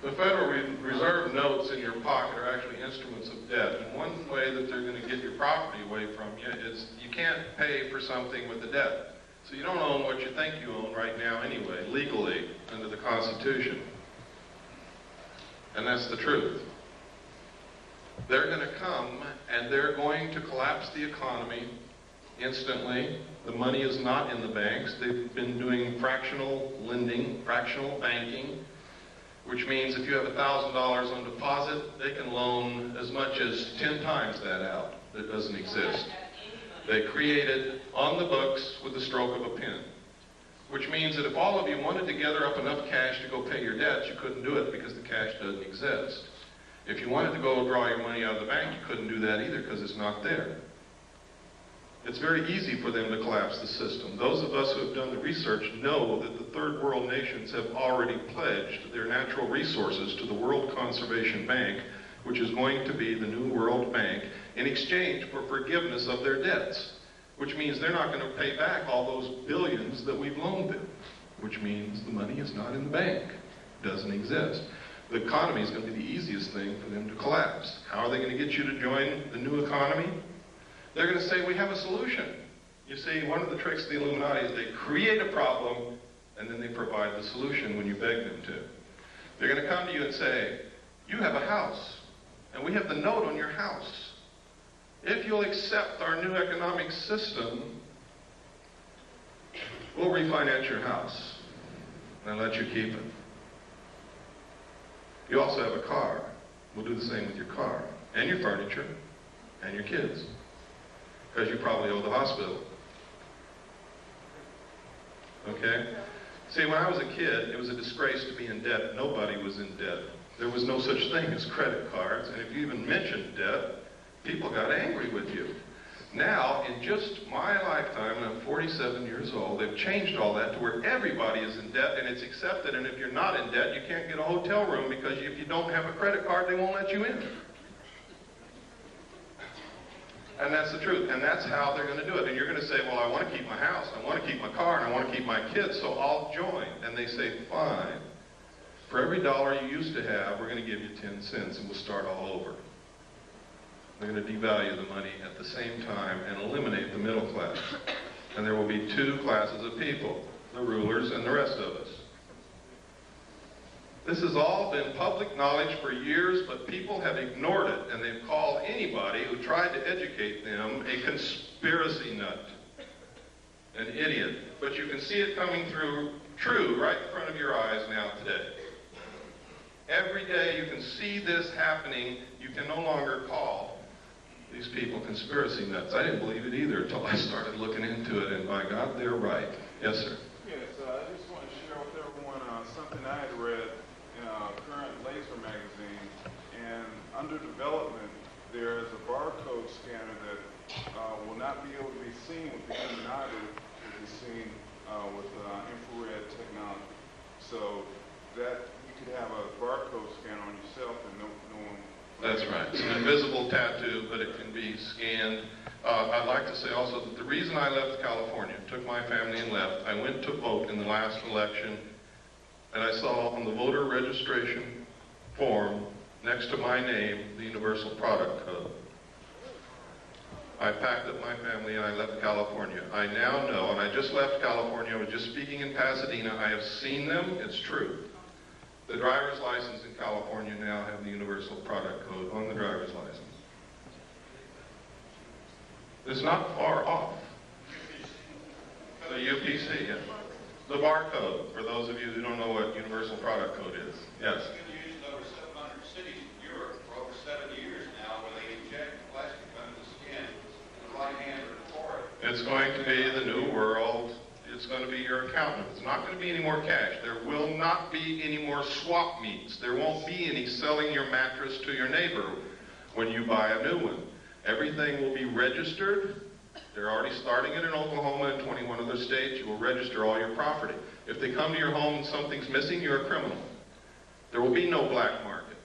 the Federal Reserve notes in your pocket are actually instruments of debt. And one way that they're going to get your property away from you is you can't pay for something with the debt. So you don't own what you think you own right now anyway, legally, under the Constitution. And that's the truth. They're going to come and they're going to collapse the economy instantly. The money is not in the banks. They've been doing fractional lending, fractional banking, which means if you have $1,000 on deposit, they can loan as much as 10 times that out. That doesn't exist. They created on the books with the stroke of a pen, which means that if all of you wanted to gather up enough cash to go pay your debts, you couldn't do it because the cash doesn't exist. If you wanted to go draw your money out of the bank, you couldn't do that either because it's not there. It's very easy for them to collapse the system. Those of us who have done the research know that the third world nations have already pledged their natural resources to the World Conservation Bank, which is going to be the new World Bank, in exchange for forgiveness of their debts, which means they're not going to pay back all those billions that we've loaned them, which means the money is not in the bank. It doesn't exist. The economy is going to be the easiest thing for them to collapse. How are they going to get you to join the new economy? They're going to say, we have a solution. You see, one of the tricks of the Illuminati is they create a problem, and then they provide the solution when you beg them to. They're going to come to you and say, you have a house, and we have the note on your house. If you'll accept our new economic system, we'll refinance your house and let you keep it. You also have a car. We'll do the same with your car, and your furniture, and your kids, because you probably owe the hospital. Okay? See, when I was a kid, it was a disgrace to be in debt. Nobody was in debt. There was no such thing as credit cards, and if you even mentioned debt, People got angry with you. Now, in just my lifetime, and I'm 47 years old, they've changed all that to where everybody is in debt and it's accepted, and if you're not in debt, you can't get a hotel room because if you don't have a credit card, they won't let you in. And that's the truth, and that's how they're going to do it. And you're going to say, well, I want to keep my house, I want to keep my car, and I want to keep my kids, so I'll join. And they say, fine. For every dollar you used to have, we're going to give you 10 cents, and we'll start all over. They're going to devalue the money at the same time and eliminate the middle class. And there will be two classes of people, the rulers and the rest of us. This has all been public knowledge for years, but people have ignored it, and they've called anybody who tried to educate them a conspiracy nut, an idiot. But you can see it coming through true right in front of your eyes now today. Every day you can see this happening. You can no longer call these people conspiracy nuts. I didn't believe it either until I started looking into it, and by God, they're right. Yes, sir. Yes, I just want to share with everyone something I had read in Current Laser magazine, and under development, there is a barcode scanner that will not be able to be seen with the human eye, that will be seen with infrared technology. So that you could have a barcode scanner on yourself and no one. That's right. It's an invisible tattoo, but it can be scanned. I'd like to say also that the reason I left California, took my family and left, I went to vote in the last election, and I saw on the voter registration form, next to my name, the Universal Product Code. I packed up my family and I left California. I now know, and I just left California, I was just speaking in Pasadena, I have seen them, it's true. The driver's license in California now have the Universal Product Code on the driver's license. It's not far off. The UPC, yes. The barcode, for those of you who don't know what Universal Product Code is. Yes. It's been used in over 700 cities in Europe for over 7 years now, where they inject plastic under the skin in the right hand or the forehead. It's going to be the new world. It's going to be your accountant. It's not going to be any more cash. There will not be any more swap meets. There won't be any selling your mattress to your neighbor when you buy a new one. Everything will be registered. They're already starting it in Oklahoma and 21 other states. You will register all your property. If they come to your home and something's missing, you're a criminal. There will be no black market.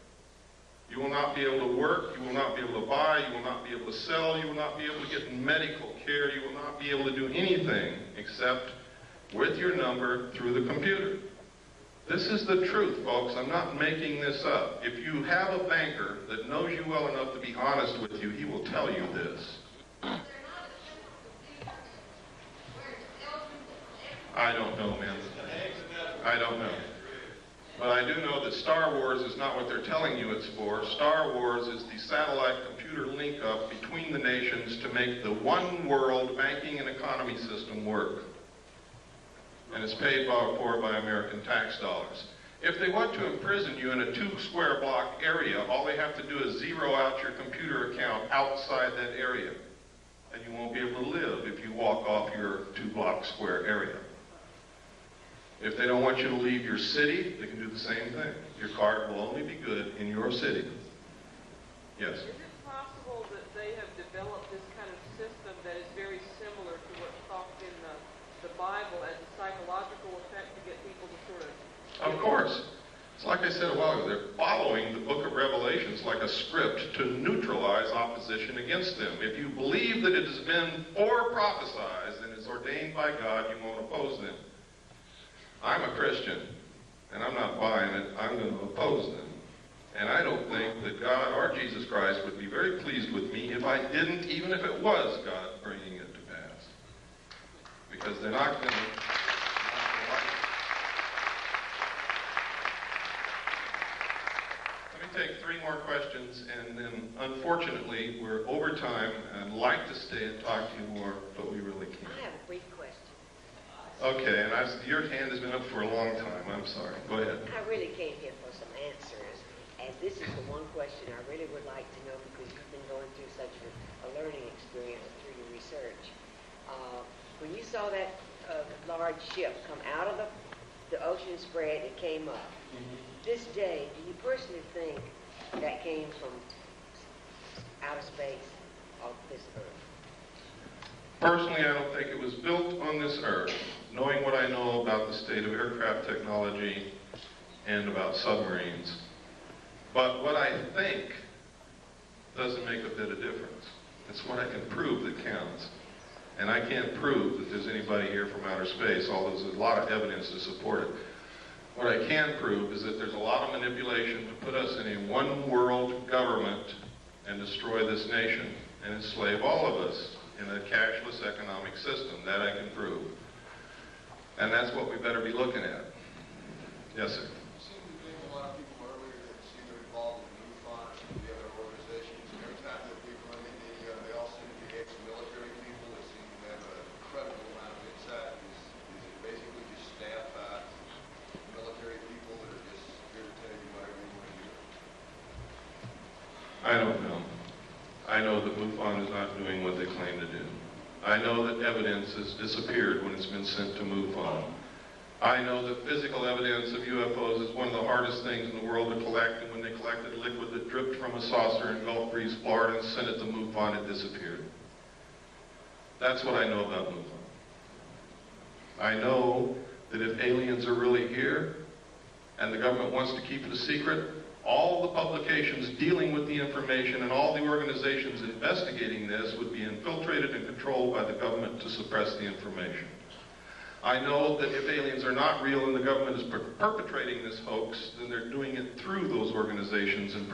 You will not be able to work. You will not be able to buy. You will not be able to sell. You will not be able to get medical care. You will not be able to do anything except with your number through the computer. This is the truth, folks. I'm not making this up. If you have a banker that knows you well enough to be honest with you, he will tell you this. I don't know, man. I don't know. But I do know that Star Wars is not what they're telling you it's for. Star Wars is the satellite computer link-up between the nations to make the one world banking and economy system work. And it's paid for by American tax dollars. If they want to imprison you in a 2-square block area, all they have to do is zero out your computer account outside that area. And you won't be able to live if you walk off your 2-block square area. If they don't want you to leave your city, they can do the same thing. Your card will only be good in your city. Yes? Is it possible that they have developed this kind of system that is very similar to what's talked in the Bible as a psychological effect to get people to sort of... Of course. It's like I said a while ago, they're following the book of Revelations like a script to neutralize opposition against them. If you believe that it has been prophesied and it's ordained by God, you won't oppose them. I'm a Christian, and I'm not buying it. I'm going to oppose them. And I don't think that God or Jesus Christ would be very pleased with me if I didn't, even if it was God bringing it to pass. Because they're not going to like it. Let me take 3 more questions, and then unfortunately, we're over time. I'd like to stay and talk to you more, but we really can't. I have a brief question. Okay, and your hand has been up for a long time. I'm sorry. Go ahead. I really came here for some answers, and this is the one question I really would like to know because you've been going through such a learning experience through your research. When you saw that large ship come out of the ocean spread, it came up. This day, do you personally think that came from outer space off this earth? Personally, I don't think it was built on this earth, knowing what I know about the state of aircraft technology and about submarines. But what I think doesn't make a bit of difference. It's what I can prove that counts. And I can't prove that there's anybody here from outer space, although there's a lot of evidence to support it. What I can prove is that there's a lot of manipulation to put us in a one-world government and destroy this nation and enslave all of us in a cashless economic system. That I can prove. And that's what we better be looking at. Yes, sir. You seem to be getting a lot of people earlier that seem to be involved in MUFON and some of the other organizations. And every time that people in India, they all seem to be ex-military people that seem to have an incredible amount of insight. Is it basically just staff military people that are just here to tell you whatever you want to do? I don't know. I know that MUFON is not doing what they claim to do. I know that evidence has disappeared when it's been sent to MUFON. I know that physical evidence of UFOs is one of the hardest things in the world to collect, and when they collected liquid that dripped from a saucer in Gulf Breeze, Florida, and sent it to MUFON, it disappeared. That's what I know about MUFON. I know that if aliens are really here, and the government wants to keep it a secret, all the publications dealing with the information and all the organizations investigating this would be infiltrated and controlled by the government to suppress the information. I know that if aliens are not real and the government is perpetrating this hoax, then they're doing it through those organizations and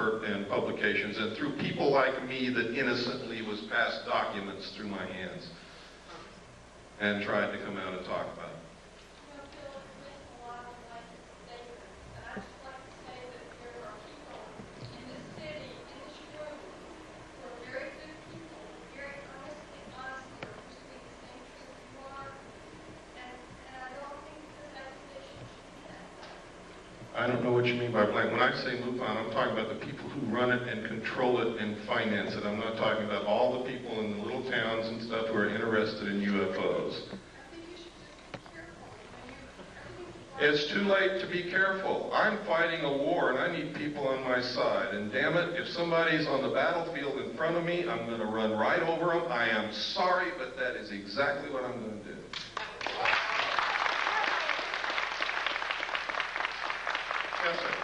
publications and through people like me that innocently was passed documents through my hands and tried to come out and talk about it. I don't know what you mean by blank. When I say MUFON, I'm talking about the people who run it and control it and finance it. I'm not talking about all the people in the little towns and stuff who are interested in UFOs. It's too late to be careful. I'm fighting a war and I need people on my side. And damn it, if somebody's on the battlefield in front of me, I'm going to run right over them. I am sorry, but that is exactly what I'm going to do. Yes, sir.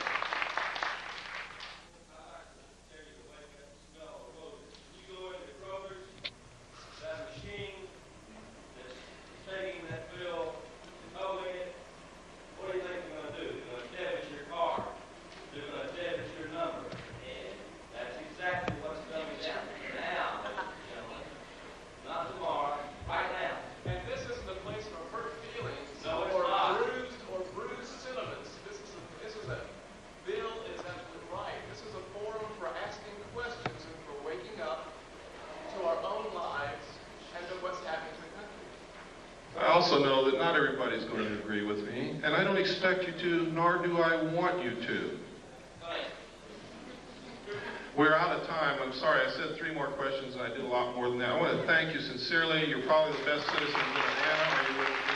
I also know that not everybody's going to agree with me, and I don't expect you to, nor do I want you to. We're out of time. I'm sorry, I said 3 more questions, and I did a lot more than that. I want to thank you sincerely. You're probably the best citizens in Indiana, or you wouldn't be